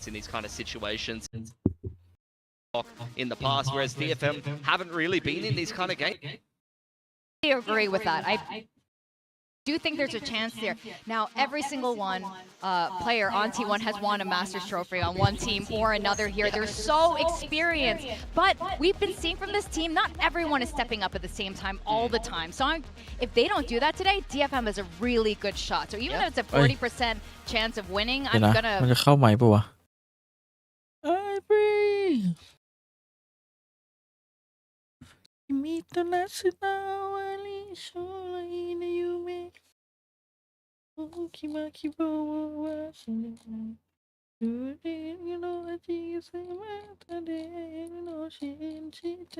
in these kind of situations in the past, whereas DFM haven't really been in these kind of games. I agree with that. I do think there's a chance there. Now, every single player on T1 has won a Masters Trophy on one team or another here. They're so experienced. But we've been seeing from this team, not everyone is stepping up at the same time all the time. So if they don't do that today, DFM has a really good shot. So even if it's a 40% chance of winning, I'm gonna... มันจะเข้าใหม่ปะวะไอ้บรีมีตัวนัสตาวาลิโชยในยูเมโอคิมาคิโบวะชินดูดีโนอาจิเซมาตาเดโนชินชิเต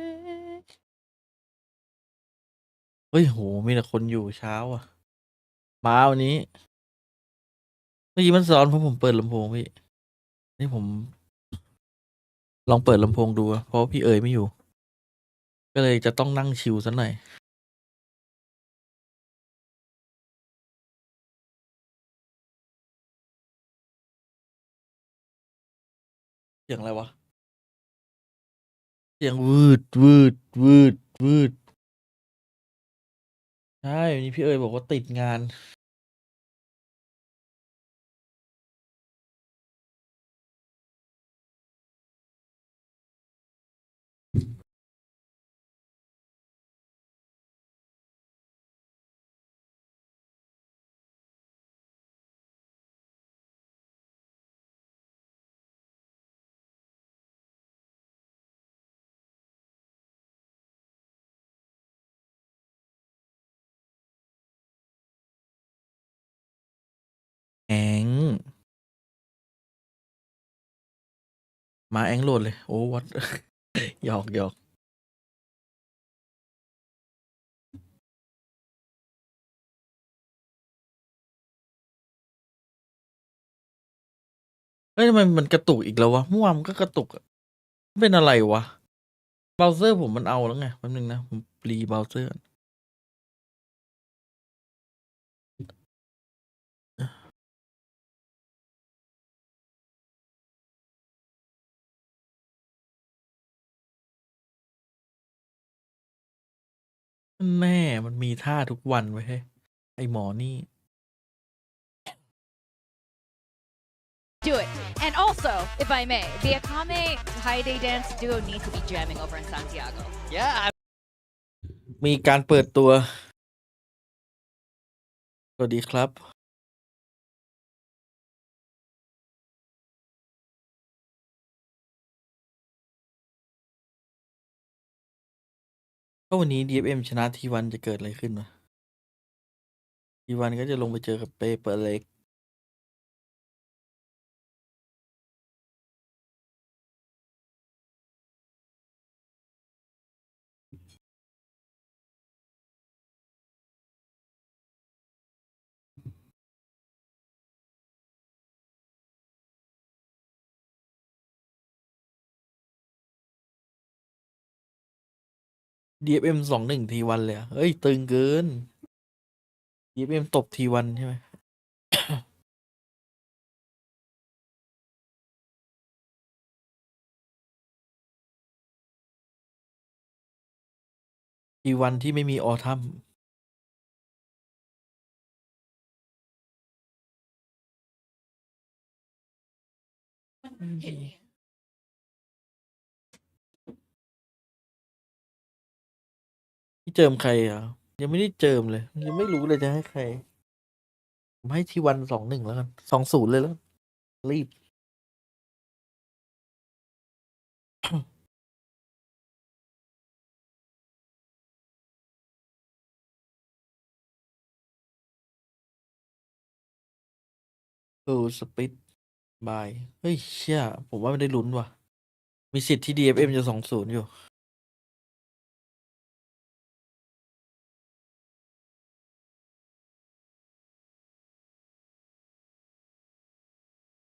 เฮ้ยโหมีแต่คนอยู่เช้าอ่ะมาวันนี้เมื่อกี้มันซ้อนเพราะผมเปิดลำโพงพี่นี่ผมลองเปิดลำโพงดูเพราะพี่เอ๋ยไม่อยู่ก็เลยจะต้องนั่งชิลสักหน่อยเสียงอะไรวะเสียงวืดวืดวืดวืดใช่วันนี้พี่เอ๋ยบอกว่าติดงานแองมาแองโหลดเลยโอ้วัด หยอกหยอกเฮ้ยทำไมมันกระตุกอีกแล้ววะเมื่อวานมันก็กระตุกอะเป็นอะไรวะเบราว์เซอร์ผมมันเอาแล้วไงแป๊บนึงนะผมรีเบราว์เซอร์แม่มันมีท่าทุกวันไว้ให้ไอหมอนี่ Do it. And also, if I may, the Akame Haide dance duo need to be jamming over in Santiago. Yeah, มีการเปิดตัวสวัสดีครับถ้าวันนี้ DFM ชนะทีวันจะเกิดอะไรขึ้นวะทีวันก็จะลงไปเจอกับเปเปอร์เล็กDFM 2-1ทีวันเลยเฮ้ยตึงเกิน DFM ตบทีวันใช่ไหม ทีวันที่ไม่มีออทัมที่เจิมใครอ่ะยังไม่ได้เจิมเลยยังไม่รู้เลยจะให้ใครผมให้ทีวัน2-1แล้วกัน2-0เลยแล้วรีบสปิดบายเฮ้ยเชี่ยผมว่าไม่ได้ลุ้นว่ะมีสิทธิ์ที่ DFM จะ2-0อยู่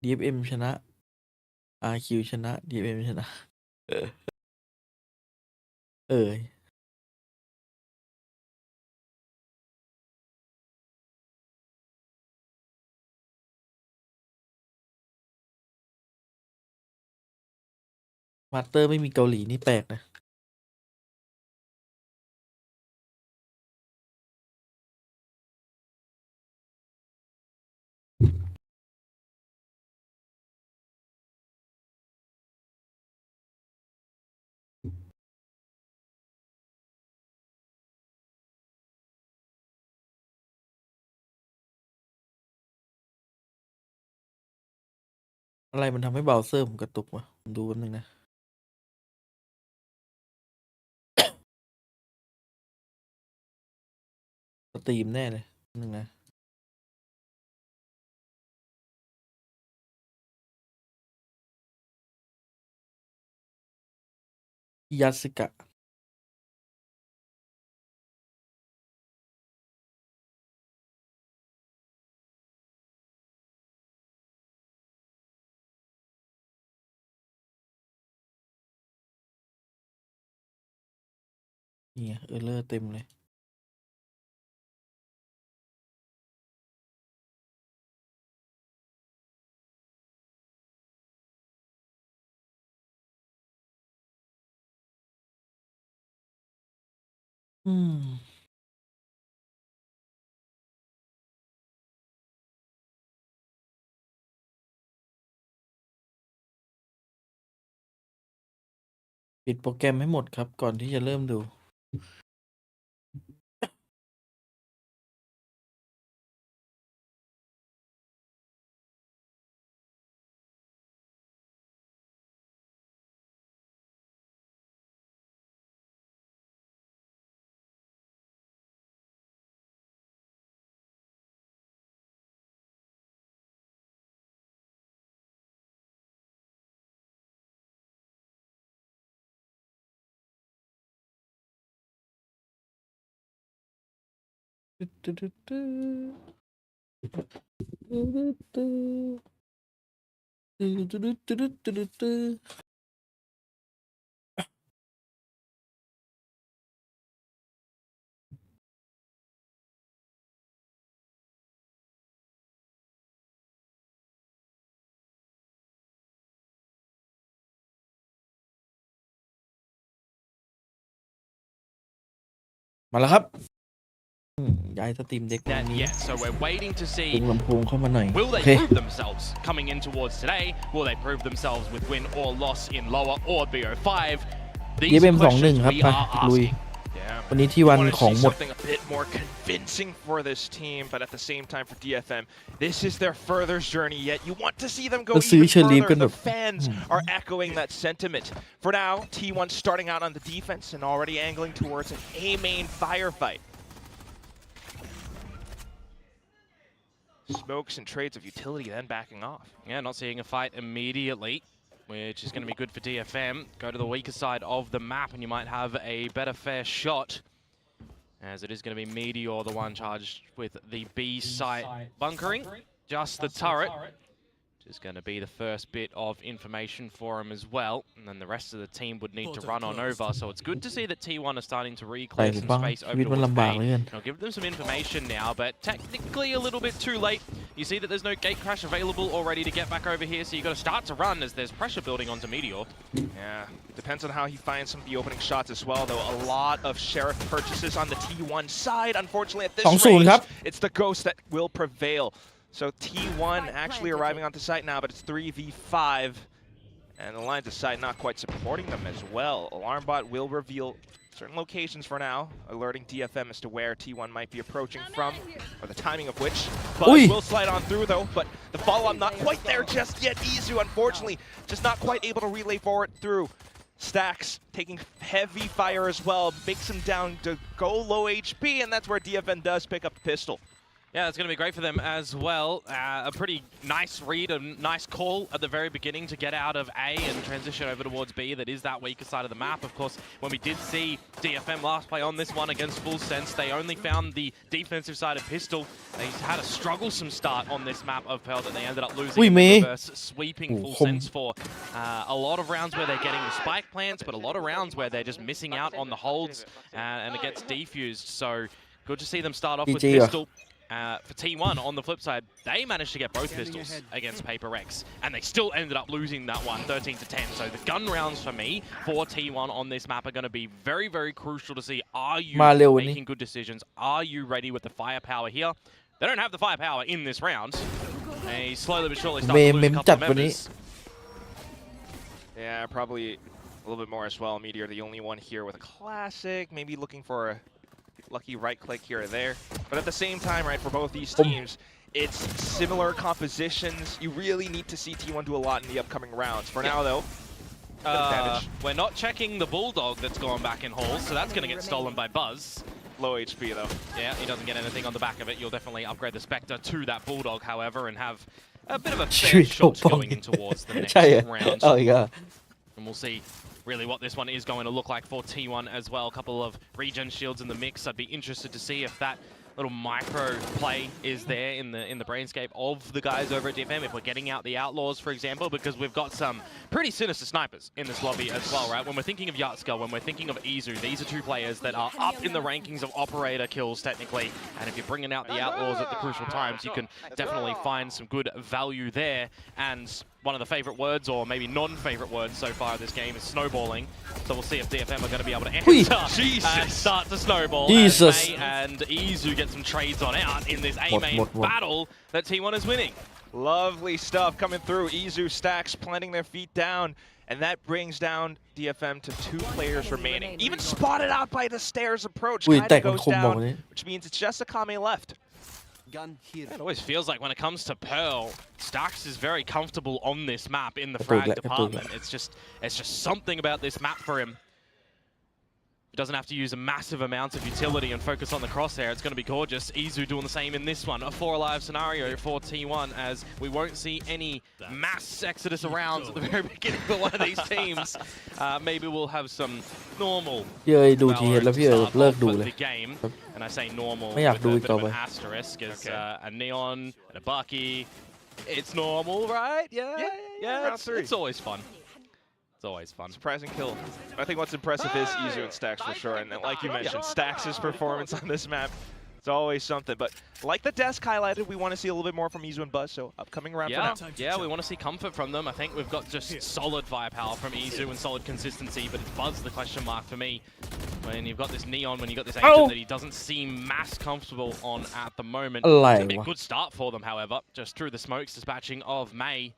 DFM ชนะ RQ ชนะ DFM ชนะเออ มาสเตอร์ไม่มีเกาหลีนี่แปลกนะอะไรมันทำให้เบราว์เซอร์ผมกระตุกวะผมดูแป๊บนึงนะสตรีมแน่เลยแป๊บนึงนะยาสึกะนี่เออร์เลอร์เต็มเลยอืมปิดโปรแกรมให้หมดครับก่อนที่จะเริ่มดูมาแล้วครับย้ายสตรีมเด็ก That yet, so we're waiting to ดึ see งลำโพงเข้ามาหน่อย will โอ they เค prove themselves coming in towards today? Will they prove themselves with win or loss in lower or BO5? These DFM questions 2-1 ครับ we ไป are ลุย asking. วันนี้ที่วัน want to ของ see หมด something a bit more convincing for this team, but at the same time for DFM, this is their furthest journey yet. You want to see them go ก็ซื้อ even เชอร์ลีฟกัน further. แบ The บ fans are echoing that sentiment. For now, T1 starting out on the defense and already angling towards an A main firefight. Smokes and trades of utility then backing off. Yeah, not seeing a fight immediately, which is going to be good for DFM. Go to the weaker side of the map and you might have a better fair shot. As it is going to be Meteor, the one charged with the B site bunkering. Just the turret. Which is going to be the first bit of information for him as well. And then the rest of the team would need to run on over. So it's good to see that T1 are starting to reclaim some space over towards main. I'll give them some information now, but technically a little bit too late. You see that there's no gate crash available already to get back over here, so you've got to start to run as there's pressure building onto Meteor. Yeah, depends on how he finds some of the opening shots as well, though. A lot of Sheriff purchases on the T1 side. Unfortunately, at this range, it's the Ghost that will prevail. So T1 actually arriving onto site now, but it's 3v5. And the lines of sight not quite supporting them as well. Alarmbot will reveal certain locations for now, alerting DFM as to where T1 might be approaching from, or the timing of which. Buzz will slide on through though, but the follow-up not quite there just yet. Izu, unfortunately, just not quite able to relay forward through. Stacks taking heavy fire as well, makes him down to go low HP, and that's where DFM does pick up the pistol. Yeah, it's going to be great for them as well. A pretty nice read, a nice call at the very beginning to get out of A and transition over towards B. That is that weaker side of the map. Of course, when we did see DFM last play on this one against Full Sense, they only found the defensive side of Pistol. They had a strugglesome start on this map of Pearl that they ended up losing in the reverse, sweeping Full Sense for a lot of rounds where they're getting the spike plants, but a lot of rounds where they're just missing out on the holds and it gets defused. So good to see them start off with Pistol. For T1, on the flip side, they managed to get both pistols against Paper Rex, and they still ended up losing that one, 13-10. So the gun rounds for me, for T1 on this map, are going to be very, very crucial to see. Are you making good decisions? Are you ready with the firepower here? They don't have the firepower in this round. They slowly but surely start to lose a couple of members. Yeah, probably a little bit more as well. Meteor, the only one here with a classic, maybe looking for a lucky right click here or there. But at the same time, right, for both these teams, it's similar compositions. You really need to see T1 do a lot in the upcoming rounds. For now, though, we're not checking the Bulldog that's gone back in halls, so that's going to get stolen by Buzz. Low HP, though. Yeah, he doesn't get anything on the back of it. You'll definitely upgrade the Spectre to that Bulldog, however, and have a bit of a fair shot going in towards the next round. Oh, yeah. And we'll see really what this one is going to look like for T1 as well. A couple of regen shields in the mix. I'd be interested to see if that little micro play is there in the brainscape of the guys over at DFM, if we're getting out the Outlaws, for example, because we've got some pretty sinister snipers in this lobby as well, right? When we're thinking of Yatska, when we're thinking of Izu, these are two players that are up in the rankings of operator kills, technically, and if you're bringing out the Outlaws at the crucial times, you can definitely find some good value there. And one of the favorite words, or maybe non-favorite words so far in this game, is snowballing. So we'll see if DFM are going to be able to enter and start to snowball. Jesus. May and Izu get some trades on out in this A-main battle that T1 is winning. Lovely stuff coming through. Izu, Stax planting their feet down, and that brings down DFM to 2 players remaining. Even spotted out by the stairs approach, kind of goes down, which means it's just a Kame left. It always feels like when it comes to Pearl, Stax is very comfortable on this map in the frag department. It's just something about this map for him. He doesn't have to use a massive amount of utility and focus on the crosshair. It's going to be gorgeous. Izu doing the same in this one. A 4 alive scenario for T1, as we won't see any mass exodus around at the very beginning for one of these teams. Maybe we'll have some normal the game. And I say normal with a bit of an asterisk, as a Neon and a Bucky. It's normal, right? Yeah. It's always fun. It's always fun. Surprising kill. I think what's impressive is Izu and Stax for sure. And like you mentioned, Stax's performance on this map, it's always something. But like the desk highlighted, we want to see a little bit more from Izu and Buzz. So upcoming round for now. Yeah, we want to see comfort from them. I think we've got just solid firepower from Izu and solid consistency, but it's Buzz the question mark for me. When you've got this Neon, when you've got this agent that he doesn't seem mass comfortable on at the moment. It's going to be a good start for them, however. Just through the smokes, dispatching of May.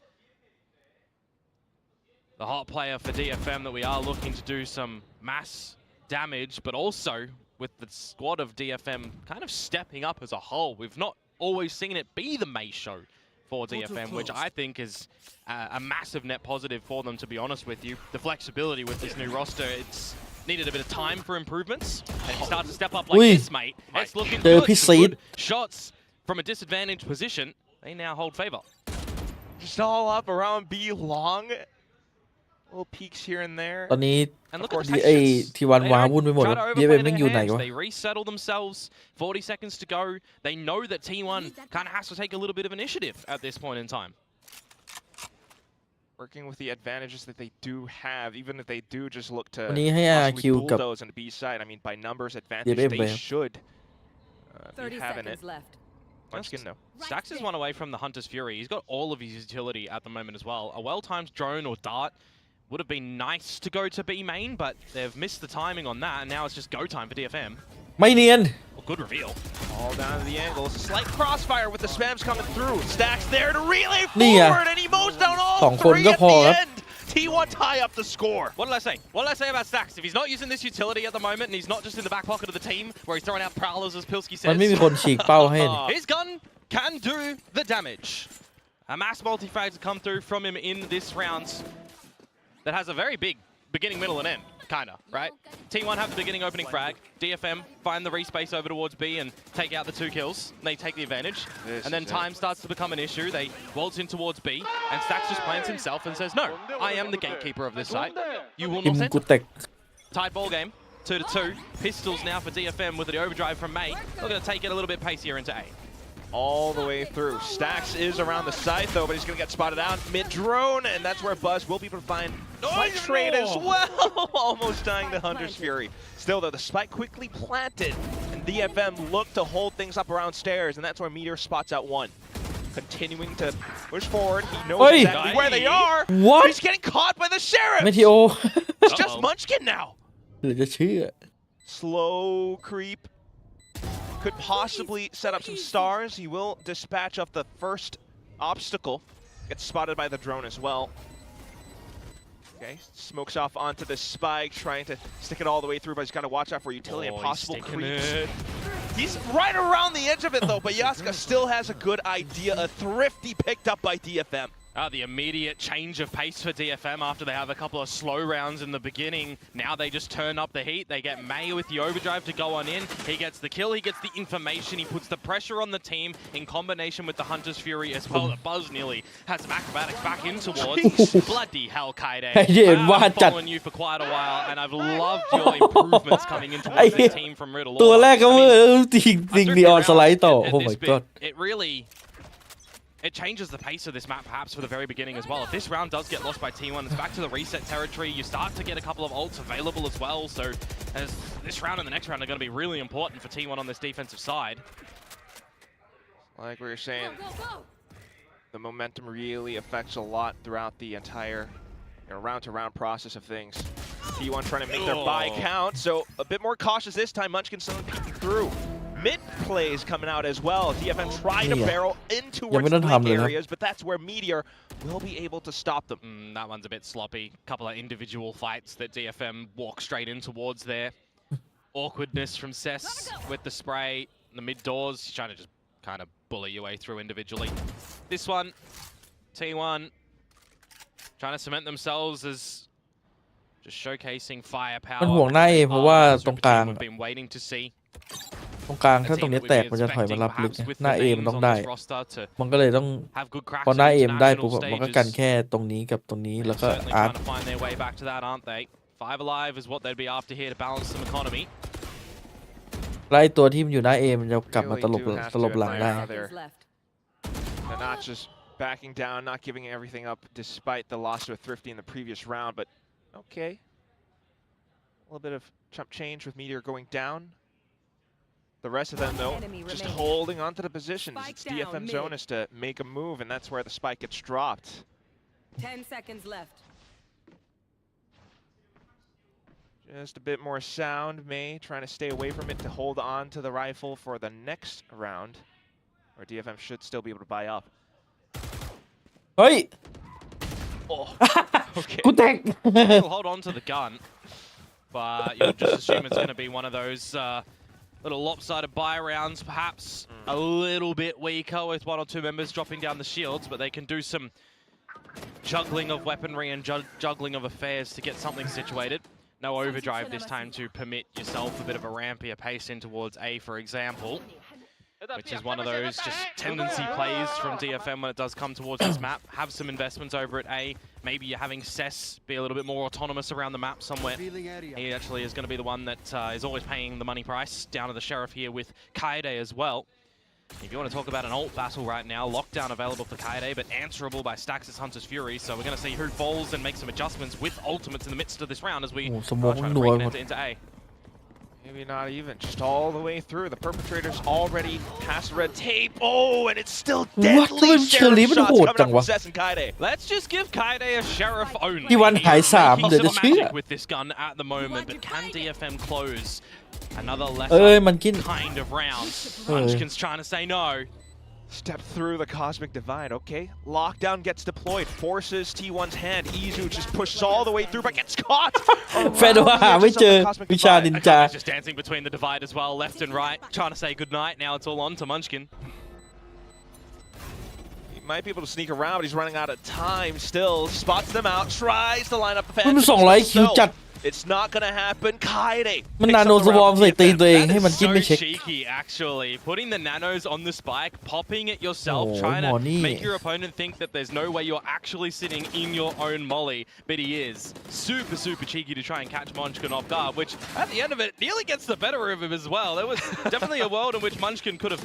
The hot player for DFM that we are looking to do some mass damage, but also with the squad of DFM kind of stepping up as a whole. We've not always seen it be the May show for DFM, which I think is a massive net positive for them, to be honest with you. The flexibility with this new roster, it's needed a bit of time for improvements. And if you start to step up like this, mate, it's looking good. Shots from a disadvantaged position, they now hold favor. Just all up around B long. Little peaks here and there. ตอนนี้ทีวันว้าวุ่นไปหมด DFM แม่งอยู่ไหนวะ They resettle themselves. 40 seconds to go. They know that T1 kind of has to take a little bit of initiative at this point in time. Working with the advantages that they do have, even if they do just look to วันนี้ให้ RRQ กับ bulldoze on the B side. I mean, by numbers advantage, they should be having it. Munchkin, no. Stax is one away from the Hunter's Fury. He's got all of his utility at the moment as well. A well-timed drone or dart would have been nice to go to B main, but they've missed the timing on that, and now it's just go time for DFM. ไม่เนียน Well, good reveal. All down to the angle. It's a slight crossfire with the spams coming through. Stax there to relay forward, and he mows down all 3 at the end. T1 tie up the score. What did I say? What did I say about Stax? If he's not using this utility at the moment, and he's not just in the back pocket of the team, where he's throwing out prowlers, as Pilsky says. มันไม่มีคนฉีกเป้าให้ His gun can do the damage. A mass multi-frag to come through from him in this round that has a very big beginning, middle, and end, kind of, right? T1 have the beginning opening frag. DFM find the respace over towards B and take out the 2 kills. They take the advantage. And then time starts to become an issue. They waltz in towards B, and Stax just plants himself and says, no, I am the gatekeeper of this site. You will not enter. Tied ball game, 2-2. Pistols now for DFM with the overdrive from May. We're going to take it a little bit pacier into A. All the way through. Stax is around the site though, but he's going to get spotted out mid-drone, and that's where Buzz will be able to find quite trade as well. Almost dying to Hunter's Fury. Still though, the spike quickly planted, and DFM look to hold things up around stairs, and that's where Meteor spots out one. Continuing to push forward. He knows exactly where they are. What? He's getting caught by the sheriff. เมทิโอ It's just Munchkin now. หรือจะเชื่อ Slow creep. Could possibly set up some stars. He will dispatch of the first obstacle. Gets spotted by the drone as well. Okay, smokes off onto the spike, trying to stick it all the way through, but he's got to watch out for utility and possible creeps. He's right around the edge of it though, but Yaska still has a good idea. A thrifty picked up by DFM. The immediate change of pace for DFM after they have a couple of slow rounds in the beginning. Now they just turn up the heat. They get May with the overdrive to go on in. He gets the kill, he gets the information, he puts the pressure on the team in combination with the Hunter's Fury as well. That Buzz nearly has some acrobatics back in towards. Bloody hell, Kaide. I've been following you for quite a while, and I've loved your improvements coming in towards this team from Riddle. ตัวแรกก็จริงดีออนสไลด์ต่อ Oh my god. It changes the pace of this map perhaps for the very beginning as well. If this round does get lost by T1, it's back to the reset territory. You start to get a couple of ults available as well. So as this round and the next round are going to be really important for T1 on this defensive side. Like we were saying, the momentum really affects a lot throughout the entire round-to-round process of things. T1 trying to make their buy count, so a bit more cautious this time. Munchkin still peeking through. Mid plays coming out as well. DFM trying to barrel in towards the flank areas, but that's where Meteor will be able to stop them. That one's a bit sloppy. Couple of individual fights that DFM walk straight in towards there. Awkwardness from Cess with the spray. The mid doors, he's trying to just kind of bully your way through individually. This one, T1, trying to cement themselves as just showcasing firepower. มันห่วงหน้าเอเพราะว่าตรงกลาง We've been waiting to see. ตรงกลางถ้าตรงนี้แตกมันจะถอยมารับลึกหน้าเอมันต้องได้มันก็เลยต้องพอหน้าเอมได้ปุ๊บมันก็กันแค่ตรงนี้กับตรงนี้แล้วก็อาร์ต Five alive is what they'd be after here to balance some economy. ไล่ตัวที่มันอยู่หน้าเอมันจะกลับมาตลบหลังได้ They're not just backing down, not giving everything up despite the loss to a thrifty in the previous round, but okay. A little bit of chump change with Meteor going down. The rest of them, though, just holding onto the positions. It's DFM's onus to make a move, and that's where the spike gets dropped. 10 seconds left. Just a bit more sound. May trying to stay away from it to hold on to the rifle for the next round, where DFM should still be able to buy up. เฮ้ย Oh, okay. กูแตก You'll hold on to the gun, but you'll just assume it's going to be one of those little lopsided buy rounds, perhaps a little bit weaker with one or two members dropping down the shields, but they can do some juggling of weaponry and juggling of affairs to get something situated. No overdrive this time to permit yourself a bit of a rampier pace in towards A, for example, which is one of those just tendency plays from DFM when it does come towards this map. Have some investments over at A. Maybe you're having Cess be a little bit more autonomous around the map somewhere. He actually is going to be the one that is always paying the money price, down to the Sheriff here with Kaide as well. If you want to talk about an ult battle right now, lockdown available for Kaide, but answerable by Stax' Hunter's Fury, so we're going to see who falls and make some adjustments with ultimates in the midst of this round as we try to break it into A. Maybe not even, just all the way through. The perpetrator's already past red tape. Oh, and it's still deadly Sheriff shots coming up from Cess and Kaide. Let's just give Kaide a Sheriff only. ที่วันหาย3เดี๋ยวจะเชื่อ with this gun at the moment, but can DFM close another less kind of round? Munchkin's trying to say no. Step through the cosmic divide. Okay, lockdown gets deployed, forces T1's hand. Izu just pushes all the way through, but gets caught. แฟนว่าหาไม่เจอวิชานินจา Just dancing between the divide as well, left and right, trying to say goodnight. Now it's all on to Munchkin. He might be able to sneak around, but he's running out of time still. Spots them out, tries to line up the มัน fans. 200 คิวจัด It's not gonna happen. Kaide มันนาโนสวอร์มใส่ตีนตัวเองให้มันจิ้มไม่เช็ค cheeky actually, putting the nanos on the spike, popping it yourself, trying to make your opponent think that there's no way you're actually sitting in your own molly, but he is. Super cheeky to try and catch Munchkin off guard, which at the end of it nearly gets the better of him as well. There was definitely a world in which Munchkin could have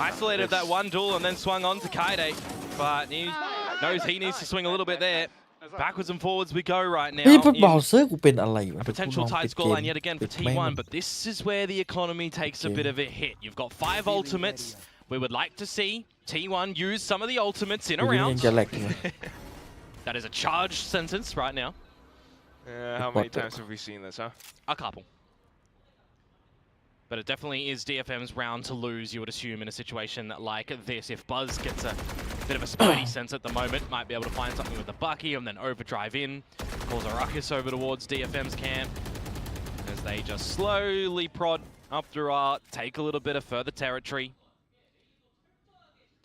isolated that one duel and then swung on to Kaide, but he knows he needs to swing a little bit there. Backwards and forwards we go right now. เฮ้ยบอล in เซอร์กูเป็นอะไรวะ a เดี๋ยวกูล potential อง tight ปิดเกม scoreline yet again ปิ for ดแม่ง T1, but this is where the economy takes a bit of a hit. You've got 5 ultimates. We would like to see T1 use some of the ultimates in a กูยัง round. จะแหลกอยู่ That is a charged sentence right now. How many times have we seen this, huh? A couple. But it definitely is DFM's round to lose, you would assume, in a situation like this. If Buzz gets a bit of a spidey sense at the moment, might be able to find something with the Bucky and then overdrive in, cause a ruckus over towards DFM's camp, as they just slowly prod up through art, take a little bit of further territory.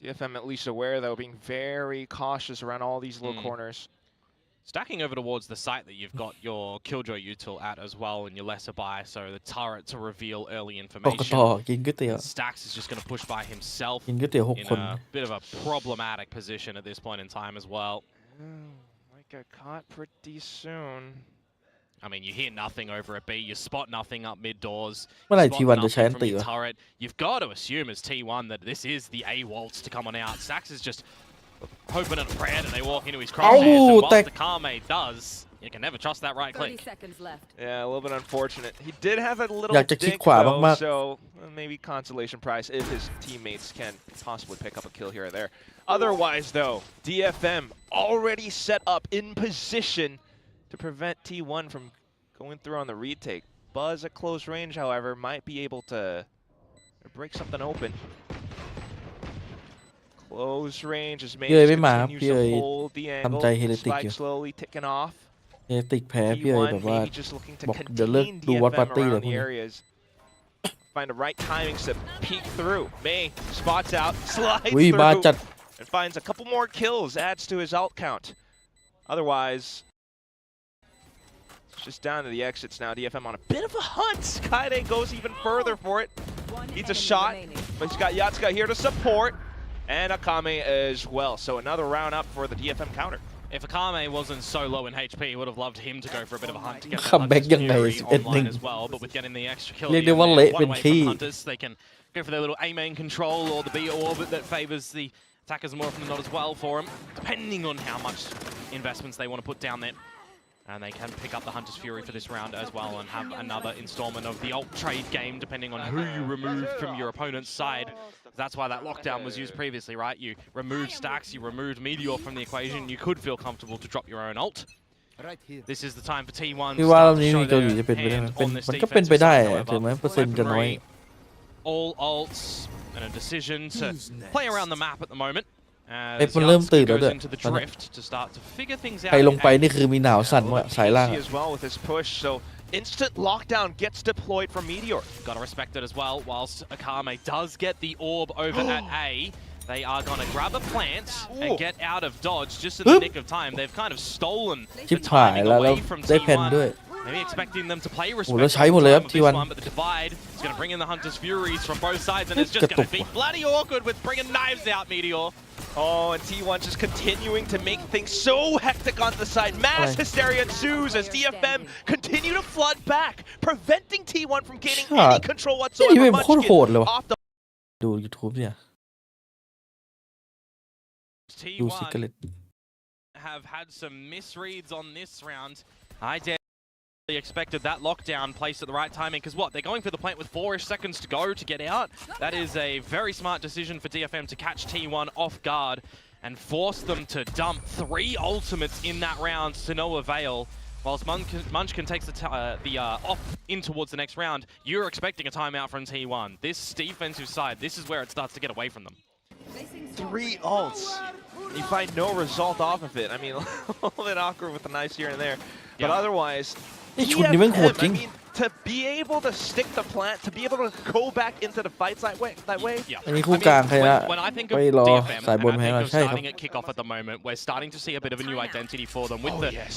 DFM at least aware, though, being very cautious around all these little corners. Stacking over towards the site that you've got your Killjoy util at as well and your lesser buy, so the turret to reveal early ออกต่อ information. กินก๋วยเตี๋ยว Stacks is just going to push by himself กินก๋วยเตี๋ยว in 6 คน a bit of a problematic position at this point in time as well. Might get caught pretty soon. I mean, you hear nothing over a B, you spot nothing up mid doors. เมื่อไหร่ spot T1 จะใช้ nothing อัน from ติ your วะ turret. You've got to assume as T1 that this is the A waltz to come on out. Stacks is just hoping and praying that they walk into his crosshairs. And whilst the Kame does, you can never trust that right 30 click. seconds left. Yeah, a little bit unfortunate. He did have a little อยากจะคลิก dink, ขวา though, มาก so maybe consolation prize if his teammates can possibly pick up a kill here or there. Otherwise, though, DFM already set up in position to prevent T1 from going through on the retake. Buzz at close range, however, might be able to break something open. Close range as Mace พี่เอ๋ยไม่มาครับ continues พี่เอ๋ย to hold the ทำใจ angle. เฮเลติกอ Spike ยู่ slowly ticking off. เฮเลติกแพ้พี่เอ๋ย T1 แบบว่า maybe just looking to บอกเดี๋ยวเลิก contain ดูวัด DFM ปาร์ตี้เลย around พวก the นี้ areas. Find the right timings to peek through. May spots out, slides อุ้ยบ้า through, จัด and finds a couple more kills, adds to his ult count. Otherwise, it's just down to the exits now. DFM on a bit of a hunt. Kaide goes even further for it. One Needs a enemy shot, remaining. but he's got Yatsuka here to support, and Akame as well. So another round up for the DFM counter. If Akame wasn't so low in HP, would have loved him to go for a bit of a hunt to get that Comeback Hunter's ยังไง Fury 11 online as well. But with getting the extra kill, เรียกได้ว่าเละเป็น one away ขี้ from Hunters, they can go for their little A main control or the B orbit that favors the attackers more often than not as well for them, depending on how much investments they want to put down there. And they can pick up the Hunter's Fury for this round as well and have another installment of the ult trade game, depending on who you remove from your opponent's side. That's why that lockdown was used previously, right? You removed Stacks, you removed Meteor from the equation. You could feel comfortable to drop your own ult. This is the time for T1 พี่ to ว่า start รอบ to นี้ show มีเกาหลี their จะเป็นไปได้ไหม hand เป็น on this มันก็เป็นไป defensive ได้ side, อะถึงแม้ however. เปอร์เซ็นต์จะน้อย All ults and a decision to play around the map at the moment. เอ้ย As มันเริ่ม Yatsuka ตื่นแล้ว goes ด้วย into the ตอนนี้ drift to start to figure things out. ใครลงไปนี่คือมีหนาวสั่นว่าสายล่าง Pacey as well with his push, so instant lockdown gets deployed from Meteor. Gotta respect it as well. Whilst Akame does get the orb over at A, they are gonna grab a plant and get out of dodge just in the nick of time. They've kind of stolen ชิ ชิ the บหาย timing แล้วแล้ว away from ได้แผ่น T1. ด้วย Maybe expecting them to play โอ้ respect แล้วใช้หมดเลยครับ of T1 this one, but the divide is gonna bring in the Hunter's Furies from both sides, and it's just gonna be bloody awkward with bringing knives out, Meteor. Oh, and T1 just continuing to make things so hectic on the side. Mass hysteria ensues as DFM continue to flood back, preventing T1 from gaining any control นี่ whatsoever. เป็นโคตรโหดเลยว่ะ off the ดู YouTube เนี่ย ดูซิกเก T1 เลต have had some misreads on this round. I expected that lockdown placed at the right timing because what? They're going for the plant with 4-ish seconds to go to get out. That is a very smart decision for DFM to catch T1 off guard and force them to dump 3 ultimates in that round to no avail. Whilst Munchkin takes the off in towards the next round, you're expecting a timeout from T1. This defensive side, this is where it starts to get away from them. 3 ults. You find no result off of it. I mean, a little bit awkward with the knives here and there. But Yeah. otherwise, นี่ชุดนี้แม่งโหดจริ I ง mean, to be able to stick the plant, to be able to go back into the fights that way. Yeah. อันนี้คู่กลางใครนะ When I think of ไปรอ DFM สายบน and แพ้ I มา think of ใช่ครับ starting at Kickoff at the moment, we're starting to see a bit of a new identity for them with Oh, the yes.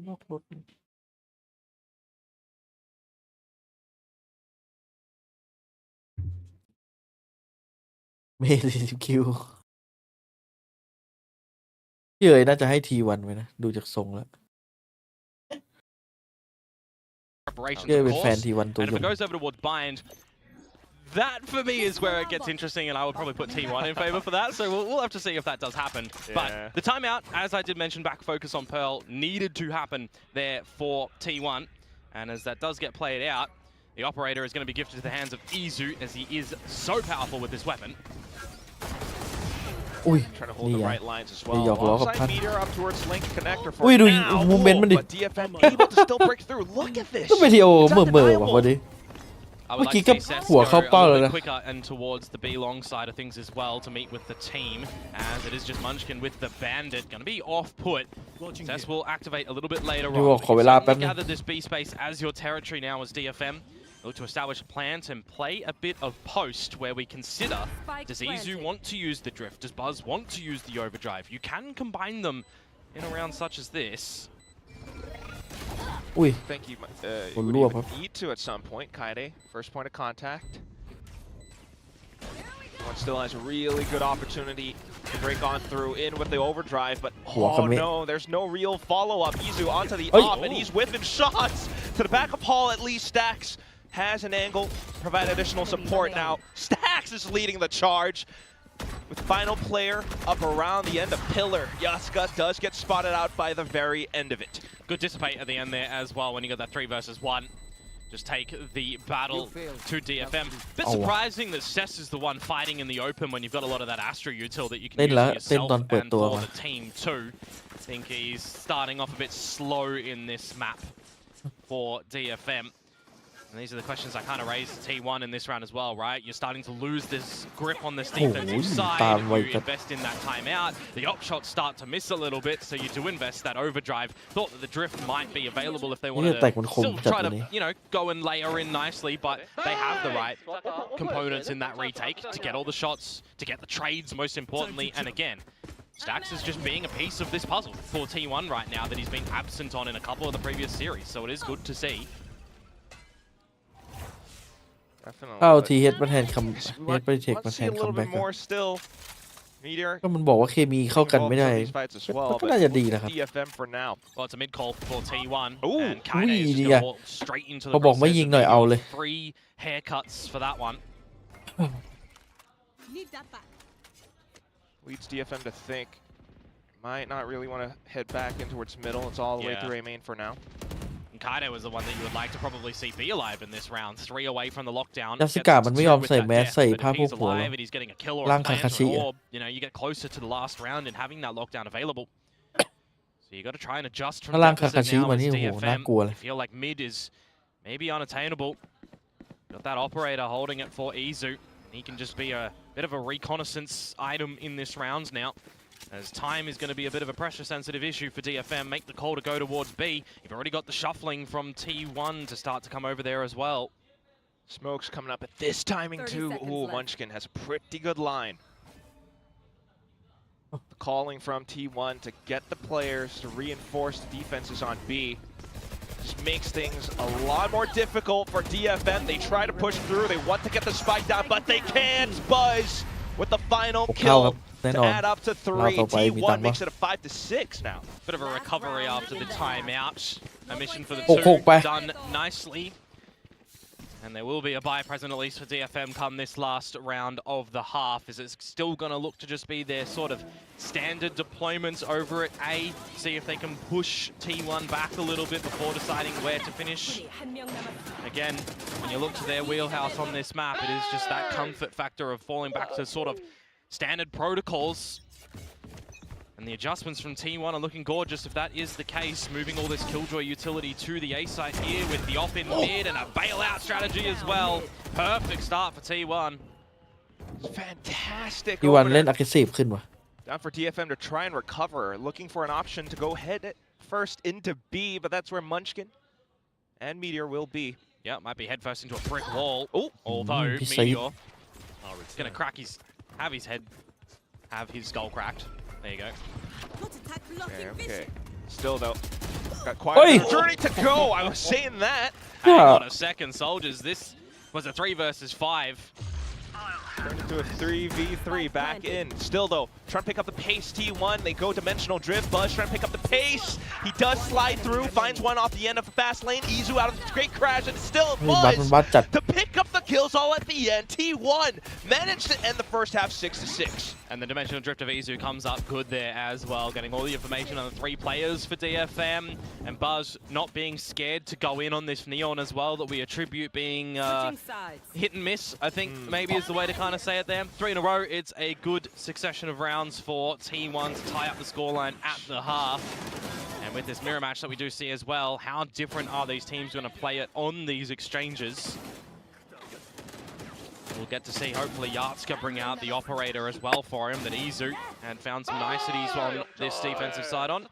นอกรถเมย์40 คิวพี่เอ๋ยน่าจะให้T1ไว้นะดูจากทรงแล้ว Preparations, พี่เอ๋ย of เป็นแฟน course. T1 ตัว And ย if ง it goes over towards bind, that for me is where it gets interesting, and I would probably put T1 in favor for that. So we'll have to see if that does happen. Yeah. But the timeout, as I did mention, back focus on Pearl needed to happen there for T1. And as that does get played out, the operator is going to be gifted to the hands of Izu, as he is so powerful with this weapon. อุ้ย Trying to hold นี่ the ไง right lines as นี่หยอก well. ล้อกับ Alongside ท่าน Meteor up towards Link Connector for อุ้ยดู now. มูเมนต์มันดิ But DFM able to still break through. Look at this. ก็ไปเที่ยว It's เมื่อว่ะ undeniable. วันนี้ I would like Wiki to see ka Cesc hùa go khao a bao little rồi bit nè. quicker and towards the B long side of things as well to meet with the team, as it is just Munchkin with the bandit. Going to be off put. Cesc will activate a little bit later ดู on. บอก But ขอ you เวลา certainly แป๊บนึง gather this B space as your territory now as DFM. Look to establish a plan and play a bit of post where we consider, does Izu want to use the drift? Does Buzz want to use the overdrive? You can combine them in a round such as this. อุ้ย I think you Còn would lùa even hả? need to at some point. Kaide, first point of contact. One still has a really good opportunity to break on through in with the overdrive, but oh no, there's no real follow-up. Izu onto the Oi. off, and he's whipping shots to the back of Hall. At least Stax has an angle, provide additional support now. Stax is leading the charge. With final player up around the end of Pillar, Yaska does get spotted out by the very end of it. Good dissipate at the end there as well when you got that 3 versus 1. Just take the battle to DFM. Bit Oh. surprising that Cesc is the one fighting in the open when you've got a lot of that Astra util that you can เต้น use แล้ว for เต้น yourself ตอนเปิด and ตัว for มา the team too. I think he's starting off a bit slow in this map for DFM. And these are the questions I kind of raised to T1 in this round as well, right? You're starting to lose this grip on this defensive side. You invest in that timeout. The op shots start to miss a little bit, so you do invest that overdrive. Thought that the drift might be available if they wanted to still try to, you know, go and layer in nicely, but they have the right components in that retake to get all the shots, to get the trades most importantly, and again, Stax is just being a piece of this puzzle for T1 right now that he's been absent on in a couple of the previous series, so it is good to see. เข้าทีเฮดมาแทนคำเฮดไปเทค Let's มาแท see น a คัม little แบ็ bit ก more still. Meteor ก็มันบอกว่าเคมีเข้ากันไม่ได้ involved in these fights as well, ก็น่าจะดีนะครับ but DFM for now. Well, it's a mid call for T1, Ooh. and Kaide is just Ui, going dạ. to walk straight into พอ the บอกไม่ยิง process หน่อย of เอาเลย 3 haircuts for that one. Leads DFM to think. Might not really want to head back in towards middle. It's all the way Yeah. through A main for now. And Kaide was the one that you would like to probably see be alive in this round. 3 away from the lockdown. ยาสกามันไม่ยอม Gets ใส่ 2 with แม that สใส่ death, but ผ้า if พวก he's หัว alive and he's getting a kill or ร่า a งคา plant คา or ชิ an อะ orb, you know, you get closer to the last round and having that lockdown available. So you got to try and adjust from ถ้าร่าง deficit คาคาชิ now มา as นี่โอ้โห DFM. น่ากลัวเลย You feel like mid is maybe unattainable. Got that operator holding it for Izu. He can just be a bit of a reconnaissance item in this round now. As time is going to be a bit of a pressure-sensitive issue for DFM. Make the call to go towards B. You've already got the shuffling from T1 to start to come over there as well. Smoke's coming up at this timing 30 too. seconds Ooh, left. Munchkin has a pretty good line. Calling from T1 to get the players to reinforce the defenses on B. Just makes things a lot more difficult for DFM. They try to push through. They want to get the spike down, but they can't. Buzz with the final ผมเข้าครั kill บแน่น to อน add up to รอบ 3. ต่อไปมีตัง T1 ค์ปะ makes it a 5 to 6 now. Bit of a recovery after the timeout. A mission for the หก two ไป done nicely. And there will be a buy present at least for DFM come this last round of the half. Is it's still going to look to just be their sort of standard deployments over at A. See if they can push T1 back a little bit before deciding where to finish. Again, when you look to their wheelhouse on this map, it is just that comfort factor of falling back to sort of standard protocols. And the adjustments from T1 are looking gorgeous if that is the case. Moving all this Killjoy utility to the A site here with the off in mid and a bailout strategy as well. Perfect start for T1. Fantastic. T1 opener. เล่น aggressive ขึ้นว่ะ Down for DFM to try and recover. Looking for an option to go head first into B, but that's where Munchkin and Meteor will be. Yeah, might be head first into a brick wall. Oh, Although He's Meteor is going to crack have his skull cracked. There you go. Okay. Still though, got quite a journey to go. I was saying that. Hang on a second, soldiers. This was a 3 versus 5. Turned into a 3v3 back in. Still though, trying to pick up the pace. T1, they go dimensional drift. Buzz trying to pick up the pace. He does slide through, finds one off the end of the fast lane. Izu out of the great crash, and still Buzz to pick up the kills all at the end. T1 managed to end the first half 6-6. And the dimensional drift of Izu comes up good there as well, getting all the information on the 3 players for DFM. And Buzz not being scared to go in on this Neon as well, that we attribute being hit and miss, I think maybe is the way to kind of say it there. 3 in a row, it's a good succession of rounds for T1 to tie up the scoreline at the half. And with this mirror match that we do see as well, how different are these teams going to play it on these exchanges? We'll get to see, hopefully, Yatska bring out the operator as well for him, that Izu had found some niceties on this defensive side on.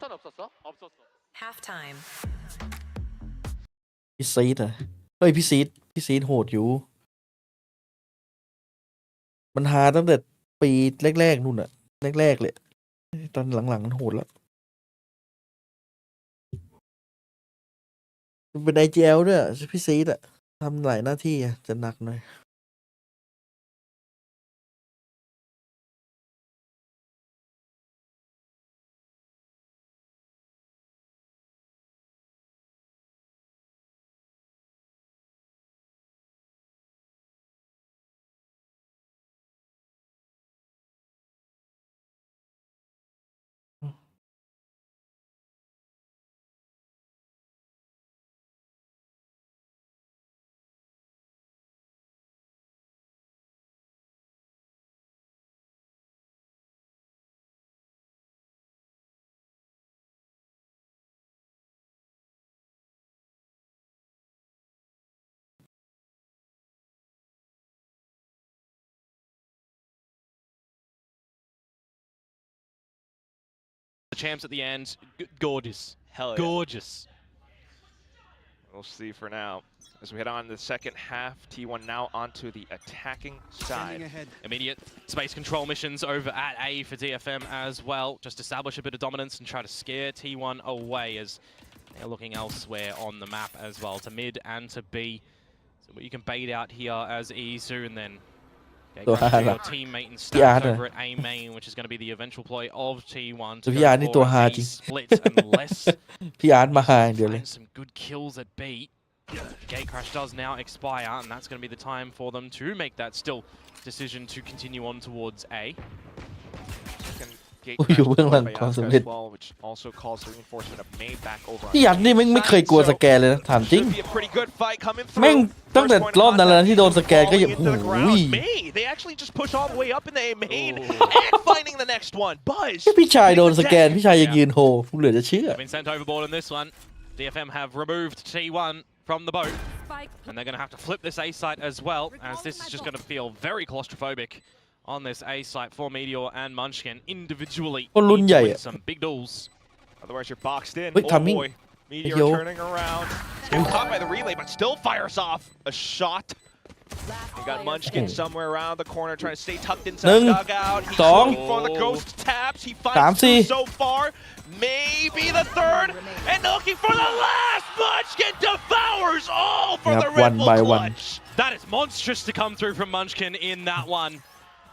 Halftime. พี่ซีดอะเฮ้ยพี่ซีดโหดอยู่มันหาตั้งแต่ปีแรกๆนู่นอะแรกๆเลยตอนหลังๆมันโหดแล้วเป็น IGL ด้วยพี่ซีดอะทำหลายหน้าที่อะจะหนักหน่อยThe champs at the end, gorgeous. Hell yeah. Gorgeous. We'll see for now. As we head on to the second half, T1 now onto the attacking side. Immediate space control missions over at A for DFM as well. Just establish a bit of dominance and try to scare T1 away as they're looking elsewhere on the map as well, to mid and to B. So you can bait out here as Izu and then your teammate and staff over at A main, which is going to be the eventual ploy of T1 to go for a split unless พี่อาร์ตมาหาเดี๋ยวเลย some good kills at B. Gate crash does now expire, and that's going to be the time for them to make that still decision to continue on towards A. อยู่เบื้องหลังความสำเร็จ which also calls the reinforcement of May back over. พี่อาร์ตนี่ไม่เคยกลัวสแกนเลยนะถามจริง Should be a pretty good fight coming through. แม่งตั้งแต่รอบนั้นแล้วที่โดนสแกนก็อย่างโอ้ย May, they actually just push all the way up in the A main and finding the next one. Buzz. พี่ชายโดนสแกนพี่ชายยังยืนโฮผู้เหลือจะเชื่อ Been sent overboard in this one. DFM have removed T1 from the boat, and they're going to have to flip this A site as well, as this is just going to feel very claustrophobic on this A site for Meteor and Munchkin individually. Some big duels. Otherwise, you're boxed in. Wait, oh timing. boy. Meteor turning around. Gets caught by the relay, but still fires off a shot. You got Munchkin somewhere around the corner trying to stay tucked inside the dugout. He's looking for the ghost taps. He finds two so far. Maybe the third. And looking for the last. Munchkin devours all for the Ripple clutch. That is monstrous to come through from Munchkin in that one.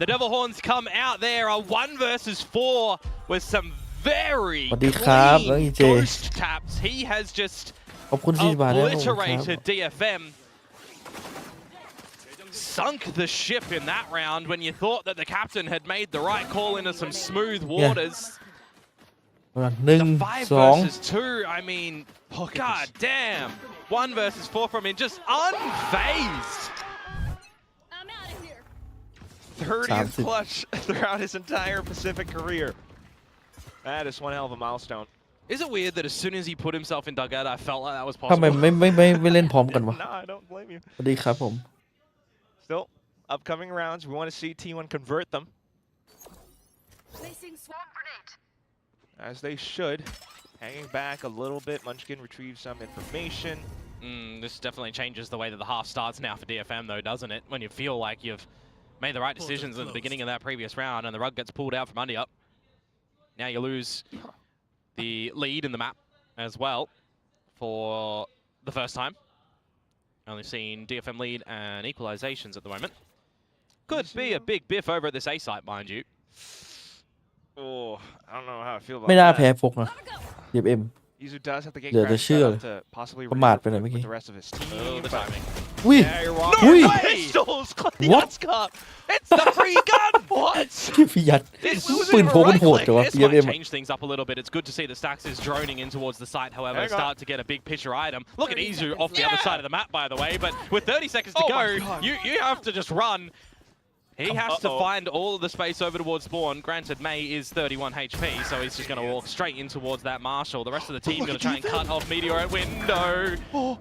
The Devil Horns come out there, a 1 versus 4 with some very clean ghost taps. He has just obliterated DFM. Sunk the ship in that round when you thought that the captain had made the right call into some smooth waters. The 5 versus 2, I mean, god damn. 1 versus 4 from him, just unfazed. 30th clutch throughout his entire Pacific career. That is one hell of a milestone. Is it weird that as soon as he put himself in dugout, I felt like that was possible? ทำไมไม่เล่นพร้อมกันวะ No, I don't blame you. สวัสดีครับผม Still, upcoming rounds, we want to see T1 convert them. As they should. Hanging back a little bit, Munchkin retrieves some information. This definitely changes the way that the half starts now for DFM though, doesn't it? When you feel like you've made the right decisions at the beginning of that previous round and the rug gets pulled out from under you. Now you lose the lead in the map as well for the first time. Only seen DFM lead and equalizations at the moment. Could be a big biff over at this A site, mind you. Oh, I don't know how I feel about ไม่น่า that. แพ้ฟกนะ DFM Izu does have the gate เดี๋ยวจะ crash เชื่อ set up to possibly ประมาทไปหน่อย regroup เมื่อกี้ with the rest of his team. Oh, the but- timing. อุ้ย Yeah, you're wrong. No No way! pistols! What? It's the free gun! What? พี่ยัด This was ปืนพกมันโหด right จังวะ This might DFM change things up a little bit. It's good to see that Stax is droning in towards the site. However, Hang on. start to get a big picture item. Look at Izu off the other side of the map, by the way. But with 30 seconds to Oh go, my God. you have to just run. He has to Uh-oh. find all of the space over towards spawn. Granted, May is 31 HP, so he's just going to walk straight in towards that Marshall. The rest of the team Look going to at try and DFM. cut off Meteor at window. Oh,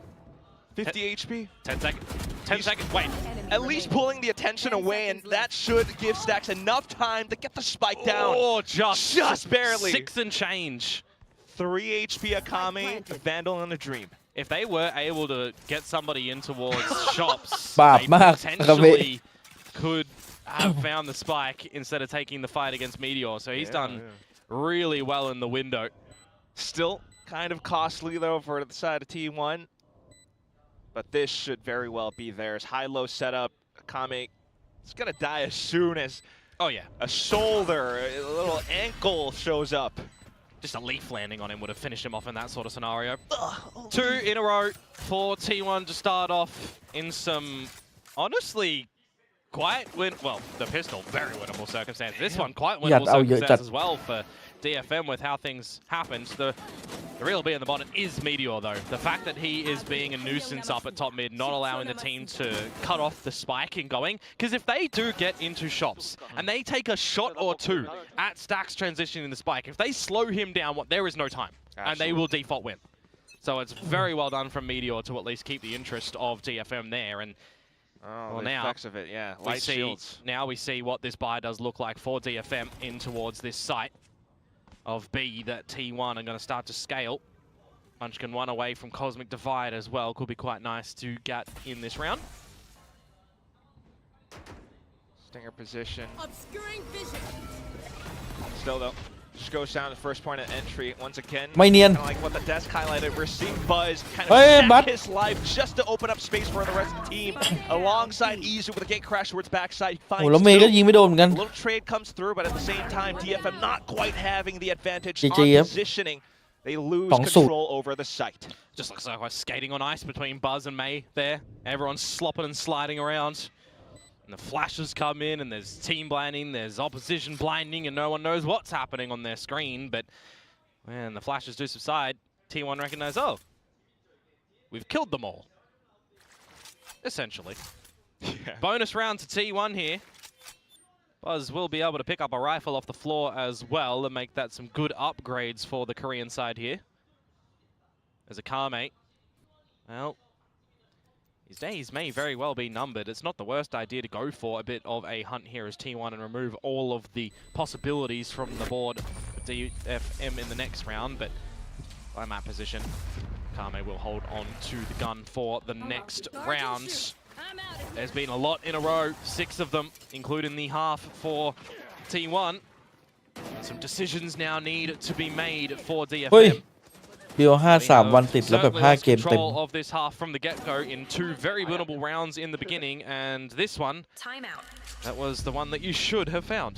50 HP. 10 seconds. 10 seconds. Wait. At least pulling the attention away, and that should give Stax enough time to get the spike down. Oh, just barely. 6 and change. 3 HP Akame, Vandal, and a Dream. If they were able to get somebody in towards shops, บาป they มาก potentially could have found the spike instead of taking the fight against Meteor. So he's done really well in the window. Still kind of costly, though, for the side of T1. But this should very well be theirs. High-low setup. Akame is going to die as soon as Oh yeah, a shoulder, a little ankle shows up. just a leaf landing on him would have finished him off in that sort of scenario. 2 in a row for T1 to start off in some honestly quite well, the pistol, very winnable circumstances. This one quite winnable circumstances as well for DFM with how things happened. The real B in the bottom is Meteor though. The fact that he is being a nuisance up at top mid, not allowing the team to cut off the spike and going. Because if they do get into shops and they take a shot or two at Stax transitioning the spike, if they slow him down, there is no time. And they will default win. So it's very well done from Meteor to at least keep the interest of DFM there. And Oh, well, the now effects of it, yeah. Light shields. Now we see what this buy does look like for DFM in towards this site of B that T1 are going to start to scale. Munchkin 1 away from Cosmic Divide as well. Could be quite nice to get in this round. Stinger position. Obscuring vision. Still though, just goes down the first point of entry once again. ไม่เนียน Kind of like what the desk highlighted. We're seeing Buzz kind of Hey, sack but- his life just to open up space for the rest of the team. Alongside Izu with a gate crash towards backside. He โอ้ finds แล้วเมย์ก็ยิงไม่โดนเหมือนกัน a little trade comes through, but at the same time, DFM not quite having the advantage on GG, yep. positioning. They lose 2-0 control over the site. Just looks like we're skating on ice between Buzz and May there. Everyone's slopping and sliding around. And the flashes come in and there's team blinding, there's opposition blinding, and no one knows what's happening on their screen. But when the flashes do subside, T1 recognize, oh, we've killed them all. Essentially. Yeah. Bonus round to T1 here. Buzz will be able to pick up a rifle off the floor as well and make that some good upgrades for the Korean side here. As a car mate. Well, his days may very well be numbered. It's not the worst idea to go for a bit of a hunt here as T1 and remove all of the possibilities from the board for DFM in the next round, but by map position, Kame will hold on to the gun for the next round. There's been a lot in a row, 6 of them, including the half for T1. Some decisions now need to be made for เฮ้ย DFM. เดียว5-3 วันติดแล้วแบบ Certainly 5 lost เกมเต็ม control of this half from the get-go in 2 very winnable rounds in the beginning, and this one, Timeout. that was the one that you should have found.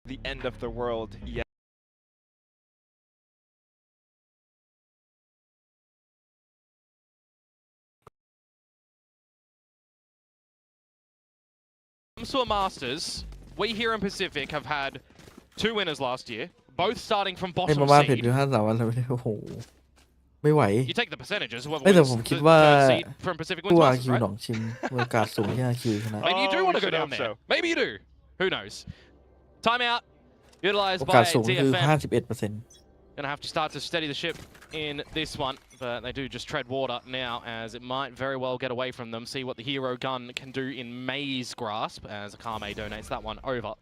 The end of the world yet. Comes to a Masters, we here in Pacific have had 2 winners last year, both starting from ให้ bottom มาม่าเผ็ด seed. อยู่5-3 วันแล้วไม่ได้โอ้โห ไม่ไหว You take the percentages. What เอ้ยแต่ was ผมคิด the ว่า third seed from Pacific ตู้ Wins อา Masters, คิว right? หนองชิมมีโอกาสสูงที่อาคิวชนะ I mean, you do Oh, want we to go should down hope there. so. Maybe you do. Who knows? Timeout. โอ Utilized กาส by สูงคือ DFM. 51% Gonna have to start to steady the ship in this one, but they do just tread water now, as it might very well get away from them. See what the hero gun can do in May's grasp, as Akame donates that one over.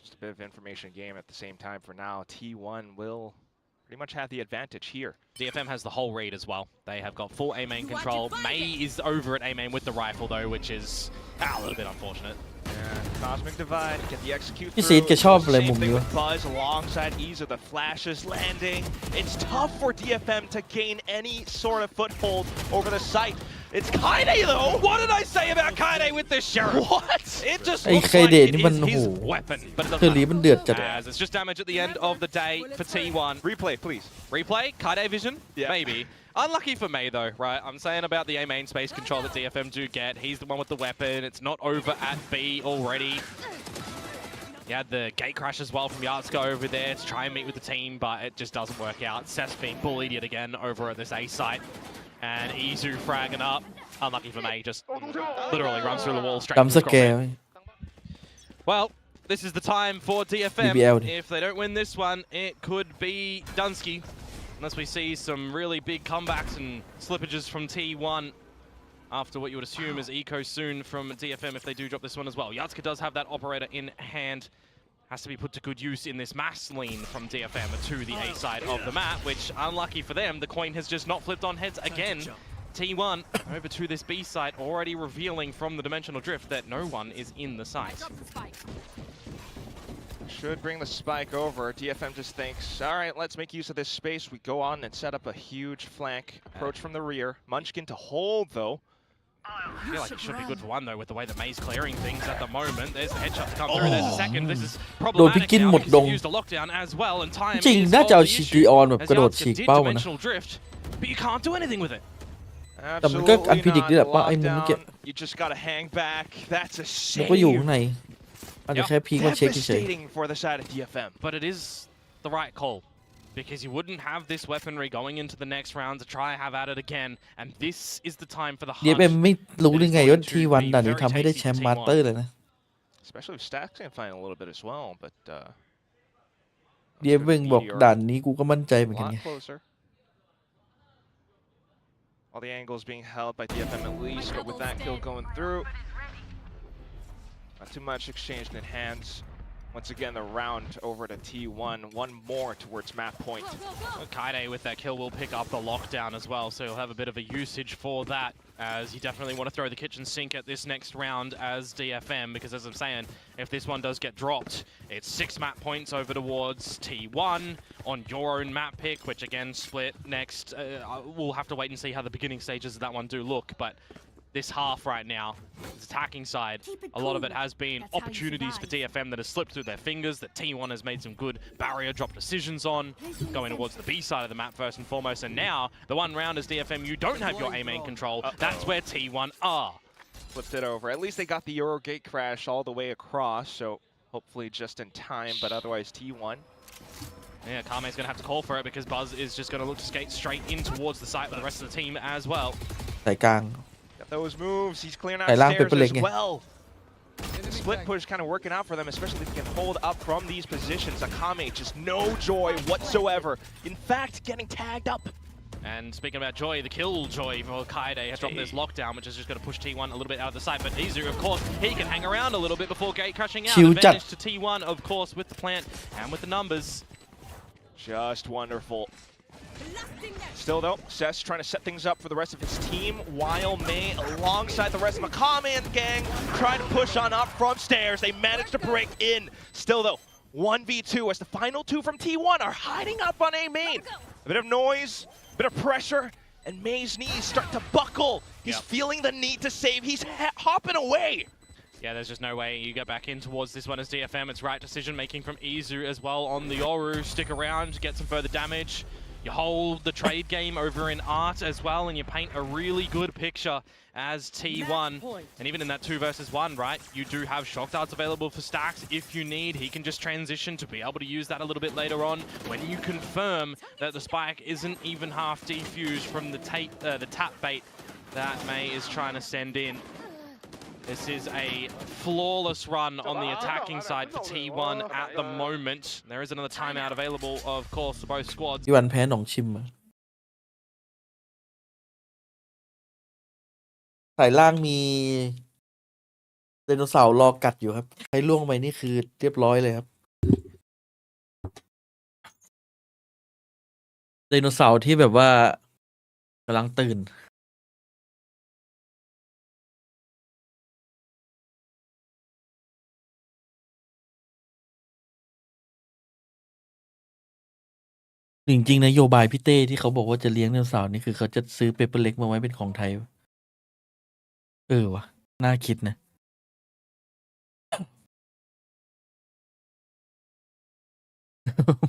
Just a bit of information game at the same time for now. T1 will pretty much have the advantage here. DFM has the whole read as well. They have got full A main control. May is over at A main with the rifle though, which is a little bit unfortunate. And Cosmic Divide can the execute พี่ through. ซีดแกชอบอะไร Same มุม thing นี้วะ with Buzz alongside Ease of the flashes landing. It's tough for DFM to gain any sort of foothold over the site. It's Kaide though. What did I say about Kaide with this sheriff? What? It just ไอ้ looks ไค like เด it นี่มัน is โอ้โห his weapon, but it เทอ doesn't ร์ลี matter. มันเดือดจัด As it's just damage at the end of the day for T1. Replay, please. Replay, Kaide vision, Yeah. maybe. Unlucky for May though, right? I'm saying about the A main space control that DFM do get. He's the one with the weapon. It's not over at B already. You had the gate crash as well from Yatsuko over there to try and meet with the team, but it just doesn't work out. Seth's being bullied yet again over at this A site. And Izu fragging up. Unlucky for May, just literally runs through the wall straight ดำ into ส the แก crosshair. ร์ Well, this is the time for DFM. BBL. If they don't win this one, it could be Dunsky. Unless we see some really big comebacks and slippages from T1 after what you would assume is eco soon from DFM if they do drop this one as well. Yatsuka does have that operator in hand. Has to be put to good use in this mass lean from DFM to the A side of the map, which unlucky for them, the coin has just not flipped on heads again. T1 over to this B site, already revealing from the dimensional drift that no one is in the site. Should bring the spike over. DFM just thinks, all right, let's make use of this space. We go on and set up a huge flank approach from the rear. Munchkin to hold, though. I feel like it should be good for one, though, with the way that May's clearing things at the moment. There's the headshot to come through. There's a second. This is problematic now because he used the lockdown as well, and time จริง is น่าจะเอา all the ชิจิ issue. ออนแบบ As กระโดด Yatsuka ฉีก did เป้ามันนะ dimensional drift, but you can't do anything with it. แต่มันก็ Absolutely unpredict นี่แหละ not. ว่าไอ้มุมเมื่อกี้ Lockdown. You just gotta hang back. That's a มันก็อยู่ shame. ข้างในอาจจะแค่พีคมาเช็คเฉย Devastating for the side of DFM. But it is the right call, because you wouldn't have this weaponry going into the next round to try have at it again, and this is the time for the ๆ DFM ไม่รู้ได้ไงว่าทีวันด่านนี้ทำให้ได้แชมป์มาสเตอร์เลยนะ Especially if Stacks can find a little bit as well, but DFM บอกด่านนี้กูก็มั่นใจเหมือน a กัน lot ไง closer. All the angles being held by DFM at least, but with that kill going through, not too much exchanged in hands. Once again, the round over to T1, one more towards map point. Kaide with that kill will pick up the lockdown as well, so he'll have a bit of a usage for that, as you definitely want to throw the kitchen sink at this next round as DFM, because as I'm saying, if this one does get dropped, it's 6 map points over towards T1 on your own map pick, which again split next. We'll have to wait and see how the beginning stages of that one do look, but this half right now, this attacking side, a lot of it has been opportunities for DFM that has slipped through their fingers, that T1 has made some good barrier drop decisions on, going towards the B side of the map first and foremost, and now, the one round as DFM, you don't have your A main control, that's where T1 are. Flipped it over. At least they got the Euro gate crash all the way across, so hopefully just in time, but otherwise T1. Yeah, Kame's going to have to call for it because Buzz is just going to look to skate straight in towards the site with the rest of the team as well. สายกลาง Got those moves. He's clearing out สายล่างเป็น stairs เปเล็ก as ไง well. The split push kind of working out for them, especially if they can hold up from these positions. Akame just no joy whatsoever. In fact, getting tagged up. And speaking about joy, the kill joy for Kaide has dropped this lockdown, which is just going to push T1 a little bit out of the site. But Izu, of course, he can hang around a little bit before gate crashing out. Advantage to T1, of course, with the plant and with the numbers. Just wonderful. Still though, Seth's trying to set things up for the rest of his team, while May, alongside the rest of Akame and gang, trying to push on up from stairs. They managed to break in. Still though, 1v2 as the final two from T1 are hiding up on A main. A bit of noise, a bit of pressure, and May's knees start to buckle. He's feeling the need to save. He's hopping away. Yeah, there's just no way you get back in towards this one as DFM. It's right decision making from Izu as well on the Yoru. Stick around, get some further damage. You hold the trade game over in art as well, and you paint a really good picture as T1. And even in that 2 versus 1, right, you do have shock darts available for Stacks if you need. He can just transition to be able to use that a little bit later on when you confirm that the spike isn't even half defused from the tap bait that May is trying to send in. This is a flawless run on the attacking side for T1 at the moment. There is another timeout available, of course, for both squads. พี่วันแพ้หนองชิมอะสายล่างมีไดโนเสาร์รอกัดอยู่ครับใครล่วงไปนี่คือเรียบร้อยเลยครับไดโนเสาร์ที่แบบว่ากำลังตื่นจริงๆนโยบายพี่เต้ที่เขาบอกว่าจะเลี้ยงไดโนเสาร์นี่คือเขาจะซื้อเปเปอร์เล็กมาไว้เป็นของไทยวะน่าคิดนะ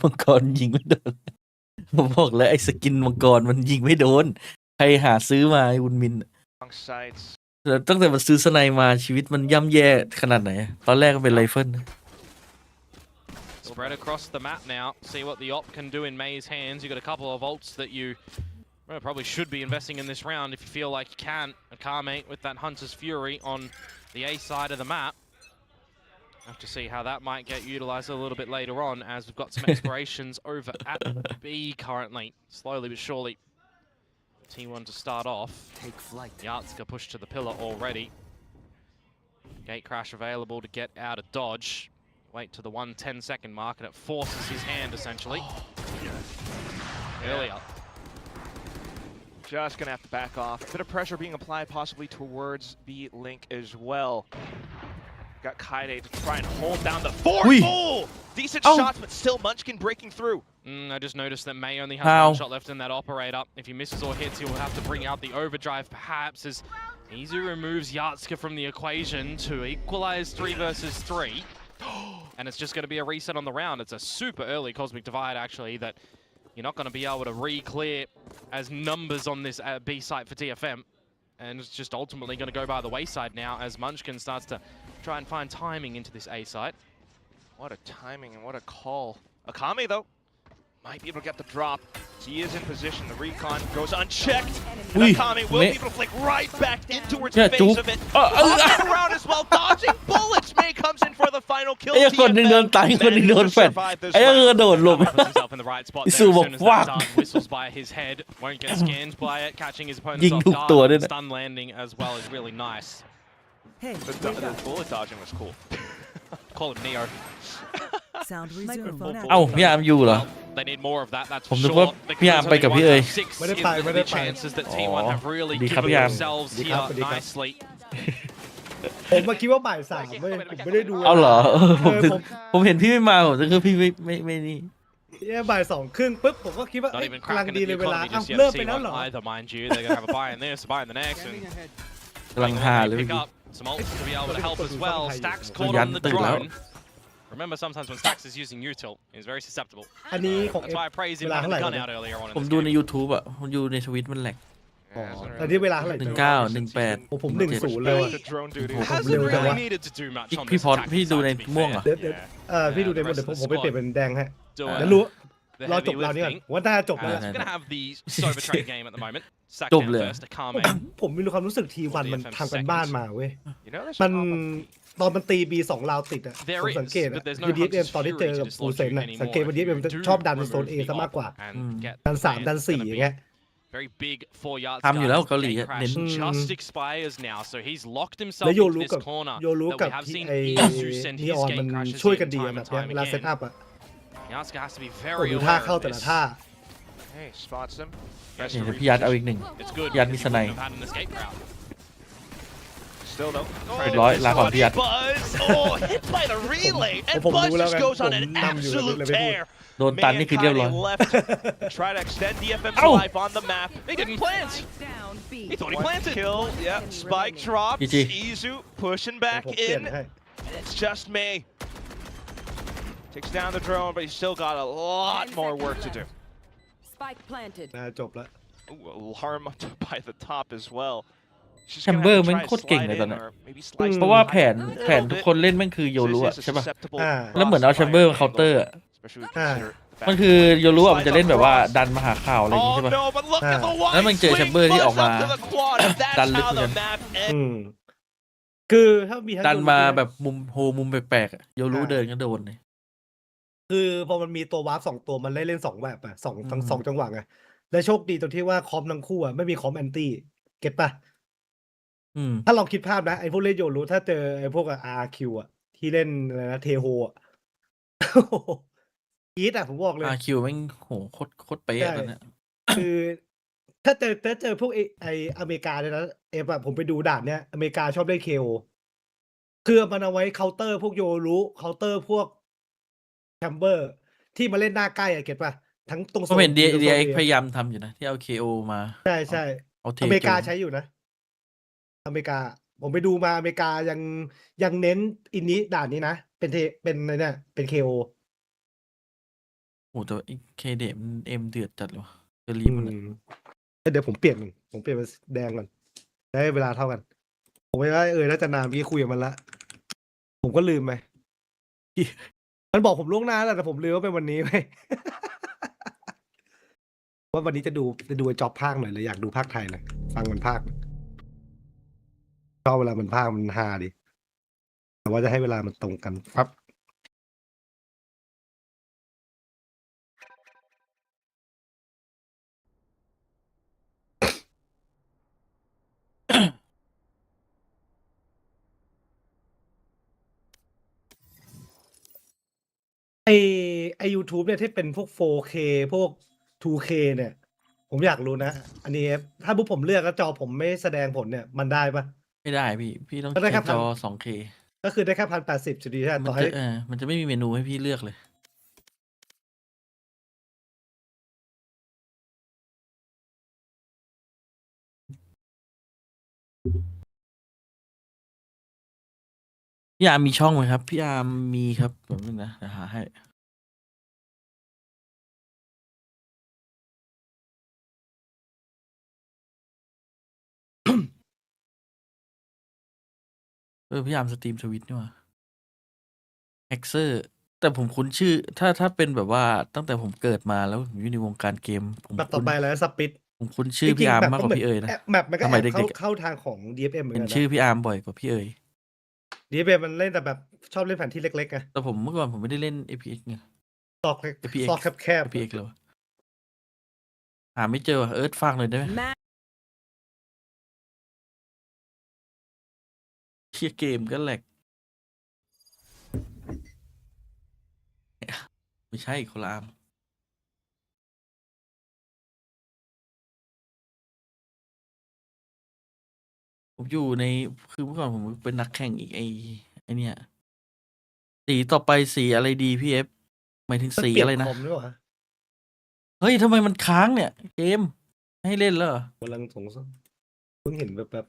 มังกรยิงไม่โดนผมบอกแล้วไอ้สกินมังกรมันยิงไม่โดนใครหาซื้อมาไอ้บุญมินแล้วตั้งแต่มันซื้อสไนมาชีวิตมันย่ำแย่ขนาดไหนตอนแรกก็เป็นไรเฟิลSpread across the map now. See what the op can do in May's hands. You've got a couple of ults that you probably should be investing in this round if you feel like you can. A Karmate with that Hunter's Fury on the A side of the map. Have to see how that might get utilized a little bit later on as we've got some explorations over at B currently. Slowly but surely. T1 to start off. Take flight. Yatska pushed to the pillar already. Gate crash available to get out of dodge. Wait to the 1:10 mark and it forces his hand essentially. Earlier. Just gonna have to back off. A bit of pressure being applied possibly towards the link as well. Got Kaide to try and hold down the fourth. Oh! Decent shots, but still Munchkin breaking through. I just noticed that May only has one shot left in that operator. If he misses or hits, he will have to bring out the overdrive perhaps as Izu removes Yatska from the equation to equalize 3 versus 3. And it's just going to be a reset on the round. It's a super early Cosmic Divide, actually, that you're not going to be able to re-clear as numbers on this B site for DFM. And it's just ultimately going to go by the wayside now as Munchkin starts to try and find timing into this A site. What a timing and what a call. Akame, though, might be able to get the drop. He is in position. The recon goes unchecked. And Akame will be able to flick right back in towards the face of it. Around as well, dodging bullets. May comes in for the final kill. ไอ้คนหนึ่งโดนตายคนหนึ่งโดนแฟดไอ้ก็กระโดดหลบ อิซูบอกว่า whistles by his head, won't get scanned by it, catching his opponent ยิง off ทุกตัว guard. ด้วยนะ Stun landing as well is really nice. The bullet dodging was cool. Call him Neo. เอ้าพี่อาร์มอยู่เหรอ They need more of that, that's ผม for นึกว่า sure. พี่อาร์มไปกับพี่เอ๋ย ไม่ได้ไป chances that T1 have really given themselves here nicely. ผมมาคิดว่าบ่ายสามผมไม่ได้ดู เอาเหรอผมเห็นพี่ไม่มาผมก็คือพี่ไม่นี่ บ่าย2 ครึ่งปุ๊บผมก็คิดว่ากำลังดีเลยเวลาเลิกไปแล้วเหรอ Either, mind you, they're gonna have a buy in this, a buy in the next, and กำลังหาเลย pick up some ults to be able to help as well. Stacks caught on the drone. Remember, sometimes when Stacks is using util, he's very susceptible. อันนี้ของ That's why I praised him having the gun out earlier on in ผม this ดูใน game. YouTube อ่ะผมดูในทวิตมันแหลก อันนี้เวลาเท่าไหร่ 19 ผม1-0เลย The drone duty. Hasn't really needed to do much on พี่ this พอด attack พี่ดูใน side, to be ม่วง fair. เหรอ เดี๋ยวพี่ดูในหมดเดี๋ยวผมไปเปลี่ยนเป็นแดงให้ Do แล้ว it. รู้ The รอจ heavy บราวนี้ก่อน lifting. ว่าถ้าจบแล้ว ได้ We're gonna have the Sober trade game at the moment. Sack Jump downเลย first, Akame. ผมมีความรู้สึกทีวันมันทำกันบ้านมาเว้ย You know, มันตอนมันตี B2 ราวติดอ่ะ There ผม is, สังเกต but อ่ะ there's no คือ DFM Hunter's ตอนที่เจ Fury อ to กับฟูเซ dislodge น you อ่ะสังเกต anymore. ว่า DFM จะ Do ชอบดันโซน remove A the ซะมากกว่า op and get ดัน the 3 ดัน plans. 4อย่างเงี้ย Very big 4 yards. ทำอยู่แล้วเกาหลีอะ Crash เน้น just expires now, so he's locked แล้ himself วโย into รู้ this กับ corner โยรู้ that กับ we have seen ไอ้ Izu send นี his ออน gate มัน crashes ช่วยกัน in ดี time แบ and บเนี้ย time เวลาเซต again. อัพอ่ะ Yatska has to be โอ้ very ดูท่า aware เข้า of แต่ละ this. ท่า Hey, spots him. นี่เดี๋ยวพี่ยัดเอาอีกหนึ่ง It's good ยัด because มิ he สไน wouldn't have had an escape route. Still though. เรียบร้อยลาก่อนพี่ยัด Buzz. Oh, hit by the relay. And ผม Buzz รู้แล้ว just ไง goes on an ผมนำอยู่เลย absolute ไม่พูด tear. โดนตันนี่คือเรียบร้อย Mankind left. Try to extend DFM's Ow. life on the map. He didn't plant. He thought he One planted. kill. Yep. Spike drops. GG. Izu pushing back ผมเปลี่ย in. นให้ And it's just May. Takes down the drone, but he's still got a lot more work to do. Spike planted. น่าจบแล้ว Ooh, alarm by the top as well. She's แช gonna ม have เบอร์ to แม่ง try โค to ตรเก่ง slide เลยตอน in เนี้ย or maybe slice เพราะว่า behind แผน a little ทุก bit. คนเล่นแม่งคือโย So รุ this อะ is a ใช่ป่ะ susceptible แล้วเหมือน cross เอาแชมเบอร์มาเคาน์เตอร์ angles, especially with อ่า consider the มัน fact คือโยรุอะมัน Slides จะเล่นแบบว่า across ดันมาหาข่าวอะไรอย่างงี้ Oh ใช่ป่ะ no, but look at the แล้วมัน wide เจอแชม swing เบอร์ที่อ buzz อกมา up to the quad, and that's ดันลึก how เหมือน the กัน map ends. คือถ้ามีทั้ง ดันมา โยรุ แบบมุมโฮมุมแปลกๆอะโยรุเดินก็โดนเลย คือพอมันมีตัววาร์ป2 ตัวมันเล่น2 แบบอะทั้ง อืม สองจังหวะไงและโชคดีตรงที่ว่าคอมทั้งคู่อะไม่มีคอมแอนตี้เก็ตปะ อืม ถ้าลองคิดภาพนะไอ้พวกเล่นโยรุถ้าเจอไอ้พวกRRQ อะที่เล่นอะไรนะเทโฮอะ อีทอะผมบอกเลย RQ แม่งโหโคตรเป๊ะ ใช่ อะตอนเนี้ย คือถ้าเจอพวกไออเมริกาเนี่ยนะอะผมไปดูด่านเนี้ยอเมริกาชอบเล่นเคโอคือมันเอาไว้เคาน์เตอร์พวกโยรุเคาน์เตอร์พวกแชมเบอร์ที่มาเล่นหน้าใกล้อะเก็ตป่ะทั้งตรงโซ ก็เป็น B และโซ DX A พยายามทำอยู่นะ ที่เอา KO มา ใช่ใช่ เอาเท อเมริกา โจ ใช้อยู่นะ อเมริกา ผมไปดูมาอเมริกายังเน้นอินนี้ด่านนี้นะ เป็นอะไรเนี่ยเป็นเคโอ โหแต่เคเดมเอ็มเดือดจัดเลยวะจะรีบมันอะ เดี๋ยวผมเปลี่ยนเป็นแดงก่อนได้เวลาเท่ากัน ผมไม่ว่าน่าจะนานพี่คุยกับมันละ ผมก็ลืมไป มันบอกผมล่วงหน้าแล้วแต่ผมลืมว่าเป็นวันนี้ไป ว่าวันนี้จะดูไอ้จ็อบภาคหน่อยเลยอยากดูภาคไทยหน่อยฟังมันภาคชอบเวลามันภาคมันฮาดิแต่ว่าจะให้เวลามันตรงกันครับ ไอ YouTube เนี่ยที่เป็นพวก 4K พวก 2K เนี่ย ผมอยากรู้นะ อันนี้ถ้าพวกผมเลือกแล้วจอผมไม่แสดงผลเนี่ย มันได้ปะ ไม่ได้พี่ต้อง ก็ได้ ใช้ แค่ จอ พัน 2K ก็คือได้แค่1080จุดดีใช่ไหม มัน ต่อให้ จะมันจะไม่มีเมนูให้พี่เลือกเลย พี่อาร์มมีช่องไหมครับ พี่อาร์มมีครับผมนึงนะเดี๋ยวหาให้ พี่อาร์มสตรีมทวิตนี่หว่าแฮกเซอร์แต่ผมคุ้นชื่อ ถ้าเป็นแบบว่าตั้งแต่ผมเกิดมาแล้วผมอยู่ในวงการเกม ผม แบบต่อ คุ้น ไปแล้วสปิด ผมคุ้นชื่อพี่อาร์มมากกว่าพี่เอ๋ยนะ แมปมันก็ ส แอ มัย บ เด็กๆ เข้าทางของ DFM เหมือน เห็น กัน ชื่อ นะ พี่อาร์มบ่อยกว่าพี่เอ๋ย DFM มันเล่นแต่แบบชอบเล่นแผนที่เล็กๆไง แต่ผมเมื่อก่อนผมไม่ได้เล่น APX ไง ซอก APX ซอกแคบ APX เลยวะหาไม่เจอว่ะฝากหน่อยได้ไหม Match เคียเกมก็แหลกไม่ใช่คนละอาร์มผมอยู่ในคือเมื่อก่อนผมเป็นนักแข่งอีกไอเนี่ยสีต่อไปสีอะไรดีพี่เอฟหมายถึง ๆมัน สี เปลี่ย อะไรนะ คอมด้วยวะ เฮ้ยทำไมมันค้างเนี่ย เกมให้เล่นแล้วเหรอ กำลังสงสัยเพิ่งเห็นแบบ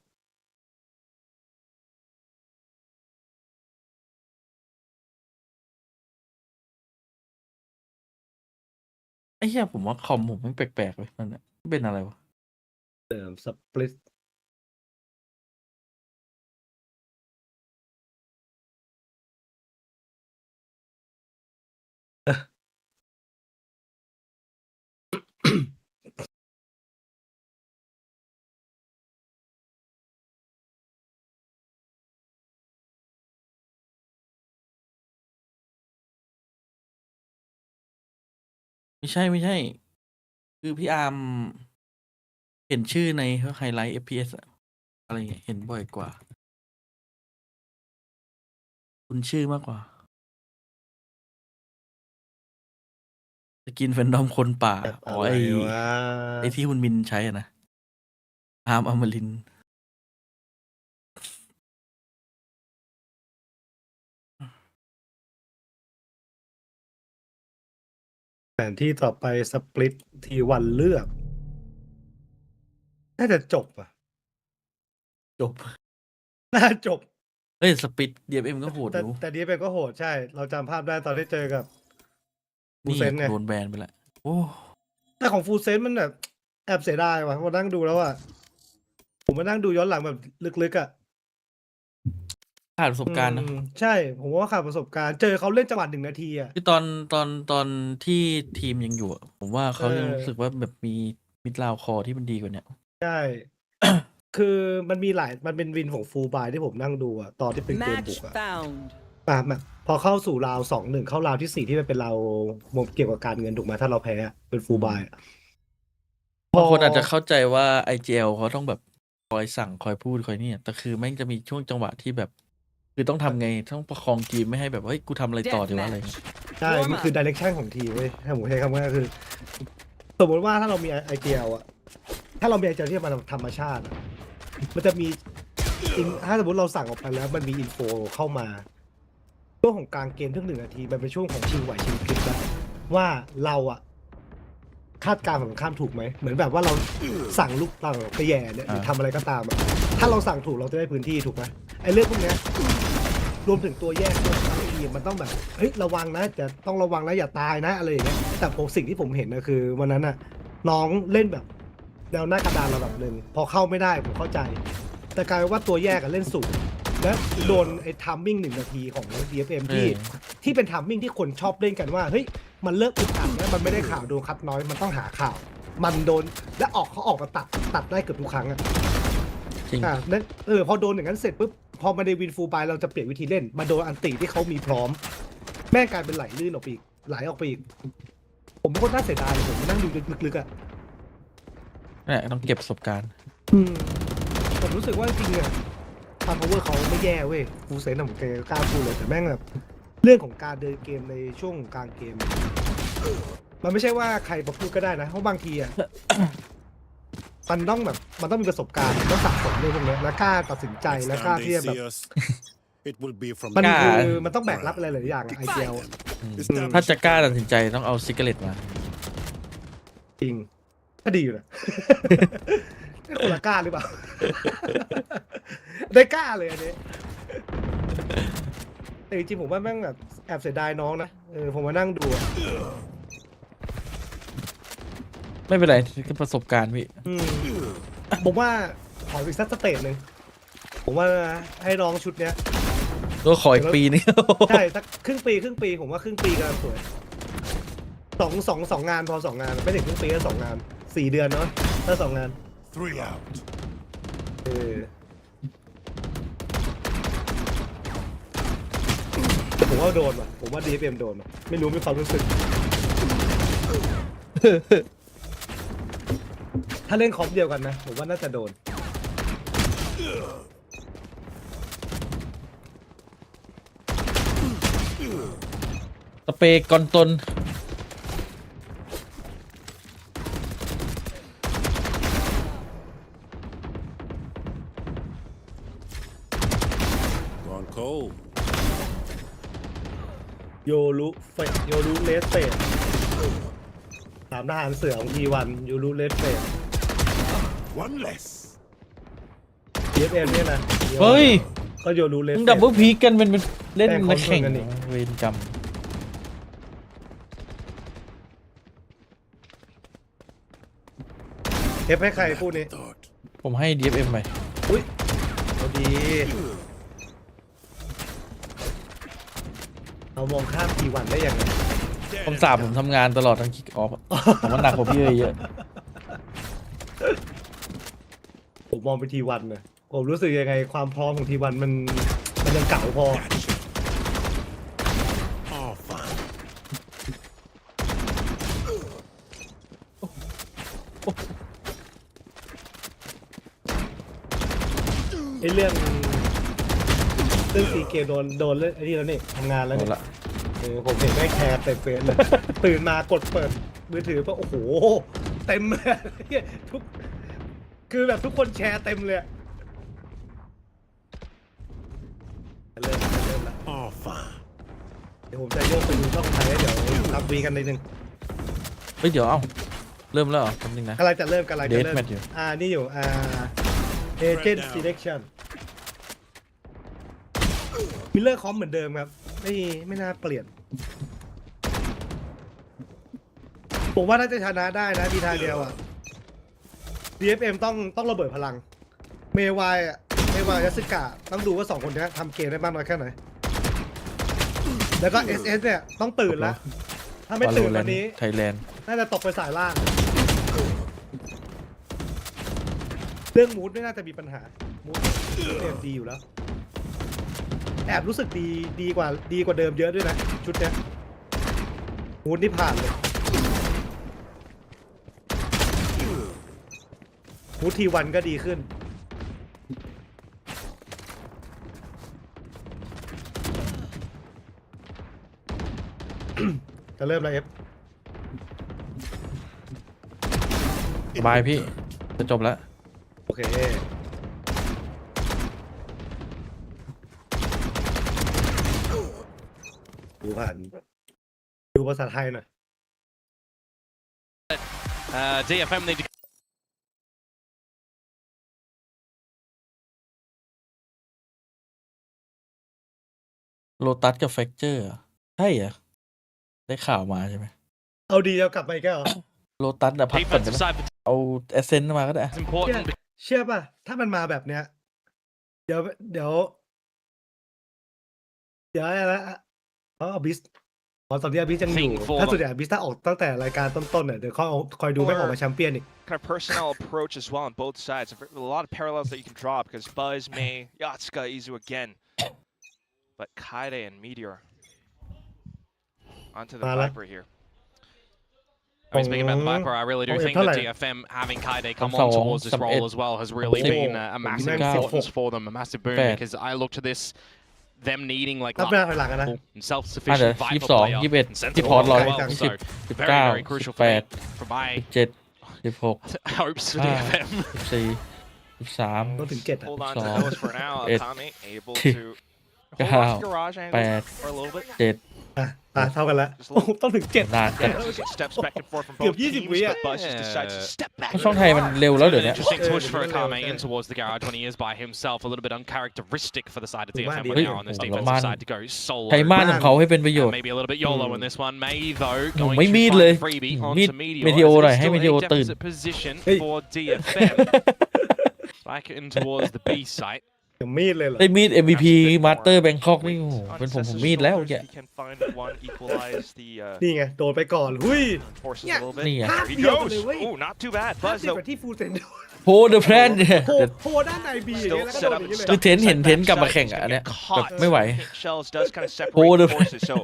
ไอ้เหี้ยผมว่าคอมผมมันแปลกๆเลยมันเป็นอะไรวะ เดิมสปลิตไม่ใช่ คือพี่อาร์มเห็นชื่อในไฮไลท์ FPS อะอะไรเงี้ยเห็นบ่อยกว่า คุณชื่อมากกว่าสกินแฟนดอมคนป่า แบบ อ๋อ อะไรวะ ไอที่คุณมินใช้อะนะอาร์มอมรินทร์ แผนที่ต่อไปสปลิตทีวันเลือก น่าจะจบอ่ะ จบ น่าจบ เฮ้ยสปิด DFM ก็โหด แต่ อยู่ แต่ดีเป็นก็โหดใช่ เราจำภาพได้ตอนที่เจอกับบู นี่ เซนไง โดนแบนไปละโอ้ แต่ของฟูลเซนมันแบบแอบเสียดายว่ะมานั่งดูแล้วอ่ะผมมานั่งดูย้อนหลังแบบลึกๆอ่ะ ขาดประสบการณ์นะ ใช่ผมว่าขาดประสบการณ์เจอเขาเล่นจังหวะ1 นาทีอ่ะ คือตอนที่ทีมยังอยู่อะผมว่าเขายังรู้สึกว่าแบบมีมิดราวคอที่มันดีกว่าเนี้ย ใช่ คือมันมีมันเป็นวินของฟูลบายที่ผมนั่งดูอ่ะตอนที่เป็นเกมบุ Match กอ่ะ found. แบบพอเข้าสู่ราว2-1เข้าราวที่4ที่มันเป็นราวเกี่ยวกับการเงินถูกไหมถ้าเราแพ้อะเป็นฟูลบายอะ บางคนอาจจะเข้าใจว่า IGL เขาต้องแบบคอยสั่งคอยพูดคอยเนี่ยแต่คือแม่งจะมีช่วงจังหวะที่แบบ คือต้องทำไงต้องประคองทีมไม่ให้แบบเฮ้ยกูทำอะไรต่อดีวะอะไรเงี้ย ใช่ มันคือดิเรกชันของทีมเว้ยถ้าผมใช้คำว่าคือ สมมติว่าถ้าเรามี IGL อ่ะ ถ้าเรามี IGL ที่มันธรรมชาติอะมันจะมีถ้าสมมติเราสั่งออกไปแล้วมันมีอินโฟเข้ามาช่วงของกลางเกมทุก1 นาทีมันเป็นช่วงของชิงไหวชิงพลิบแล้วว่าเราอ่ะคาดการณ์ของข้ามถูกไหมเหมือนแบบว่าเราสั่งลูกเราไปแย่เนี่ยหรือทำอะไรก็ตามอะถ้าเราสั่งถูกเราจะได้พื้นที่ถูกไหมไอ้เรื่องพวกเนี้ยรวมถึงตัวแยกด้วยบางทีมันต้องแบบเฮ้ยระวังนะจะต้องระวังนะอย่าตายนะอะไรอย่างเงี้ยแต่ผมสิ่งที่ผมเห็นนะคือวันนั้นน่ะน้องเล่นแบบแนวหน้ากระดานระดับหนึ่งพอเข้าไม่ได้ผมเข้าใจ แต่กลายเป็นว่าตัวแยกกันเล่นสูงและโดนไอ้ทัมมิ่ง1 นาทีของ DFM ที่เป็นทัมมิ่งที่คนชอบเล่นกันว่าเฮ้ยมันเลิกอึดอัดแล้วมันไม่ได้ข่าวโดนคัดน้อยมันต้องหาข่าว มันโดนและเขาออกมาตัดได้เกือบทุกครั้งอะ จริง นั่นพอโดนอย่างนั้นเสร็จปุ๊บพอมาในวินฟูลบายเราจะเปลี่ยนวิธีเล่นมาโดนอันติที่เขามีพร้อม แม่งกลายเป็นไหลลื่นออกไปอีกไหลออกไปอีกผมเป็นคนน่าเสียดายเลยผมนั่งดูลึกๆอะ นั่นแหละต้องเก็บประสบการณ์ ผมรู้สึกว่าจริงๆอะพาวเวอร์เขาไม่แย่เว้ยฟูลเซนผมกล้าพูดเลยแต่แม่งแบบเรื่องของการเดินเกมในช่วงกลางเกม มันไม่ใช่ว่าใครมาพูดก็ได้นะเพราะบางทีอ่ะ มันต้องมีประสบการณ์ต้องสะสมเรื่องพวกนี้และกล้าตัดสินใจและกล้าที่จะแบบ It will be from มันคือมันต้องแบกรับอะไรหลายอย่างไอเดีย ถ้าจะกล้าตัดสินใจต้องเอาซิกเกอเรตมา จริงก็ดีอยู่นะ ได้คนละกล้าหรือเปล่า ได้กล้าเลยอันนี้แต่จริงๆผมว่าแม่งแบบแอบเสียดายน้องนะผมมานั่งดูอะ ไม่เป็นไรคือประสบการณ์พี่ ผมว่าขออีกสักสเตจหนึ่งผมว่าให้น้องชุดเนี้ย ก็ขออีกปีนึง ใช่สักครึ่งปีผมว่าครึ่งปีกำลังสวยสองงานพอ2 งานไม่ถึงครึ่งปีก็2 งาน4 เดือนเนาะถ้า2 งาน 3 out. ผมว่าโดนว่ะผมว่า DFM โดนว่ะไม่รู้มีความรู้สึก ถ้าเล่นคอมเดียวกันนะผมว่าน่าจะโดน สเปรย์ก่อนตน Gone cold. โยรุเลสเฟส3 ทหารเสือของT1โยรุเลสเฟส One less. DFM เนี่ยนะ เฮ้ย ก็โยรุเลส มึง เฟ ดับ ส เบิลพีคกันเป็นเล่น แม่ง นักแข่ง คอนโทรลกันนี่ เวรกรรม เอฟให้ใครพูดนี้ Thought. ผมให้ DFM ไป อุ้ยเอาดีเรามองข้ามT1ได้ยังไง ผมสาบผมทำงานตลอดทั้งคิกออฟผมว่าหนักกว่าพี่เยอะ ผมมองไปT1นะผมรู้สึกยังไงความพร้อมของT1มันยังเก่าพอ Oh, fine. ไอ้เรื่องซีเกมโดนเรื่องไอ้นี่แล้วนี่ทำงานแล้ว หม นี่ ดละ ผมเห็นแม่งแชร์เต็มเฟซเลย ตื่นมากดเปิดมือถือก็โอ้โหเต็มเลย ทุกคือแบบทุกคนแชร์เต็มเลยเริ่มละ Oh, fine. เดี๋ยวผมจะโยกไปดูช่องไทยแล้วเดี๋ยวรับวีกันนิดนึง เฮ้ยเดี๋ยวเอ้าเริ่มแล้วเหรอแป๊บนึงนะ กำลังจะเริ่ม Death match อยู่ นี่อยู่Agent Selection มิลเลอร์คอมเหมือนเดิมครับไม่น่าเปลี่ยน ผมว่าน่าจะชนะได้นะมีทางเดียวอ่ะ DFM ต้องระเบิดพลังเมวายยัสกะต้องดูว่า2คนนี้ทำเกมได้มากน้อยแค่ไหนแล้วก็ SS เนี่ยต้องตื่นแล้วถ้าไม่ตื่นวันนี้ ไทยแลนด์ น่าจะตกไปสายล่าง เรื่องมูดไม่น่าจะมีปัญหามูดเกมดีอยู่แล้วแอบรู้สึกดีกว่าเดิมเยอะด้วยนะชุดเนี้ยมูดนี่ผ่านเลยมูดทีวันก็ดีขึ้นจะเริ่มแล้วเอฟ สบายพี่จะจบแล้ว โอเคดูผ่านดูภาษาไทยหน่อย DFM need to โลตัสกับแฟกเจอร์ใช่เหรอได้ข่าวมาใช่ไหม เอาดีเอากลับไปก็เหรอ โลตัสอะพักก่อนได้ defensive ไหม side เอาเอเซนต์มาก็ได้ is important. เชื่อป่ะ ถ้ามันมาแบบเนี้ย เดี๋ยวอะไรนะบิสตอนนี้บิสยังอยู่ ถ้าสุดบิสถ้าออกตั้งแต่รายการต้นๆเนี่ยเดี๋ยวคอยดูไม่ออกมาแชมเปี้ยนอีก Kind of personnel approach as well on both sides. A lot of parallels that you can draw because Buzz, May, Yatsuka, Izu again. But Kaide and Meteor onto the Viper here. I mean, speaking about the Viper, I really do think that DFM having Kaide come on towards this role as well has really been a massive importance for them, a massive boon, because I look to this, them needing like นับหน้าถอยหลังกันนะ and self-sufficient Viper 22 player 21 and sensible ที่พอร์ต as ร้อย well. So 10 very, very 19 crucial for me, for my 17 16 hopes for DFM. 14 13 ต้องถึง7อ่ะ Hold on to So, those for now. it- Akame able to hold off the garage angle for a little bit. 7 เท่ากันแล้วต้องถึง7 นานจัด Steps back and forth from เกือบ both 20 teams, วิอ่ะ but Buzz just decides to step back. ช่องไทยมันเร็วแล้วเดี๋ยว An นี้ interesting push for Yeah, Akame yeah. in towards the garage when he is by himself. A little bit uncharacteristic for the side of DFM Hey, now on this oh, defensive man. side to go solo. ใช้ม่านของเขาให้เป็นประโยช And น์ maybe a little bit YOLO in this one. May though going ไม่ to มีด find เลย freebie มีด onto Meteor. เมทีโอ as หน่อย it's ให้ still เมทีโอ a ตื่น deficit position Hey. for DFM. Back in towards the B site. ถึงมีดเลยเหรอ ได้มีด MVP มาสเตอร์แบงคอกนี่โอ้โหเป็นผมมีดแล้วแก He can find one, equalize the นี่ไงโดนไปก่อนหุ้ย forces Yeah. a little bit. นี่ไง There he Yeah. goes. Ooh, not too bad. ภาพ Buzz เดียว though. กับที่ฟูลเซน โฮเดอะแพลนเนี่ย โผล่ด้านในบีอย่างเงี้ยแล้วก็โดนอย่างนี้เลย คือเทนเห็นเทนกลับมาแข่งอ่ะอันเนี้ยแบบไม่ไหว Shells does kind of Hold separate up. forces, so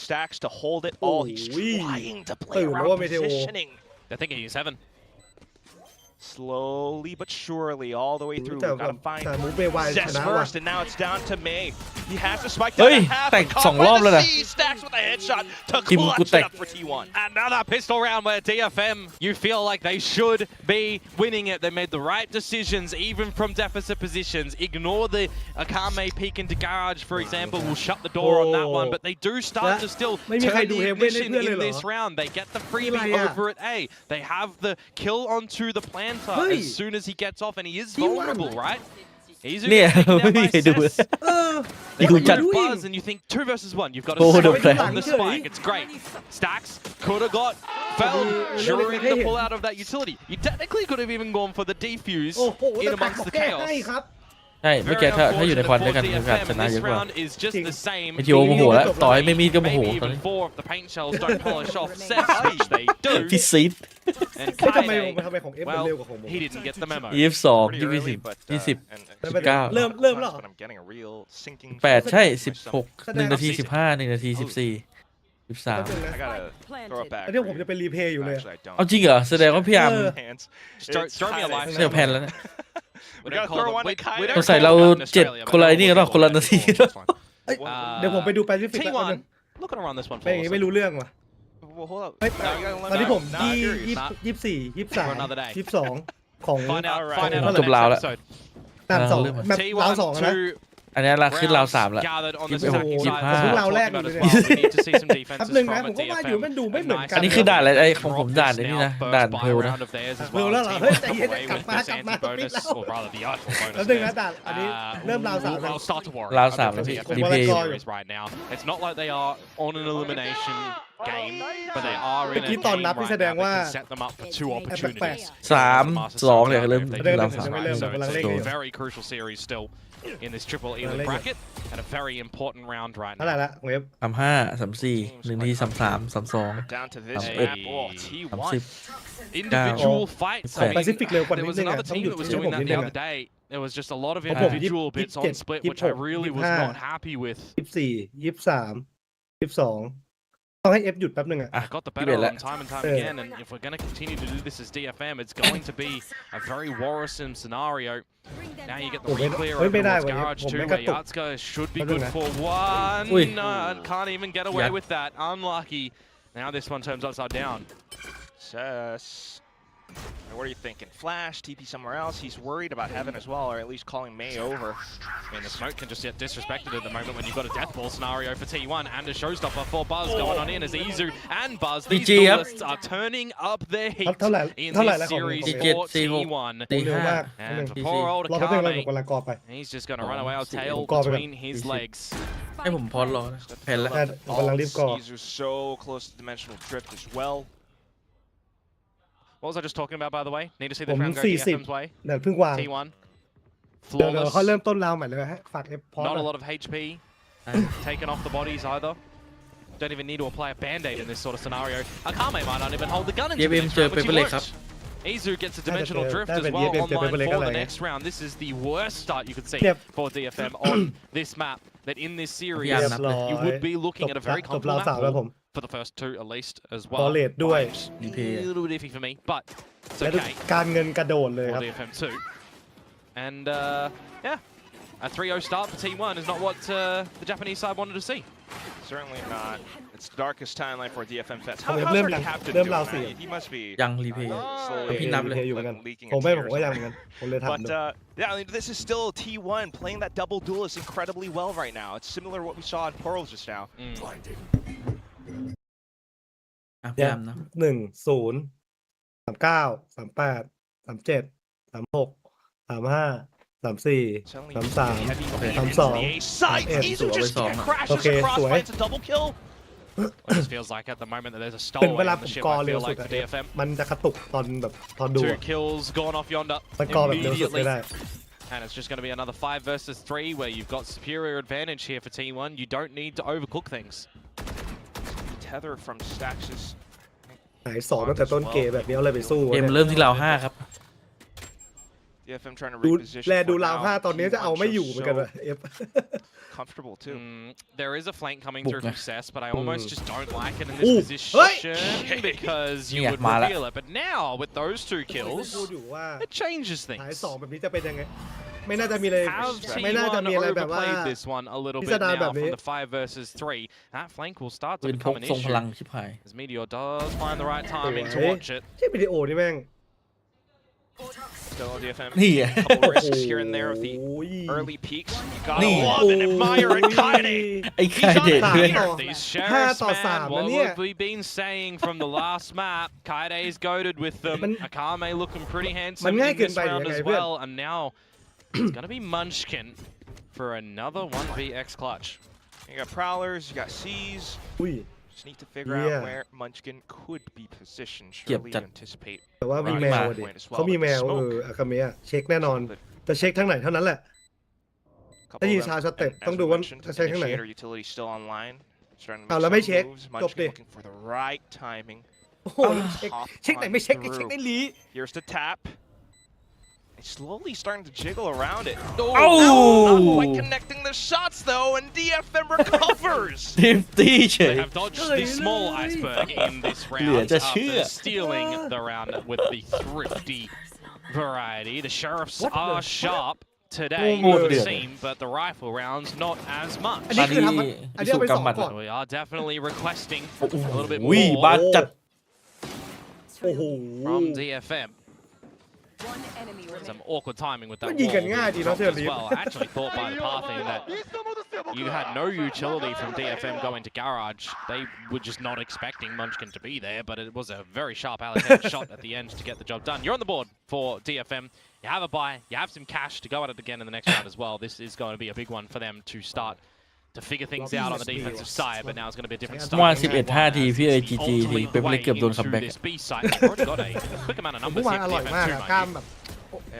Stacks to hold it all. He's Ooh-wee. trying to playตื่นแล้ว around ว่าเมเทโอ positioning. They're thinking he's 7. Slowly but surely, all the way through. แต่ Gotta find มูฟเบวายช Zest นะว่ะ first, and now it's down to May. He has to spike เฮ้ down ย at half. แต่ง but caught สอง by รอบ the แล้วนะ C. Stacks with a headshot to ทีมกู clutch แต it ก up for T1. Another pistol round where DFM, you feel like they should be winning it. They made the right decisions, even from deficit positions. Ignore the Akame peek into garage, for example, will shut the door on that one. But they do start to still ไม่มีใคร turn ดู the เฮเว่นให้ ignition เพื่อนเลย in เหรอ this round. They get the freebie อะไรอ่ะ over at A. They have the kill onto the planter เฮ้ย as soon as he gets off, and he is T1 vulnerable, right? He's เนี่ย taken out ไม่มี by ใครดู Cess. เออ They You got just- Buzz, and you think 2 versus 1. You've got a Hold up, spike man. on the spike. It's great. Stacks could have got felled during the pull out of that utility. You technically could have even gone for the defuse โอ้โห in แต่แปลก amongst บอก the แก้ให้ chaos. ครับ ใช่เมื่อกี้ Very ถ้าอยู่ใน unfortunate ควันด้วย for กันโอกาส DFM. ชนะ This เยอะกว่า round is just the same. เมทีโอโมโหแล้วต่อให้ไม่มีดก็โมโห Maybe ตอน even นี้ 4 if the paint shells don't polish off Seth, which they do. ที่ซีด And เฮ้ยทำไม Kaide, ของเอฟมันเร็ว well, กว่าของผม he didn't get the memo. 22 Pretty early, 20 but, 20 and- 19 เริ่มแล้วเหรอ But I'm getting a real sinking 8 ใช่ myself. 16 1 นาที 15 1 นาที 14 13 I gotta throw it back. อันนี้ for ผม you. จะเป็นรีเพย์อยู่เลย Actually, I don't. เอาจริงเหรอแสดงว่าพี่อาร์ม Hands. Throw me a life เสียแผ่นแล้วนะ We We gotta don't call throw them- one we- to Kaide. we don't สงสัย call เรา them in 7 Australia, คนละ but นี่กันหรอคนละนาที it's fine. เดี๋ยวผมไปดูแปซิฟิกแล้ว T1, looking around this one ไม่ for ไม่รู้เรื่องว่ะ Well, hold up. เฮ้ย Now you gotta let ตอนนี้ me ผม know. Now I'm curious. 24 23 For another day. 22ของ Find out Alright. on the จบ next ราวแล้ว episode. ด่านสอง เริ่ม แบบราวสอง T1 นะ to อันนี้เราขึ้นราว 3 แล้ว gathered on the Give attacking it- side. give That's what it- we're talking about as well. We need to see some แป๊บ defenses นึงนะ from ผมก็ว่าอยู่ DFM. มันดูไม่เหมือนกัน อันนี้คือด่านอะไรไอ้ของผมด่านไอ้นี่นะด่านเพลนะ เพลแล้วเหรอเฮ้ยใจเย็นกลับมาต้องปิดแล้ว or rather the actual แป๊บ bonus นึงนะ there. ด่านอันนี้เริ่มราว 3 แล้ว I'll start to worry Round about 3 theแล้ว DFM พี่ replay series right now. It's not like they are on an elimination game, but they are in a เมื่อกี้ตอน game นับ right นี่แสดง now ว่า that can set them up for 2 opportunities. 3-2 เนี่ยเริ่ม They ขึ้น do ราว this 3 right, so Gonna it's leave a it. very crucial series still in this triple elite leave it. bracket and a very important round right เท่าไหร่ now. ละเว็บ 35 34 1 ที 33 32 Down to this Hey. map. Oh, T1. 30 Individual fights. I mean, Pacific เร็วกว่า there นิ was ดนึง another อะต้อง team หยุด that was ให้ doing ผม that นิด the นึง other อะ day. There was just a lot ofผม individual bits on 27 split, which I really was 25 not happy with. 24 23 22ต้องให้ F หยุดแป๊บนึงอะ I got the better of them time and time again, and if we're going to continue to do this as DFM, it's going to be a very worrisome scenario. Now you get the re-clear over towards Garage 2, where Yatska should be good for one. Ui. Can't even get away Yeah. with that. Unlucky. Now this one turns upside down. Sus. What are you thinking? Flash, TP somewhere else. He's worried about Heaven as well, or at least calling May over. I mean, the smoke can just get disrespected at the moment when you've got a death ball scenario for T1 and a showstopper for Buzz going on in as Izu and Buzz. These GG, yep. duelists are turning up their heat เท่าไหร่ in เท่าไหร่ this แล้วของ series ผม for 47 T1. ตี เร็วมาก 5 And for poor old รอแป๊บนึงเราผม Akame, กำลังกอไป he's just going to run away, I'll Oh, tail go, go, go. between his legs. ให้ผมพอดรอนะแผ่นแล้ว ผมกำลังรีบกอ He's so close to dimensional drift as well. What was I just talking about, by the way? Need to see ผ this ม round go 40 DFM's way. เดี๋ยวเพิ่งวาง T1. เดี๋ยวเขา Flawless. เริ่มต้นราวใหม่เลยฮะฝาก F พอ Not a lot of HP taken off the bodies either. Don't even need to apply a band-aid in this sort of scenario. Akame might not even hold the gun into DFM this round, เจอ which he Paper Lake ครับ won't. Izu gets a dimensional drift That as would well be a online Paper Lake for the alike. next round. This is the worst start you could see Yep. for DFM on this map. That in this series, Yeah, เรียบร้อย you would be looking at a very จบราว comfortable 3 แล้วผ map ม for the first two at least as พอ well. เลทด้วย Replay. A little bit iffy for me, but it's และ okay การเงินกระโดดเลย for ครับ DFM 2. And yeah, a 3-0 start for T1 is not what the Japanese side wanted to see. Certainly not. It's the darkest timeline for DFM fans. ผม How's เริ่ม our หลัง captain เริ่ม doing, ราว man? He must be ยังรีเพย์ slowly พี่นับเลย อยู่เหมือนกัน leaking ผม a ไม่ tear ผม or ก็ยังเหมื something. อนกันผมเลยถาม But ดู yeah, I mean, this is still T1 playing that double duelist incredibly well right now. It's similar to what we saw in Pearl just now. อ่ะพยายามนะ 10 39 38 37 36 35 34 Suddenly 33 heavy Okay. into Song. the A side. Yeah, Izu just Song. crashes Okay, across, sweet. finds a double kill. It just feels like at the moment that there's a เป็นเว stowaway ลา on ผ the ม ship, กอ I เร็ว feel สุด like, อะ for DFM. มันจะกระตุกตอนแบบตอนดู Two อะ kills gone off yonder มันกอแบบเร็วสุด immediately. ไม่ได้ And it's just going to be another 5 versus 3 where you've got superior advantage here for T1. You don't need to overcook things. Tether from Stax's หายสองตั้งแต่ต้นเกมแบบนี้เอาอะไรไปสู้ เกม เนี่ย เริ่มที่ราว 5 ครับ DFM trying to ดู reposition. แล for ดูราว now. 5 ตอนนี้จะเอาไม่อยู่ T1 เหมือนกัน so ว่ะ F comfortable too. There is a flank coming through from Cess, but I almost just don't like it in Ooh. this position because you Yeah, would Mala. reveal it. But now, with those 2 ผม kills, พูดอยู่ว่า it changes หาย things. สองแบบนี้จะเป็นยังไง ไม่น่าจะมีอะไร Have ไม่น่าจะ T1 มีอะไรแบบว่า overplayed this one a little bit Pisadaan now แบบนี้ from the 5 versus 3. That flank will start ปื to นพ become ก an ทรงพ issue ลังชิบหาย as Meteor does find the right timing to Oi. watch it. ใช่วิดีโอนี่แม่ง Still DFM. นี่ไง Couple risks here and there of the โอ้ย early peaks. You gotta Nee. love and admire and Kaide. ไอ้ใครเด็ด He's on ด้วย fire. These ห้า sheriffs, ต่อสาม man, นะ what เนี่ย have we been saying from the last map? Kaide's goaded with them. Man- Akame looking pretty handsome Man, in ngay this kin ba round yan, as ngay, พื่อน? well. And now it's going to be Munchkin for another 1vx clutch. You got Prowlers, you got C's. อุ้ย Just need to figure Yeah. out where Munchkin could be positioned. Yep, Surely you that- anticipate แต่ว่ามี Right. แมว Right. ดิ Point as well, เขามี but แม the ว smoke. อาคาเมะเช็คแน่นอน จะเช็คทั้งไหนเท่านั้นแหละ couple That of is them. how I step. And Don't as do we one- mentioned, just check him Initiator utility still online. Starting to Ah, make let me some check. moves. Stop Munchkin there. looking for the right timing. โอ้โหเช็ค Hop เช็คไหน on ไม่เช็คไอ้ through. เช็คได้ลี Here's the tap. It's slowly starting to jiggle around it. Oh! Not quite connecting the shots though, and DFM recovers. thrifty เฉ They ย have dodged the small iceberg in this round Liệt ra after chưa? stealing the round with the thrifty variety. The sheriffs What the are fuck? sharp today, Oh, it would dear. seem, but the rifle rounds not as much. อันนี้คือทำ อันนี้ อันนี้เอาไปสอง พิสูจน์กำหมัด ก่อน We are definitely requesting a little bit อุ้ย more บาดจัด โอ้โห from DFM. some awkward timing with that มันยิงกันง่ายดีเนาะ wall เทอร์ as ลีฟ well. I actually thought by the pathing that you had no utility from DFM going to garage. They were just not expecting Munchkin to be there, but it was a very sharp allocated shot at the end to get the job done. You're on the board for DFM. You have a buy, you have some cash to go at it again in the next round as well. This is going to be a big one for them to start to figure things out on the defensive side, but now it's going to be a different start. ว่า11-5 ทีพี่GG ทีเป๊ปเลยเกือบโดนคัมแบ็ก This B side, they've already got a quick amount of ผม numbers ว่า here อ for ร่อย DFM มาก too, อะ mind กล้าม you. แบบ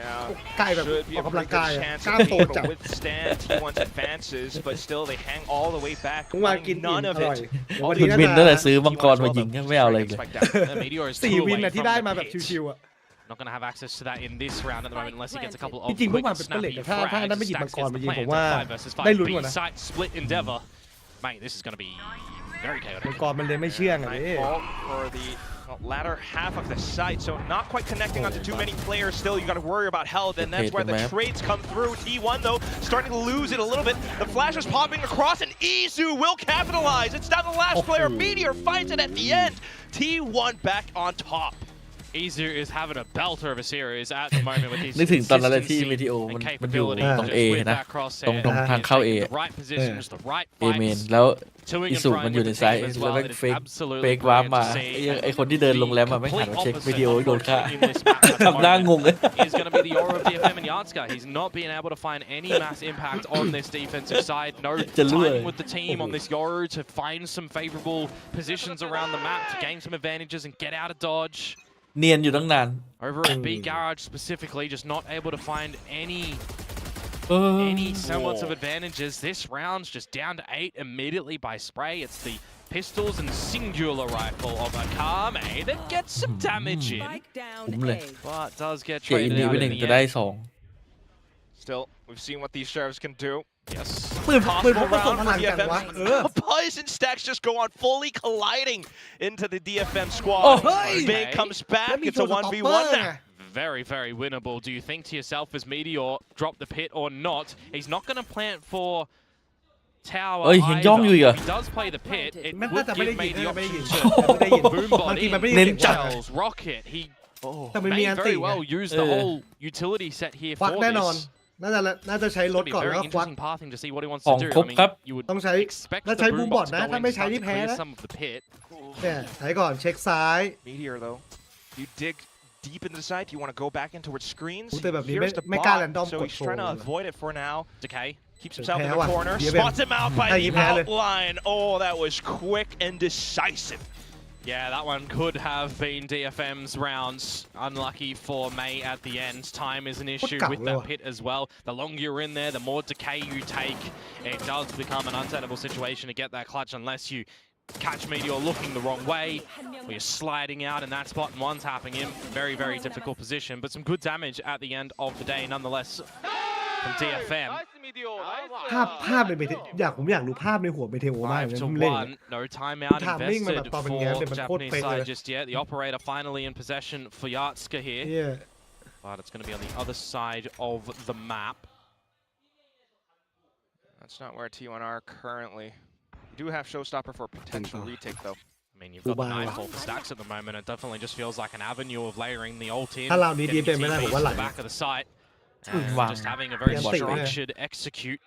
Yeah, กล้ายแบบ should be ออก a กำลัง pretty กาย good อะ chance กล้าม to โต be able จัด to withstand T1's advances, but still they hang all the way back. เมื่อวานกิน None อ of ร่อย it. วัน คุ นี้ ณ น่า บินตั้งแต่ จะ ซื้อมังกรมายิงไม่เอาอะไรเลย The Meteor is สี่ two วิน away อะที่ from ได้ the มาแบบ pit. ชิวๆอะ Not going to have access to that in this round at the moment unless he gets a couple จ of ริงๆเมื่อ quick วานเป็นเป snappy เล็กถ้า frags. นั้นไม่หยิบมัง Stacks กร gets มา the ยิง play ผม into ว่า 5 versus 5. ได้ลุ้น B กว่านะ site split endeavor. Mate, this is going to be very มัง chaotic. กรมันเลยไม่เชื่องอะ Night นี่ fall for the latter half of the site, so not quite connecting onto too many players still. You got to worry about health, and that's where the trades come through. T1 though starting to lose it a little bit. The flash is popping across, and Izu will capitalize. It's down the last player. Meteor finds it at the end. T1 back on top. Izu is having a belter of a series at the moment with his นึกถึงตอนนั้นเลยที่ consistency วิดีโอ and มันอยู่ capability ตรง just A with นะ that crosshair. ตรงทางเข้า A He's taking the right positions, the right เอเมน fights. แล้ว Toing อิ and สุ frying มันอยู่ with ใน the ไซต์ team as แล้ว well. แม่ง It is เฟก absolutely วาร์ป brilliant มา to see. ไอ้คนที่เดินลงแรมมาไม่หันมาเช็ควิดีโอโดนฆ่า In this map at the ทำหน้างง moment เลย is going to be the aura of DFM and Yardska. He's not being able to find any mass impact on this defensive side. No timing with the team on this Yoru to find some favorable positions around the map to gain some advantages and get out of dodge. เนียนอยู่ตั้งนาน Over at B Garage specifically, just not able to find any เออ semblance of advantages. This round's just down to 8 immediately by spray. It's the pistols and singular rifle of Akame that gets some damage in, but does get เกียร์อิน traded ดี out ไป in หนึ่ง the จะได้ end. สอง Still, we've seen what these sheriffs can do. Yes. ปืนพก Possible ก็ส่ง round พ for ลังจัง DFM. วะPoison stacks just go on fully colliding into the DFM squad. Oh, hey. Big comes แล้ว back. มี It's โช a ว์สต็อปเปอ 1v1 ร์ไง now. Very, very winnable. Do you think to yourself as Meteor drop the pit or not? He's not going to plant for tower เอ้ยยังย่องอยู่อีกเหรอ If he does play the pit, it มัน would น่าจะไม่ได้ give ยิน me the น่าจะไม่ได้ option ยิน to ไม่ได้ยิน boombot บางทีมันไม่ in. ได้ เน้ ยิ น น จัด Wells, Rocket. He แต่มันมี may อันติ very ไง well use the เออ whole utility set here ควัก for แน่นอน this. น่าจะใช้ร It's ถ gonna be ก่อน very แล้วก็ควัก interesting pathing to see what he wants ข to อง do. ครบ I mean, ครับ you would ต้องใช้ expect แล้ว the ใช้บูมบอ boombots ทนะ going ถ้าไม่ to ใช้ start นี่ to แพ้ clear นะ some of the pit. เนี่ยใช้ก่อนเช็คซ้าย Meteor though, you dig deep into the site. You want to go back in towards screens. แต่แบบนี้ Here's the ไม่กล้า bot, แรนดอม so กด he's โชว์ trying to avoid it for now. Decay. Keeps himself in แพ้ the ว่ะ corner. DFM Spots him out by ถ้า the ยิงแพ้เลย outline. Oh, that was quick and decisive. Yeah, that one could have been DFM's rounds. Unlucky for May at the end. Time is an issue with that pit as well. The longer you're in there, the more decay you take. It does become an untenable situation to get that clutch unless you catch Meteor looking the wrong way, or you're sliding out in that spot and one tapping him. Very, very difficult position, but some good damage at the end of the day nonetheless from DFM. ภาพในเมเทผมอยากรู้ภาพในหัวเมเทโอมากเลย 5 to เล่น 1. No timeout Timingมัน invested แบบตอนเป็น for แง้มเนี่ยมันโคตร Japanese เป๊ะเลย side just yet. The operator finally in possession for Yardska here, เนี่ย but it's going to be on the other side of the map. That's not where T1 are currently. You do have Showstopper for a potential retake though. I mean, you've got the Dubai. 9 for stacks at the moment. It definitely just feels like an avenue of layering the ult in, ถ้าเรานี้ getting DFM your ไม่ได้ผม teammates ว่า to ไหล the back of the site, and Wow. just having a very Yeah, I'm thinking, yeah. structured execute.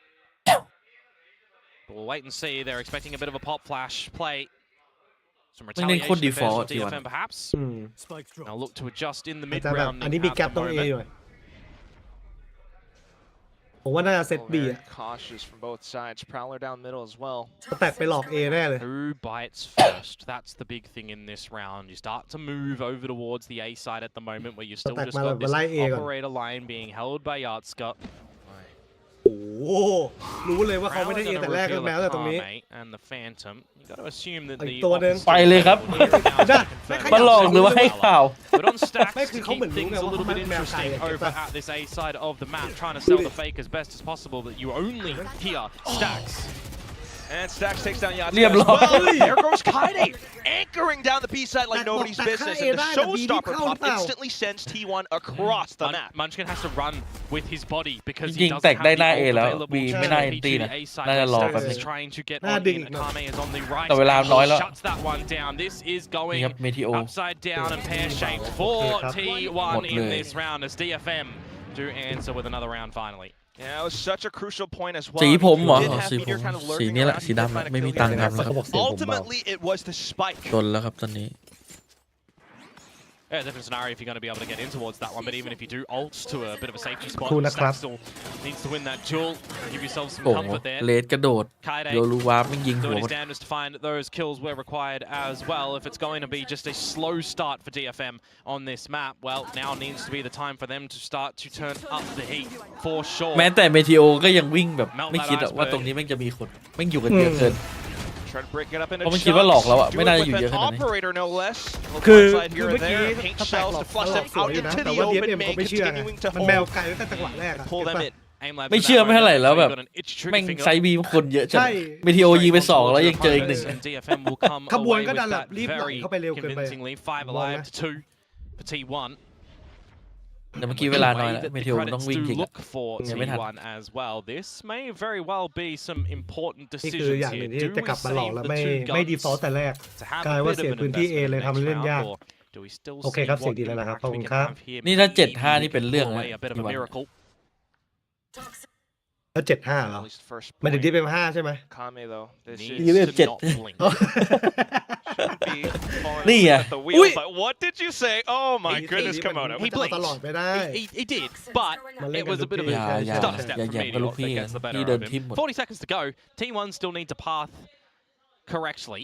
But we'll wait and see. They're expecting a bit of a pop flash play. Some ไม่เล่นโคตร retaliation affairs default from ทีวัน DFM perhaps. อืม Now look to adjust in the อาจ mid จะแบบ round อันนี้มี at แกล the ตรงเอ moment. หน่อยผมว่าน่าจะเซต Oh, บี very อะ cautious from both sides. Prowler down middle as well. แตกไปหลอกเอแน่เลย Who bites first? That's the big thing in this round. You start to move over towards the A side at the moment where you still Attack just gotมา this ไล่ A ก่อน operator line being held by Yardska. โอ้โหรู้เลยว่าเขาไม่ได้เอ Prowler แต่แรก gonna แล้วแต่ตรงนี้ reveal Akame and the Phantom. You got to assume that อี the กตัวหนึ่ง opposite ไปเลยครับ team will now Nah, confirm มาหลอกหรือว่าให้ข่าว But on stacks, ไม่ to คือเขาเหมือน keep รู้ things ไง a ว่า little เขา bit แมวไก่ interesting อะเก็บ over ปะ at this A side of the map, trying to sell the fake as best as possible that you only hear stacks. And Stacks takes down Yachty เรียบ as ร้อย well. There goes Kaide, anchoring down the B side like nobody's business. And the showstopper pop instantly sends T1 across the map. Munchkin has to run with his body จ because ริ he งๆ doesn't แตก have ได้ the หน้า ult เอแล้ว available บี to ไม่น่า the เอ็นตี P2 นะ A side. น่าจะรอ Stacks แป๊บนึ is ง trying to get Nah, on dig in. it. Akame is on the right. แต่เวลาน้อยแล้ว Shuts that one down. This is นี่ going ครับเมทิโอ upside down and pear-shaped for T1 หมด in เลย this round as DFM do answer with another round finally. Yeah, it was such a crucial point as well. สีผมเหรอ You did have สีผ Meteor ม kind of สี lurking นี้แหละ around. สี He did ดำ find a ไม่มี kill ตังค์ leader. ครับ เขาบอกเสียงผมเบา Ultimately, it was the spike. จนแล้วครับตอนนี้ Yeah, different scenario if you're going to be able to get in towards that one, but even if you do ults to a bit of a safety spot, คุณนะครับ Stack still needs to win that duel and give yourself some โอ้โห comfort there. เลดกระโดด Kaide โยรูวาร์ปไม่ยิงหั doing ว his damnedest to find those kills where required as well. If it's going to be just a slow start for DFM on this map, well, now needs to be the time for them to start to turn up the heat for sure. แม้แต่เมทิโอก็ยังวิ่งแบบไม่คิดอะว่าตรงนี้แม่งจะมีคนแม่งอยู่กันเยอะเกิน Try to break it up into เพราะมันคิดว่าหลอกแล้วอะ chunks. ไม่ Do น่า it จะอยู่ with เยอะ an ขนาดนี้ operator, no less. คือ Slide คือ here เมื่ and อกี้ there. Paint ถ้าแตก shells หลอ to ก flush หลอ them กสวย out อยู่นะ into แต่ the ว่า open DFM ผม main, ไม่เชื่อนะ continuing to มันแมว hold. ไก่ตั้งแต่จังหวะแรกอะ Pull them เห็น in. ปะ Aim lab ไม่ for เชื่อ that ไม่เท่าไหร่ moment, แล้ว so แบ you've บ got an itchy trigger แม่ง finger ไซบีคนเยอะจัง ใช่ เมทิโอยิงไป2แล้วยังเจออีกหนึ่ง and DFM will come ขบวน away ก็ with ดันแบบ that รีบไหล very เข้าไปเร็วเกินไป convincingly. 5 alive to 2 for T1. แต่เมื่อกี้เวลาน้อย Way แล้ว that เม the ทิโอต้อง credits วิ่ง do จริงอะ look for ยังไม่ทัน T1 as well. This may very well be some important นี่คือ decisions อย่างหนึ่ here. งที่ Do จะ we กลับมาหลอก save แล้ว the ไม่ two ดี guns ฟอลต์แต่แรก to have กลาย a ว่า bit เสีย of an พื้นที่เอ investment เลย in ทำให้ next เล่น round, ยาก or do we still โอเค see ครับ what เสียงดีแล้วนะครับ ขอบ impact คุ we ณ can ครับ have here? นี่ถ้า Maybe 7-5 นี่เป็นเรื่อง pull นะ away a bit of พี่ a วัน miracle. แล้ว7-5เหรอ At least first มันถึง point. ที่เป็น5ใช่ไหม Kame though, this Needs is to Jet. not blink. be falling Nia. asleep at the wheel. Ui. But what did you say? Oh my goodness, Komodo. มันจะเอาตลอดไปได้ He did, but Malay it was a bit of a Galupi. Yeah, stutter yeah, step yeah, from yeah, Meteor Galupi, that gets the he better done of him. him. 40 seconds to go. T1 still needs to path correctly.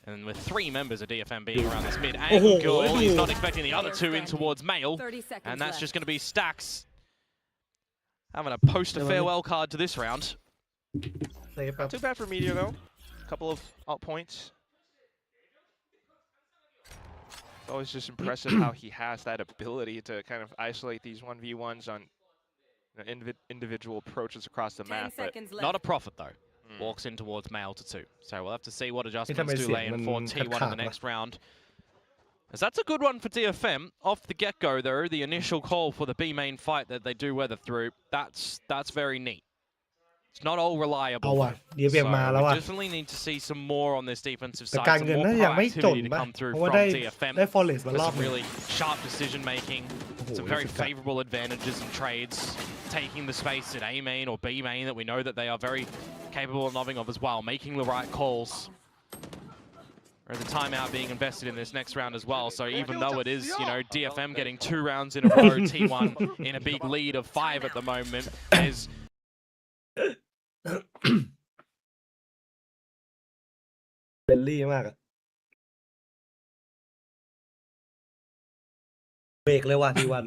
And with 3 members of DFM being around this mid angle, he's not expecting the other 2 in towards Mail. And that's just going to be Stacks having a post a farewell card to this round. เซฟครับ Not too bad for Meteor though. A couple of out points. It's always just impressive how he has that ability to kind of isolate these 1v1s on individual approaches across the map. But Not a profit though. Walks in towards Mail to 2. So we'll have to see what adjustments may do see lay in it for when T1 in the cut next round. As that's a good one for DFM. Off the get-go though, the initial call for the B main fight that they do weather through, that's very neat. It's not all เอา reliable. ว่ะ DFM มาแล้ว we ว่ะ definitely need to see some more on this defensive แต่ side, การ some เงิน more น่าจะยังไม่จน proactivity to ป่ะ come through เพราะว่า from ได้ DFM. ได้ Forest มา With รอบ some หนึง really sharp decision making, some Oh, very that's a cut. favorable advantages and trades, taking the space at A main or B main that we know that they are very capable and loving of as well, making the right calls. Or the timeout being invested in this next round as well. So even though it is, DFM getting 2 rounds in a row, T1 in a big lead of 5 at the moment, there's เบลลี่มากอะเบรกเลยว่ะทีวัน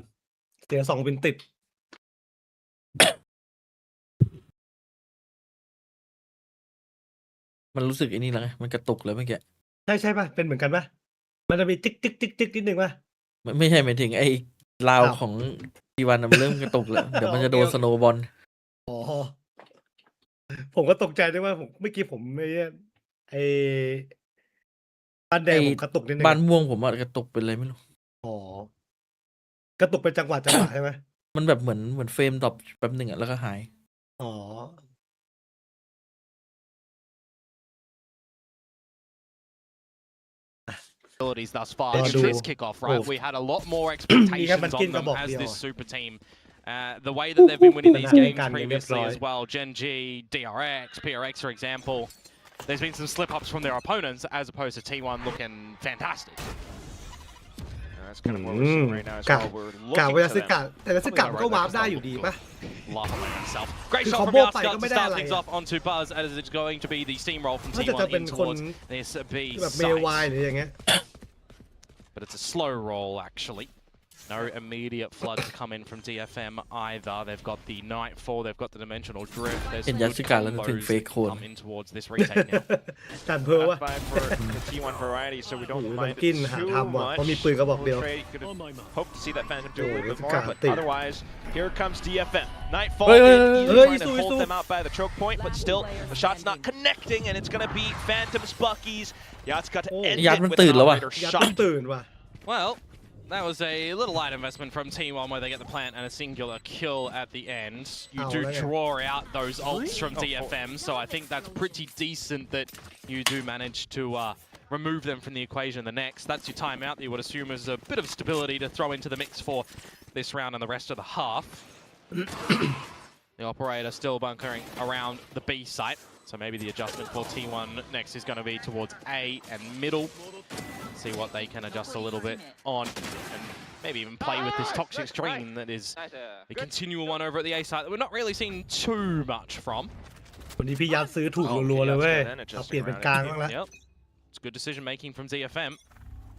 เสีย2เป็นติด มันรู้สึกไอ้นี่แล้วไงมันกระตุกเลยเมื่อกี้ ใช่ป่ะ เป็นเหมือนกันป่ะ มันจะมีติ๊กติ๊กติ๊กติ๊กนิดนึงป่ะ ไม่ใช่หมายถึงไอ้ราว อ้าว ของทีวันมันเริ่มกระตุกแล้ว เดี๋ยวมันจะโดนสโนว์บอล อ๋อ ผมก็ตกใจด้วยว่าผมเมื่อกี้ผมไอ้บ้านแดงผมกระตุกนิดนึง บ้านม่วงผมอะกระตุกเป็นอะไรไม่รู้ อ๋อ กระตุกเป็นจังหวะใช่ไหม มันแบบเหมือนเฟรมดรอปแป๊บหนึ่งอะแล้วก็หาย อ๋อ abilities thus far Let's in do- this kickoff, right? Oh. We had a lot more expectations on Munchkin themก็บอก as เดียว this super team. The way that they've been winning these Nah, games can't get previously as deployed. well, Gen G, DRX, PRX for example, there's been some slip-ups from their opponents as opposed to T1 looking fantastic. And that's kind of what we're seeing right now as well. We're กะ looking ว่า to ส them. กัดแต่สกัดมันก็วาร์ปได้อยู่ดีป่ะ Laughing at myself. Greatคือ shot from combo the ไปก็ outskirts ไม่ to ได้ start อะไร things off onto Buzz as it's going to be the steamroll from น่าจะ T1 เป็น in คน towards this B แบบเมวาย site. หรืออย่างเงี้ย But it's a slow roll actually. No immediate floods come in from DFM either. They've got the Nightfall, they've got the Dimensional Drift. There's some good combos that come in towards this retake now. การเพิ่มว่า Not bad for the T1 variety, so we don't mind it กินหา too ทำว่ะ much. เพราะมีปืนกระบอกเดียว Trey could hope to see that Phantom do a little bit Oh, more, but it's otherwise, here comes DFM. Nightfall, Hey, hey, easy hey, trying to hey, hold hey. them out by the choke point, but still, the shot's not connecting, and it's going to be Phantom's Buckies. Yacht's got to Oh. end Yacht itมัน with ตื่ an นแล้วว่ะ operator อย่า shot. ตื่นว่ะ Well, that was a little light investment from T1 where they get the plant and a singular kill at the end. You do draw out those ults from DFM, so I think that's pretty decent that you do manage to remove them from the equation the next. That's your timeout that you would assume is a bit of stability to throw into the mix for this round and the rest of the half. The operator still bunkering around the B site, so maybe the adjustment for T1 next is going to be towards A and middle. See what they can adjust a little bit on and maybe even play with this toxic stream that is a continual one over at the A site that we're not really seeing too much from. วันนี้พี่ยัดซื้อถูกรัวๆเลยเว้ยเอาเปลี่ยนเป็นกลางบ้างแล้ว Yep. It's good decision making from DFM.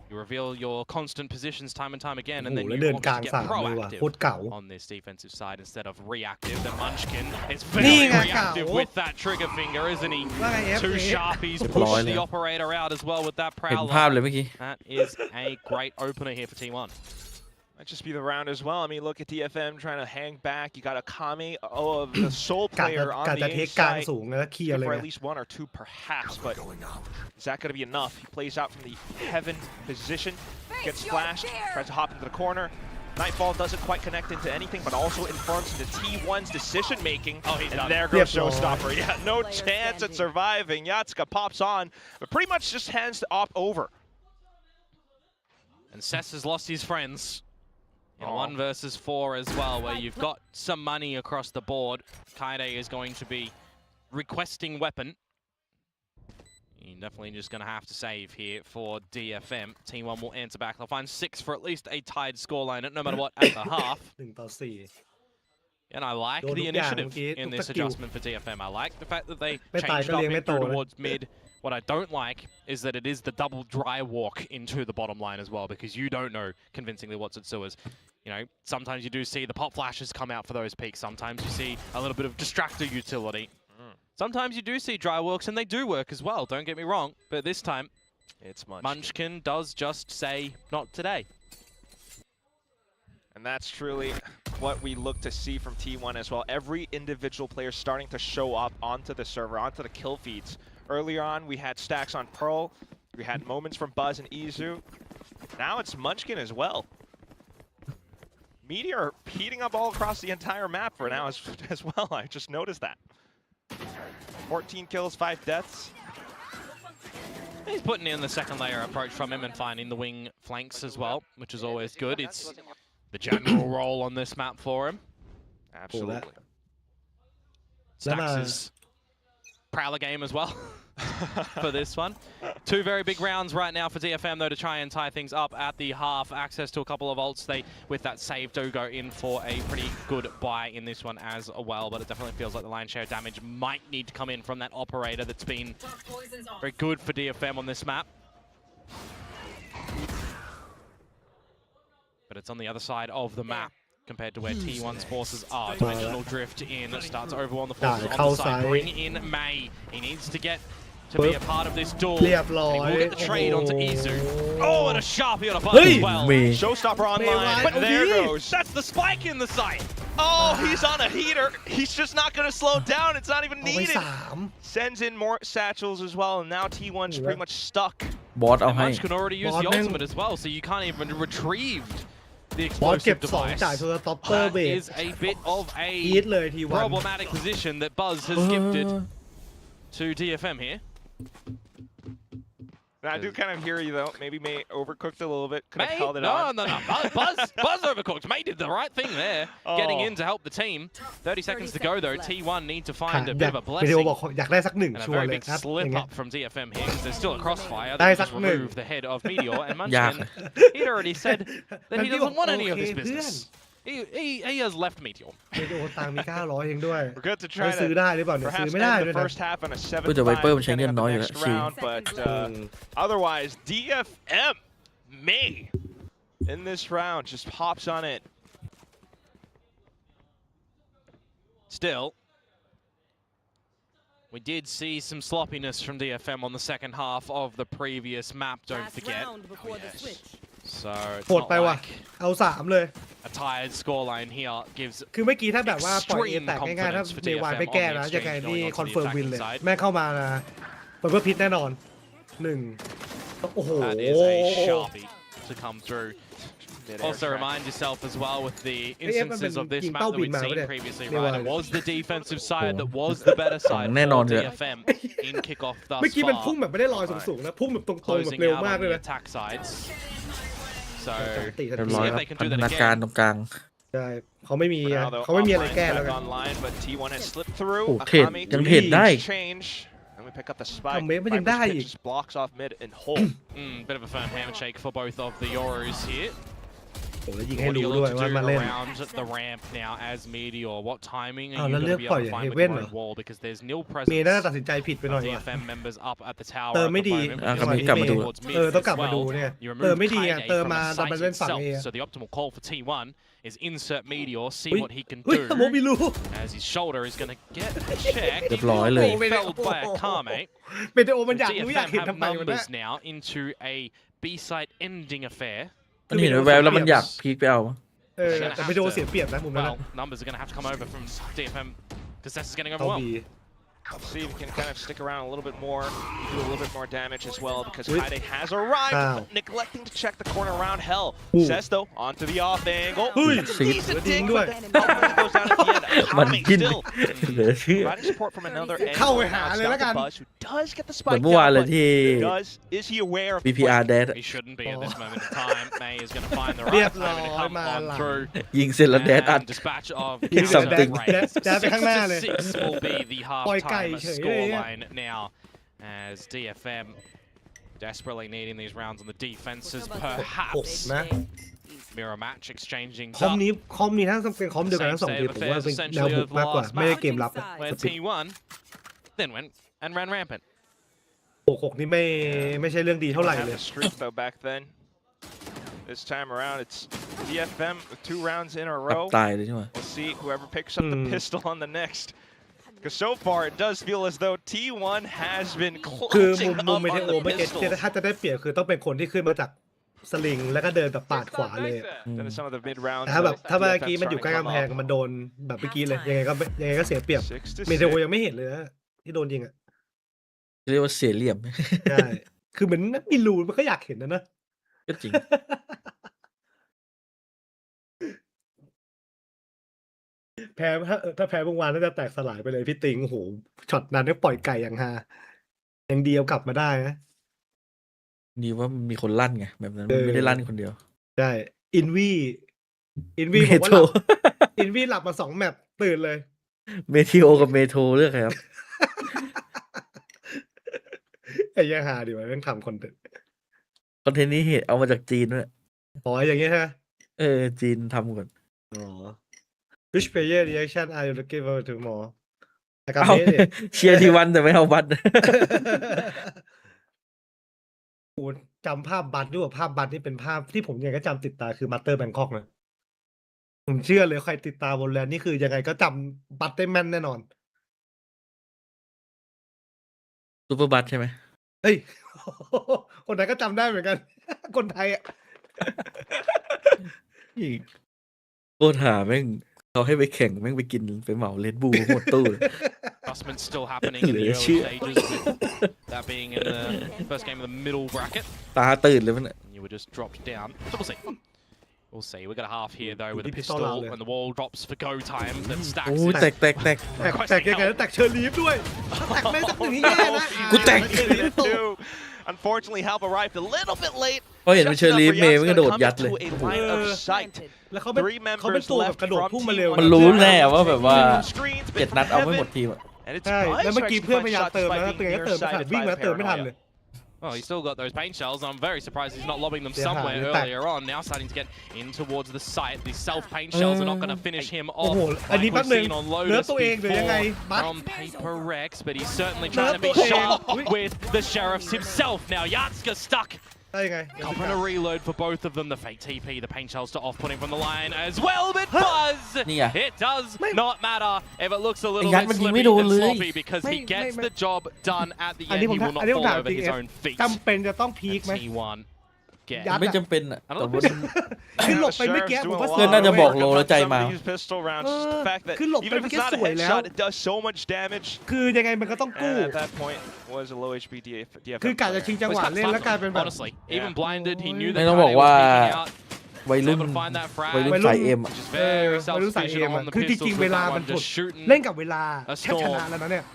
You reveal your constant positions time and time again, and then แล้ว you เดิน want กลาง to get สามเลยว่ะโคตร proactive เก่า on this defensive side instead of reactive. The Munchkin is นี่ very ไง reactive เก่า with that trigger finger, isn't he? ว่าไง F Two เอ sharpies เรียบร้อย push เลย the operator out as well with that เห็นภาพ prowler. เลยเมื่อกี้ That is a great opener here for T1. Might just be the round as well. I mean, look at DFM trying to hang back. You got a Kami of the Soul กะ player จะ on กะ the จะ A เทคกลาง side. สูงแล้วเคลียร์เลย For ไง at least one or two, perhaps, but is that going to be enough? He plays out from the heaven position, gets flashed, tries to hop into the corner. Nightfall doesn't quite connect into anything, but also informs into T1's decision making. Oh, he's and done. there goes Yep. Showstopper. Yeah, no chance at surviving. Yatska pops on, but pretty much just hands the op over. And Cess has lost his friends. In Aw. 1 versus 4 as well, where you've got some money across the board. Kaide is going to be requesting weapon. You're definitely just going to have to save here for DFM. T1 will answer back. They'll find 6 for at least a tied scoreline, no matter what, at the half. 1-4 And I like Don't the look down, initiative okay? in Look this at you. adjustment for DFM. I like the fact that theyไม่ตาย changed ก็ up เลี้ยงไม่ into โตนะ towards mid. What I don't like is that it is the double dry walk into the bottom line as well, because you don't know convincingly what's at sewers. You know, sometimes you do see the pop flashes come out for those peaks. Sometimes you see a little bit of distractor utility. Sometimes you do see dry walks, and they do work as well. Don't get me wrong. But this time, It's Munchkin does just say, not today. And that's truly what we look to see from T1 as well. Every individual player starting to show up onto the server, onto the kill feeds. Earlier on, we had stacks on Pearl. We had moments from Buzz and Izu. Now it's Munchkin as well. Meteor heating up all across the entire map for now as well. I just noticed that. 14 kills, 5 deaths. He's putting in the second layer approach from him and finding the wing flanks as well, which is always good. It's the general role on this map for him. Absolutely. Stacks' prowler game as well for this one. 2 very big rounds right now for DFM, though, to try and tie things up at the half. Access to a couple of ults. They, with that save, do go in for a pretty good buy in this one as well, but it definitely feels like the lion's share damage might need to come in from that operator that's been very good for DFM on this map. But it's on the other side of the map compared to where T1's forces are. Dimensional drift in, starts to overwhelm the forces on the side. Bring in May. He needs to get to be a part of this duel. เรียบร้อ And he ย will get the trade onto Izu. Oh, and a Sharpie on a buzz เฮ้ย as well. มี Showstopper online, But and there he- goes. That's the spike in the site. Oh, he's on a heater. He's just not going to slow down. It's not even เอาไป needed. 3 Sends in more satchels as well, and now T1's pretty much stuck. บอสเอา And ให้ Munch can already use the Bot ultimate as well, so you can't even retrieve the บอสเก็บ explosive 2 จ่าย device. โทรสต็อปเปอร์ That เบรก is a bit of อีท a เลยทีวัน problematic position that Buzz has gifted to DFM here. Now, I do kind of hear you, though. Maybe May overcooked a little bit. Could have May? held it No. on. Buzz overcooked. May did the right thing there, getting in to help the team. 30 seconds to go, though. T1 need to ค่ะ find a อ bit ยาก of a วิดีโอ blessing. บอกอยากได้สัก 1 And a ชัวร์ very เลย big ครับอย่าง slip เงี้ย up from DFM here, because there's still a crossfire. Đây, They just sắc nè. remove the head of Meteor, and ยาก Munchkin, he'd already said that he doesn't want any of this business. He has left Meteor. วิดีโอตังค์มี 900 เองด้วย We're good to ไม่ try ซื้อ to ได้หรือเปล่าเนี่ยซื้ perhaps อไม่ได้ end ด้วย the นะ first half on a แต่ Viper มัน 7-5 ใช้เงิน heading น้อย up อยู่ the แล้ว next ชิล round, but otherwise, DFM May in this round. Just hops on it. Still, we did see some sloppiness from DFM on the second half of the previous map, don't forget. So it's โหด not ไปว่ะ like เอา3เลย a tired scoreline here gives คือเมื่อกี้ถ้าแบบว่าปล่อยเอ extreme แตกง่ายๆถ้า confidence for เดวาย DFM ไม่แก้ on the นะยังไง exchange นี่ going on to คอน the เฟิร์มวิน attacking เลย side. แม่เข้ามานะมันเพื่อพิษแน่นอนโอ้โห That is a sharpie to come through. Also remind yourself as well with the instances of this map that we'd seen previously, right? It was the defensive side that was the better side for DFM in kickoff thus เมื่อกี้มันพุ่ง far, แบบไม่ได้ลอยสูงๆนะพุ่งแบบตรงๆแบบ closing เร็ว out มาก on เลย the นะ attack sides. So เรียบร้อย see ค if รับ they can พั do ฒ that นาการ again. ตรงกลาง ใช่เขาไม่มี For now, though, เขาไม่มีอะไร Offline's แก้แล้ว back กัน online, but T1 has slipped through. โอ้เทรด Akami ยังเทรดได้ change. And we pick up the spike. ทำเมมันยัง Viper's ได้ pitch อีก just blocks off mid and hold. Bit of a firm handshake for both of the Yoros here. โอ้แล้วยิงให้ What do รู้ you ด้วย look to ว่า do มาเล่น around the ramp now as Meteor? What timing are อ้าว you แล้ว going เลื to อก be ปล่อย able to เฮ find with เว่น your เหรอ own wall? Because there's nil เมย์น่าจะ presence ตัดสินใจผิดไปหน่อย of ว่ะ DFM members up at the tower เติม at ไม่ the ดี moment, which is ครับ why กลับมาดู towards mid ต้อง as กลับมาดู well. เนี่ย You เติม remove ไม่ดีอ่ะ Kaide เติม from มา the ดับมา site เล่นฝั่ง itself. เอ So the optimal call for T1 is insert Meteor, see อุ้ย what he can เฮ้ย do สโมบิลู as his shoulder is going to get checked. เรียบร้อยเลย Felled by a Kame. เป็นโอมันอยาก DFM รู้อยากเห็น have ทำไมมันนะ numbers now into a B-side ending affair. มันเห็นแววๆแล้วมันอยากพีคไปเอา แต่ไม่โดนเสียเปรียบนะมุมนั้น Well, numbers are going to have to come over from DFM because Cess is getting เขา overwhelmed. บี See if we can kind of stick around a little bit more, do a little bit more damage as well because Wait. Kaide has arrived, Ow. but neglecting to check the corner around Hell. Ooh. Says though, onto the off angle. Ui. That's a decent Ding dig,ด้วย but then Valorant goes down at the end. Akami Munchkin still เหลือเชื่อ providing support from another angle. เข้าไปหา Now it's เลย down แล้ว to กัน Buzz, who does get the เหมือน spike เมื่อวาน down, เลย but ที่ is he aware of the VPR play? dead He shouldn't be at this moment in time. May is going to find the เรีย right บร้อย time to come มา on หลัง through. ยิงเสร็จแล้วแดดอัด And dispatch of Kick something. Dad ไปข้างหน้าเลย 6 will be the ปล่อยไก่ half-time เฉยเลยอะ scoreline now as DFM desperately needing these rounds on the defenses. หก Perhaps นะ mirror match exchanging คอม up นี้ถ้าเป็นคอมเดียวกันทั้งสองทีมผมว่าเป็นแนวบุกมากกว่าไม่ได้เกมรับอะ where สปิด T1 then went and ran rampant. 6-6นี่ไม่ใช่เรื่องดีเท่าไหร่ Have เลย the streak though back then. This time around, it's DFM with 2 rounds in a กลับ row. ตายเลยใช่ไหม We'll see whoever picks up the pistol on the next. Because so far, it does feel as though T1 has been คือ clutching มุม up เมเท on โอ the เมื่อกี้ pistols. ถ้าจะได้เปรียบคือต้องเป็นคนที่ขึ้นมาจากสลิงแล้วก็เดินแบบปาดขวาเลย Then some of the mid rounds. ถ้าแบบ though, ถ้าเมื่อ DFM กี้มันอยู่ใกล้ starting กำ to แพง come มันโดนแบบเมื่อกี้เลยยังไงก็เสียเปรียบ up. 6 to เมเทโอ 6. ยังไม่เห็นเลยนะที่โดนยิงอ่ะ เรียกว่าเสียเหลี่ยม ใช่ คือเหมือนมีรูมันก็อยากเห็นนะ ก็จริง แพ้ถ้าแพ้เมื่อวานน่าจะแตกสลายไปเลยพี่ติงโอ้โหช็อตนั้นก็ปล่อยไก่อย่างฮายังดีเอากลับมาได้นะ ดีว่ามีคนลั่นไงแบบนั้นมันไม่ได้ลั่นคนเดียว ใช่อินวีบ เม อกว่า โทร หลับอินวีหลับมา2 แมปตื่นเลย เมทิโอกับเมโทรเลือกใครครับ ไอ้ยังฮาดีวะเรื่องทำคอนเทนต์ คอนเทนต์นี้เหตุเอามาจากจีนด้วย อ๋ออย่างเงี้ยฮะ จีนทำก่อน อ๋อ Which player reaction are you looking forward to more อาการ เอา เมสเนี่ย เชียร์ทีวันแต่ไม่เอาบัตร กูจำภาพบัตด้วยว่าภาพบัตนี่เป็นภาพที่ผมยังก็จำติดตาคือมาสเตอร์แบงคอกนะผมเชื่อเลยใครติดตามวอลเลนนี่คือยังไงก็จำบัตได้แม่นแน่นอน ซูเปอร์บัตใช่ไหม เฮ้ย คนไหนก็จำได้เหมือนกัน คนไทยอ่ะ โคตรหาแม่งเขาให้ไปแข่งแม่งไปกินไปเหมาเลดบูหมดตู้เลย Adjustments still happening in the early stages with that being in the first game of the middle bracket. ตาตื่นเลยมัน You were just dropped down. So we'll see. We'll see. We've got a half here though with a Deep pistol out pistol there. and the wall drops for go time that โอ้ stacks ย it. แตก แตกยังไงแล้วแตกเชอร์ลีฟด้วยถ้าแตกไม่สักหนึ่งนี่แย่นะ กูแตก เชอร์ลีฟตก Unfortunately, help arrived a little bit late. เพราะเห็นเป็นเชอร์ลีฟเมย์มันกระโดดยัดเลย To a line of sight. แล้วเขาเป็นตัวแบบกระโดดพุ่งมาเร็ว มันรู้แน่ว่าแบบว่า Screens, but 7 นัดเอาไม่หมดทีมอะ And it's ใช่ Buzz แล้วเมื่อกี้ who เพื่อน actually พยายาม finds เติม shots นะ by ตัวเอง being ก็เติมไม่ทัน nearsighted วิ่ง by แล้วเติมไม่ทัน Paranoia. เลย Oh, he's still got those paint shells. I'm very surprised he's not lobbing them Yeah, somewhere it's back. earlier on. Now starting to get in towards the site. These self-paint shells are not going to finish him โอ้ off โหอันนี้ like แป๊บ we've นึง seen on เนื้อ Lotus ตัวเองหรือยังไง before บัต from Paper Rex, but he's certainly นื้อ trying to be ตัวเอง sharp อุ๊ย with the Sheriffs himself. Now Yatska stuck ได้ไง Copping a reload for both of them. The fake TP, the paint shells to off-putting from the line as well, but Buzz! นี่ไง It does not matter if it looks a little ยัด bit มันยิง slippy ไม่โดน and เลย sloppy because he gets the job done at the อัน end. นี้ He ผม will not อันนี้ผม fall ถาม over จริง his own feet. จำเป็นจะต้องพีคไหม T1 get ยัด ไม่จำเป็นอ่ะ I แต่ don't ว่า คือหลบไปเมื่อกี้ผมว่า เพื่อนน่าจะบอกโลแล้วใจมา pistol rounds. Just the fact that คือหลบไป even if เมื่อ it's กี้ not ส a วยแล้ว headshot, it does so much damage. คือยังไงมันก็ต้องกู้ And at that point was a low HP DFM คือกะจะชิง player. จังหวะเล่นแล้วกลายเป็นแบบ honestly, even blinded, he knew ไม่ that ต้อง Kanye บอก was ว่า peeking out. วัยรุ่น Able to find that frag. วัยรุ่นสายเอ็มอ่ะ Which is very วัยรุ่นสายเอ็ม self-sufficient อะ on the คือจ pistols ริงๆ with เวลา that มัน one, just shooting. เล่นกับเวลา A แทบชนะ storm แล้วนะเนี่ย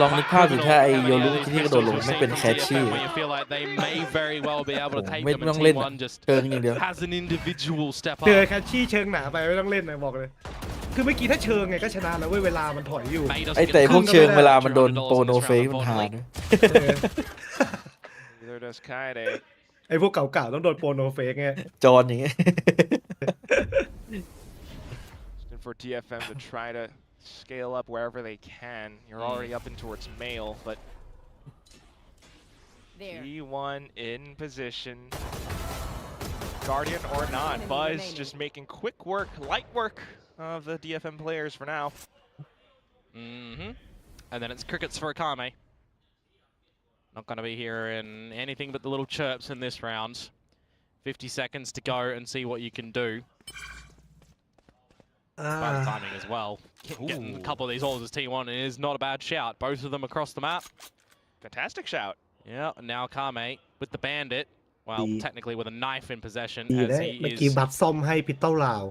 ลองนึกภาพถึงแค่ไอโยรุที่กระโดดลงไม่เป็นแคชชี่ Where you feel like they may very well be able to take ไม่ them ต้อง and เล่น T1 just เชิงอย่างเดียว has an individual step เจอ up. แคชชี่เชิงหนาไปไม่ต้องเล่นนะบอกเลย คือเมื่อกี้ถ้าเชิงไงก็ชนะแล้วเว้ยเวลามันถอยอยู่ May doesn't ไอ get แต่พวกเชิง $200 เวลามันโดนโปรโน in this เฟ round, มันหา unfortunately. ด้วย Neither does Kaide. ไอ้พวกเก่าๆต้องโดนโปรโนเฟกไง จอนอย่างเงี้ย And for DFM to try to scale up wherever they can. You're already up in towards male, but T1 in position. Guardian or not, Buzz just making quick work, light work of the DFM players for now. And then it's crickets for Akame. Not going to be hearing anything but the little chirps in this round. 50 seconds to go and see what you can do. By the timing as well. Getting a couple of these holes as T1 is not a bad shout. Both of them across the map. Fantastic shout. Yeah, and now Akame with the bandit. Well, technically with a knife in possession ดี as นะ he เมื่อกี้ is บัตซ่อมให้พิตเต้าลาว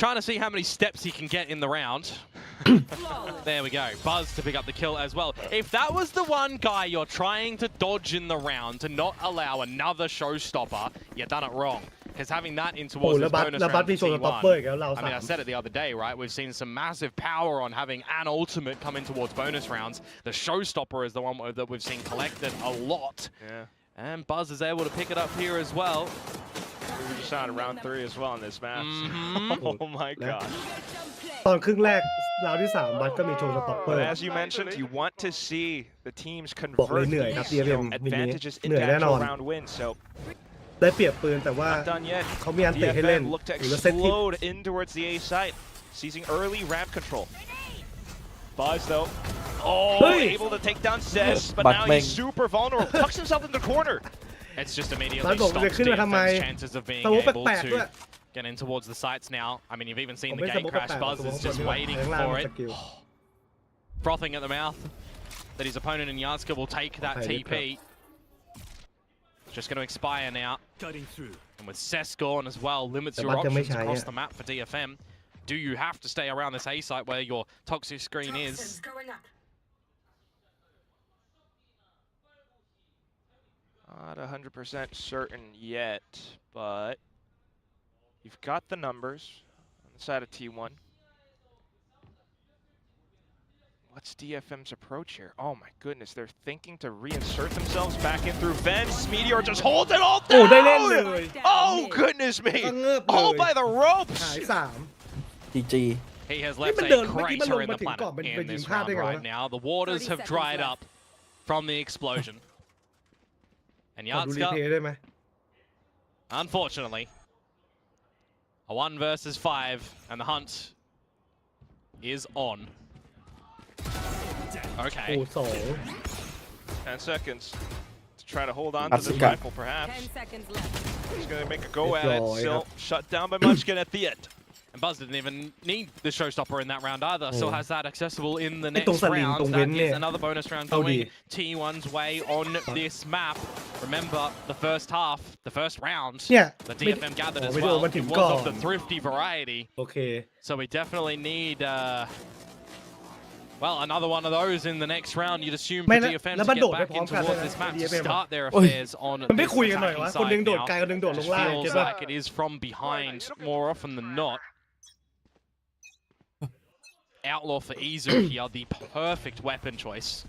trying to see how many steps he can get in the round. There we go. Buzz to pick up the kill as well. If that was the one guy you're trying to dodge in the round to not allow another showstopper, you done it wrong. Because having that in โอ้ towards แล้ this วบัต bonus แล้วบัต round มี for โชว์สต็อปเปอร์อีก T1. แล้วเรา I สา mean, I ม said it the other day, right? We've seen some massive power on having an ultimate come in towards bonus rounds. The showstopper is the one that we've seen collected a lot. Yeah. And Buzz is able to pick it up here as well. We just saw it in round 3 as well on this map. Oh my god. ตอนครึ่งแรกราวที่3บัตก็มีโชว์สต็อปเปอ But ร์ as you mentioned, you want to see the teams บอกเลย convert เหนื่อยครับ these DFM advantages เหนื่อย into แน่นอน actual round wins. So ได้เปรียบปืนแต่ว่า not done yet. เขามีอันเตะให้เล่น DFM look to หรือว่าเซตที่ explode in towards the A site, seizing early ramp control. Buzz though, Hey! able to take down Zez, but But now Meng. he's super vulnerable. Tucks himself in the corner. It's just immediately บัตบอก stops จะขึ้นมาทำไม DFM's chances of being สมมติ able แปลกๆด้วย to get in towards the sites now. I mean, you've even seen ผม the ไม่สม gate มติ crash. แปลกๆ Buzz สมม is ติ just คน waiting ข้างล่าง for มีส it, กิล frothing at the mouth that his opponent in Yatska will take that Okay, TP. It's just going to expire now. Cutting through. And with Cess gone as well, limits your But they options may across try, the map for DFM. Do you have to stay around this A site where your toxic screen is? Not 100% certain yet, but you've got the numbers on the side of T1. What's DFM's approach here? Oh my goodness, they're thinking to reinsert themselves back in through vents. Meteor just holds it all โอ้ down! ได้เล่นเลย Oh goodness me! ก็เงือบเล Hold ย by the หาย ropes! จี จี He has นี่ left มัน a เดินเมื่อกี้มันล crater ง in มา the ถึงก่อน planet เป็น in ยิง this พลาด round ได้ไง right วะ now. The waters have dried up from the explosion. And ขอดูรีเพ Yatska, ย์ได้ไหม unfortunately, a 1 versus 5, and the hunt is on. โอ้ Okay. สอง 10 seconds to try to hold on to this Asuka. rifle, perhaps. 10 seconds left. He's going to make a go at it. Deploy, Still shut down by Munchkin at the end. And Buzz didn't even need the showstopper in that round either. Still has that accessible in the ไอ้ตรง next สลิง round. ตรงเว้น That เนี่ย is another bonus round เอาดี going T1's way on this map. Remember, the first half, the first round, เนี่ย the ไม่ DFM gathered อ๋อ as ไม่ได้ well. มาถึ It ง was ก่อน of the thrifty variety. โอเค So we definitely need, well, another one of those in the next round. You'd assume for ไม่แล้ว DFM แล้ว to มัน get โดดไป back พร้อ in มกันเลย towards นะ this map to DFM อะ start their affairs on มันไม่ this คุยกันหน่อย attacking วะคนหนึง side โดด now. ไกลคนหนึงโดดลงล่าง Feels ใช่ปะ like it is from behind more often than not. Outlaw for Izu here, the perfect weapon choice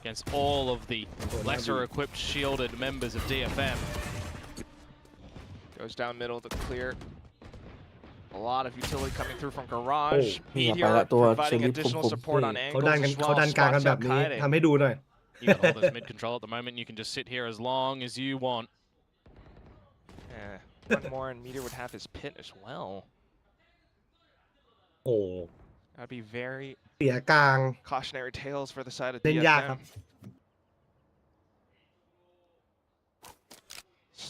against all of the lesser equipped shielded members of DFM. Goes down middle to clear. A lot of utility coming through from Garage. Oh, Meteor yeah, providing Shelly additional Pum Pum. support on เขา angles ดันกัน as เขา well. ดันกลางกัน Spots แบ out บนี้ Kaide. ทำให้ดูหน่อย You got all this mid control at the moment. You can just sit here as long as you want. Yeah, one more and Meteor would have his pit as well. โอ้ That'd be very เสียกลาง cautionary tales for the side of เล่นยากครับ DFM.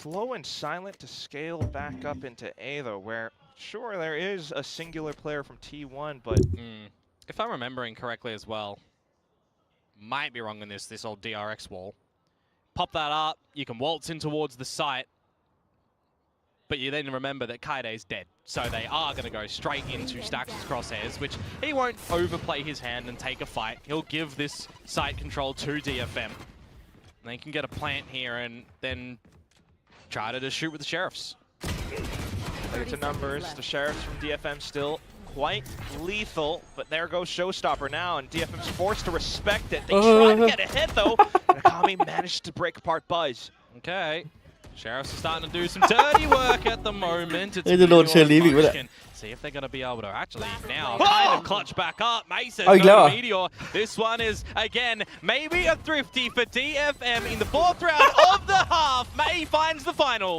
Slow and silent to scale back up into A though, where sure there is a singular player from T1, but If I'm remembering correctly as well, might be wrong in this old DRX wall. Pop that up, you can waltz in towards the site, but you then remember that Kaide's dead, so they are going to go straight into Stax' crosshairs, which he won't overplay his hand and take a fight. He'll give this site control to DFM. They can get a plant here and then try to just shoot with the Sheriffs. to numbers, the Sheriffs from DFM still quite lethal, but there goes Showstopper now, and DFM's forced to respect it. They try to get ahead though, and Akami managed to break apart Buzz. Okay. Sheriffs are starting to do some dirty work at the moment. It's Hey, the Lord Meteor and Shelley, look at Munchkin. See if they're going to be able to actually now kind of clutch back up. Mason, Oh, no yeah. Meteor. This one is, again, maybe a thrifty for DFM in the 4th round of the half. May finds the final.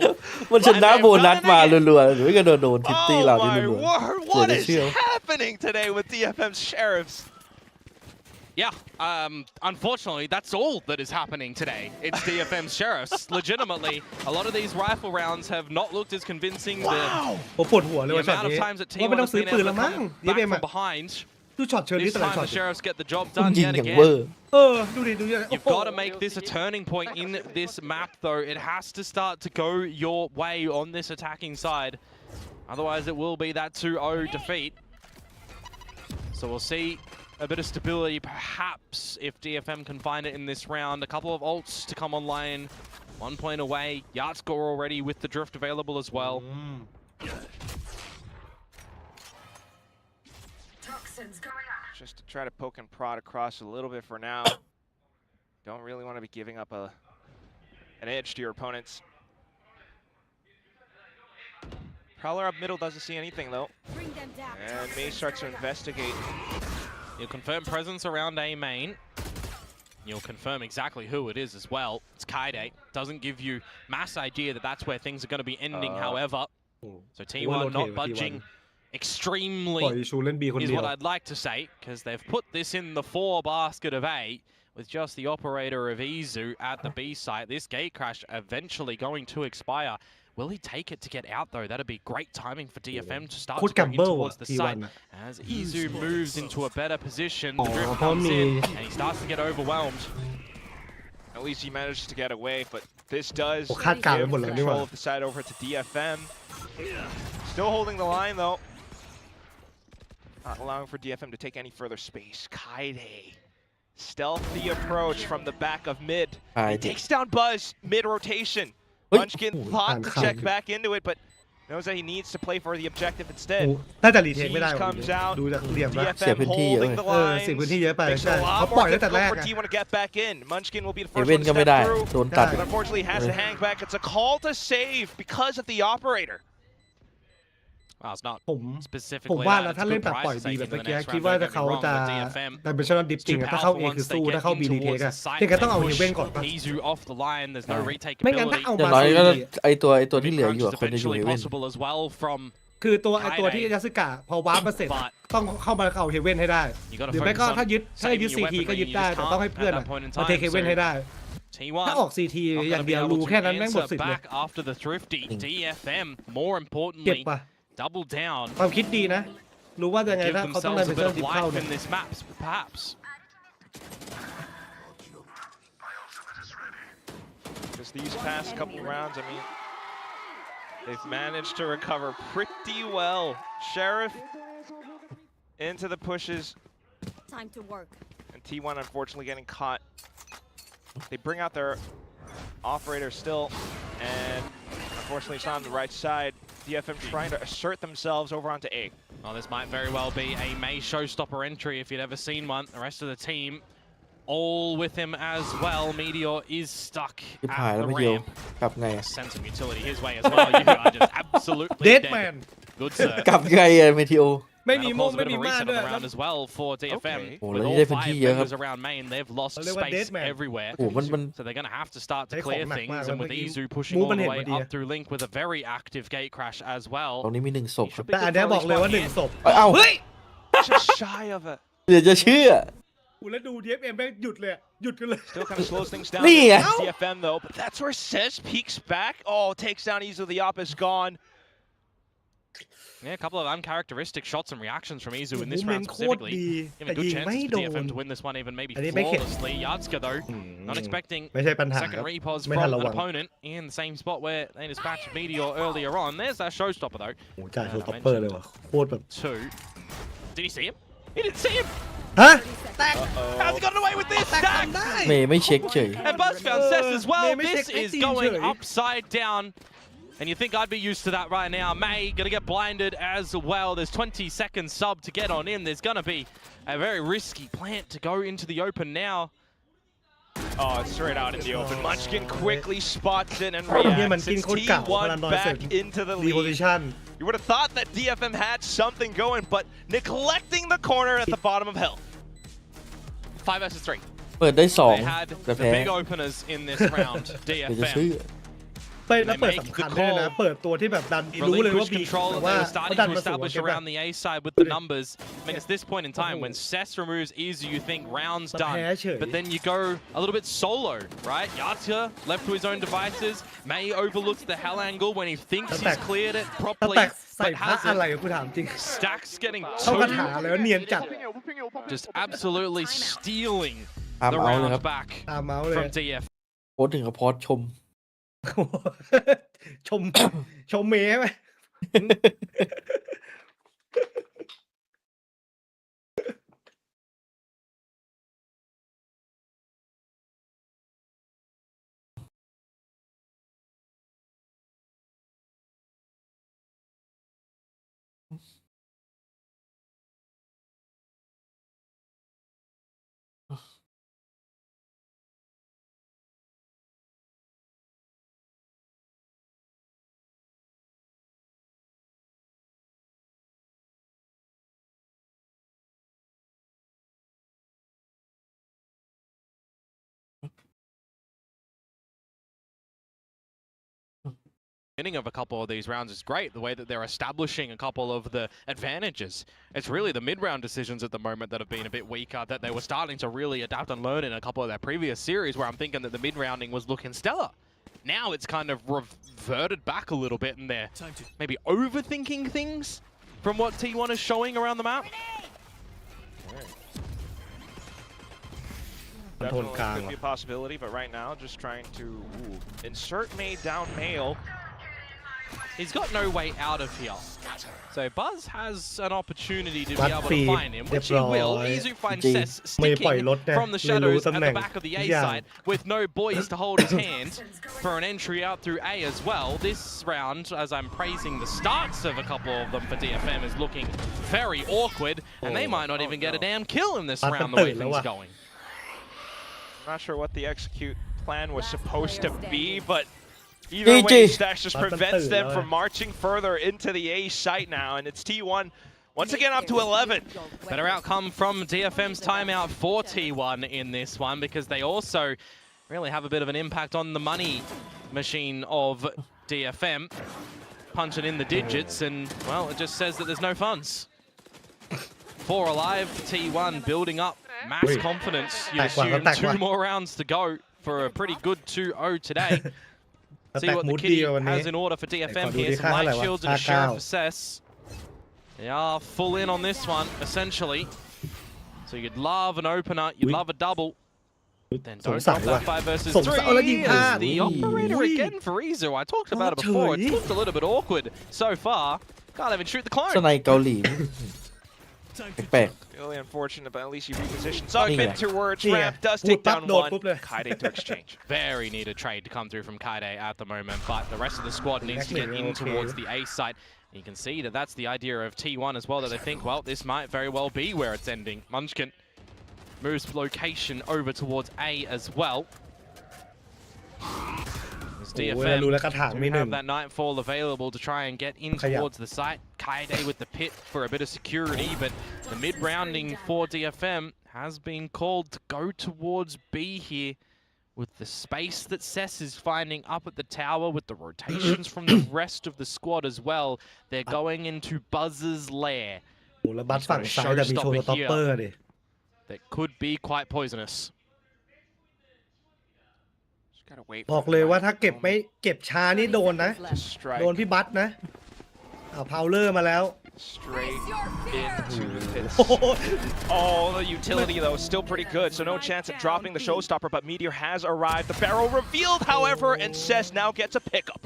มันชนะโบนัสมารัวๆหรือก็โดนทิตตี้เรา Oh ที่ my รัว word, what is happening today with DFM's Sheriffs? Yeah, unfortunately, that's all that is happening today. It's DFM's Sheriffs. Legitimately, a lot of these rifle rounds have not looked as convincing. Wow. ผมปวดหัวเลย The ว่าช็อต amount of นี้ times that ว่าไม่ T1 ต้อง has ซื้อ been ปืน able แล้ to วมั้ง come ดีเอ็ back ม from อะ behind. ดูช็อตเชิญนี้ This แต่ละ time ช็อ the ต Sheriffs get the job ๆต้อง done ยิง yet อย่าง again. เวอร์ ดูดิดูดิ You've got to make this a turning point in this map, though. It has to start to go your way on this attacking side. Otherwise, it will be that 2-0 defeat. So we'll see a bit of stability, perhaps, if DFM can find it in this round. A couple of ults to come online. 1 point away. Yard score already with the drift available as well. Just to try to poke and prod across a little bit for now. Don't really want to be giving up an edge to your opponents. Prowler up middle doesn't see anything though. And May starts to investigate. You'll confirm presence around A main. You'll confirm exactly who it is as well. It's Kaide. Doesn't give you mass idea that that's where things are going to be ending, however. So T1 not budging extremely ปล่อยชูเล่น B คน is เดียว what I'd like to say, because they've put this in the 4 basket of A with just the operator of Izu at the B site. This gate crash eventually going to expire. Will he take it to get out though? That'd be great timing for DFM to start โคต to ร go กัม in เบิล towards the T1 site. อะ As Izu moves into a better position, the อ๋อ drift เพราะ comes มี in and he starts to get overwhelmed. At least he managed to get away, but this does โอ้คาดการณ์ไว้ give หมดแล้วนี่หว่า control of the side over to DFM. Still holding the line though. Not allowing for DFM to take any further space. Kaide. Stealthy approach from the back of mid. He takes down Buzz mid-rotation. Munchkin thought to check back into it, but knows that he needs to play for the objective โอ้ instead. น่าจะรีเทคไม่ได้ Siege ว่ะ comes out. ดูจากเหลี่ยมแล้ว DFM holding the เสีย lines. พื้นที่เยอะไป Makes ใช่ it a เขา lot ปล่อย more ตั้งแต่แร difficult ก for อะ T1 to get back in. Munchkin will be the เอ first เว่ one น to ก็ไม่ step ได้ through. โดนตัด But unfortunately has to hang back. It's a call to save because of the operator. Well, it's not ผม specifically ว่า that. นะ It's ถ้า a เล่น good แบบปล่อย price บี to แบบ take เมื่ in อ the กี้ next คิด round. ว่า Don't ถ้า get me เขา wrong, จะ but DFM ดันเป็นชั่นดิฟจริงอะถ้าเข้า A คือสู้ถ้าเข้า B รีเทคอะเพียงแค่ต้องเอาเฮเว่นก่อนปะ Izu off the line. There's no retake ไม่งั้นถ้า ability. เอา อย่าง มา น้อย ซี ก็ ดี ไอตัวที่เหลืออยู่ Crunch อะ is คนจะอยู่ eventually เอเว่น possible as well from คือตัวไอตัวที่ยาสึกะพอวาร์ปมาเสร็จ But ต้องเข้ามาเอาเฮเว่นให้ได้ you got หรือ to ไม่ focus ก็ on ถ้ายึด saving ซี your ทีก็ weaponry. ยึด You ได้ just แต่ต้องให้ can't เพื่อน at อะ that point in มาเท time. เฮเว่นให้ได้ T1 ถ้าออกซีที not อย่าง gonna เดี be ยว able รู to แค่นั้นแม่งหมด answer สิทธิ์เลย back after the thrifty. DFM, more เจ็บ importantly, ป่ะ double down. ความคิดดีนะ รู้ว่ายังไง Give ถ้าเขาต้องได้ themselves เป็น a bit ชั่น of ดิฟเข้า life เนี่ย in this map, perhaps. Just these past couple rounds, I mean, they've managed to recover pretty well. Sheriff into the pushes. Time to work. And T1 unfortunately getting caught. They bring out their operator still, and unfortunately it's not on the right side. DFM trying to assert themselves over onto A. Well, this might very well be a May showstopper entry if you'd ever seen one. The rest of the team all with him as well. Meteor is stuck ที่ผ่าน at แล้ว the ไม่เดียว ramp. กลับไงอะ Send some utility his way as well. You are just absolutely เดด dead. แมน Good sir. กลับไงอะเมทิโอ ไม่มี That'll โม่ cause a ไม่ bit of มี a ม่าน reset ด้ว on ย the round as well for DFM. Okay. Oh, With let me all get 5 here, members around main, they've lost Let me space Deadman. everywhere. โอ้มัน So they're going to have to start to ใช้ของ clear หนัก things, มาก and with เมื่อกี้ Izu pushing มู all มัน the เห็น way พอดี up through Link with a very active gate crash as ตรง well. นี้มี1ศพครับ แต่อันเนี้ยบอกเลยว่า1ศพ เอ้า เฮ้ย Just shy of it. เดี๋ยวจะเชื่อ กูแล้วดู DFM แม่งหยุดเลยหยุดกันเลย Still kind of slows things down. Nee. against DFM though, but that's where Ses peeks back. Oh, takes down Izu. The op is gone. Yeah, a couple of uncharacteristic shots and reactions from Izu in this โอ้โห round โคตร specifically. ดี Even แต่ good ยิง chances ไม่ for โดน DFM to win this one, even maybe อันนี้ไม่เข็ด flawlessly. Yatska though, not expecting ไม่ใช่ปัญหาค second รับ repos ไม่ from ทันระ an วัง opponent in the same spot where they dispatched Meteor earlier on. There's that showstopper though. โอ้จ่ายโชว์ต็อปเปอร์เลยว่ะโคตรแบบ Two. Did he see him? He didn't see him. ฮะ How's he gotten away with this? Stack! เมย์ไม่เช็คเฉย And Buzz found Cess as well. May This check is 18 going Jerry. upside down. And you think I'd be used to that right now. May gonna get blinded as well. There's 20 seconds sub to get on in. There's gonna be a very risky plant to go into the open now. Oh, it's straight out in the open. Munchkin quickly spots it and เนี่ยมัน reacts. กิน It's คนเก่าพ T1 ลันน้อยเสร็จ back into the รีโพซิ lead. ชั่น You would have thought that DFM had something going, but neglecting the corner at the bottom of hill. 5 versus 3. เปิดได้ They 2 had แต่ the แพ้ big openers in this round. เดี๋ยวจะเชื่ DFM. อ ไปแล้วเปิดสำคัญด้วยนะ เปิดตัวที่แบบดันรู้เลยว่า Relinquish บี control แต่ that ว่า they were เขา starting ดัน to มาสวน establish ใช่ปะ around the A side with the numbers. I mean, it's this point in time when Cess removes Izu, you think rounds done. แพ้เฉย But then you go a little bit solo, right? Yatka left to his own devices. May overlooks the hell angle when he thinks he's cleared it ส properly, แต็กใส่ but พระอะไร hasn't. กูถามจริง Stacks getting เข้ากระ two, ถาเลยว่าเนียนจัด just absolutely stealing ตาม the เอาเลยครับ round back ตามเมาส์เลย from DF. โพสต์ถึงกับโพสต์ชม ชม ชมเมย์ไหม Beginning of a couple of these rounds is great. The way that they're establishing a couple of the advantages. It's really the mid-round decisions at the moment that have been a bit weaker, that they were starting to really adapt and learn in a couple of their previous series where I'm thinking that the mid-rounding was looking stellar. Now it's kind of reverted back a little bit and they're maybe overthinking things from what T1 is showing around the map. Definitely could be a possibility, but right now just trying to insert May down male. He's got no way out of here. So Buzz has an opportunity to be วัด able ฟี to ด find him, เรีย which บ he ร้อย will. Izu finds จริง Cess ไม่ปล่อย sticking รถเนี่ย from the เลยรู้ shadows ตำ at แหน่ the ง back of the ทุ A กอย่าง side with no boys to hold his hand for an entry out through A as well. This round, as I'm praising the starts of a couple of them for DFM, is looking very awkward, and they might not even get a damn kill in this round the way things are going. I'm not sure what the execute plan was supposed to be, but either way, Stash just prevents them from marching further into the A site now, and it's T1 once again up to 11. Better outcome from DFM's timeout for T1 in this one, because they also really have a bit of an impact on the money machine of DFM, punching in the digits, and well, it just says that there's no funds. 4 alive, T1 building up mass confidence. You assume 2 more rounds to go for a pretty good 2-0 today. See what the kitty has in order for DFM here. Some light shields and a sheriff for Cess. They are full in on this one, essentially. So you'd love an opener, you'd love a double. Then don't drop that 5 versus 3 as the operator again for Izu. I talked about it before. It's looked a little bit awkward so far. Can't even shoot the สไน clone. เกาหลี แปลก Really unfortunate, but at least he repositions up Yeah. in towards Yeah. ramp. Does take down Dood one.ปุ๊บเลย Kaide to exchange. Very needed trade to come through from Kaide at the moment, but the rest of the squad needs to get in towards the A site. You can see that that's the idea of T1 as well, that they think, well, this might very well be where it's ending. Munchkin moves location over towards A as well. As โอ้โหเรา DFM รู้แล้วกระถาง do มีหนึ่ง have that Nightfall available to try and get in Kaya. towards the site. Kaide with the pit for a bit of security, but the mid-rounding for DFM has been called to go towards B here with the space that Cess is finding up at the tower with the rotations from the rest of the squad as well. They're going into Buzz's lair โอ้โหแล้วบัสฝั่งซ้ายแต่มีโชว์สต็อปเปอร์ดิ that could be quite poisonous. Just gotta wait บ for อก the เลยว่า right ถ้าเก็บไม่ moment เก็บช้านี่โดนนะ to strike โดนพี่บัสนะพาวเลอร์มาแล้ว straight into his โอ้โห Oh, the utility though is still pretty good, so no chance of dropping the showstopper, but Meteor has arrived. The barrel revealed, however, and Cess now gets a pickup.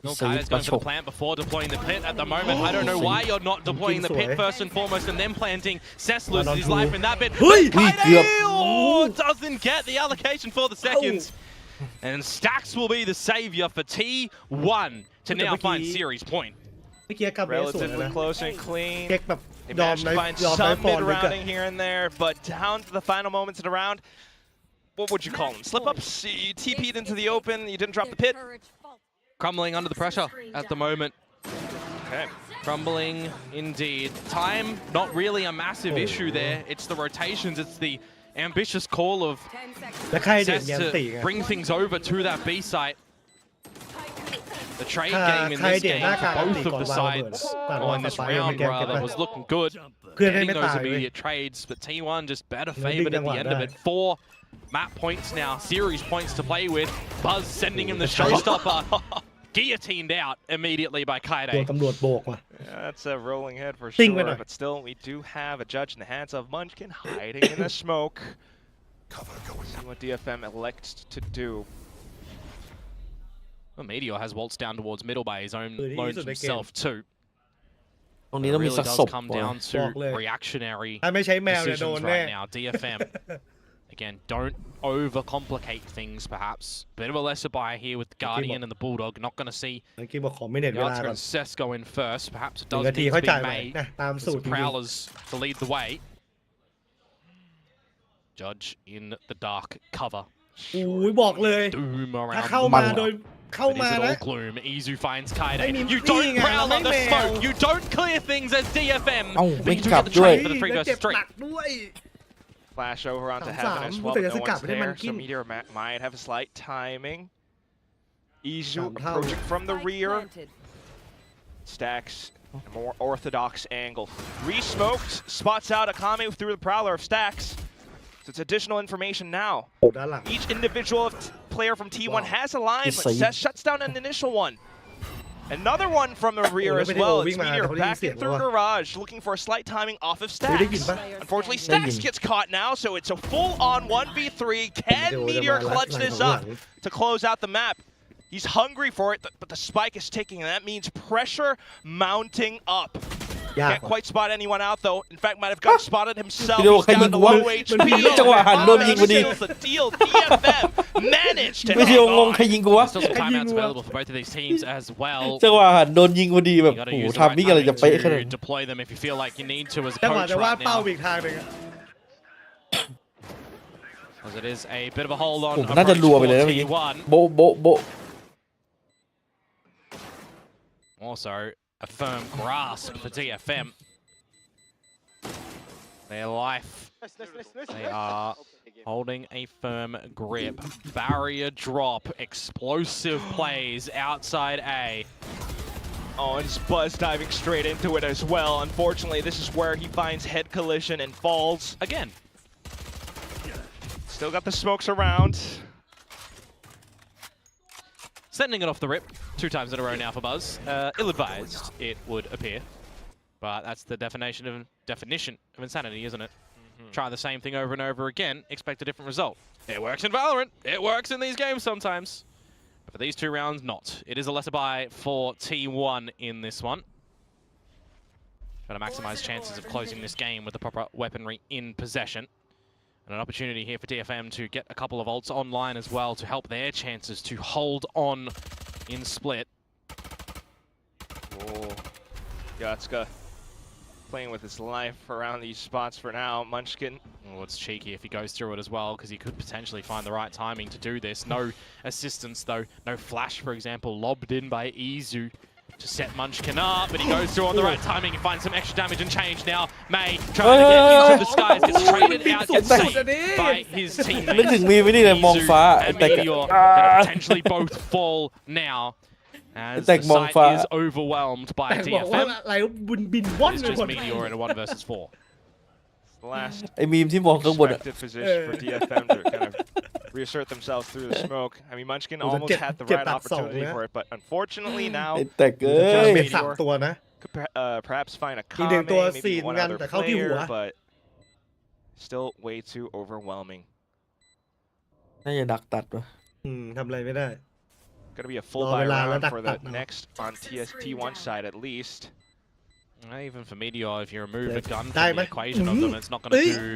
No, Kaida's going for the plant before deploying the pit at the moment. I don't know why you're not deploying the pit first and foremost and then planting. Cess loses his life in that bit. Kaide doesn't get the allocation for the seconds. And Stacks will be the savior for T1 to now find series point. เมื่อกี้กลับไปสวย Relatively นะ close and clean. เก็กแบบ They ยอม managed ไหน to find ยอมไหน some ฟอนลึกอะ mid-rounding here and there, but down to the final moments of the round, what would you call them? Slip-ups? You TP'd into the open, you didn't drop the pit? Crumbling under the pressure at the moment. Okay. Crumbling indeed. Time, not really a massive issue there. It's the rotations, it's the ambitious call of และใครเด่น Cess ยันตี to ไง bring things over to that B site. The trade game in ใคร this เด่น game หน้ากา for ก both ตี of ก่อน the วางระเบิด sides, ก่อน or วาง in ส this ไปร์ round เมื่อกี้เก็บ rather, ไป was looking good. เพื่อนให้ Getting ไม่ those ตายเว้ย immediate trades, but T1 just better No, favored big at the end of young it. 4 map points now, series points to play with. Buzz sending him the showstopper. Guillotined out immediately by โดน Kaide. ตำรวจโบกว่ะ Yeah, that's a rolling head for Think sure, with but still, we do have a judge in the hands of Munchkin hiding in the smoke. Cover going See what DFM elects to do. Well, Meteor has waltzed down towards middle by his own Good, he loans is a big himself too. ตรงนี้ It ต้องมี really สัก does ศพ come ว่ะ down toบอกเลย reactionary ถ้าไม่ใช้แมวเนี่ยโดน decisions แน่ right now. DFM, again, don't overcomplicate things perhaps. Bit of a lesser buy here with the Guardian and the Bulldog. Not going to see เมื่อกี้บอกขอไม่เน็ตเวลา Ults ก่อน and Cess go in first. Perhaps it หนึ่ does งนาที need ค่อย to จ่าย be ใหม่ made. นะตาม With สูต some รจริง Prowlers to lead the way. Judge in the dark cover. ๆอุ้ยบอกเลย Doom ถ้า around เข้า the มา corner. โดยเข้า But มา is it นะ all gloom? Izu finds Kaide. I mean, You don't being prowl on the a smoke. man. You don't clear things as DFM. เอ้าไม่ But you กลั get บ the ด้วย trade for the 3 แล้ว versus เจ็บ 3. หนักด้วย Flash over onto 3-3 heaven as well, แต่ but จะ no สกัด one's ไม่ได้มัน there, กิ so น Meteor might have a slight timing. Izu 3 เท่า approaching from the rear. Stacks, a more orthodox angle. Re-smoked, spots out Akame through the Prowler of Stacks. So it's additional information now. โอ้ด้านหลัง Each individual player from T1 Wow. has a line, Yes, but sir. Cess shuts down an initial one. Another one from the rear Oh, as nobody well. will It's wing man, Meteor nobody back will in see it, through wow. Garage, looking for a slight timing off of ไม่ได้ยิน Stacks. ปะ Unfortunately, ได้ยิน Stacks gets caught now, so it's a full-on 1v3. Can เดี๋ยวจะ Meteor มา clutch หลัง this ของหลั up ง to close out the map? He's hungry for it, but the spike is ticking, and that means pressure mounting up. ยาก Can't ว่ะ quite spot anyone out, though. In fact, might have gotten spotted himself. พี่โด He's ใครยิ down ง to กูวะ low HP. จังหวะหันโดนยิงพอดี Seals the deal. DFM managed to ไม่ใช่ hang งง on. ใครยิงกูวะ Still some timeouts available for both of these teams as well. จังหวะหันโดนยิงพอดีแบบ You gotta โอ้โห use the ทำมิ่งอะไร right จะเป๊ะขนาด timing นั้น to deploy them if you feel like you need to as a จังหวะ coach จะว่า right เป้า now. อีกทางหนึ่งอะ As it is a bit of a hold on ผมน่าจะ approach รัวไป for เลยนะเมื่อกี้ T1. โบะโบะโบะ Also, a firm grasp for DFM. Their life, they are holding a firm grip. Barrier drop, explosive plays outside A. Oh, and it's Buzz diving straight into it as well. Unfortunately, this is where he finds head collision and falls. Again, Still got the smokes around. sending it off the rip 2 times in a row now for Buzz. Ill-advised, it would appear. But that's the definition of insanity, isn't it? Try the same thing over and over again, expect a different result. It works in Valorant. It works in these games sometimes. But for these 2 rounds, not. It is a lesser buy for T1 in this one. Trying to maximize chances of closing this game with the proper weaponry in possession. And an opportunity here for DFM to get a couple of ults online as well to help their chances to hold on in split. Oh, Yatska playing with his life around these spots for now. Munchkin Well, it's cheeky if he goes through it as well, because he could potentially find the right timing to do this. No assistance though, no flash, for example, lobbed in by Izu to set Munchkin up, but he goes through on the right timing and finds some extra damage and change now. May trying to get into the skies, gets traded out, gets saved by his นึกถึง teammates. มีไม่นี่เลยมองฟ้า and แต่ Meteor gonna potentially both fall now, as the Tech มอง site ฟ้า is overwhelmed by แต่บอกว่า DFM. อะไรบินว่อน It's เลย just หมด Meteor in a 1 versus 4. The last ไอ้มีมที่มองข้างบนอะ expected position for DFM to kind of reassert themselves through the smoke. I mean, Munchkin Well, almost had the get right that opportunity song, for it, but unfortunately now ไอ้แต่เอ้ย เป็นสามตัวนะ could perhaps find a อีกหนึ่ง Kame, ตัว maybe สี่ one งาน other แต่เข้าที่หัว player, but still way too overwhelming. น่าจะดักตัดวะ ทำอะไรไม่ได้ Gonna be a full Well, buy we'll round let for that the now. next on TST1 side at least. Even for Meteor, if you remove a gun Die, from the man. equation of them, it's not going to Hey. do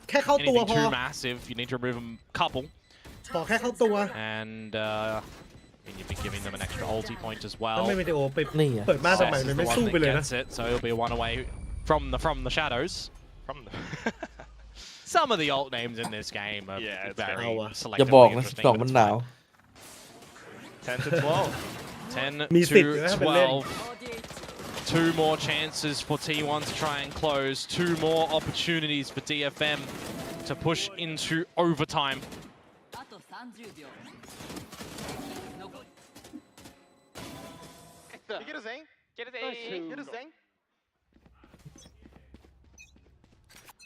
แค่เข้าตัว anything พอ too massive. You need to remove a couple, ขอแค่เข้าตัว and you've been giving them an extra ulti point as ถ้า well. ไม่วิดีโอไป นี่อะ เปิดมาทำไม Cess มัน is ไม่ the สู้ one ไป that เลยนะ gets it, so it'll be one away from the shadows. From the Some of the alt names in this game are Yeah, it's very very- อย่าบอก selectively นะ interesting. 12 but มัน it's หนาว 10 to 12. 10 มีสิทธิ์ to นะเป็นเล่น 12. 2 more chances for T1 to try and close. 2 more opportunities for DFM to push into overtime.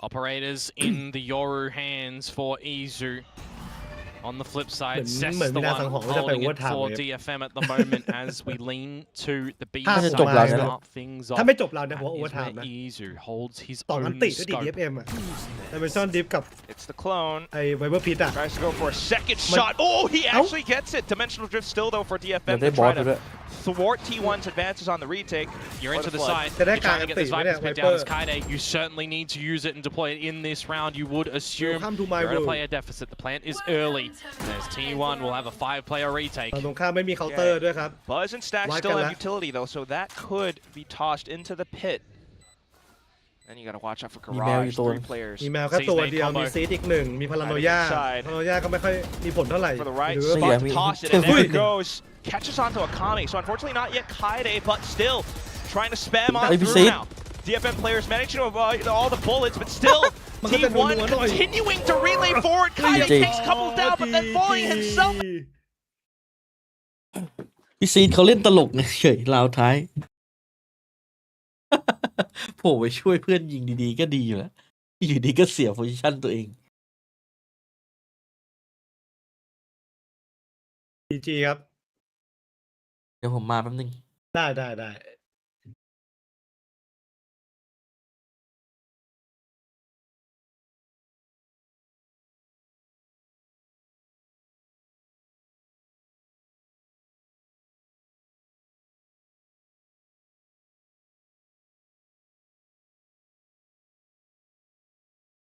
Operators in the Yoru hands for Izu. On the flip side, Cess is the one holding it for DFM at the moment as we lean to the B ถ้า side จะ to จบแล้วนะ start things off. ถ้าไม่จบเราเนี่ย That ผมว่าโอเวอ is ร์ไท where ม์นะ Izu holds his ต่ออัน own ติด้วยดิ scope. DFM อ่ะแต่เป็นซ่อนดิฟกับ It's the clone. ไอ้ไวเบอร์พิทอ่ะ Tries to go for a second shot. Oh, he actually gets it. Dimensional drift still though for เดี๋ยว DFM ได้ to บอส try ไปด้วย to thwart T1's advances on the retake. You're Or into the flood. side. Did You're that trying to guy get this think, Viper's didn't pit it? down as Viper. Kaide. You certainly need to use it and deploy it in this round. You would assume Welcome to my you're at a world. player deficit. The plant is early. There's T1 will have a 5-player retake. ฝั่งตรงข้ามไม่มีเคาน์เตอร์ด้วยครับ Buzz and Stack Like still a have la- utility though, so that could be tossed into the pit. Then you gotta watch out for Email Garage, you told 3 him. players. มีแมวแค่ตัวเดียว Season มี combo. ซีดอีกหนึ่งมีพารานอยา Side. พารานอยาก็ไม่ค่อยมีผลเท่าไหร่ For the right หรือ See, ว่า I mean- toss it, and there it goes. Catches onto a Kame, so unfortunately not yet Kaide, but still trying to spam on Maybe through see. now. DFM players managing to avoid all the bullets, but still Man, that's a T1 new one. continuing to relay forward. Kaide Jing. takes a couple down, but then falling himself. พี่ซีดเขาเล่นตลกไงเฉยราวท้าย โผล่ไปช่วยเพื่อนยิงดีๆก็ดีอยู่แล้ว อยู่ดีก็เสียโพซิชั่นตัวเอง GG ครับ เดี๋ยวผมมาแป๊บนึง ได้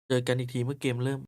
เจอกันอีกทีเมื่อเกมเริ่ม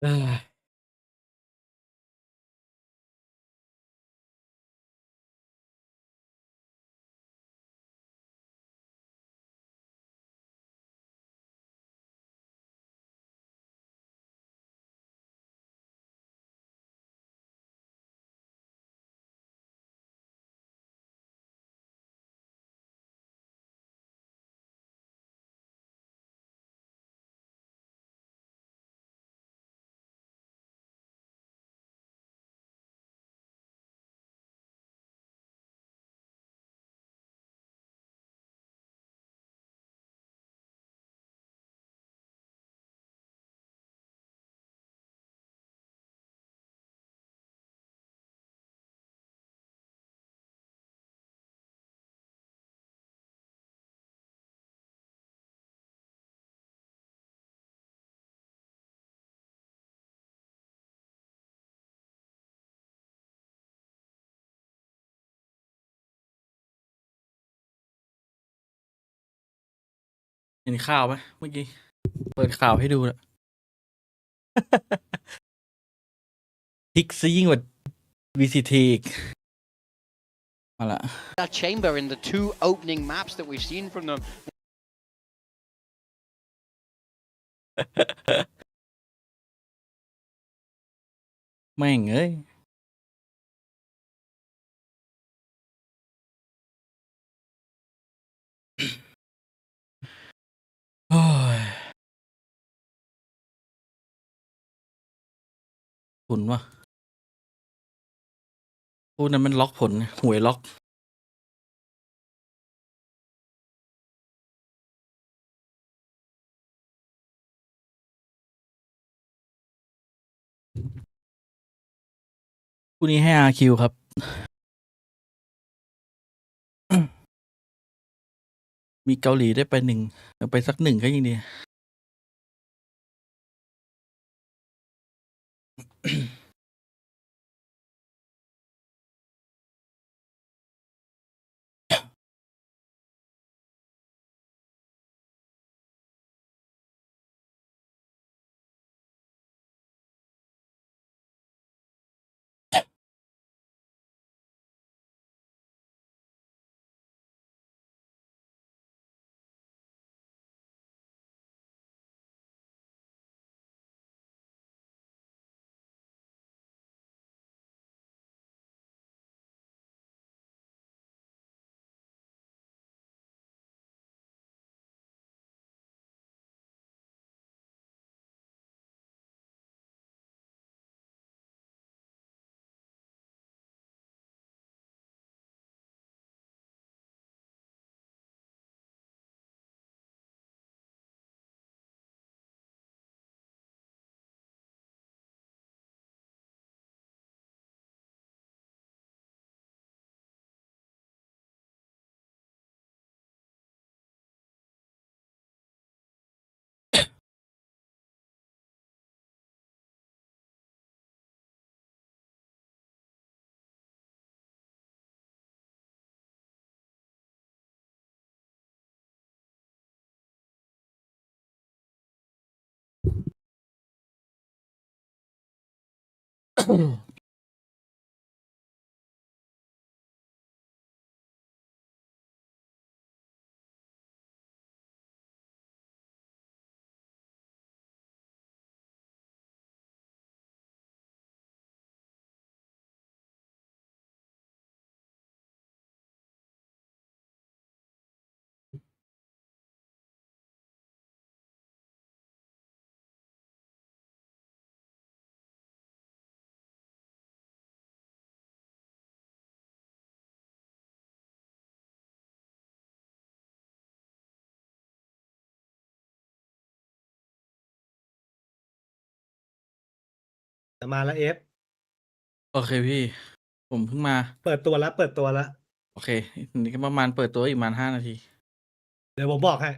เอ้ยเห็นข่าวไหมเมื่อกี้ เปิดข่าวให้ดูนะ ทิกซะยิ่งกว่า VCT อีกมาละ that chamber in the two opening maps that we've seen from them. แม่งเอ้ย โอ้ยผลว่ะพวกนั้นมันล็อกผลหวยล็อก คู่นี้ให้ RQ ครับ มีเกาหลีได้ไปหนึ่งไปสักหนึ่งก็ยังดี มาแล้วเอฟ โอเคพี่ ผมเพิ่งมา เปิดตัวแล้วเปิดตัวแล้ว โอเค นี่ก็ประมาณเปิดตัวอีกประมาณ5 นาทีเดี๋ยวผมบอกให้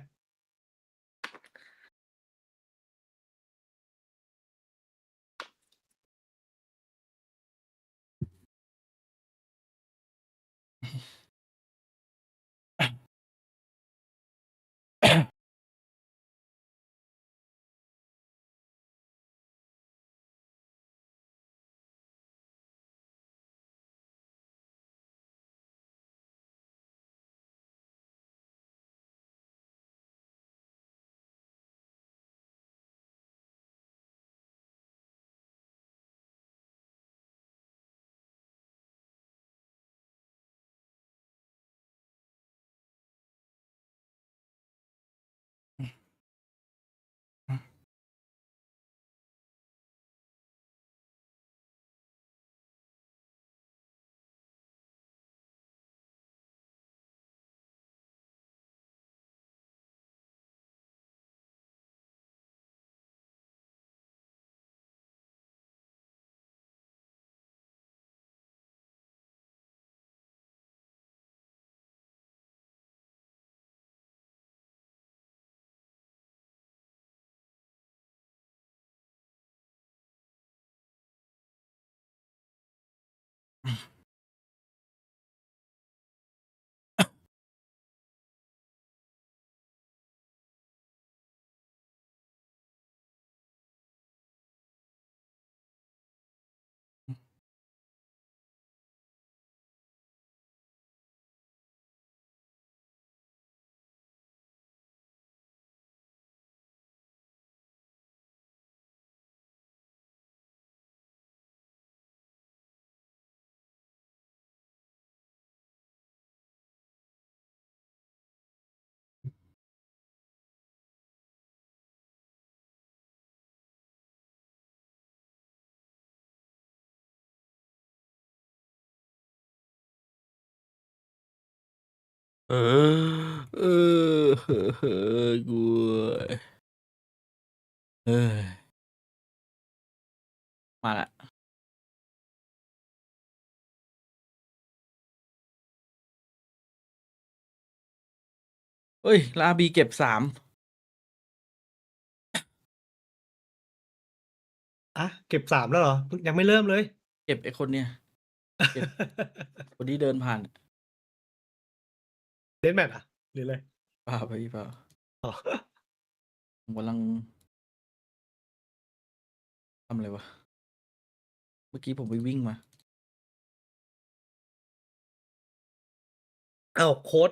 เอกูมาละเฮ้ยลาบีเก็บ3อ่ะเก็บ3แล้วเหรอยังไม่เริ่มเลย เก็บไอ้คนเนี่ยเก็บ คนที่เดินผ่าน เล่นแมตช์อ่ะหรืออะไร เปล่าพี่เปล่า อ๋อ ผมกำลังทำอะไรวะ เมื่อกี้ผมไปวิ่งมา อ้าวโค้ด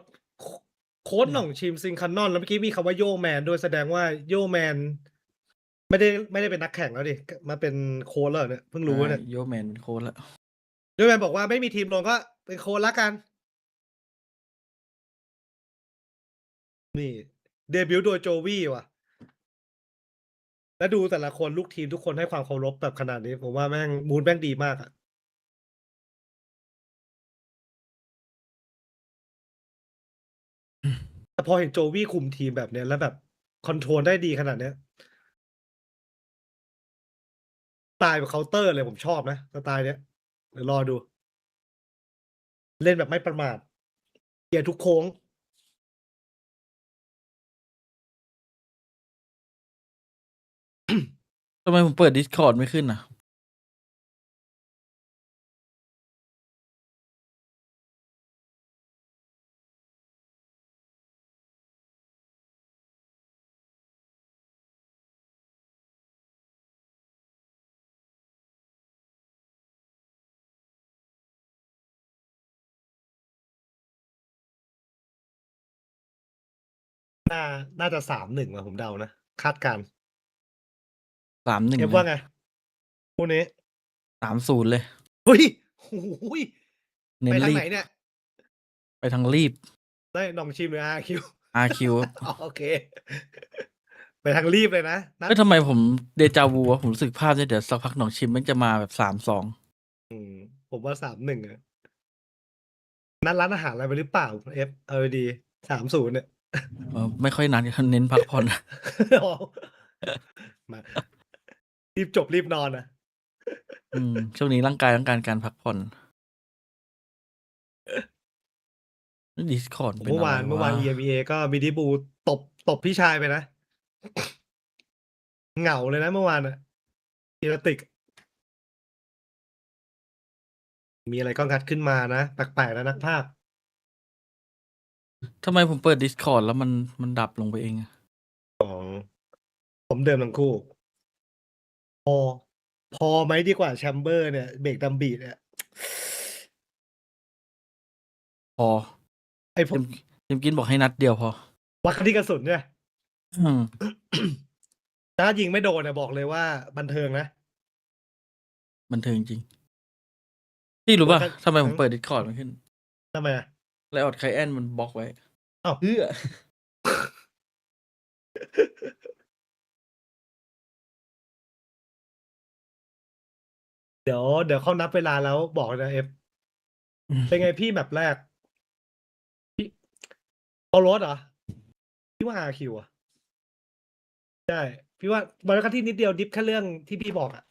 หน่องชิมซิงคันนอนแล้วเมื่อกี้มีคำว่าโยแมนด้วยแสดงว่าโยแมนไม่ได้เป็นนักแข่งแล้วดิมาเป็นโค้ดแล้วเนี่ยเพิ่งรู้เนี่ย โยแมนเป็นโค้ดแล้ว โยแมนบอกว่าไม่มีทีมลงก็เป็นโค้ดละกันนี่เดบิวต์โดยโจวี่ว่ะแล้วดูแต่ละคนลูกทีมทุกคนให้ความเคารพแบบขนาดนี้ผมว่าแม่งมูดแม่งดีมากอะแต่พอเห็นโจวี่คุมทีมแบบเนี้ยแล้วแบบคอนโทรลได้ดีขนาดเนี้ยสไตล์แบบเคาน์เตอร์เลยผมชอบนะสไตล์เนี้ยเดี๋ยวรอดู เล่นแบบไม่ประมาทเกียร์ทุกโค้ง ทำไมผมเปิด Discord ไม่ขึ้นอ่ะ น่าจะ3-1ว่ะผมเดานะ คาดการณ์ 3-1 เอฟว่าไงคู่นี้ 3-0 เลย เฮ้ยโอ้ย เน้ ไป น ทาง รี ไหน บ เนี่ย ไปทางรีบ ได้นองชิมหรือRQ RQ โอเค ไปทางรีบเลยนะ เอ้ยทำไมผมเดจาวูวะผมรู้สึกภาพเนี่ยเดี๋ยวสักพักหนองชิมมันจะมาแบบ3-2 ผมว่า3-1อะนัดร้านอาหารอะไรไปหรือเปล่าเอฟเอาดี3-0เนี่ย ไม่ค่อยนานเน้นพักผ่อน อ๋อมารีบจบรีบนอนนะ ช่วงนี้ร่างกายต้องการการพักผ่อน Discord เป็น เมื่อ อะไร วาน วะ EMEA ก็มิดิบูตบพี่ชายไปนะ เหงาเลยนะเมื่อวานอะอีลาติก มีอะไรก็งัดขึ้นมานะแปลกๆนะนักภาค ทำไมผมเปิด Discord แล้วมันดับลงไปเองอะ ผมเดิมทั้งคู่ พอไหมดีกว่าแชมเบอร์เนี่ยเบรกดัมบีดเนี่ย พอ ไอ้ผม เต็มกินบอกให้นัดเดียวพอ วัดที่กระสุนเนี่ย อืม ถ้ายิงไม่โดนเนี่ยบอกเลยว่าบันเทิงนะ บันเทิงจริง พี่รู้ป่ะ แล้วก็ ทำไมผมเปิด Discord มันขึ้น ทำไมอะ ไลออดไคแอนมันบล็อกไว้ อ้าว เพื่อ เดี๋ยวเขานับเวลาแล้วบอกนะเอฟ เป็นไงพี่แมปแรก พี่เอารถเหรอ พี่ว่าRQอ่ะ ใช่ พี่ว่ามันก็ที่นิดเดียวดิฟแค่เรื่องที่พี่บอกอ่ะ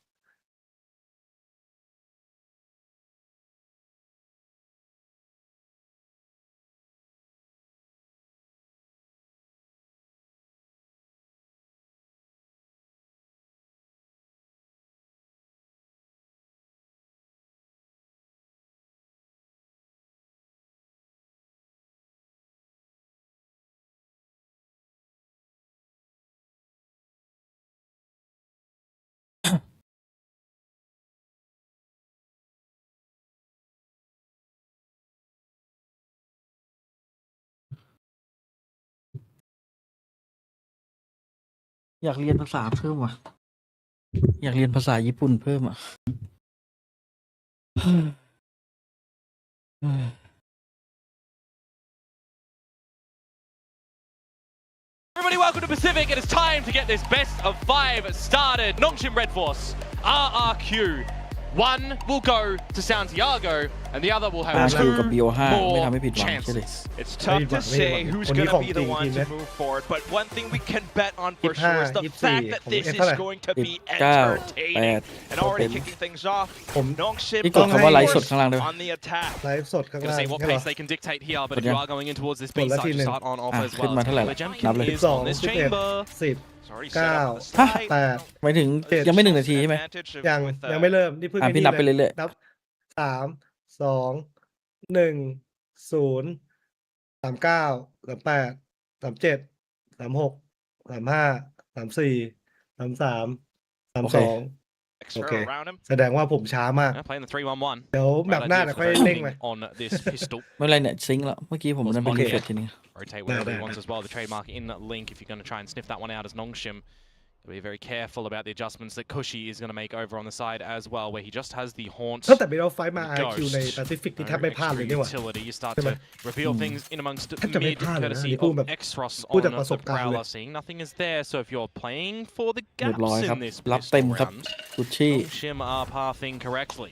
อยากเรียนภาษาเพิ่มว่ะ อยากเรียนภาษาญี่ปุ่นเพิ่มอ่ะ Everybody, welcome to Pacific. It is time to get this best of 5 started. Nongshim Red Force, RRQ. 1 will go to Santiago. And the other will have RRQ กับ two BO5 ไม่ทำให้ more ผิดหวังใช่เลย chances. It's tough to say who's going to be the one to move forward, but one thing we can bet on for sure is the fact that this is going to be entertaining and already kicking things off. น้องชิม ที่กดคำว่าไลฟ์สดข้างล่างด้วย on the attack. ไลฟ์สดข้าง Gonna ล่าง see what pace they can dictate here, but if you are going in towards this B side, you start on off as ขึ้น well. มาเท่าไหร่ The นับ Munchkin เลย is on this 12 chamber. 10 It's already 9 set up on the side. 8 หมายถึงยังไม่1 นาทีใช่ไหม Advantage of- ยัง with, ยังไม่เริ่มนี่เพิ่ง พี่นับไปเรื่อย นับ3 2 1 0 39 38 37 36 35 34 33 32 extra Okay. around him. แสดงว่าผมช้ามาก Yeah, playing the 3-1-1. เดี๋ยวแมป Right หน้า idea เดี๋ยว for ค่อย the เร่งไป timing on this pistol. ไม่เป็นไรเนี่ยซิงค์แล้วเมื่อกี้ผมนั่นเป็นรีเฟรชทีนึง Rotate wherever he wants as well. The trademark in that link, if you're going to try and sniff that one out as Nongshim. Be very careful about the adjustments that Cushy is going to make over on the side as well, where he just has the haunt. ตั้งแต่เบลไฟมา the RRQ ใน ghost. แปซิฟิกนี่ No แทบไม่พลาดเลย extra นี่หว่า utility. You start to reveal things in amongst แทบจะไม่ mid พลาดเลยนะ courtesy นี่พูด of แบบ Extros พูด on จากประส the บการณ์เลย Prowler, seeing nothing is there. So if you're playing for the เรียบร้อย gaps ครับ in this รับเต็ม pistol ครับ round, กุชชี่ Nongshim are pathing correctly.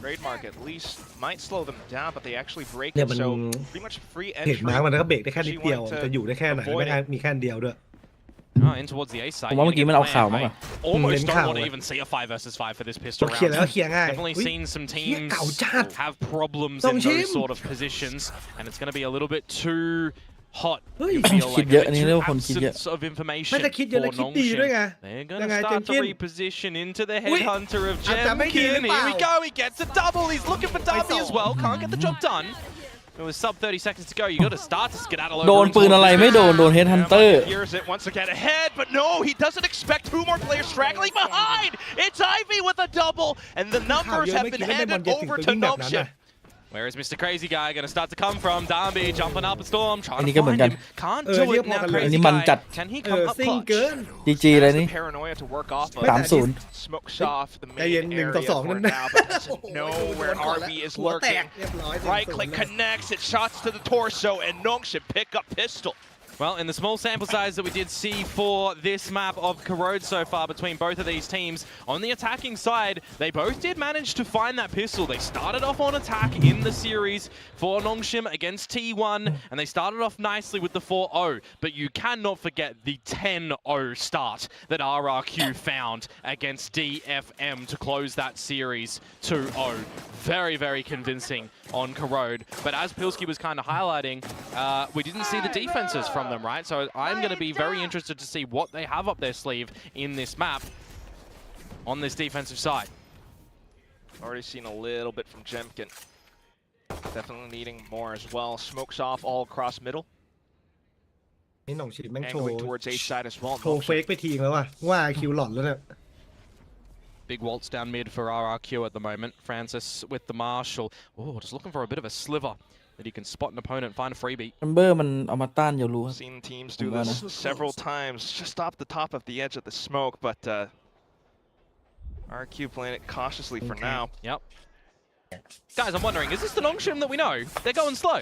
Trademark at least might slow them down, but they actually break เนี่ย it. มัน So pretty much free เห entry. ตุมามันก็เบรกได้แค่นิดเดียวจะอยู่ได้แค่ไหนไม่งั้นมีแค่อันเดียวด้วย In towards the A side. ผมว่าเมื่อกี้มันเอาข่าวมั้ง Almost don'tข่าว want to เลย even see a 5 versus 5 for this pistol เคลียร์แล้ว round. เคลียร์ง่าย Definitely อุ๊ย seen some เหี้ย teams เก่าจัด have problems ต้อ in งชิม those sort of positions, and it's going to be a little bit too hot. เฮ้ย You feel คิด like เย a อะ bit อันนี้ too เรียกว่าคนคิดเยอะ absence of information ไม่ได้คิดเยอะ for และคิดดีด้วยไง They're going ยัง to ไง start to เจมส์ reposition into the อุ๊ย headhunter of อาจจะไม่ดีหรือ Jemkin. เปล่า Here we go. He gets a double. He's looking for Darby as well. Can't get the job done. It was sub 30 seconds to go. You got to start to skedaddle over. โดนปืนอะไรไม่โดนโดนเฮดฮันเตอร์ Hears it once again ahead, but no, he doesn't expect two more players straggling behind. It's Ivy with a double, and the numbers have been handed over to Nongshim. Where is Mr. Crazy Guy going to start to come from? Darby jumping up a storm, trying อันนี้ to ก็เหมือน find กัน him. Can't เออ do เรีย it กพอ now. กันเลย อัน Crazy นี้มันจัด Guy. Can he เอ come อ up ซิง clutch? เกิน GG เลย Has นี่ the paranoia to work off of. 3-0 Smoke off the ใจเย็น main 1 area ต่อ 2 for นั่น now, but doesn't know where RB is หัวแตก lurking. เรียบร้อย Right click connects, it shots to the torso, and Nongshim pick up pistol. Well, in the small sample size that we did see for this map of Corrode so far between both of these teams, on the attacking side, they both did manage to find that pistol. They started off on attack in the series for Nongshim against T1, and they started off nicely with the 4-0. But you cannot forget the 10-0 start that RRQ found against DFM to close that series 2-0. Very, very convincing on Corrode. But as Pilsky was kind of highlighting, we didn't see the defenses from them, right? So I'm going to be very interested to see what they have up their sleeve in this map on this defensive side. Already seen a little bit from Jemkin. Definitely needing more as well. Smokes off all across middle. นี่หน่องฉีดแม่งโชว์ Angling towards A side as well. โชว์เฟกไปทีแล้วว่าคิวหลอนแล้วเนี่ย Big waltz down mid for RRQ at the moment. Francis with the Marshall. Oh, just looking for a bit of a sliver that he can spot an opponent, find a freebie. แชมเบอร์มันเอามาต้านอย่ารู้ครับ Seen teams do this several times, just off the top of the edge of the smoke, but RQ playing it cautiously for now. Yep. Guys, I'm wondering, is this the Nongshim that we know? They're going slow,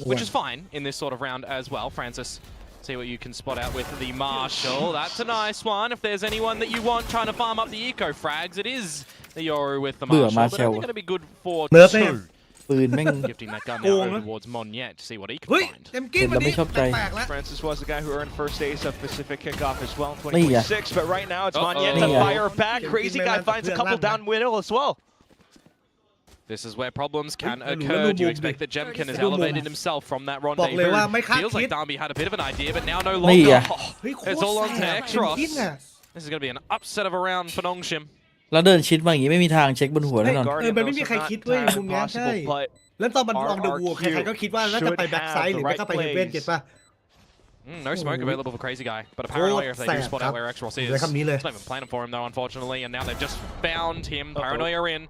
which is fine in this sort of round as well. Francis, see what you can spot out with the Marshall. That's a nice one. If there's anyone that you want trying to farm up the eco frags, it is the Yoru with the Marshall. But only going to be good for ปืนแม่ง gifting that gun now over towards Monyet to see what he can เฮ้ย find. เต็มกิ้น เห็นแล้วไม่ชอบใจ แปลกๆแล้ว Francis was the guy who earned first ace of Pacific Kickoff as well in นี่ไง 2026, but right now it's Uh-oh. Monyet to fire back. Crazy guy finds a couple down middle as well. This is where problems can Ui, occur. lu- Do you lu- expect that Jemkin has lu- lu- elevated himself from that บอกเลยว่า rendezvous? ไม่คาด Feels คิด like Darby had a bit of an idea, but now no นี่ไง longer. เฮ้ยโคตร It's all on แส to บ Extros. เต็มกิ้นอะ This is going to be an upset of a round for Nongshim. แล้วเดินชิดมาอย่างงี้ไม่มีทางเช็คบนหัวแน่นอน Guardian มันไม่ knows มี are ใคร not คิดเว้ย entirely มุมเนี้ยใช่ possible, but แล้วตอนมันลองดูวัวใครๆก็คิดว่าน่าจะไปแบ็กไซด์หรือไม่ก็ไปเฮดเว่นเก็ตป่ะ No smoke available for Crazy Guy, but apparently if they do spot out Sad. where Extros is, ใช้คำนี้เลย it's not even planning for him though, unfortunately, and now they've just found him. Paranoia in.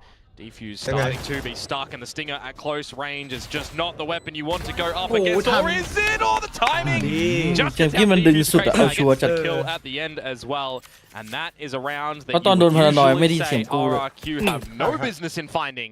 Defuse Okay. starting to be stuck, and the Stinger at close range is just not the weapon you want to go up Oh, against. Or time. is it? Oh, the timing! ดี Just เกมที่มันดึงสุดอะเอาชัวร์จัด kill at the end as well, and that is a round that เพราะตอน you โดน would พารานอยด์ไม่ได้ usually ยินเสีย say งกูเลย RRQ have no business in finding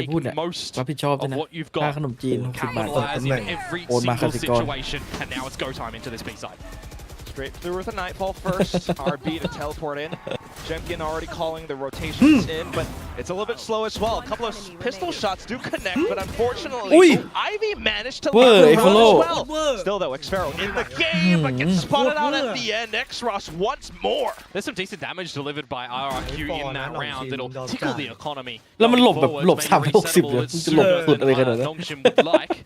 make พูดเนี่ย most รับผิดชอบด้วย of นะ what you've ค่า got. ขนมจีน60 บาทต่อ Capitalize ตำแหน่ง in every โอนมา single กสิกร situation, and now it's go time into this B side. Straight through with a Nightfall first. RB to teleport in. Jemkin already calling the rotations in, but It's a little bit slow as well. A couple of pistol shots do connect, but unfortunately, Ui. Ivy managed to Whoa, level as Follow. well. Still though, Xfero in the game, but gets spotted out at the end. Xross once more. There's some decent damage delivered by RRQ in that round that'll tickle the economy. แล้วมันหลบแบบ Forwards หลบ may 360 resettle เลย as มันจะหลบ soon สุดอะไรขนาด as นั้น Nongshim would like.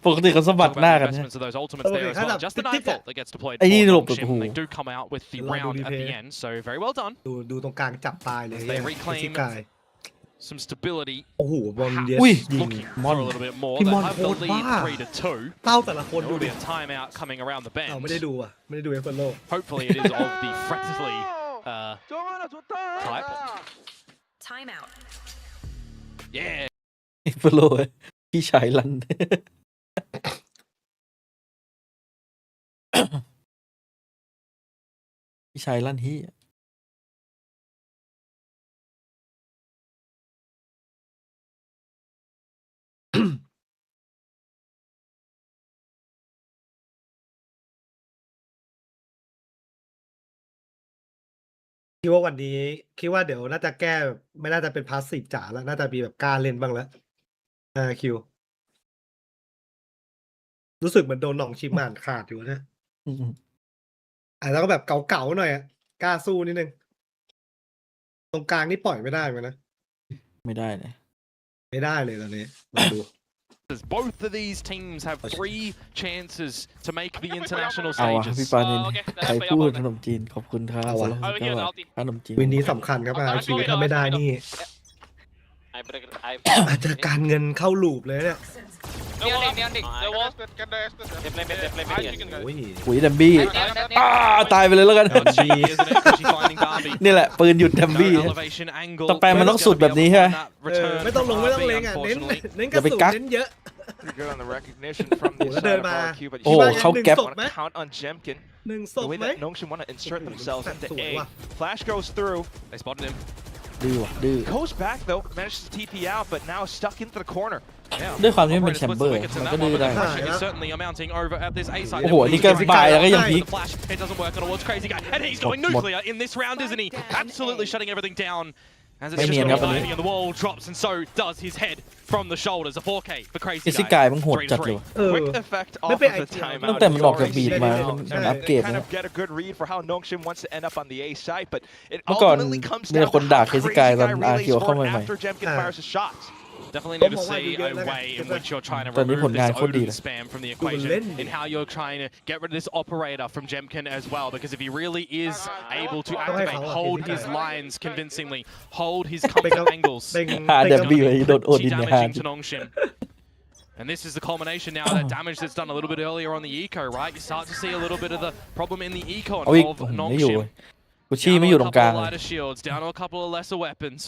ปกติเขาสะบัด Talk หน้า about กัน investments of those ultimates there as well. Just the nightfall that gets deployed Ai for đi lộp được Nongshim. hù. They do come out with the Lo round đi at the phê. end, so very well done. ดูตรงกลางจับตายเลย They เนี่ย reclaim ซิกาย Some stability. โอ้โหบอลเยส อุ้ย ยิง Looking มอน for a little bit more.พี่ They มอน have โค the ตร lead บ้า 3-2. เต้าแต่ละคน There ดู will ดิ be a timeout coming around the ไม่ได้ bend. ดูอ่ะไม่ได้ดูเอฟเฟอร์โล Hopefully it is of the friendly type. Timeout. Yeah. ฟโลพี่ชายลัน พี่ชายลั่นฮี่ คิดว่าวันนี้คิดว่าเดี๋ยวน่าจะแก้ไม่น่าจะเป็นพาสซีฟจ๋าแล้วน่าจะมีแบบกล้าเล่นบ้างแล้วคิวรู้สึกเหมือนโดนหน่องชิมอ่านขาดอยู่นะแล้วก็แบบเก่าๆหน่อยอะกล้าสู้นิดนึงตรงกลางนี่ปล่อยไม่ได้เหมือนกันนะ ไม่ได้เลย ไม่ได้เลยตอนนี้มาดู Both of these teams have 3 chances to make the international เอาอะ stages. พี่ปานินใครพูดขนมจีนขอบคุณครับ เอาอะ ขนมจีน วินนี้สำคัญครับคิวถ้าไม่ได้นี่อาจจะการเงินเข้าลูปเลยเนี่ยโอ้ย หุยดัมบี้ตายไปเลยแล้วกัน She isn't it? She's finding Barbie. นี่แหละปืนหยุดดัม No บี้ elevation angle. ต่อไปมันต้องสุดแบบนี้ใช่ไหม ไม่ต้องลงไม่ต้องเล็งอ่ะเน้น Unfortunately. เน้นกระสุนเน้นเยอะ Pretty good on the recognition from the Ủa, side nó of đơn mà. RRQ, but Ồ, you không kẹp. want to count on Jemkin. หนึ่งศ The พ way ไหม that Nongshim want to insert themselves into สวย A. ว่ะ Flash goes through. They spotted him. ดื้อว่ะดื้อ Goes back though, manages to TP out, but now stuck into the corner. Yeah. ด้วยความที่มันเป็น Operators แชม puts เบอ the ร์ wickets in มัน that ก็ one, ดื้อ but ได้ the ได้ pressure is certainly amounting over at this A side. โอ้โหนี่ก็บ่ายแล้วก็ยังพลิก The flash, it doesn't work on a World's Crazy Guy, and he's going Một- nuclear in this round, isn't he? Absolutely shutting everything down. As it's Mấy just miền going gặp to anh be and the wall drops, and so does his head from the shoulders. A 4K for ไอ Crazy ซิกาย Guy. มันโหดจัดเลย เออ Quick effect off Mấy of the cái timeout. ตั้งแต่มันออกจาก You บีด already มา see มัน it. อัปเกรด Kind นะ of get a good read for how Nongshim wants to end up on the A site, but it เมื่อก่อน ultimately comes มีแต่ down คน to ด่า how เคซิ Crazy กาย Guy ตอนอาร์ relays คิวเข้า forward ใหม่ after Jemkin fires his shots. Definitely need to Không có see ai a bị way in ghét which you're trying to Tao nghĩ remove một ngày this khôn đi Odin này. spam from the lên equation, đi. in how you're trying to get rid of this operator from Jemkin as well, because if he really is able to hay activate, khảo à, hold thì his phải. lines convincingly, hold his comfort angles, เป็น หา เป็น ดัมบี้ไว้โดนโอดิ pretty นในฮา damaging to Nongshim. And this is the culmination now of that damage that's done a little bit earlier on the eco, right? You start to see a little bit of the problem in the eco เอาอีก of ไม่อยู่ Nongshim. กูชี้ Down ไม่ to อยู่ a ตรงก couple ลาง of เลย lighter shields, down to a couple of lesser weapons.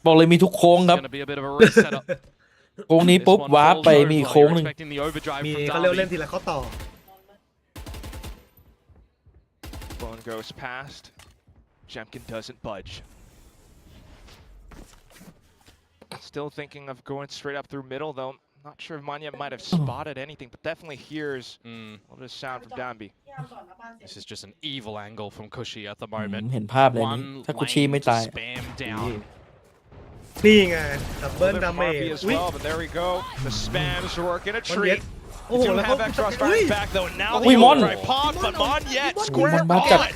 บอกเลยมีทุกโค้ง It's ครับ going to be a bit of a reset up. โค้งนี้ปุ๊บวาร์ปไปมีโค้งหนึ่ง Expecting the overdrive มี from เขาเรียกเล่น Darby. ทีละข้อต่อ Bone goes past. Jemkin doesn't budge. Still thinking of going straight up through middle, though. Not sure if Manya might have spotted anything, but definitely hears a little bit of sound from Dambi. This is just an evil angle from Cushy at the อื moment. มเห็นภาพเลยนี้ One ถ้ากูชี้ lane ไม่ to ตาย spam down. นี่ไงดับ A เบิล little bit ดา from เมจ RP as อุ้ย well, but there we go. The spams working a มันเย็ treat. ดโอ้โห Do แล้วเขา have Xross อุ้ย fighting back though. Now Ui, the Mon. overdrive pops, but Mon yet square Mon bắt chặt. on.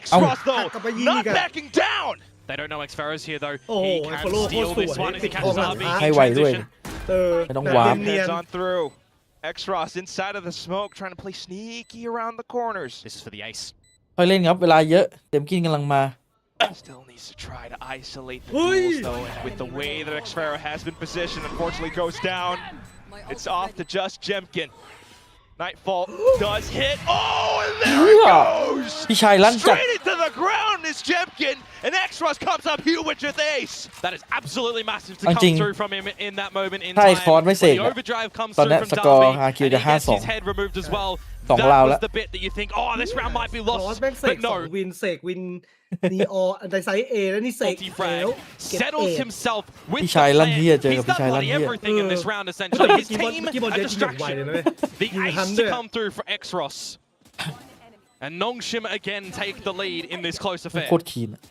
Xross though, Cặp với Yi not kìa. backing down. They don't know Xfero's here though. Oh, He and can follow steal post this to one it. as he Pick catches off RB high in ให้ไวด้วย transition. เออ ไม่ต้อง แบบ วาร์ป เนียน Heads on through. Xross inside of the smoke, trying to play sneaky around the corners. This is for the ace. ค่อยเล่นครับเวลาเยอะเต็มกินกำลังมา Still needs to try to isolate the Ui. duels though, and with the way that Xfero has been positioned, unfortunately goes down. It's off to just Jemkin. Nightfall does hit. Oh, and there it goes! พี่ชายลั่นจัด Straight into the ground is Jemkin, and Xross comes up huge with ace. That is absolutely massive to เอา come จริง through from him in that moment in ถ้าไอ้ time. คอร์สไม่เสก When the อะ overdrive comes ตอน through นี้ from สกอร์ Darby, ฮาคิว and จะ he gets 5-2 his head removed as well. สอง That ราว was แล้ว the bit that you think, oh, this round might be คอร์ส lost. แม่งเสก But สอง no, วินเสกวินนีออในไซส์เอแล้วนี่เสก multi-frag แล้วเก็บเอ settles himself with พี่ the ชายลั่น plan. เหี้ยเจอกับ He's พี่ done ชายลั่น bloody เหี้ย everything in this round แต่ essentially. His เมื่อ team กี้บอล a เย็ดยิงอย่างไว distraction. เลยนะเว้ย The ยิง ace ทัน to ด้วย come through for Xross. And Nongshim again take the lead in this close โค affair. ตรคีนอะ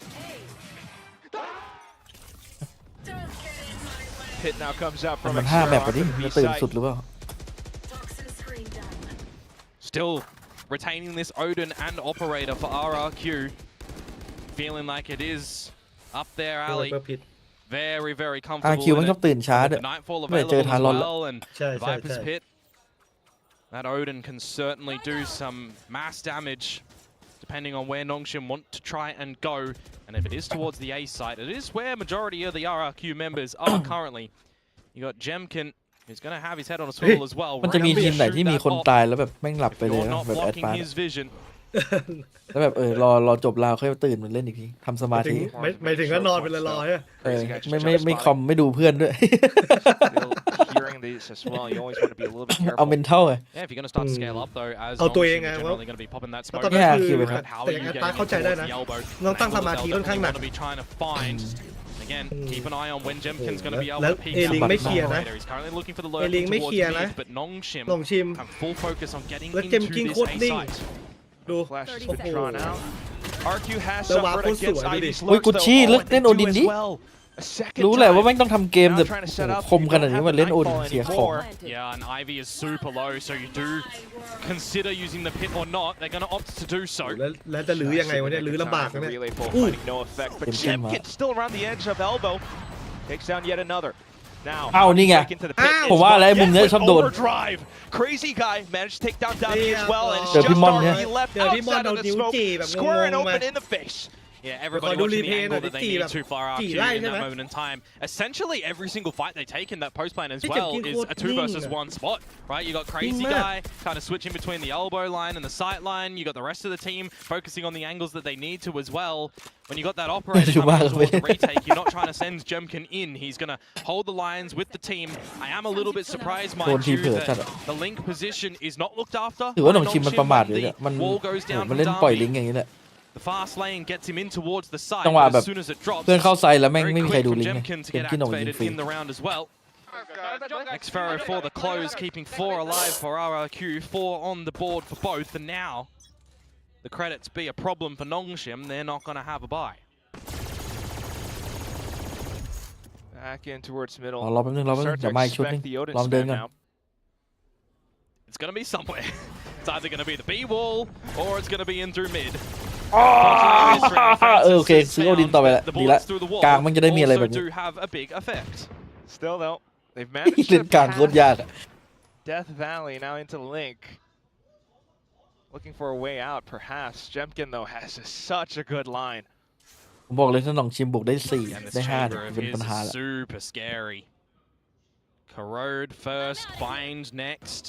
pit now comes out มัน from 5 แมป Xero กว่านี้ onto the จะ B ตื่น side. สุดหรือเปล่า Still retaining this Odin and operator for RRQ. Feeling like it is up their โดน alley. เปิดผิด Very, very comfortable. RRQ มัน in ชอบ it. ตื่นช้า With ด้วย the Nightfall ไม่เจอ available ทา as รอน well, and ใช่ใช่ Viper's ใช่ Pit. That Odin can certainly do some mass damage depending on where Nongshim want to try and go. And if it is towards the A site, it is where majority of the RRQ members are currently. You got Jemkin, who's going to have his head on a swivel as well. มันจะมี Ready to ทีมไหน shoot ที่มี that คน op ตายแล้วแบบแม่งหลับ if ไปเลย you're นะ not แบบแอด blocking ฟาน his vision. แล้วแบบรอจบราวค่อยตื่นมันเล่นอีกทีทำสมาธิ ไม่ถึงก็นอนไปละลอยอะ ไม่คอมไม่ดูเพื่อนด้วย Still hearing these as well. You always want to be a little bit เอา careful. เมนเท่าไง Yeah, if you're going to start to scale up though, as เอาตัวเอง Nongshim ไง are ว่า generally going to be popping that ตอน smoke. นั้น Yeah, คือ คิวครับ How แต่ are อย่าง you นั้น getting ตาเข้าใจได้ towards นะ the elbow? ต้องตั้งสมาธิค่อนข้างหนัก Definitely want to be trying to find. Again, keep an eye on when Jemkin's going to be able แล้ว to peek เอลิง out ไม่ the เคลียร์นะ operator. He's currently looking for the เอ lurk ลิงไม่ towards เคลียร์นะ mid, but Nongshim ลองชิม have full focus on getting แล้ว into เจมกิ้ง this โคตร A นิ่ง site. ดู Flash has โอ้ been โห drawn out. RQ has แล้ววาร์ป suffered โคตรสวย against ดูดิ Ivy's โอ้ย lurks กุชชี่ though. เล่น Oh, โอ and ดิ they น do ดิ as well. A second รู้แหละว่า time. แม่งต้องทำเกม Now แบบ trying to set up. คมขนาดนี้มาเล่นโอดินเสียของ Yeah, and Ivy is super low, so you do consider using the pit or not. They're going to opt to do so. แล้วจะลื้อยังไงวะเนี่ยลื้อลำบากนะเนี่ย Relay pull อู้ finding no effect, but Jemkin still around the edge of elbow. Takes down yet another. Now, อ้าวนี่ไง back into the pit. ผมว่าแล้วไอ้มุมเนี้ย With ชอบโดน overdrive. Crazy guy managed to take down Dami as well, and it's เจอ just พี่ม่อนเนี่ย RP left เจอพี่ม่อน outside เอา of the นิ้ว smoke, จี้แบบ square and งงๆ open มา in the face. Yeah, everybody Record watching the replay angle na that they di needแบบ to for RRQ กี่ไร่ in ใช่ไหม that moment in time. Essentially, every single fight they take in that post lane as พี่ well เจ็บกิ้ง is โคตร a 2 นิ่ง versus อะ 1 spot, right? You got Crazy นิ่งมาก Guy kind of switching between the elbow line and the sight line. You got the rest of the team focusing on the angles that they need to as well. When you got that operator Chuma coming towards theเลย retake, you're not trying to send Jemkin in. He's going to hold the lines with the team. I am a little bit surprised, โดน mind ที you, เผลอจัด that อะ the link position is not looked after. ถือว่าหน by องชิมมัน Nongshim ประมาท when อยู่เนี่ย the มัน wall goes down มัน from เล่นปล่อย Dami. ลิงก์อย่างนี้แหละ The fast lane gets him in towards the side, จังหวะ but แบบ as soon as it drops, เพื่อนเข้าไซด์แล้วแม่ง very ไม่มีใคร quick ดู from ลิงก์ไง Jemkin to เป็น get ที่หนองยิง activated ฟรี in the round as well. Xero for the close, keeping 4 alive for RRQ, 4 on the board for both, and now the credits be a problem for Nongshim. They're not going to have a buy. Back in towards middle. รอแป๊บนึงเดี๋ยวมาอีกชุดนึง Expect the Odin ลองเดิน spam ก่อน now. It's going to be somewhere. It's either going to be the B wall or it's going to be in through mid. โอเคซื้อโอดินต่อไปละ The ดีละ bullets through the wall กลางมันจะได้มีอะไรแบ also บนี้ do have a big effect. Still though, they've managed เล่น to กลางโคตรยาก pass อะ Death Valley now into Link. Looking for a way out, perhaps. Jemkin though has such a good line. ผมบอกเลยถ้าหนองชิมบุกได้4 And this ได้5 chamber เนี่ย of เป็น his ปัญหา is ละ super scary. Corrode first, bind next.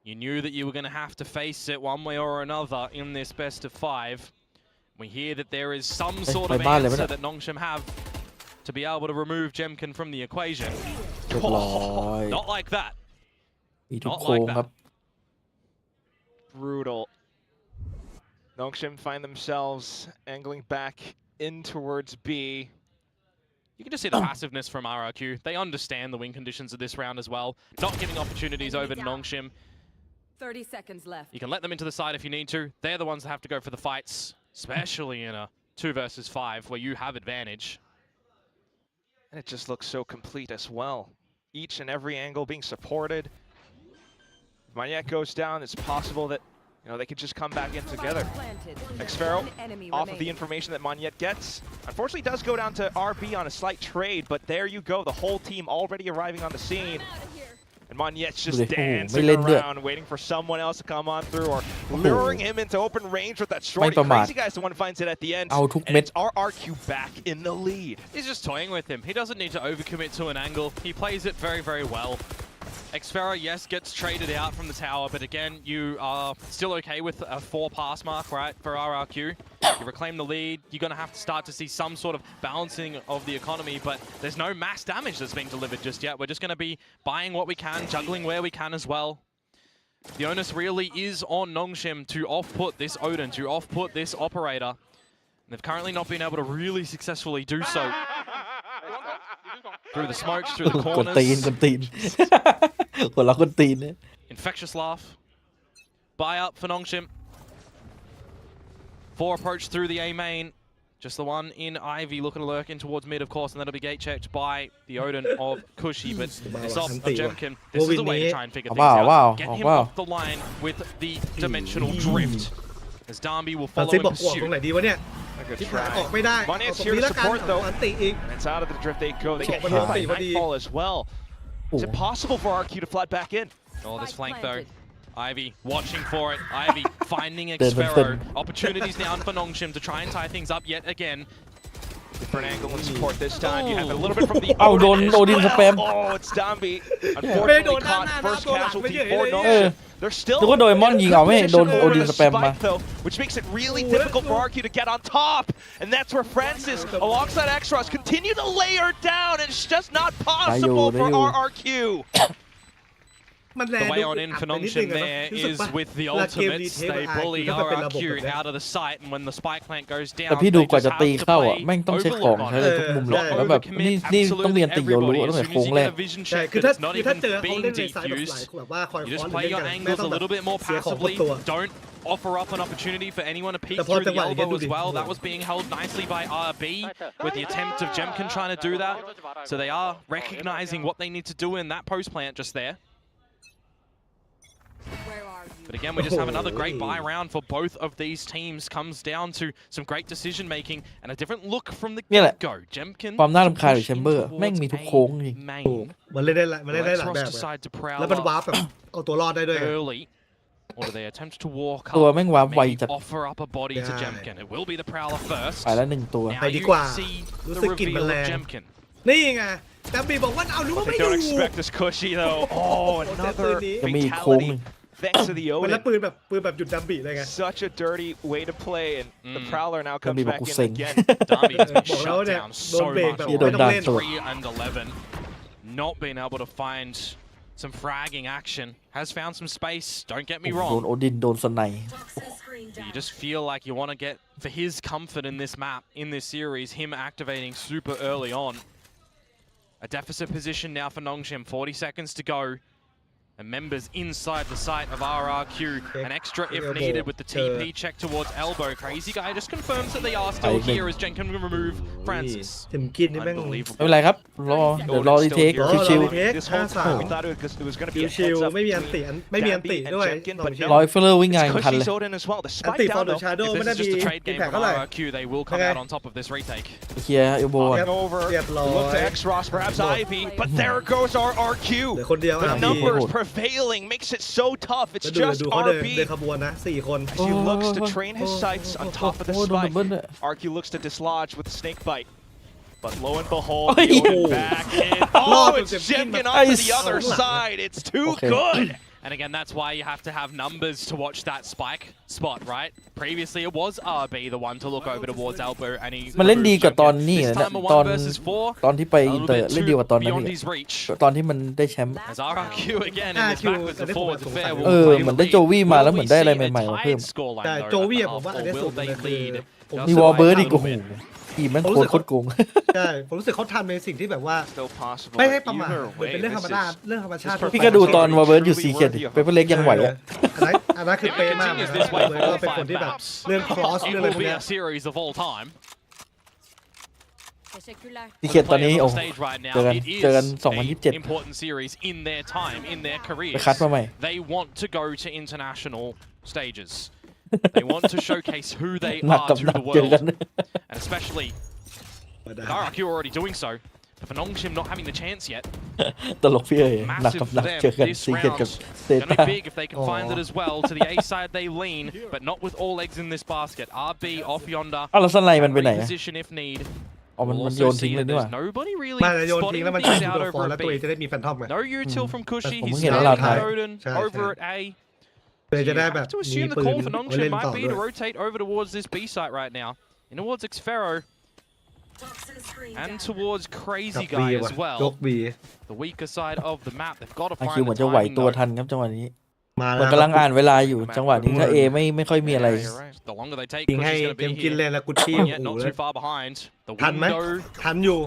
You knew that you were going to have to face it one way or another in this best of 5. We hear that there is some sort of answer that Nongshim have to be able to remove Jemkin from the equation. เรียบร้อย Not like that. มีทุกโค้งครับ Brutal. Nongshim find themselves angling back in towards B. You can just see the passiveness from RRQ. They understand the win conditions of this round as well. Not giving opportunities over to Nongshim. 30 seconds left. You can let them into the side if you need to. They're the ones that have to go for the fights, especially in a 2 versus 5 where you have advantage. And it just looks so complete as well. Each and every angle being supported. If Maniac goes down, it's possible that they could just come back in together. Xero, off of the information that Magnet gets, unfortunately does go down to RB on a slight trade, but there you go, the whole team already arriving on the scene. And Magnet's just dancing around, waiting for someone else to come on through, or luring him into open range with that short. Crazy Guy's the one who finds it at the end, and it's RRQ back in the lead. He's just toying with him. He doesn't need to overcommit to an angle. He plays it very, very well. Xero, yes, gets traded out from the tower, but again, you are still okay with a 4 pass mark, right, for RRQ. You reclaim the lead. You're going to have to start to see some sort of balancing of the economy, but there's no mass damage that's being delivered just yet. We're just going to be buying what we can, juggling where we can as well. The onus really is on Nongshim to off-put this Odin, to off-put this operator. And they've currently not been able to really successfully do so. Through the smokes, through the กดตีน corners. คนละคนตีนเนี่ย Infectious laugh. Buy up for Nongshim. 4 approach through the A main. Just the one in Ivy looking to lurk in towards mid, of course, and that'll be gate checked by the Odin of Cushy, but it's off of Jemkin. This is a way to try and figure things out. Get him off the line with the dimensional drift. As Darby will ฟัน follow ซิ in บอกออกตรง pursuit. ไหนดีวะเนี่ย A good ที่ผ่าน try. ออกไม่ได้ออก Monet's ตรง here นี้ to แล้วกัน support though. ฟันติอีก And it's out of the drift they go. They get Oh, hit by yeah. Nightfall as well. Is it possible for RQ to flood back in? Oh, this flank though. Ivy watching for it. Ivy finding Xfero. Opportunities now for Nongshim to try and tie things up yet again. Different angle and support this time. You have a little bit from the เอาโดน Odin as โอดินสแปม well. Oh, it's Dambi. Unfortunately caught first casualty for Nongshim. They're still นึกว่าโดนมอนยิงเอาไม่โดน position โอ over ดิน the สแปมมา spike, though, which makes it really difficult for RQ to get on top. And that's where Francis, alongside Xros, continue to layer down, and it's just not possible for RRQ. มันแรง The way on in for Nongshim there is with the ultimates. They bully RRQ out of the sight, and when the spike plant goes แต่ down, พี่ดู they กว่า just จะตี have to เข้าอ่ะ play แม่งต้องใช้ของ overload ใช้ on อะไร it. ทุกมุมล็อก They'll แล้วแบบ overcommit นี่ต้องเรียนตีโยรู้ absolutely ตั้งแต่โค้ง everybody. แร As ก soon as you get a vision ใช่ check คือ that ถ้า it's not คือถ้า even เจอเขา being เล่นในสายแบบ defused, แบบว่าคอย you ฟ just อน play เล่น your กัน angles a little bit more เสียของทุก passively. ตัว Don't offer up an opportunity for anyone to peek The through the point of elbow it, as well. That was being held nicely by RB with the attempt of Jemkin trying to do that. So they are recognizing what they need to do in that post plant just there. But again, we just have another great buy round for both of these teams. Comes down to some great decision making and a different look from the get-go. Jemkin ความน่ารำคาญของแชมเบอร์แม่งมีทุกโค้งจริง มันเล่นได้หลายมันเล่นได้หลายแบบ decide to แล้วมัน prowl วาร์ปแบบเอาตัวรอดได้ด้วย early. Or do they attempt to walk ตัว up? แม่งวาร์ปไว Maybe จัด offer up a body to Jemkin. It will be the prowler first. ไปแล้วหนึ่งตัว Now ไปดี you กว่า see รู้ the สึกกลิ่นมัน reveal แร of ง Jemkin. นี่ไงแต่บีบอกว่าเอารู้ว่า They ไม่อยู่ don't expect this Cushy though. Oh, another จะมีอีกโค้งหนึ่ง fatality thanks to the มันแล้ว Odin. ปืนแบบหยุดดัมบีเลยไง Such a dirty way to play, and the Prowler now comes Dambi back in bakuseng. again. Darby has been บอกแล้ว shut เนี่ย down โดน so เบรก much. แบบ อย่าโดน ไม่ต้องเล่น ด่า 3 and 11. Not being able to find some fragging action. Has found some space. Don't get me โดน wrong. โอดินโดนสไน You just feel like you want to get, for his comfort in this map, in this series, him activating super early on. A deficit position now for Nongshim. 40 seconds to go. And members inside the site of RRQ. An extra if needed with the TP check towards elbow. Crazy guy just confirms that they are still here as Jen can remove Francis. ถึงกินนี่แม่ง ไม่ Unbelievable. เป็นไรครับรอเดี๋ยวรอรีเทค รอ ชิว This whole time we thought it was going to be a ชิว heads up ๆไม่มีอันติ between ไม่มีอันติ Dambi and ด้วย Jemkin, ต้อง but เชื่อ ๆรอยเฟลเลอร์วิ่งงาน It's ทันเลย Cushy's Odin as well. The อัน spike ติ down ฟอร์ด though. ชาโด If ไม่ this ได้ is มี just a trade อิม game แพค from เท่าไหร่ RRQ, they will come Okay. out on top of this retake. เคลียร์เอลโบ Walking over, Yep, look to Lord. X-Ross, perhaps Ivy, but there goes our เหลือ RQ. คนเดียว The อ่ะ numbers prevailing makes it so tough. It's แล้ว just ดูเขาเดิน RB ขบวนนะ4 คน as he looks to train his sights on top of the โอ้โดนดับ spike. เบิ้ลด้วย RQ looks to dislodge with the snake bite. But lo and behold, Oh, the Odin yeah. back in. Lord, Oh, it's it's Jemkin been onto the nice. other side. It's too Okay. good. And again, that's why you have to have numbers to watch that spike spot, right? Previously, it was RB the one to look over towards elbow, and he มันเล่นดีกว่าตอนนี้ this นะ time a ตอน 1 versus 4. ตอนที่ไป A อิน little เตอร์ bit เล่นดีกว่าตอนนั้น beyond อีก his reach. ตอนที่มันได้แชมป์ As RRQ again in this RRQ backwards and forwards affair will เห play มือน the ได้ lead. โจวี่มาแล้ว Will เหมื we อนได้อะไร see a ใหม่ๆมา tied เพิ่ม scoreline แต่ though โจวี่ at อะ the ผมว่า half, อันนี้ or สุ will ดเล they ยคือ lead ผม just มี by วอลเบิร์ด a อีกโอ้โห little bit? ทีมแม่ง ผม โค รู้ ต สึ ร ก โคตรโกง ใช่ผมรู้สึกเขาทำในสิ่งที่แบบว่า Still possible. ไม่ให้ but ประมาท either เหมือน way, เป็นเรื่องธรรม this ดา is เรื่องธรรมชาติ พี่ก็ดูตอนวอลเบิร์ดอยู่ซีเคียดเปเปอร์เล็กยังไหวอะ อันนั้นคือเป๊ะมากนะเบิร์ดก็เป็นคนที่แบบเรื่องครอส It เรื่องอะไร will พวก be เนี้ย a series of all time. ซีเคียดตอนนี้ Playing โอ้ on stage right now, เจอกัน it is เจอกัน an important series in their time, in their 2027 ไป careers. คัดมาใหม่ They want to go to international stages. They want to showcase who they หนัก are กับ to หนัก the เจอกัน world, and especially with RRQ already doing so. But for Nongshim not having the chance yet, ตลกพี่เอ๋ยหนัก massive กับ for หนัก them. เจอกัน This ซีเคียดกับ round สเต gonna ต้า be big if they can find it as well. To the A side they lean, but not with all eggs in this basket. RB off yonder. อ้าวแล้วสไนมันไปไหนอะ Reposition if need. อ๋อมัน We'll มันโย also นทิ้ง see เลย that นี่หว่า there's nobody really มาโยนทิ้ง spotting แล้วมัน things จะ out ดูฟอ over ร์แล้ว at ตัวเอง B. จะได้มีแฟนทอมไง No util from Cushy. ผม He's เห็นแล้ว standing ท้าย at Odin ใช่ over at A. เลยจะ You ได้ have แบบ to มี assume the ปืน call for ไว้ Nongshim เล่นต่ might อ be ด้ว to ย rotate over towards this B site right now. In towards Xfero and towards Crazy กับบี Guy ว่ะ as well. ยกบี The weaker side of the map. They've got to อาคิว find เหมือน the จะไหว timing ตัว though. ทันครับจังหวะนี้ มา มัน แล้ว กำลังอ่านเวลาอยู่จังหวะนี้ถ้าเอไม่ค่อยมีอะไร Yeah, you're right. The longer they take, ยิงให้ Cushy's going เจ to ม be กิน here. เลยแล้วกุชชี่ And โอ้ yet โห not เลย too far behind. The ทันไหม window ทันอยู่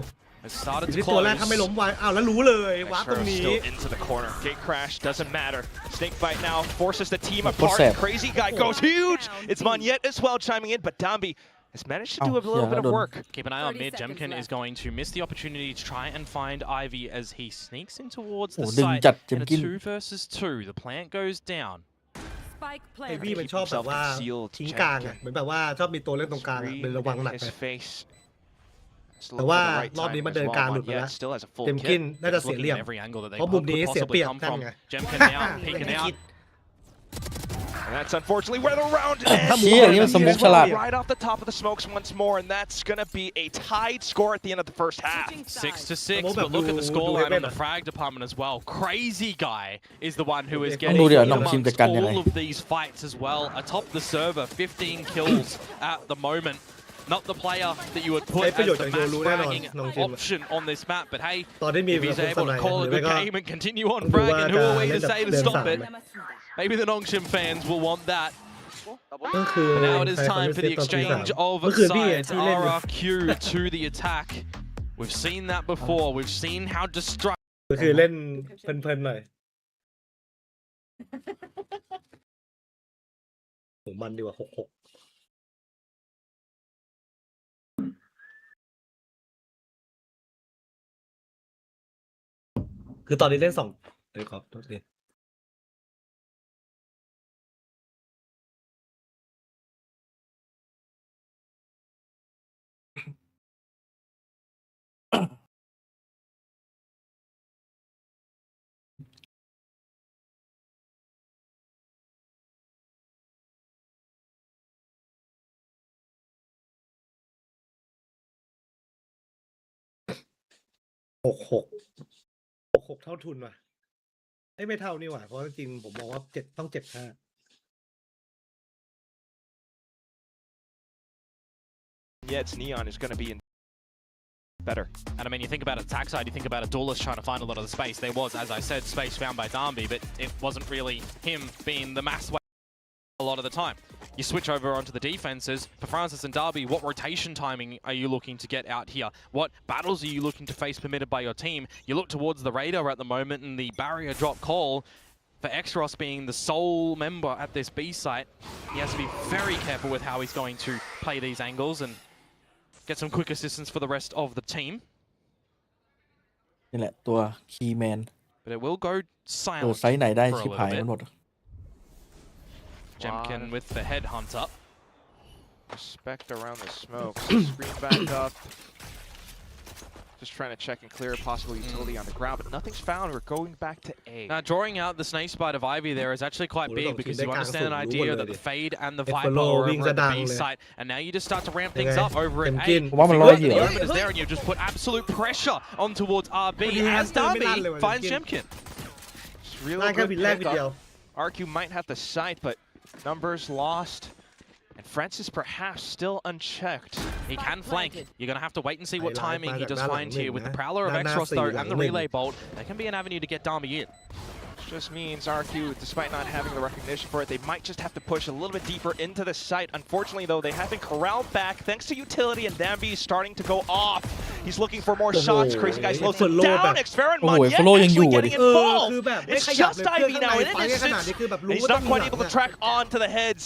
has started อยู่ to ที่ตัวแรก close. ถ้าไม่ล้มไวอ้าวแล้วรู้เลยวับตรง Extra นี้ still into the corner. Gate crash doesn't matter. Snake bite now forces the team What's apart. that? Crazy guy goes huge. It's Monyet as well chiming in, but Dambi has managed to do a little bit of work. Keep an eye on 30 mid. seconds Jemkin is left. going to miss the opportunity to try and find Ivy as he sneaks in towards โอ้ the ดึง site จัดเจ in ม a กิน 2 versus 2. The plant goes down. Spike ไอ planted. วี่มันชอบแบบว่าทิ้งกลางอ่ะเหมือนแบบว่าชอบมีตัวเล่นตรงกลางอ่ะเป็นระวังหนัก His เลย face. แต่ว่ารอบนี้มันเดินกลางหลุดไปแล้ว Still has a full เจมกิน kit. น่าจะเสีย Looking เหลี่ยม at every angle that they เพราะมุม could นี้เสียเป possibly รียบ come นั่น from. ไง Jemkin now peeking out. And that's unfortunately where the round ถ้า ends. มุม เชี่ยนี่มันสโมกฉลาด Right off the top of the smokes once more, and that's going to be a tied score at the end of the first half. Switching 6 to sides. 6, but look at the scoreline on the frag department as well. Crazy guy is the one who is getting ดูเดี๋ยวน้องทีมจัด amongst การยังไง all of these fights as well. Atop the server, 15 kills at the moment. Not the player that you would put as the mass fragging option on this map, but hey, ตอนที่มี if he's แบบ able สไน to ด์ call ห a รือไม่ good ก็ game and continue on ดูว่า fragging, who จะ are we เล่ to นแบบ say to เดิน stop สาม it? Maybe the Nongshim fans will want that. ก็คือ But now it is ใคร time for the ตอนตีสาม exchange of เมื่อคืนพี่ sides. ที่เล่นอยู่ RRQ to the attack. We've seen that before. We've seen how destructive. ก็คือเล่นเพลินๆหน่อยผมมันดีกว่า6-6คือตอนนี้เล่น2เลยครับโทษที6-6 เท่าทุนว่ะไม่เท่านี่หว่าเพราะจริงๆผมมองว่าต้อง7-5 Yeah, it's Neon is going to be in better. And I mean, you think about attack side, you think about a duelist trying to find a lot of the space. There was, as I said, space found by Darby, but it wasn't really him being the mass way a lot of the time. You switch over onto the defenses. For Francis and Darby, what rotation timing are you looking to get out here? What battles are you looking to face permitted by your team? You look towards the radar at the moment and the barrier drop call. For Exros being the sole member at this B site, he has to be very careful with how he's going to play these angles and get some quick assistance for the rest of the team. นี่แหละตัวคีย์แมน But it will go โดด silent ไซส์ไหนได้ for a ชิบ little หาย bit. มันหมด Jemkin with the headhunter. Respect around the smoke. Screen back up. Just trying to check and clear possible utility on the ground, but nothing's found. We're going back to A. Now, drawing out the snake bite of Ivy there is actually quite big because you understand an idea that the Fade and the Viper are over at the B site, and now you just start to ramp things up over at A. ผมว่ามันร้อยเหยื่อ The open is there, and you've just put absolute pressure on towards RB as Darby finds Jemkin. Just really ได้แค่ good วินแรกวินเดียว pickup. RQ might have the sight, but numbers lost. And Francis perhaps still unchecked. He can flank. You're going to have to wait and see what timing he does find here. With the Nah, Prowler of nah, Exros, nah, though, nah, and the nah. Relay Bolt, there can be an avenue to get Darby in. Just means RQ, despite not having the recognition for it, they might just have to push a little bit deeper into the site. Unfortunately, though, they have been corralled back thanks to utility, and Dambi is starting to go off. He's looking for more shots. Crazy Guy slows him down. Experiment yet actually getting คือ involved. แบบไม่ It's ขยับ just เลยเพื่อน Ivy ข้าง now ใน in ไป an ขนาด instance. นี้คือแบบ And รู้ he's ว่าต้อง not มี quite หลัง able to อะ track onto the heads.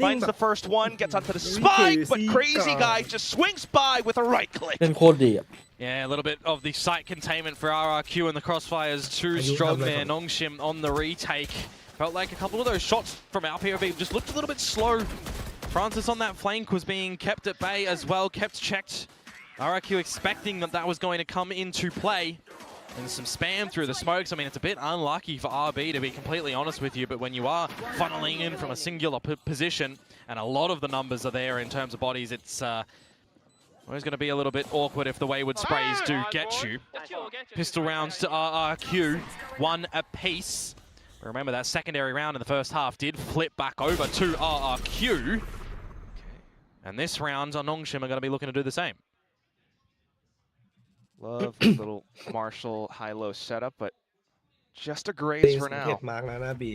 Finds the first one, gets onto the Crazy spike, but guy. Crazy Guy just swings by with a right click. เล่นโคตรดีอ่ะ Yeah, a little bit of the site containment for RRQ and the crossfires. Too Are you strong having there. a- Nongshim on the retake. Felt like a couple of those shots from our POV just looked a little bit slow. Francis on that flank was being kept at bay as well, kept checked. RRQ expecting that that was going to come into play. And some spam through the smokes. I mean, it's a bit unlucky for RB, to be completely honest with you, but when you are funneling in from a singular position, and a lot of the numbers are there in terms of bodies, it's always going to be a little bit awkward if the wayward sprays do get you. Pistol rounds to RRQ, one apiece. Remember, that secondary round in the first half did flip back over to RRQ. And this round, Nongshim are going to be looking to do the same. Love the little Marshall high-low setup, but just a graze for เท now. ศมาร์กแล้วนะบี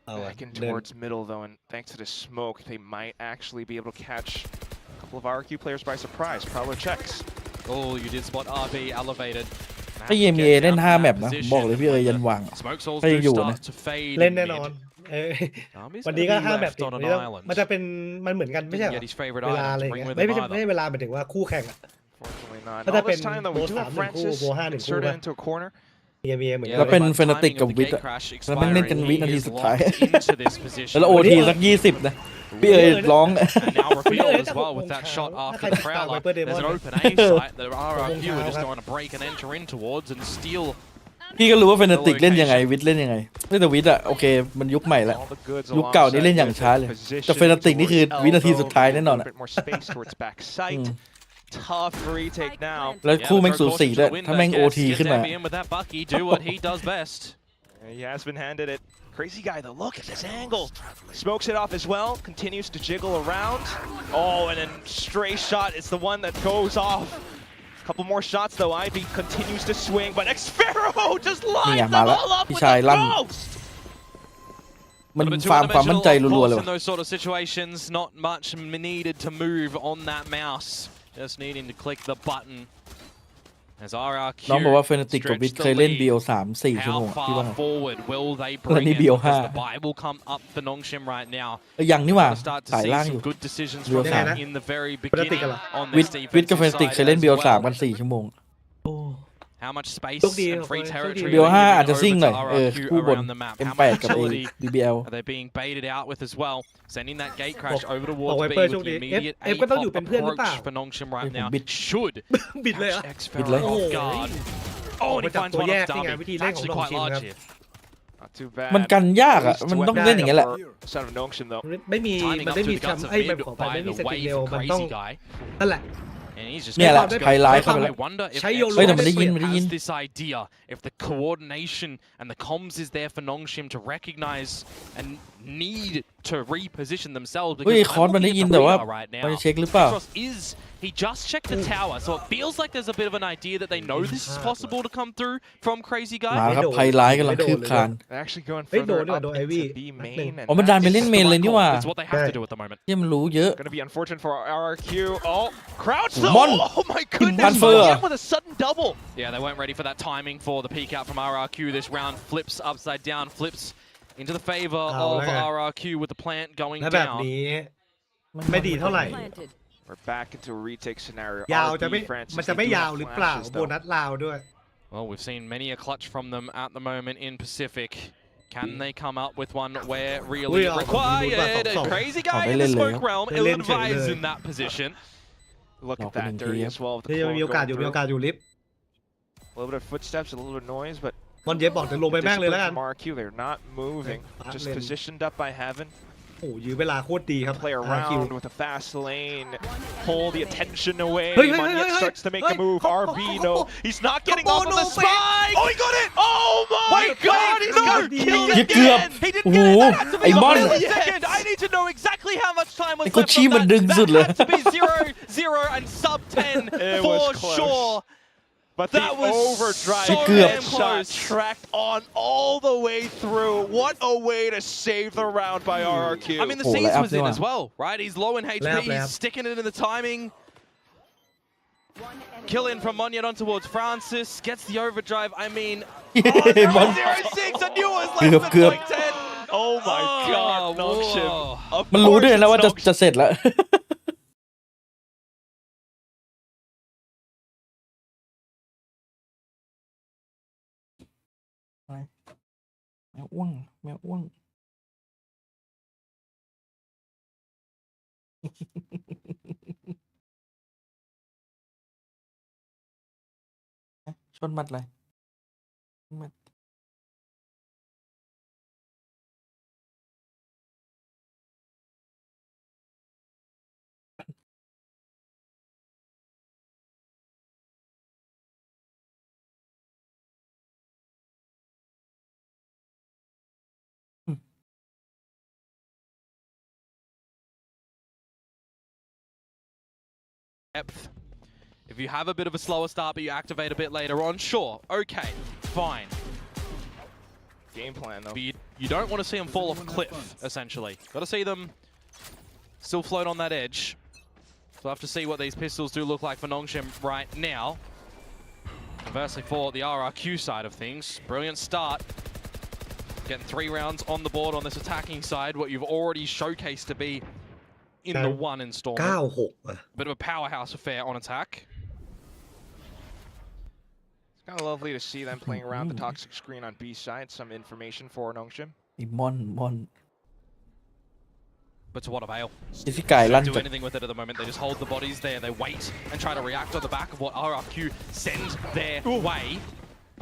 เอาอะ Back in เดิน towards middle, though, and thanks to the smoke, they might actually be able to catch a couple of RQ players by surprise. Prowler checks. Oh, you did spot RB elevated. ถ้าเยมีเล่น5แมปนะผมบอกเลยพี่เอ๋ยยันวาง Smoke souls Hey, do you start wanna- to fade เล่น in แน่น mid. อน Army's วัน gonna นี้ก็ be 5 แบบ left ติด on วัน an นี้ต้อง island. มันจะเป็นมันเหมือนกันไม่ใช่ Didn't เหรอ get his favorite เวลา item อะไร to อย่าง bring เงี้ย with ไม่ him ใช่ either. ไม่ใช่เวลาหมายถึงว่าคู่แข่งอะ Fortunately not. But All that this been time though, we both do have Sam and Francis Cool, Bohan and inserted Cool, into a corner. มีเหมือน Yeah, กั แล้วเป็น but เฟนาติก timing กับ of the วิท gate อะ crash แล้วแม่งเล่นกัน expiring, วิ he นาที is สุดท้าย locked into this position. แล้วโอทีสัก20 นะ พี่เอ๋ยร้อง And now revealed as well with that shot after the prowler. There's an open A site that RRQ are just going to break and enter in towards and steal. พี่ก็รู้ว่าเฟนาติกเล่นยังไงวิทเล่นยังไงแต่วิทอะโอเคมันยุคใหม่แล้ว All the goods ยุคเก่านี่ alongside เล่นอย่าง with ช้า the เลย position แต่เฟนาติกนี่คือ towards วินาที elbow, สุดท้าย give แน่ it น a อน little อะ bit more space towards back sight. Tough retake now. แล้วคู่แม่งสูสีด้วย Win ถ้าแม่ง that โอ guess, ที get ขึ้นมา Debbie in with that Bucky, do what he does best. He has been handed it. Crazy guy though, look at this angle. Smokes it off as well, continues to jiggle around. Oh, and then stray shot is the one that goes off. Couple more shots though, Ivy continues to swing, but Xfero just lines them all up with a ghost! มัน But ฟาร์มความมั่นใจ two-dimensional, รัวๆ of เลย course, in ว่ะ those sort of situations, not much needed to move on that mouse. Just needing to click the button. As RRQ น้องบอกว่าเฟนาติกกับวิท stretch the เคยเล่น lead. BO 3-4 ชั่วโม How งพี่ว่า far forward will they แล้ว bring นี่ it? BO Because 5 the buy will come up for Nongshim right now. ยังนี่หว่า We'll start to สาย see ล่างอยู่ some good decisions BO from 3 them in the very เฟนาติก beginning เหรอ on วิ this ทวิทกับ defensive เฟนาติก side เคยเล่น as BO 3 well. กัน 4 ชั่วโมง How much space โชคดี and free โชคดี territory BO 5 are อาจ they จะ giving ซิ่ง over หน่อย to คู่ RRQ บน around the map? How M8 much กับ utility BBL are they being baited out with as well? Sending that gate crash over towards ไว B เปอร์ with โชค the ดี immediate เอฟก็ต้องอยู่ A-pop เป็นเพื่อนหรือเปล่า approach for Nongshim right ผม now. บิด Should บิดเลยเหรอ catch บิดเลย Xfero off guard. Oh, and he จับ finds ตัว one แย off กนี่ไง Darby. วิธี It's เล่นของ actually น้อง quite ชิม large ครับ here. Not too bad. มันกันยากอะมันต้องเล่นอย่างนี้แหละ Son of Nongshim though. ไม่มี Timing มัน up ไม่ to มี the guts of ไอ้ mid แบบขอไป by ไม่มี the สกิล way เร็ว for มันต้อง Crazy Guy. นั่นแหละ And he's just เนี่ยแหละ gonna ไฮไลท์ go เข้าไป for แล้ it. ว I wonder if ใช้โยโร่ เฮ้ยแต่มันได้ยิน Xfero มันได้ยิน has this idea, if the coordination and the comms is there for Nongshim to recognize and need to reposition themselves. เฮ้ย Because คอร์ส I'm มันได้ looking ยิน at แต่ the ว่า radar right มัน now. จะเช็คหรือเปล่า Petros is, he just checked the tower, so it feels like there's a bit of an idea that they know this is possible to come through from Crazy มา Guy. แล้วครับไฮไลท์กำลังคืบคลาน They're actually going เฮ้ยโด further นด้วย up โดนไอ into วี่ B นัด main หนึ่ง and อ๋อมันดันไปเล่น It's เม the นเลย right นี่ call. หว่า It's what they have to do at the moment. เนี่ยมันรู้เยอะ Going to be unfortunate for RRQ. Oh, crouch Mon. though. Oh my goodness. Transfer. Munchkin with a sudden double. Yeah, they weren't ready for that timing for the peek out from RRQ. This round flips upside down, flips into the favor Oh, of man. RRQ with the plant going และแบบ down. นี้ไม่ดีเท่าไหร่ Planted. We're back into a retake scenario. ยาวจะ RB ไม่ Francis, มันจะ they ไม่ do ยาว have หรือเปล่า flashes, โบ though. นัสลาวด้วย Well, we've seen many a clutch from them at the moment in Pacific. Can they come up with one where really We are required? moving back. Crazy Oh, guy they in the len smoke leo. realm, They len ill-advised leo. in that position. Look Oh, at that opening dirty here. as well. with the นี่ยัง claw มีโอกาส going อยู่มีโอ through. กาสอยู่ลิฟต์ A little bit of footsteps, a little bit of noise, but มอนเย็บบอกจะลงไปแม่งเลยแล้วกัน from RRQ, they're not moving. Yeah, Just Len. positioned up by Heaven. โอ้ยื้อเวลาโคตรดีครับ Play RRQ around with a fast lane. Pull the attention away. Hey, hey, Munyet hey, hey, starts to make hey, a move. come on, RB, come no. on. He's not getting Come off on, of the no, spike. Oh, he got it. Oh my Wait, God. wait, He's no, got no, killed no. เกือบ again. He didn't โอ้โห get it. That had to be ไอ้มอน a millisecond. I need to know exactly how much time was ไอ้โค left ชิ on มัน that. ดึงสุดเลย That had to be 0-0 and sub 10 It for was close. sure. But That the was overdrive so Good. damn shot close. tracked on all the way through. What a way to save the round by RRQ. I mean, the Oh, C's like was up in there. as well, right? He's low in HP, Lab. he's sticking it in the timing. Kill in from Monyet on towards Francis, gets the overdrive. I mean, มอน 0-6, I knew it was less Good, than good. point 10. oh my God, Nongshim. whoa. Of มันรู้ course ด้วยนะ it's ว่าจะ Nongshim. จะเสร็จแล้ว แมวอ้วงแมวอ้วง ชนมัดเลยมัด Depth. If you have a bit of a slower start, but you activate a bit later on, sure, okay, fine. Game plan though. But you don't want to see them fall off a cliff, essentially. Got to see them still float on that edge. So we'll have to see what these pistols do look like for Nongshim right now. Conversely, for the RRQ side of things, brilliant start. Getting 3 rounds on the board on this attacking side, what you've already showcased to be in the one installment. 9-6 อ่ะ Bit of a powerhouse affair on attack. It's kind of lovely to see them playing around the toxic screen on B side. Some information for Nongshim. อีมอนมอน But to what avail? ที่ไก่ลั่น Don't do จัด anything with it at the moment. They just hold the bodies there. They wait and try to react on the back of what RRQ send their way.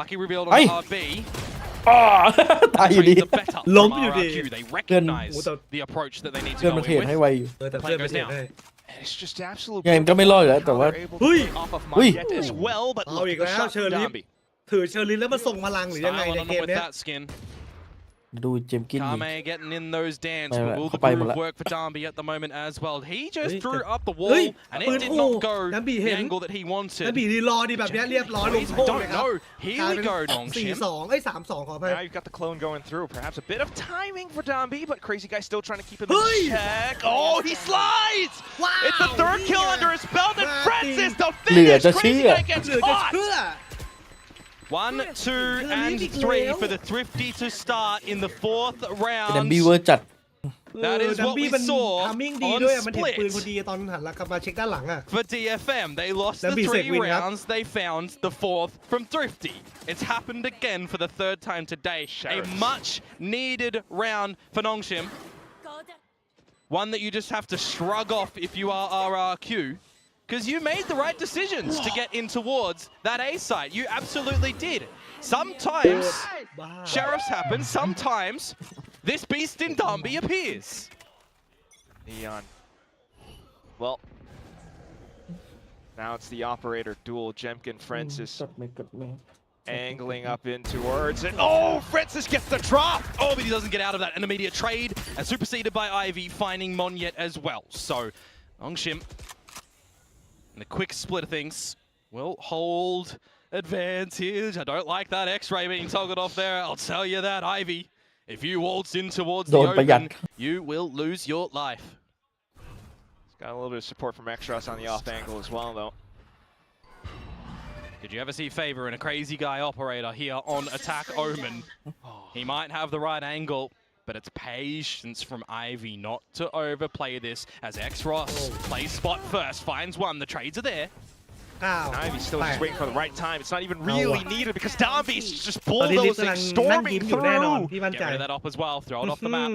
Bucky revealed on RB. อ้า ตายอยู่ดี Trains are better from ล้มอยู่ดี RRQ. They recognize โอ้แต่ the approach that they need to เพื่อน go มัน in เทรดให้ with. ไวอยู่ แต่เพื่อนไม่เห็นให้ And it's just absolute. ยังไงมันก็ไม่รอดอยู่แล้วแต่ว่า เฮ้ย Off of เฮ้ย Munchkin as well, but เอา look อี at ก the แล้ว shot เชอ from ร์ลิฟ Dambi. ถือเชอร์ลิฟแล้วมาส่งพลังหรือยังไง Style ใน on เก them ม with เนี้ย that skin. ดูเจมส์กินยิง Kame getting in those dance. Right, Will theเข้าไปหมด groove ละ work for Darby at the moment as well? He just เฮ้ย threw แต่ up the เฮ้ย wall and ปื it น did โอ้ not go น้ำบี the เห็น angle that he น้ำ wanted. บีรีรอดีแบบเนี้ยเรียบร้อยลง I โทษเลย don't ครับ know. Here we go, สี่ Nongshim. สองไอ้ย3-2ขอไป Now you've got the clone going through. Perhaps a bit of timing for Dambi, but Crazy Guy still trying to keep him Hey! in check. Oh, he slides! Wow! It's the 3rd kill under his belt, and Martin. Francis, the เหลือ finish! จะ Crazy เชื่อ Guy gets เหลือจะ caught! เชื่อ 1, 2, and 3 for the Thrifty to start in the 4th แต่ round. บีเวอร์จัด That is ดัม what บี้ we มัน saw ทามมิ่งดี on ด้วยอะมันเห็นปืนพอ split ดีตอนหันหลังกลับมาเช็คด้านหลังอ่ะ for DFM. They lost the Dambi 3 เสกวินครับ rounds. They found the 4th from Thrifty. It's happened again for the 3rd time today. Sheriff. A much needed round for Nongshim. One that you just have to shrug off if you are RRQ. Because you made the right decisions to get in towards that A site. You absolutely did. Sometimes บ้า sheriffs happen. Sometimes this beast in Dambi appears. Neon. Well, now it's the operator duel. Jemkin Francis กดไม่กดไม่ angling up in towards it. Oh, Francis gets the drop! Oh, but he doesn't get out of that. An immediate trade and superseded by Ivy, finding Monyet as well. So, Nongshim, in the quick split of things, will hold advantage. I don't like that X-ray being toggled off there. I'll tell you that, Ivy. If you waltz in towards the โดนประหยัด open, you will lose your life. He's got a little bit of support from Extras on the off angle as well, though. Did you ever see Favor in a crazy guy operator here on attack Omen? He might have the right angle, but it's patience from Ivy not to overplay this as X-Ross plays spot first, finds one, the trades are there. 9 Ivy's still just waiting for the right time. It's not even Oh, really wow. needed because Dambi's just ตอนนี้ลิฟ bulldozing, กำลังนั่ง storming ยิ้มอยู่แน่นอน through. พี่มั่น Get ใจ rid of that op as well, throw it off the map.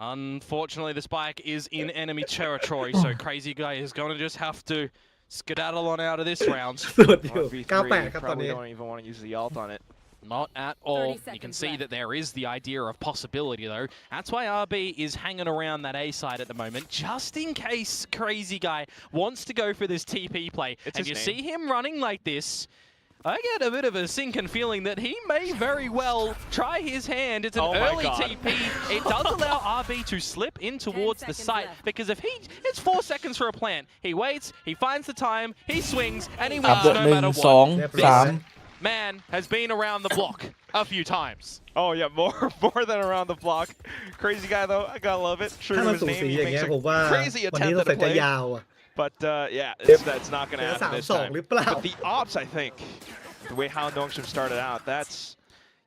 Unfortunately, the spike is in enemy territory, so Crazy Guy is going to just have to skedaddle on out of this round. สุดอยู่ 1v3, 98 ครับตอน probably นี้ don't even want to use the ult on it. Not at all. 30 You can seconds see left. that there is the idea of possibility, though. That's why RB is hanging around that A side at the moment, just in case Crazy Guy wants to go for this TP play. It's And his you name. see him running like this. I get a bit of a sinking feeling that he may very well try his hand. It's an Oh my early God. TP. It does allow RB to slip in towards the seconds site left. because if it's 4 seconds for a plant. He waits, he finds the time, he swings, and he อัพ wins เดอะ no 1 matter 2 what. 3 Man has been around the block a few times. Oh yeah, more than around the block. Crazy Guy though, I gotta love it. True ถ้า to มัน his สู name, สี he อย่างเงี้ makes ยผมว่า a crazy วันนี้ attempt ต้อง at ใส่ a จะ play. ยาวอ่ะ But yeah, that's not gonna เหลือ happen this 3-2 time. หรือเปล่า But the ops, I think, the way how Nongshim started out, that's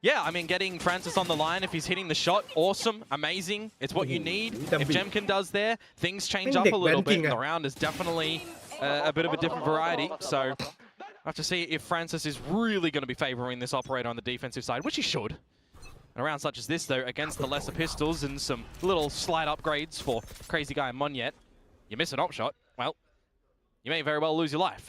Yeah, I mean, getting Francis on the line, if he's hitting the shot, awesome, amazing. It's what you need. If Jemkin does there, things change up a little bit. The round is definitely a bit of a different variety. So I have to see if Francis is really going to be favoring this operator on the defensive side, which he should. And a round such as this, though, against the lesser pistols and some little slight upgrades for Crazy Guy and Monyet, you miss an op shot, well, you may very well lose your life.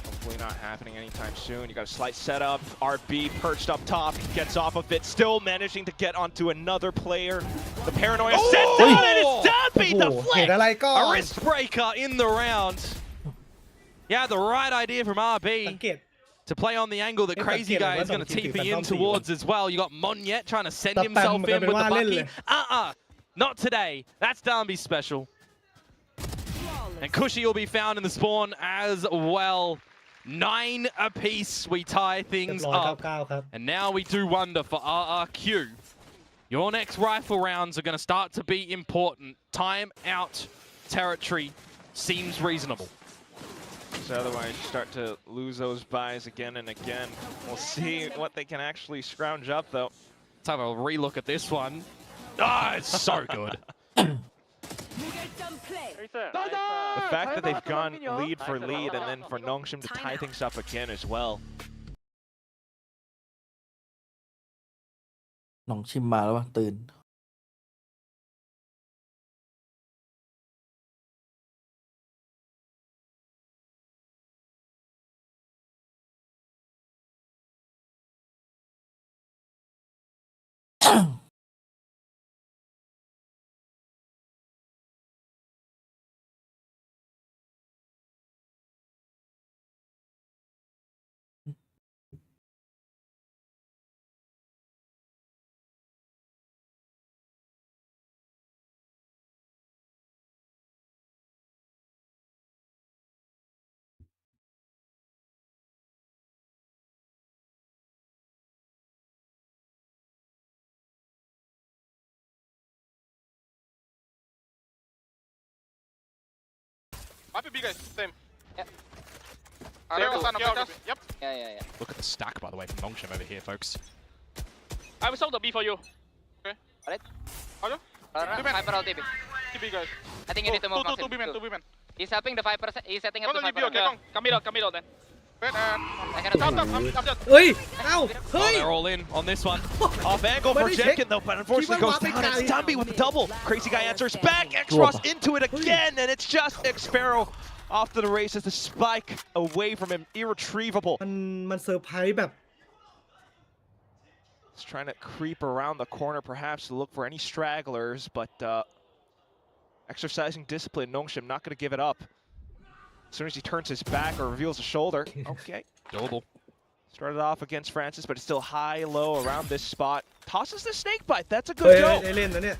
hopefully not happening anytime soon. You got a slight setup. RB perched up top, gets off of it, still managing to get onto another player. The paranoia sent down, and it's Dambi, the โอ้โหเห็น flick! อะไรก่อน A wrist breaker in the round. Yeah, the right idea from สัง RB เกต to play on the angle that It's Crazy like, Guy yeah, is going to that's TP what in I'm towards as well. You got Monyet trying to send Spam himself in with theกันเป็นว่าเล่น Bucky. เลย Not today. That's Darby's special. And Cushy will be found in the spawn as well. 9 apiece. We tie เรีย things บร้อย up. 9-9 ครับ And now we do wonder for RRQ. Your next rifle rounds are going to start to be important. Time out territory seems reasonable. because otherwise you start to lose those buys again and again. We'll see what they can actually scrounge up, though. Let's have a relook at this one. Ah, it's so good. The fact that they've gone lead for lead and then for Nongshim to tie things up again as well. น้องชิมมาแล้ววะตื่น Might be B guys, same. Yep. Yep. Yeah. Look at the stack, by the way, from Nongshim over here, folks. I will solve the B for you. Okay. Alright. Hello? Hyper all TB. TB guys. I think you need to move Two B men. He's helping the 5%. He's setting up Go the to B, 5%. okay, come middle then. Wait, I cannot stop, move. stop. เฮ้ย เอ้า Oh, เฮ้ย they're all in on this one. Off angle for Buddy, check. Jemkin, though, but unfortunately Keep on goes down. walking, It's guys. Dumby with the double. Crazy Guy answers back. X-Ross into it again, and it's just X-Sparrow off to the races. The spike away from him, irretrievable. มันเซอร์ไพรส์แบบ He's trying to creep around the corner, perhaps to look for any stragglers, but exercising discipline. Nongshim not going to give it up. As soon as he turns his back or reveals a shoulder. Okay. Doable. Started off against Francis, but it's still high, low around this spot. Tosses the snake bite. That's a เฮ้ย good go. ได้เล่นนะเนี่ย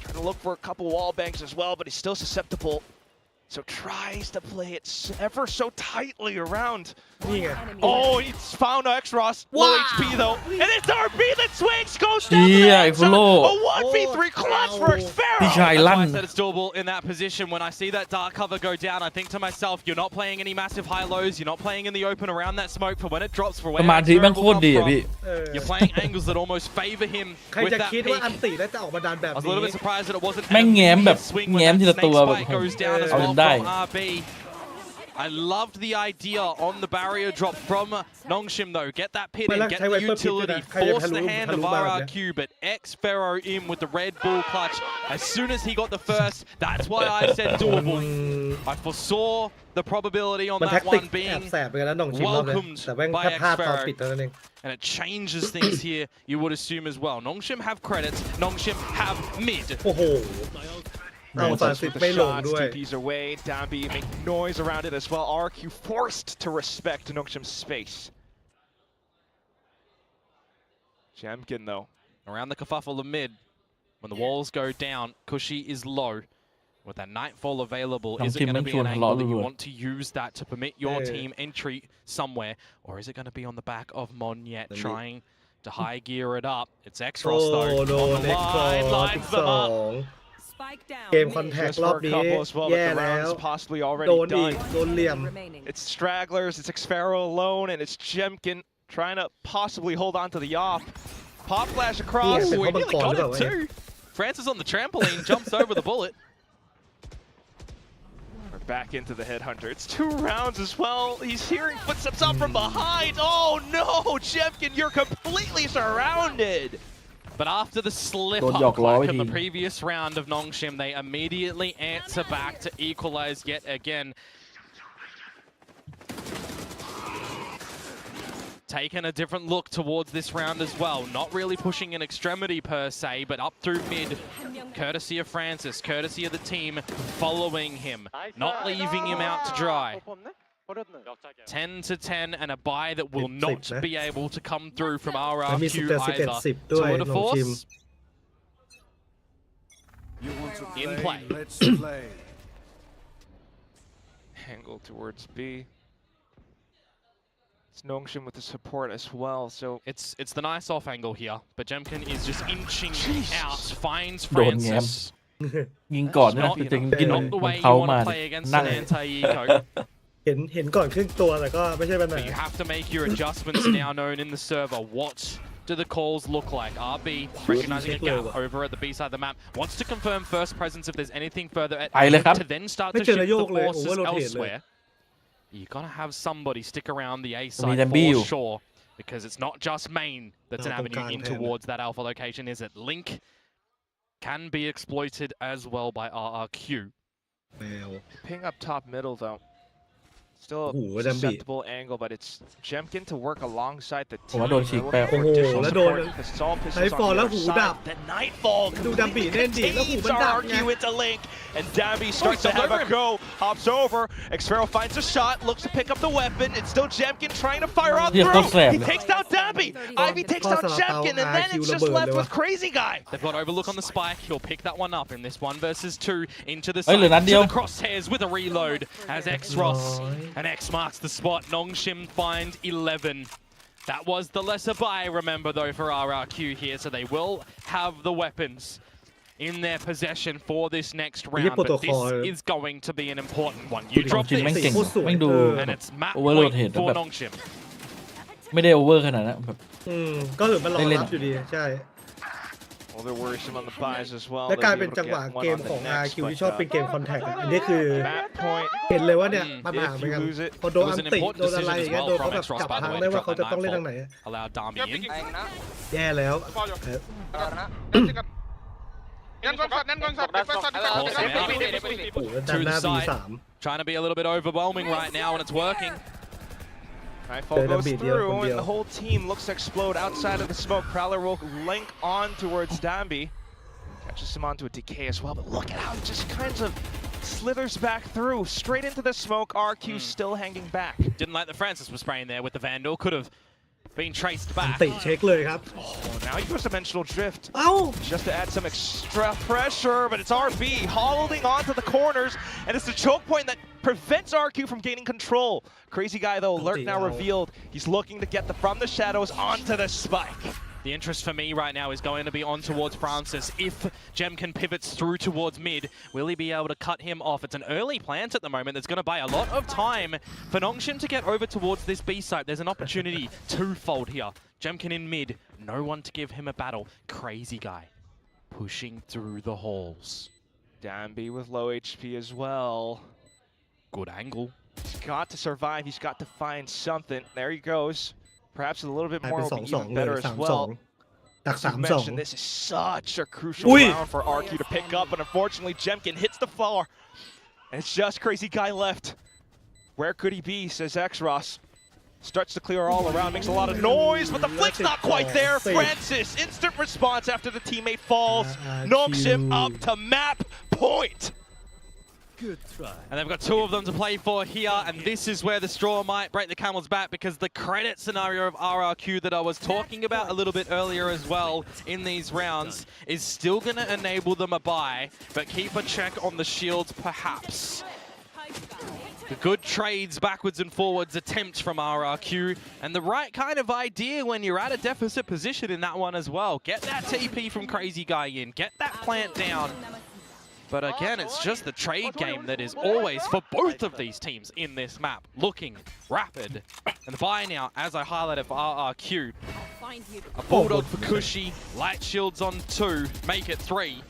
Trying to look for a couple wall bangs as well, but he's still susceptible. So tries to play it ever so tightly around. นี่ไง Oh, he's found X-Ross. Low Wow. HP though. And it's RB that swings, goes down to เชี่ the ยไอ้ end ฟโล zone. A 1v3 clutch for X-Sparrow. พี่ชาย That's why ลั่น I said it's doable in that position. When I see that dark cover go down, I think to myself, you're not playing any massive high-lows. You're not playing in the open around that smoke for when it drops for ส where มาธิ X-Sparrow แม่งโค will ตร come ดีอ่ะ from. พี่ You're playing angles that almost favor him ใคร with จะ that คิดว่าอัน peak. ติแล้วจะออกมาดันแบบ I was a นี้ little bit surprised that it wasn't แม่งแง้มแบบ swing แง้ม when ที that ละตัว snake แบบ spike goes down as เอา well จนได้ from RB. I loved the idea on the barrier drop from Nongshim though. Get that pit in, get the utility, force the hand of RRQ, but X-Sparrow in with the Red Bull clutch. As soon as he got the first, that's why I said doable. I foresaw the probability on มันแท็ that กติก one แอบ being แสบไปกันแล้วน้องชิมรอบเลย welcomed แต่แม่ง by แค่พลาดตอน X-Sparrow. ปิดเท่านั้นเอง And it changes things here, you would assume as well. Nongshim have credits, Nongshim have mid. โอ้โห เอาสารสิบ The ไม่ลง shots, ด้วย TP's away, Dambi make noise around it as well. RRQ forced to respect Nongshim's space. Jemkin though. Around the kerfuffle of mid, when the walls go down, Cushy is low. With that Nightfall available, is it going to be an angle that you want to use that to permit your team entry somewhere? Or is it going to be on the back of Monyet trying to high gear it up? It's X-Ross โอ้ though. โดน On the เน็กซอ line, ร์ lines ส them อ up. ง Spike down. เกมคอนแทค Just รอ for บ a นี้ couple as well, แย่ but the แล้ว round is possibly โด already นอีก done. โดนเหลี่ยม Remaining. It's stragglers, it's X-Sparrow alone, and it's Jemkin trying to possibly hold on to the off. Pop flash across. Yeah, Ooh, he but nearly got it too. Francis on the trampoline, jumps over the bullet. We're back into the headhunter. It's 2 rounds as well. He's hearing footsteps up from behind. Oh no, Jemkin, you're completely surrounded. But after the slip Don't up yok law like in the him. previous round of Nongshim, they immediately answer back to equalize yet again. Taking a different look towards this round as well. Not really pushing an extremity per se, but up through mid. Courtesy of Francis, courtesy of the team following him. Not leaving him out to dry. 10 to 10 and a buy that will not be able to come through from แล้วมี RRQ 11 either. 10ด้วย Tour de น้องชิม force You want to in play? play. Let's play. Angle towards B. It's Nongshim with the support as well, so It's the nice off angle here, but Jemkin is just inching out, finds โดนแง้ม Francis. ยิงก่อนนะ Not- จริงๆกิน Not the มัน way you เข้า want มา to play against นั่ง an anti-eco. เห็นก่อนครึ่งตัวแต่ก็ไม่ใช่ปัญหา But you have to make your adjustments now known in the server. What do the calls look like? RB recognizing a gap over at the B side of the map. Wants to confirm first presence if there's anything further at to then start to shift the forces elsewhere. You gotta have somebody stick around the A side for sure. Because it's not just main that's an avenue in towards that alpha location, is it? Link can be exploited as well by RRQ. Ping up top middle though. Still a susceptible angle, but it's Jemkin to work alongside the team. โดนฉีกไป โอ้โหแล้วโดนไนท์ฟอลแล้วหูดับ The Nightfall ดูดัมบี้เล่นดิแล้วหูมันดับไง RRQ into Link, and Dabby starts to have a go, hops over. Xfero finds a shot, looks to pick up the weapon. It's still Jemkin trying to fire out through. He takes down Dabby. Ivy takes down Jemkin, and then it's just left with Crazy Guy. They've got overlook on the spike. He'll pick that one up in this 1 versus 2 into the เฮ้ยเหลือนัด side เดียว to the crosshairs with a reload as X-Ross and X marks the spot. Nongshim finds 11. That was the lesser buy, remember though, for RRQ here, so they will have the weapons in their possession for this next round, but this is going to be an important one. You drop จริงแม่ง this, เก่งแม่งดู and it's map Overload point เห็น for แบบ Nongshim. ไม่ได้โอเวอร์ขนาดนั้นแบบ ก็ถือมันรอรับอยู่ดีใช่ Well, they're worrisome on the buys as well. และกลายเป็นจังหวะเกมของ RRQ ที่ชอบเป็นเกมคอนแทคอันนี้คือเห็นเลยว่าเนี่ยปัญหาเหมือนกันพอโดนอันติโดนอะไรอย่างเงี้ยโดนเขาแบบจับทางได้ว่าเขาจะต้องเล่นทางไหน Allowed Darby in. แย่แล้ว ด้านหน้า B3 Trying to be a little bit overwhelming right now, and it's working. Nightfall goes through, and the whole team looks to explode outside of the smoke. Prowler will link on towards Dambi. Catches him onto a decay as well, but look at how he just kind of slithers back through, straight into the smoke. RQ still hanging back. Didn't like that Francis was spraying there with the Vandal. Could have been traced back. ติเช็คเลยครับ Oh, now he goes Dimensional Drift. เอ้า Just to add some extra pressure, but it's RB holding on to the corners, and it's the choke point that prevents RQ from gaining control. Crazy Guy, though, alert now revealed. He's looking to get from the shadows onto the spike. The interest for me right now is going to be on towards Francis. If Jemkin pivots through towards mid, will he be able to cut him off? It's an early plant at the moment that's going to buy a lot of time for Nongshim to get over towards this B site. There's an opportunity twofold here. Jemkin in mid, no one to give him a battle. Crazy Guy pushing through the halls. Dambi with low HP as well. Good angle. He's got to survive. He's got to find something. There he goes. Perhaps a little bit more will be even better as well. As you mentioned, this is such a crucial round for RQ to pick up, but unfortunately Jemkin hits the floor. And it's just Crazy Guy left. Where could he be, says X-Ross. Starts to clear all around, makes a lot of noise, but the flick's not quite there. Francis, instant response after the teammate falls. Knocks him up to map point. Good try. And they've got 2 of them to play for here, and this is where the straw might break the camel's back, because the credit scenario of RRQ that I was talking about a little bit earlier as well in these rounds is still going to enable them a buy, but keep a check on the shields perhaps. The good trades backwards and forwards attempts from RRQ, and the right kind of idea when you're at a deficit position in that one as well. Get that TP from Crazy Guy in, get that plant down. But again, it's just the trade game that is always for both of these teams in this map. Looking rapid. And the buy now, as I highlighted for RRQ. A Bulldog for Cushy, light shields on 2, make it 3.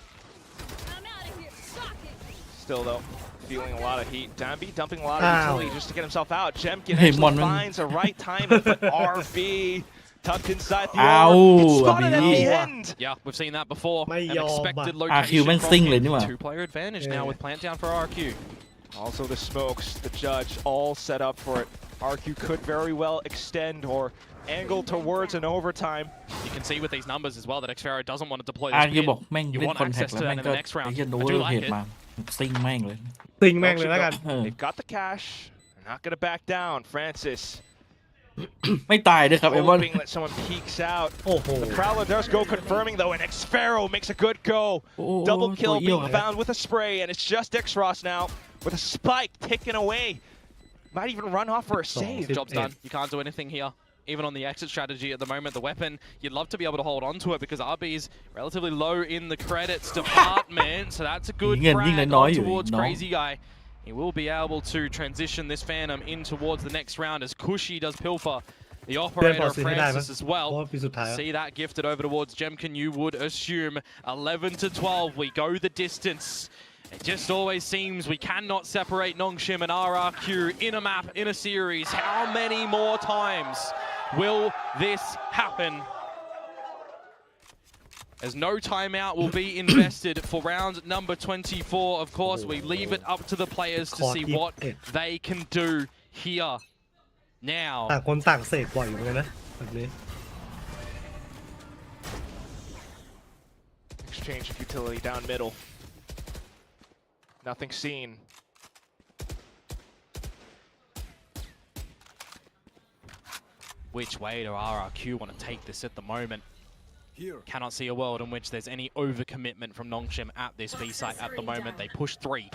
Still though, feeling a lot of heat. Dambi dumping a lot of utility just to get himself out. Jemkin actually finds a right time, but RB tucked inside the orb. It's spotted at the end. Yeah, we've seen that before. An ไม่ยอม expected อ่ะ RQ แม่ง location ซิ่ง from เลยนี่หว่า him. 2-player advantage now with plant down for RQ. Also the smokes, the judge, all set up for it. RQ could very well extend or angle towards an overtime. You can see with these numbers as well that Xfero doesn't want to deploy อา this ร์คิว pin. บอกแม่ง You เล่น want คอนแทค access แล้ว to แม่ that ง in ก็ the next ไอ้ round. เหี้ยโด I เว do อร์ like เหตุ it. มาซิงแม่งเลย ติงแม่งเลยแล้วกัน They've got the cash. They're not going to back down. Francis ไม่ตายด้วยครับเอมอน hoping that someone peeks out. โอ้โห The Prowler does go confirming though, and Xfero makes a good go. Double kill being found with a spray, and it's just X-Ross now with a spike taken away. Might even run off for a save. Job's done. You can't do anything here. Even on the exit strategy at the moment, the weapon, you'd love to be able to hold on to it because RB's relatively low in the credits department. So that's a good frag on towards Crazy Guy He will be able to transition this Phantom in towards the next round as Cushy does pilfer the operator of Francis as เพราะ well. ว่าปีสุดท้าย See that gifted over towards Jemkin, you would assume 11 to 12. We go the distance. It just always seems we cannot separate Nongshim and RRQ in a map, in a series. How many more times will this happen? As no timeout will be invested for round number 24. Of course, we leave it up to the players to see what they can do here. Now, ต่างคนต่างเสกบ่อยเหมือนกันนะแบบนี้ Exchange of utility down middle. Nothing seen. which way do RRQ want to take this at the moment? Here. Cannot see a world in which there's any overcommitment from Nongshim at this B site at the moment. They push 3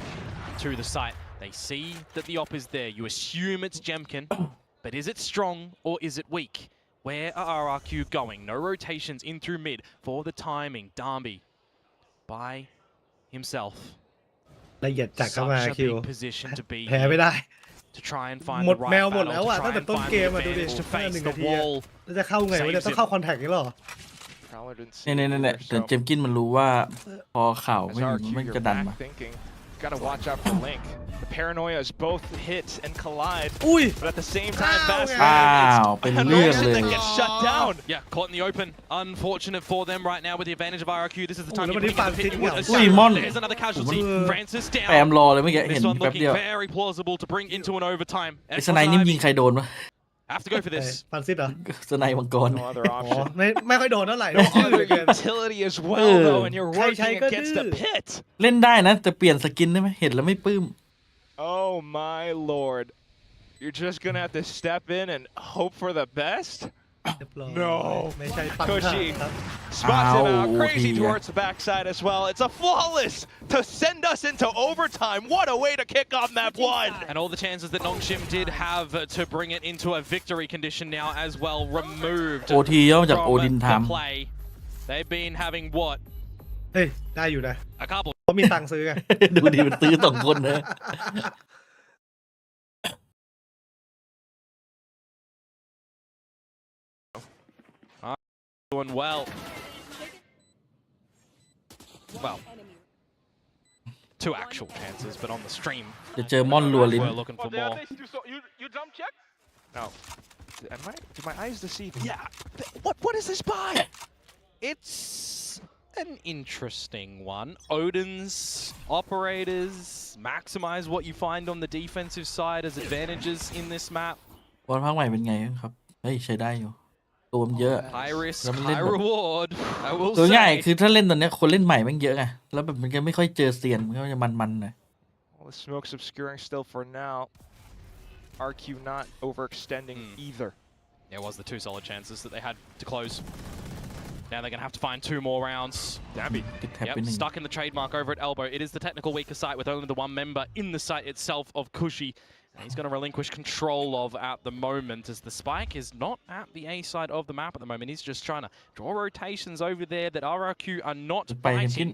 to the site. They see that the op is there. You assume it's Jemkin, but is it strong or is it weak? Where are RRQ going? No rotations in through mid for the timing. Darby by himself. ละเอียดจัดเข้ามา Such a คิว big position to be แพ้ไม่ได้ to try and find หม the ด right แมวหมด battle, แล้ว to อ่ะ try ตั้งแต่ and ต้น find เก the มอ่ะดูดิ advantage to 5 face 1 the นาที wall. แล้วจะเข้าไงวะเนี่ยต้องเข้าคอนแทคนี่หรอ Prowler didn't see เนี่ย it เนี่ย either, แต่ so เจมกินมันรู้ว่าพอข่าว as ไม่ RRQ, มัน you're จะดัน back มา thinking. Gotta watch out for Link. The paranoias both hit and collide, อุ้ย but at the same time, fast อ้าวเป็นเรื่องเลย that gets shut down. Yeah, caught in the open. Unfortunate for them right now with the advantage of RRQ. This is the time Oh, you nobody bring in the pit. You would found it. Ui, assume. Mon. There's another casualty. Francis แปม down. รอเลยเมื่อกี้เห็น This one แป๊บ looking เดียว very plausible to bring into an overtime. ไอ้สไนนี่ยิงใครโดนวะ Have to go for this. ฟันซิดเหรอ สไนมังกร No other อ๋อ option. ไม่ค่อยโดนเท่าไหร่ No ชื่อเหลื other อเกิน utility as well, though, and you're working against the pit. เล่นได้นะแต่เปลี่ยนสกินได้ไหมเห็นแล้วไม่ปลื้ม Oh my lord. You're just gonna have to step in and hope for the best? เรียบร้อย No. ไม่ใช่ปัง Cushy ครับ spots him Ow, out, crazy yeah. towards the backside as well. It's a flawless to send us into overtime. What a way to kick off map 1. And all the chances that Nongshim did have to bring it into a victory condition now as well removed โอทีย่อมาจากโอ from ดิน the ทำ play. They've been having what? เฮ้ยได้อยู่นะ A couple. เพราะมีตังค์ซื้อไง ดูดิมันซื้อสองคนนะ Doing well. Well, 2 actual chances, but on the stream, จะเจอม่อนรัวลิ้น we're looking Oh, for there more. they still you jump check? No. Do my eyes deceive me? Yeah. What is this buy? It's an interesting one. Odin's operators maximize what you find on the defensive side as advantages in this map. บอลภาคใหม่เป็นไงครับเฮ้ยใช้ได้อยู่ตัวมันเยอะ High risk, Let me high let them- reward. I will ตัวง่าย say. คือถ้าเล่นตอนเนี้ยคนเล่นใหม่แม่งเยอะไงแล้วแบบมันก็ไม่ค่อยเจอเซียนมันก็จะมันๆหน่อย Well, the smoke's obscuring still for now. RQ not overextending either. There was the 2 solid chances that they had to close. Now they're going to have to find 2 more rounds. Dabby. ติดแท็บ Yep, ไปหนึ่ง stuck in the trademark over at elbow. It is the technical weaker site with only the 1 member in the site itself of Cushy. And he's going to relinquish control of at the moment as the spike is not at the A side of the map at the moment. He's just trying to draw rotations over there that RRQ are not ไปเห็นกิน biting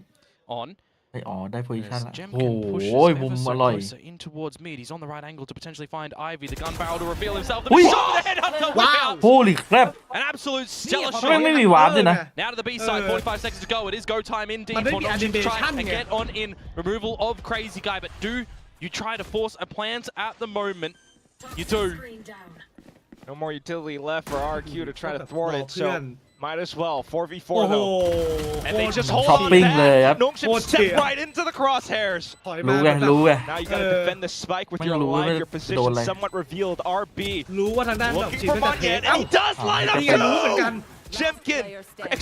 on. ไปอ๋อได้โพซิชัน As ละ Jemkin โอ้ pushes โหมุม ever อ so ร่อย closer in towards mid. He's on the right angle to potentially find Ivy. The gun barrel to reveal himself. The Ui. shot with the headhunter. Wow. โฮลี่ครับ An absolute stellar ทำไม shot. ไม่มีวาร์ปด้วยนะ Now to the B side, 45 seconds to go. It is go time indeed But for maybe Nongshim to try animation and here. get on in removal of Crazy Guy. But do you try to force a plant at the moment? You do. No more utility left for RQ to try to thwart it, เพื่อน so might as well. 4v4 โอ้โห though. And they just hold on Shopping to เลยครับ that. Nongshim step right into the crosshairs. ถอย รู้ มา ไงรู้ไง Now you gotta defend the spike with ไม่ your รู้ว่า alive, your โดน position อะไร somewhat revealed. RB รู้ว่าทางด้านแบบ looking ฉีด for ตั้งแต่เทส Munchkin, and he does line up นี่ไงรู้เหมือนกัน Jemkin,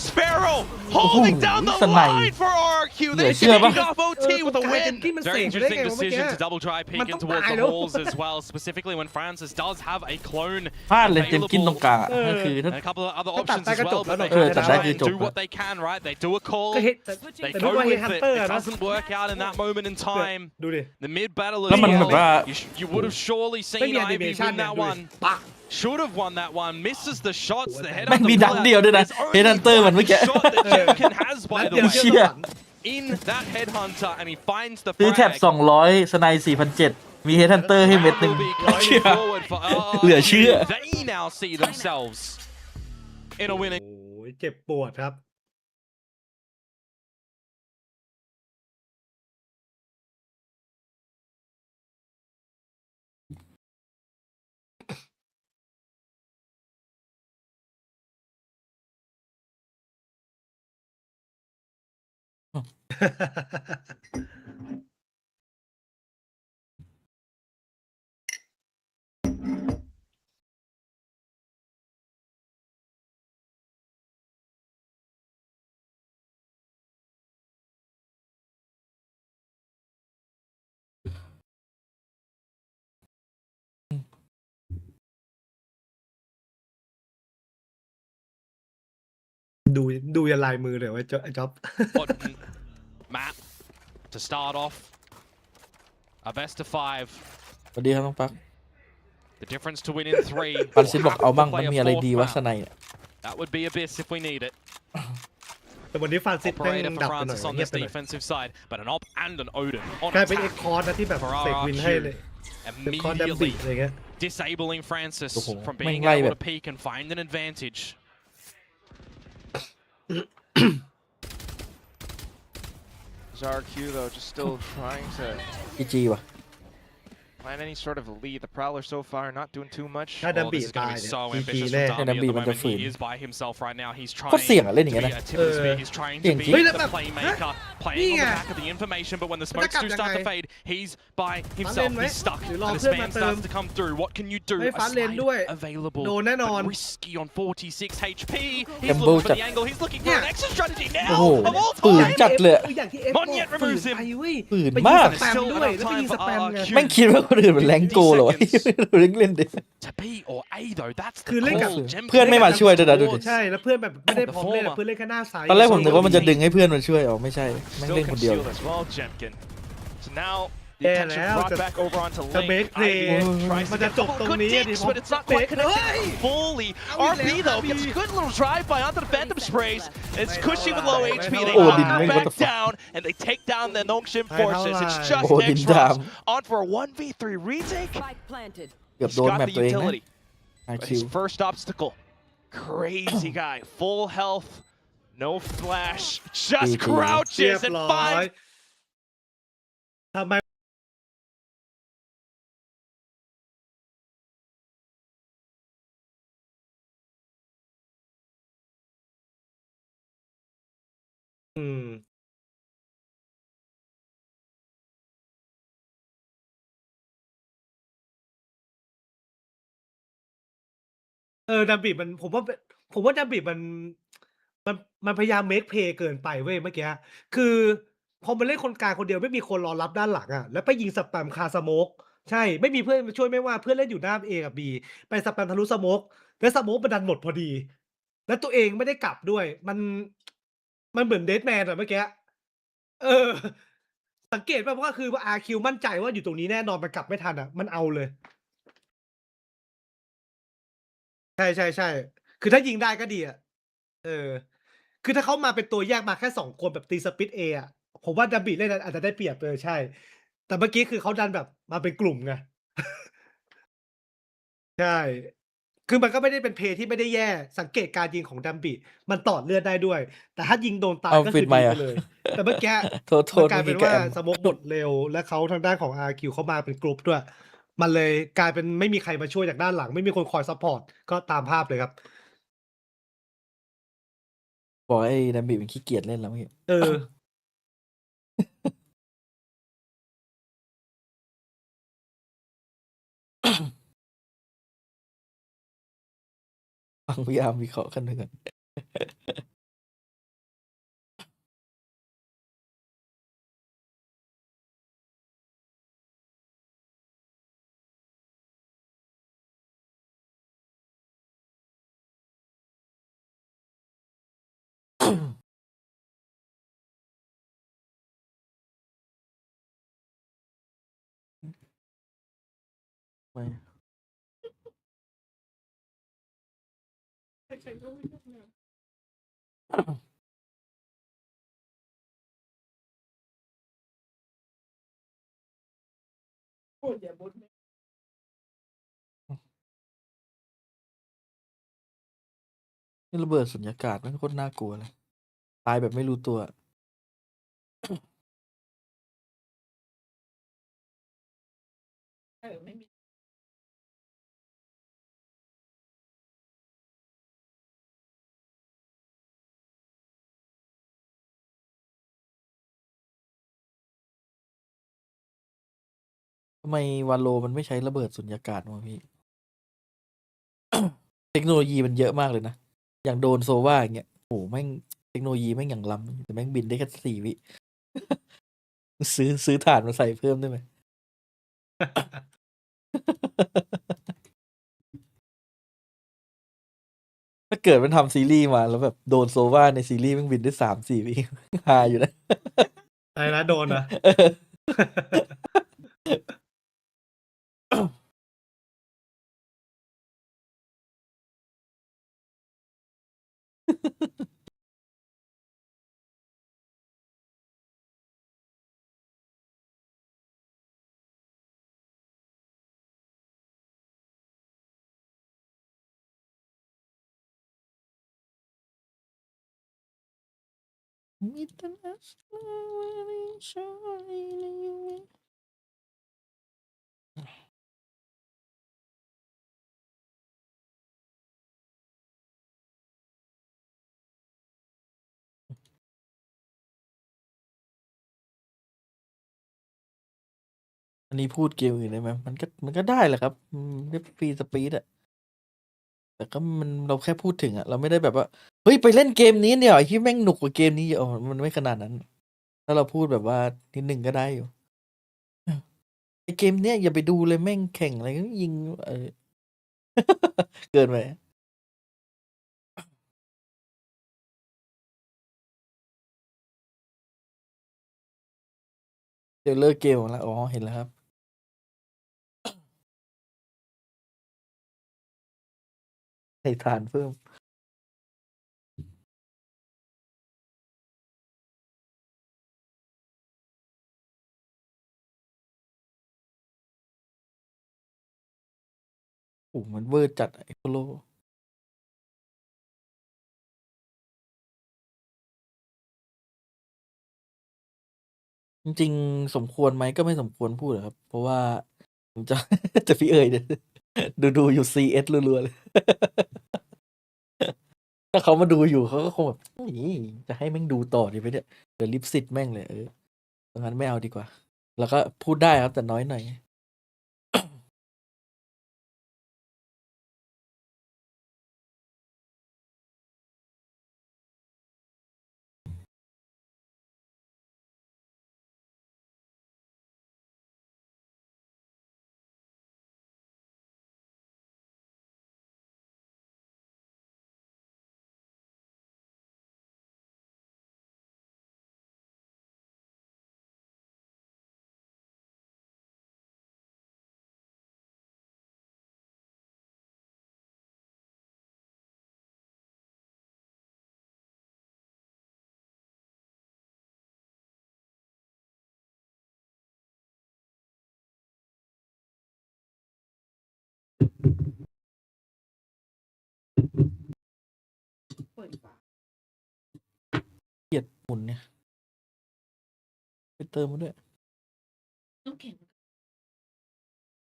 Sparrow, holding down the Snipe. line for RQ. Yeah, They sure, kick but- off OT with a win. Very interesting decision to double try peek Man, in don't towards the die, no. walls as well, specifically when Francis does have a clone พลาดเลยเจมกินตรง available. กลางก็คือถ้า And a couple of other But options that as guy well, got but they jump, can that try guy and got do jump. what they can, right? They do a call, ก็เห็น they แต่รู้ go ว่าเฮ with ฮัน it. เตอร์ It นะ doesn't work out in that moment in time. ดูดิ The mid battle แล้ as วมันแบบว่า well. You would have surely ไม่ seen มีแอนิ Ivy เมชัน win เนี่ย that ดูดิ one. ปัก should have won that one. Misses the shots. The แม่ง headhunter มีดักเดียวด้วยนะ There's only เฮดฮันเตอร์มันเมื่อกี้ one shot that Jemkin has, by นัด the เดียว way, เชื่อม in that headhunter, and he finds the ซื้อแท็บ frag. 200 สไนด์4,700 มีเฮดฮันเตอร์ให้เม็ดหนึ่ง Will be coming forward for เหลือเชื่อ RRQ. They now see themselves in a winning. โอ้ยเจ็บปวดครับ ดูยันลายมือเลยว่าจ๊อบ Button map to start off. A best of 5. สวัสดีครับน้องปัก The difference to win in 3. ปันซิดบอก We'll เอา have บ้าง to มัน play a มีอะไร fourth ดีวะ map. สไนด์ That would be Abyss if we need it. แต่วันนี้ฟานซิสแม่ง Operator ดับ for ไปหน่อย Francis on เงียบ this ไปหน่อย defensive side, but an op and an Odin on กลายเป็นเอ็ก attack. คอร์สนะที่แบบเสกวินให้เลยเอ็กคอร์สดัมบิ Immediately อะไรเงี้ย disabling Francis Oh, from man, being like able that. to peek and find an advantage. RRQ though just still trying to จีจีว่ะ find any sort of a lead. The Prowler so far not doing too much. ถ้าดัม Oh, บิ this is going to ตาย be เนี่ย so จี ambitious แน่ from Darby at Darby the มันจะ moment. ฝืน He is by himself right now. He's ก็ trying เสี่ยงอะเล่นอ to ย่าง be เงี้ยนะ a tip of the spear. He's trying to be เสี่ยงจริง the playmaker, playing on the back of the information. But when the smokes do start to fade, he's by himself. He's stuck, and the spam starts to come through. What can you do? เฮ้ย A ฟ้าเลนด้วย slide available, โดนแน่นอน but risky on 46 HP. He's Tempo looking for จัด the angle. He's looking for an exit strategy โอ้ now โห of all ปืน time. จัดเลย อย่างที่เอฟ Monyet removes him ไปเว้ย ปืน ไป มาก ยิงสแปมด้วยแล้วไปยิงสแปมไง แม่งคิดว่าคนอื่นเป็นแรงโกเหรอวะ เล่นเล่นดิ To B or A though, that's the คือเล่นกับ call. Jemkin เพื่อนไม่มาช่วยด้วยนะดูดิ ใช่แล้วเพื่อนแบบไม่ได้พร้อมเล่นอะเพื่อนเล่นแค่หน้าซ้าย ตอนแรกผมนึกว่ามันจะดึงให้เพื่อนมาช่วยอ๋อไม่ใช่แม่ง Still เล่นคนเดียว concealed as well, Jemkin. So now the Yeah, attention now brought the- back over onto the lane. make play. Ivy tries to มันจะ get จบตรง good นี้ digs, but it's not quite connected fully. RB though gets a good little drive by onto the Phantom Sprays. It's Cushy with low HP. They Oh, knock didn't him make what back the fuck. down, and they take down the Nongshin Right, forces. It's how just Oh, next didn't round. damn. On for a 1v3 retake. Spike planted. เกือบ He's โดน got แมป the ตัวเองนะ utility. RRQ But his first obstacle. Crazy guy. Full health. No flash. Just GG. เรีย crouches บ and ร้อย finds ทำไมอืมดัมบิมันผมว่าดัมบิมันมันพยายามเมคเพลย์เกินไปเว้ยเมื่อกี้คือพอมันเล่นคนกลางคนเดียวไม่มีคนรอรับด้านหลังอ่ะแล้วไปยิงสแปมคาสโมกใช่ไม่มีเพื่อนมาช่วยไม่ว่าเพื่อนเล่นอยู่หน้า A กับ B ไปสแปมทะลุสโมกแล้วสโมกมันดันหมดพอดี แล้วตัวเองไม่ได้กลับด้วย มันเหมือนเดดแมนอะเมื่อกี้เออ สังเกตป่ะว่าคือว่า RQ มั่นใจว่าอยู่ตรงนี้แน่นอนมันกลับไม่ทันอ่ะ มันเอาเลย ใช่คือถ้ายิงได้ก็ดีอ่ะเออ คือถ้าเขามาเป็นตัวแยกมาแค่2คนแบบตีสปิดเออ่ะผมว่าดับบิเล่นอาจจะได้เปรียบใช่ แต่เมื่อกี้คือเขาดันแบบมาเป็นกลุ่มไง ใช่ คือมันก็ไม่ได้เป็นเพลย์ที่ไม่ได้แย่ สังเกตการยิงของดัมบิมันต่อเลือดได้ด้วย แต่ถ้ายิงโดนตาย เอา ก็ ปิ คื ด อ ไม ดี ค์ ไป อะ เลย แต่เมื่อกี้ โทษ มันกลาย เมื่ เป็ อน กี้ ว่า แกแอม สโมกหมดเร็ว และเขาทางด้านของ RQ เข้ามาเป็นกลุ่มด้วย มันเลยกลายเป็นไม่มีใครมาช่วยจากด้านหลัง ไม่มีคนคอยซัพพอร์ต ก็ตามภาพเลยครับ บอกไอ้ดัมบิมันขี้เกียจเล่นแล้วเมื่อกี้ เออ ฟังพยายามวิเคราะห์กันด้วยกันไป นี่ระเบิดสุญญากาศมันโคตรน่ากลัวเลยตายแบบไม่รู้ตัว ทำไมวาโลมันไม่ใช้ระเบิดสุญญากาศวะพี่ เทคโนโลยีมันเยอะมากเลยนะ อย่างโดนโซว่าอย่างเงี้ยโอ้แม่งเทคโนโลยีแม่งอย่างล้ำแต่แม่งบินได้แค่4 วิ ซื้อถ่านมาใส่เพิ่มได้ไหม ถ้าเกิดมันทำซีรีส์มาแล้วแบบโดนโซว่าในซีรีส์แม่งบินได้3-4 วิ ฮาอยู่นะ อะไรนะโดนนะ อันนี้พูดเกมอื่นได้ไหมมันก็ได้แหละครับได้ฟรีสปีดอะแต่ก็เราแค่พูดถึงอะเราไม่ได้แบบว่า เฮ้ย ไปเล่นเกมนี้เนี่ยไอ้ที่แม่งหนุกกว่าเกมนี้เยอะมันไม่ขนาดนั้น ถ้าเราพูดแบบว่านิดหนึ่งก็ได้อยู่ไอ้เกมเนี้ยอย่าไปดูเลยแม่งแข่งอะไรก็ยิงเกินไปเดี๋ยวเลิกเกมแล้วอ๋อเห็นแล้วครับใส่ฐานเพิ่มโอ้มันเวอร์จัดไอ้โคโลจริงๆสมควรไหมก็ไม่สมควรพูดครับ เพราะว่าผมจะ จะพี่เอ๋ยเนี่ยดูอยู่ CS รัวๆเลย ถ้าเขามาดูอยู่เขาก็คงแบบนี่จะให้แม่งดูต่อดีไหมเนี่ยเดี๋ยวลิปซิตแม่งเลยงั้นไม่เอาดีกว่า แล้วก็พูดได้ครับแต่น้อยหน่อย เกลียดหมุนเนี่ยไปเติมมาด้วย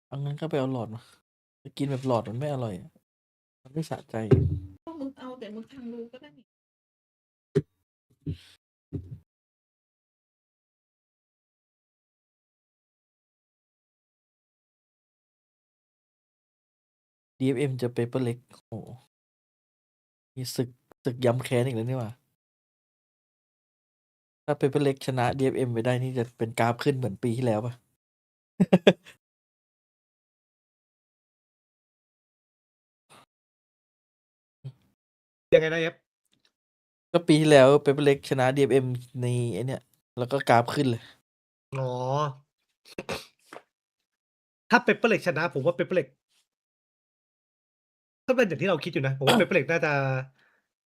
เอางั้นก็ไปเอาหลอดมาจะกินแบบหลอดมันไม่อร่อยอะมันไม่สะใจ ก็มึงเอาแต่มึงทางรู้ก็ได้นี่ DFM จะเปเปอร์เล็กโอ้โหมีศึกย้ำแค้นอีกแล้วนี่หว่าถ้าเปเปอร์เล็กชนะ DFM ไปได้นี่จะเป็นกราฟขึ้นเหมือนปีที่แล้วป่ะ ยังไงนะเอฟ ก็ปีที่แล้วเปเปอร์เล็กชนะ DFM ในไอเนี่ย แล้วก็กราฟขึ้นเลย อ๋อ ถ้าเปเปอร์เล็กชนะผมว่าเปเปอร์เล็ก ก็เป็นอย่างที่เราคิดอยู่นะผมว่าเปเปอร์เล็กน่าจะ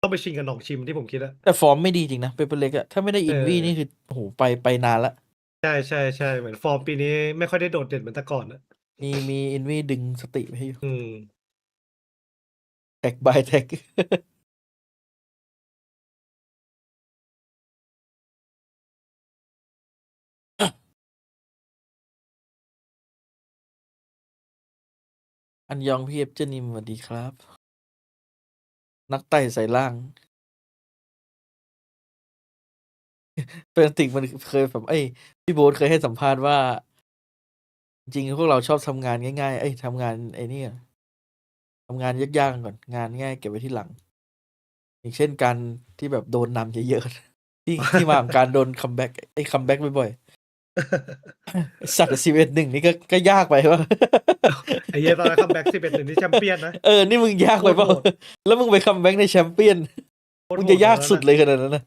ต้องไปชิงกับหนองชิมที่ผมคิดอะ แต่ฟอร์มไม่ดีจริงนะเปเปอร์เล็กอะถ้าไม่ได้อินวี่นี่คือโอ้โหไปนานละ ใช่ใช่ใช่เหมือนฟอร์มปีนี้ไม่ค่อยได้โดดเด่นเหมือนแต่ก่อนอะ มีอินวี่ดึงสติไว้ให้อยู่ อืม แท็กบายแท็ก อันยองพี่เอฟเจนิมสวัสดีครับ นักไต่สายล่าง เป็นติกมันเคยแบบพี่โบ๊ทเคยให้สัมภาษณ์ว่า จริงๆพวกเราชอบทำงานง่ายๆทำงานนี่ทำงานยากๆก่อนงานง่ายเก็บไว้ที่หลัง อย่างเช่นการที่แบบโดนนำเยอะๆ ที่มาของการโดนคัมแบ็กคัมแบ็กบ่อยๆ สัตว์11-1นี่ก็ยากไปวะ ไอ้เหี้ยตอนนั้นคัมแบ็ก11-1นี่แชมเปี้ยนนะ นี่มึงยากไปเปล่า โคตรโหด แล้วมึงไปคัมแบ็กในแชมเปี้ยน มึงจะยากสุดเลยขนาดนั้นนะ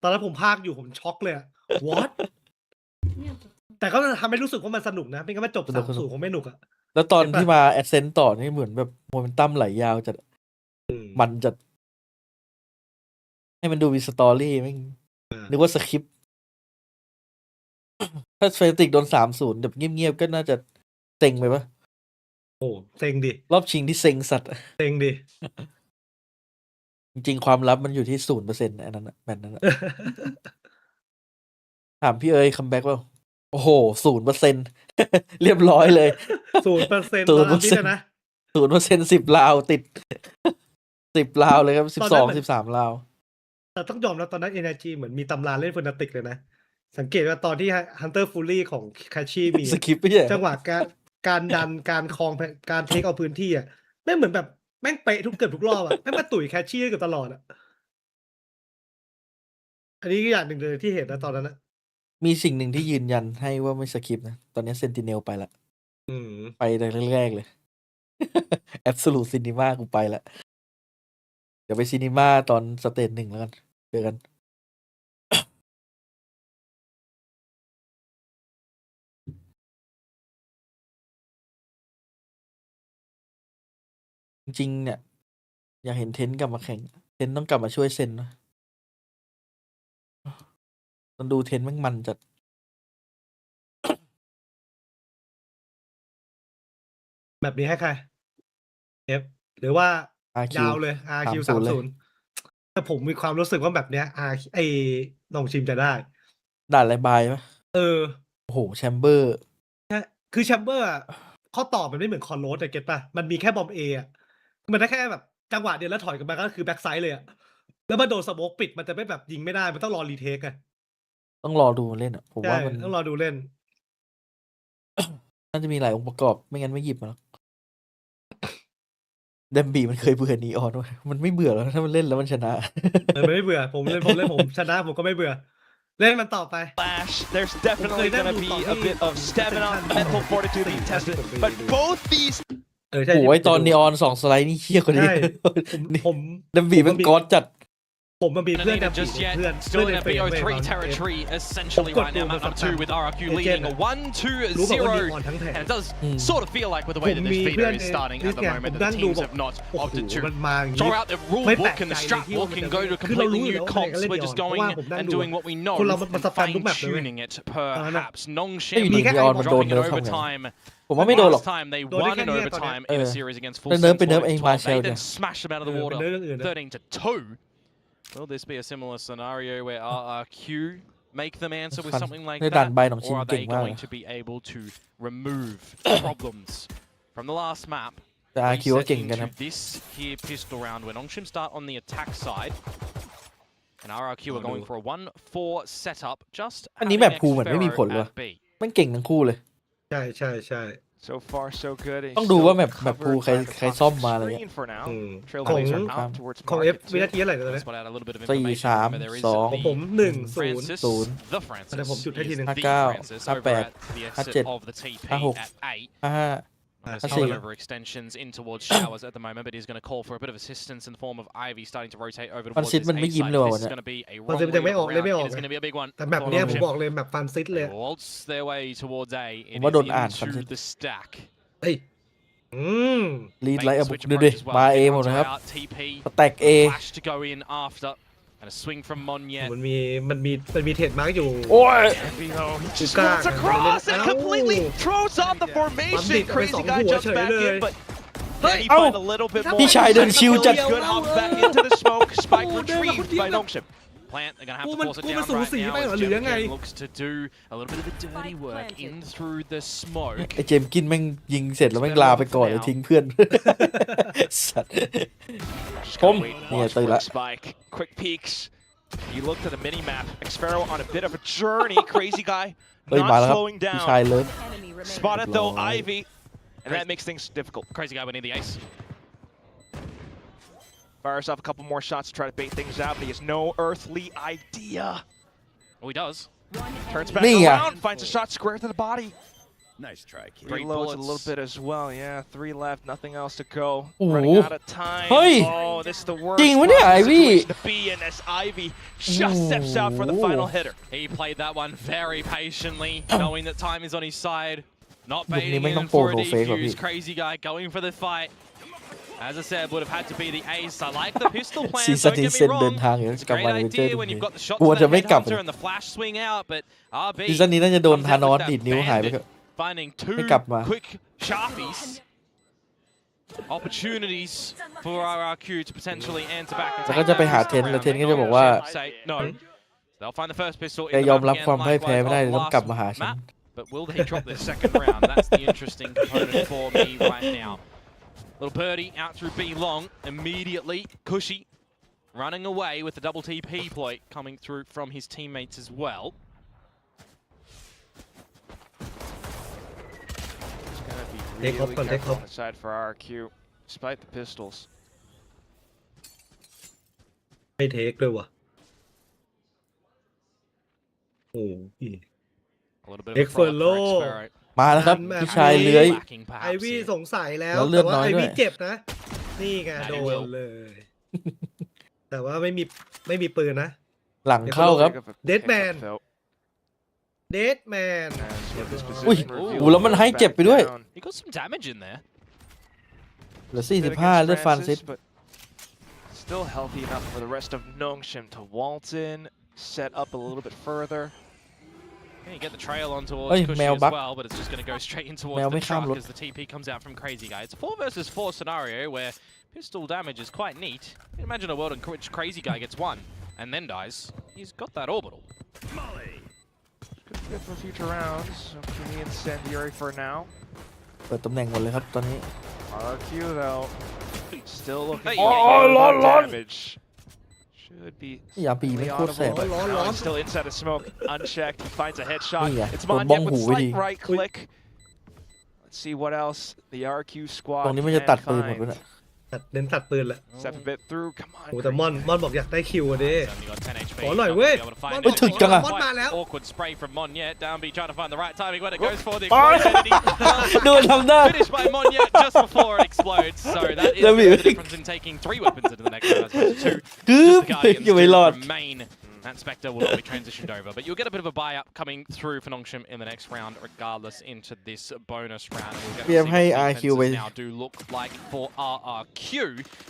ตอนนั้นผมพากอยู่ผมช็อกเลยอะ what แต่ก็ทำให้รู้สึกว่ามันสนุกนะไม่งั้นมันจบ สนุก 3-0คงไม่หนุกอะ แล้วตอน เห็นปะ ที่มาแอดเซนต์ต่อนี่เหมือนแบบโมเมนตัมไหลยาวจัดมันจัดให้มันดูมีสตอรี่แม่งนึกว่าสคริปต์ ถ้าเฟติกโดน3-0แบบเงียบๆก็น่าจะเต็งไปปะ โอ้เซ็งดิ รอบชิงที่เซ็งสัตว์ เซ็งดิ จริงๆความลับมันอยู่ที่0%อันนั้นแบบนั้น ถามพี่เอ๋ยคัมแบ็กว่าโอ้โห0% เรียบร้อยเลย 0%ตอนนั้นนี่เลยนะ 0% 10 ลาวติด 10 ลาวเลยครับ ตอนนั้นเหมือน 12-13 ลาว แต่ต้องยอมแล้วตอนนั้น Energy เหมือนมีตำราเล่นเฟอร์นาติกเลยนะ สังเกตว่าตอนที่ Hunter Fury ของคาชิมี สคริปต์ไม่ใช่ จังหวะการดันการครองการเทคเอาพื้นที่อ่ะแม่งเหมือนแบบแม่งเป๊ะเกือบทุกรอบอ่ะแม่งมาตุ๋ยแคชชี่เกือบตลอดอ่ะอันนี้ก็อย่างหนึ่งเลยที่เห็นนะตอนนั้นนะ มีสิ่งหนึ่งที่ยืนยันให้ว่าไม่สคริปต์นะ ตอนนี้เซนติเนลไปละ อืม ไปแรกๆเลย Absolute Cinema กูไปละ เดี๋ยวไปซีนีมาตอนสเตจ1แล้วกันเจอกัน จริงๆเนี่ย อยากเห็นเทนต์กลับมาแข่ง เทนต์ต้องกลับมาช่วยเซนนะตอนดูเทนต์มันจัด แบบนี้ให้ใคร F หรือว่า RQ ยาวเลย RQ 30เลย 30แต่ผมมีความรู้สึกว่าแบบเนี้ยไอ้น้องชิมจะได้ ด่านไรบายปะ เออ โอ้โหแชมเบอร์ คือแชมเบอร์อะข้อต่อมันไม่เหมือนคอนโรสอะเก็ตป่ะ มันมีแค่บอมเออะมันได้แค่แบบจังหวะเดียวแล้วถอยกลันมาก็คือแบ็กไซด์เลยอะแล้วมันโดนสโมกปิดมันจะไม่แบบยิงไม่ได้ มันต้องรอรีเทคอะ ต้องรอดูมันเล่นอ่ะ ผม ใช่ ว่ามัน ต้องรอดูเล่น น่าจะมีหลายองค์ประกอบ ไม่งั้นไม่หยิบมาหรอกเดมบีมันเคยเบื่อนีออนวะมันไม่เบื่อแล้วถ้ามันเล่นแล้วมันชนะ มันไม่เบื่อ ผมเล่นผมชนะผมก็ไม่เบื่อ เล่นมันต่อไป Flash, there's definitely going to be a bit of stamina, mental fortitude being tested. But both these ใช่ โอ้ยตอนนีออน2 สไลด์นี่เฮี้ยกว่านี้ ใช่ผม เดมบีมันก๊อตจัด ผมมันมีเพื่อน Not ดำ just เพื่อน yet. Still in a เพื่อน BO3 territory, essentially right now. Map number 2 with RRQ leading รู้ป่ะว่านี 1-2-0. ออนทั้งแผง And it does sort of feel like with the way that this video is starting at the moment, that the teams have not โอ้โห opted to มันมาอย่าง throw นี้ out the rule ไม่แปล book ก and the ใจ strat เลยที่ book มัน and จะ go to คือเรา completely รู้อยู่ new แล้วว่า comps. เล่น We're นีอ just อนเพราะ going ว่าผมนั่ง and ดู doing what we know คนเรามัน and สแปมทุกแมปเลย fine-tuning it per ตอนนั้น haps. Nongshim ไม่มีนีออนมันโดน dropping เนิ in ร์ฟทำไง overtime. ผมว่าไม่โดนหรอก Last time they โดนได้ won แค่ in เนี่ยตอนเนี้ย overtime in a series against Full แต่เนิร์ฟ Sail ไปเนิร์ฟเอง 12. มาเชล They เนี่ย then smashed them out of the เป็น water. เรื่องอื่นนะ 13-2. Will this be a similar scenario where RRQ make them answer with something like ในด่าน that? ใบหนองชิ Or ม are เก่ง they มาก going to be able to remove problems from the last map? แต่ RQ ก็เก่ง Resetting กันนะ to this here pistol round where Nongshim start on the attack side. And RRQ are going for a 1-4 setup. Just อันนี้ having แบบภูเหมือนไม่มีผลเลย X-Pharaoh at B. มันเก่งทั้งคู่เลย ใช่ใช่ใช่ so far so good. ต้องดูว่าแบบภูใครซ่อมมาอะไรเงี้ย Screen for now. อืม Trailblazer ของ out towards ของ market F วินา two. ทีอะไรตัวเนี้ย Spot out a little bit of 4 information. 3 Remember, there is 2 ของผม the 1-0 Francis, 0 the Francis. เดี๋ยวผมจุดให้ทีหนึ่ง is the 59 Francis over at the exit 57 of the TP 56 at 8. 55 There's That's some it. overextensions in towards showers at the moment, but he's going to call for a bit of assistance in the form of Ivy starting to rotate over towards Francis this มันไม่ A ยิ้ม side. เลยว่ะ This วัน is เนี้ย going to be a มัน wrong จะไม่ออก way เลยไม่อ around. อก It is going to be a big one. แต่แบบเนี้ย for ผม Nongshim. บอกเลยแบบฟันซิดเลย Waltz their way towards A. It ผมว่าโดน is อ่าน into Francis the stack. เฮ้ย ลีดไลท์บุกดูดิมาเอหมดนะครับสแต็กเอ Flash to go in after and a swing from Monyet. มันมีเทรดมาร์กอยู่ โอ้ย Just runs across and completely throws off the formation. Crazy guy jumps back in, but can he find a little bit more? พี่ชายเดินชิวจัด Good hop back into the smoke. Spike retrieved by Nongshim. Plant, they're gonna have to force it down right now as Jim looks to do a little bit of the dirty work in through the smoke. ไอเจมส์กินแม่งยิงเสร็จแล้วแม่งลาไปก่อนเลยทิ้งเพื่อนสัตว์ Come. Yeah, tell you that. Spike. Quick peeks. You looked at the mini map. Xfero on a bit of a journey. Crazy guy. Not slowing พี่ down. ชายเลิฟ Spotted though Ivy, and that makes things difficult. Crazy guy winning the ace. Fires off a couple more shots to try to bait things out, but he has no earthly idea. Oh, he does. Turns back Nia. around, finds a shot square to the body. Nice try, kid. Great Reloads a bullets. little bit as well. Yeah, 3 left, nothing else to go. Ooh. Running out of time. Hey. Oh, this is the worst จริงวะเนี่ย possible Ivy situation to be in as Ivy just steps out for the final hitter. He played that one very patiently, knowing that time is on his side. Not ลูกนี้ baiting แม่ง in ต้องโปร for a โนเฟกว่ะพี่ defuse. Crazy guy going for the fight. As I said, would have had to be the ace. I like the pistol plan. ซีซั่น Don't นี้ get เส้ me นเดิน wrong. ทางอย่าง It's a กลับ great มาเวเจอร์ idea when you've got the shot กลัว to จะ the ไม่กลับ headhunter and the flash swing out, but RB ซีซั่นนี้น่าจะโดน comes ธานอ out ส with ดีด that นิ้วหายไป bandit, เถอะ finding ไม่กลับมา two quick sharpies. Opportunities for RRQ to potentially enter back and แล้ว take ก็จะไปหา that เทน first แล้ว round. เทนก็จะบอกว่า Say no. They'll find the first pistol แก in the ยอม map รับ again, ความพ่ายแพ้ likewise ไม่ได้ on เลยต้อง last กลับมาหาฉัน map. But will they drop this second round? That's the interesting component for me right now. Little birdie out through B long immediately. Cushy running away with the double TP ploy coming through from his teammates as well. It's gonna be Take off, really take careful off. on the side for RRQ, despite the pistols. ไม่เทคเลยว่ะโอ้ย A little bit of a Exfero. fraud for Exfero. มาแล้วครับ แบบ พี่ชายเลื้อย Lacking ไอ perhaps วี่ here. สงสัยแล้ว แล้วเลื แต่ อด ว่า น้อย ไอ ด้วย วี่เจ็บนะ นี่ไง And โด he น will. เลย แต่ว่าไม่มีปืนนะ หลังเข้าครับ Big of a Dead pickup, man. though. เดดแมน As with this อุ้ย position โอ้ revealed, แล้วมันให้เจ็บไปด้วย back down. He got some damage in there. เหลือ Bit against 45 เลือดฟัน Francis, ซิด but still healthy enough for the rest of Nongshim to waltz in, set up a little bit further. Yeah, you get the trail on towards Oi, Cushy Mel as back. well, but it's just going to go straight in towards Mel theไม่ข้าม truck รถ as the TP comes out from Crazy Guy. It's a 4 versus 4 scenario where pistol damage is quite neat. You can imagine a world in which Crazy Guy gets one and then dies. He's got that orbital. Could be good for future rounds. Pretty incendiary for now. เปิดตำแหน่งหมดเลยครับตอนนี้ RRQ though, still looking Hey, for oh, lon, lon. damage. Should be ยาปีไม่โคตรแสบ audible, but now he's still inside of smoke, unchecked. He finds a headshot. Yeah, It's but Monyet bong with hủ a với slight gì? right click. Let's see what else the RRQ ต squad รงนี้มันจะ can ตัดปืนหมด find. เลยนะ เน้นตัดปืนแหละ Step a bit through. Come on. โอ้แต่ม่อนบอกอยากได้คิวอะดิ He's only got 10 HP. ขอหน่อย Not เว้ย gonna be able to find ม่อน it. ถึกจังอะ ม่อนมาแล้ว Awkward spray from Monyet. Downbeat trying to find the right timing when it goes for the explosion. and he โดนทำได้ finished by Monyet just before it explodes. So that is Let me the think. difference in taking 3 weapons into the next round as opposed to 2. กึ๊บ Just the Guardians ยังไม่รอด to remain. That Spectre will not be transitioned over, but you'll get a bit of a buy-up coming through for Nongshim in the next round, regardless into this bonus round. And we'll get to เตรียม see ให้ what RQ defenses ไป now do look like for RRQ.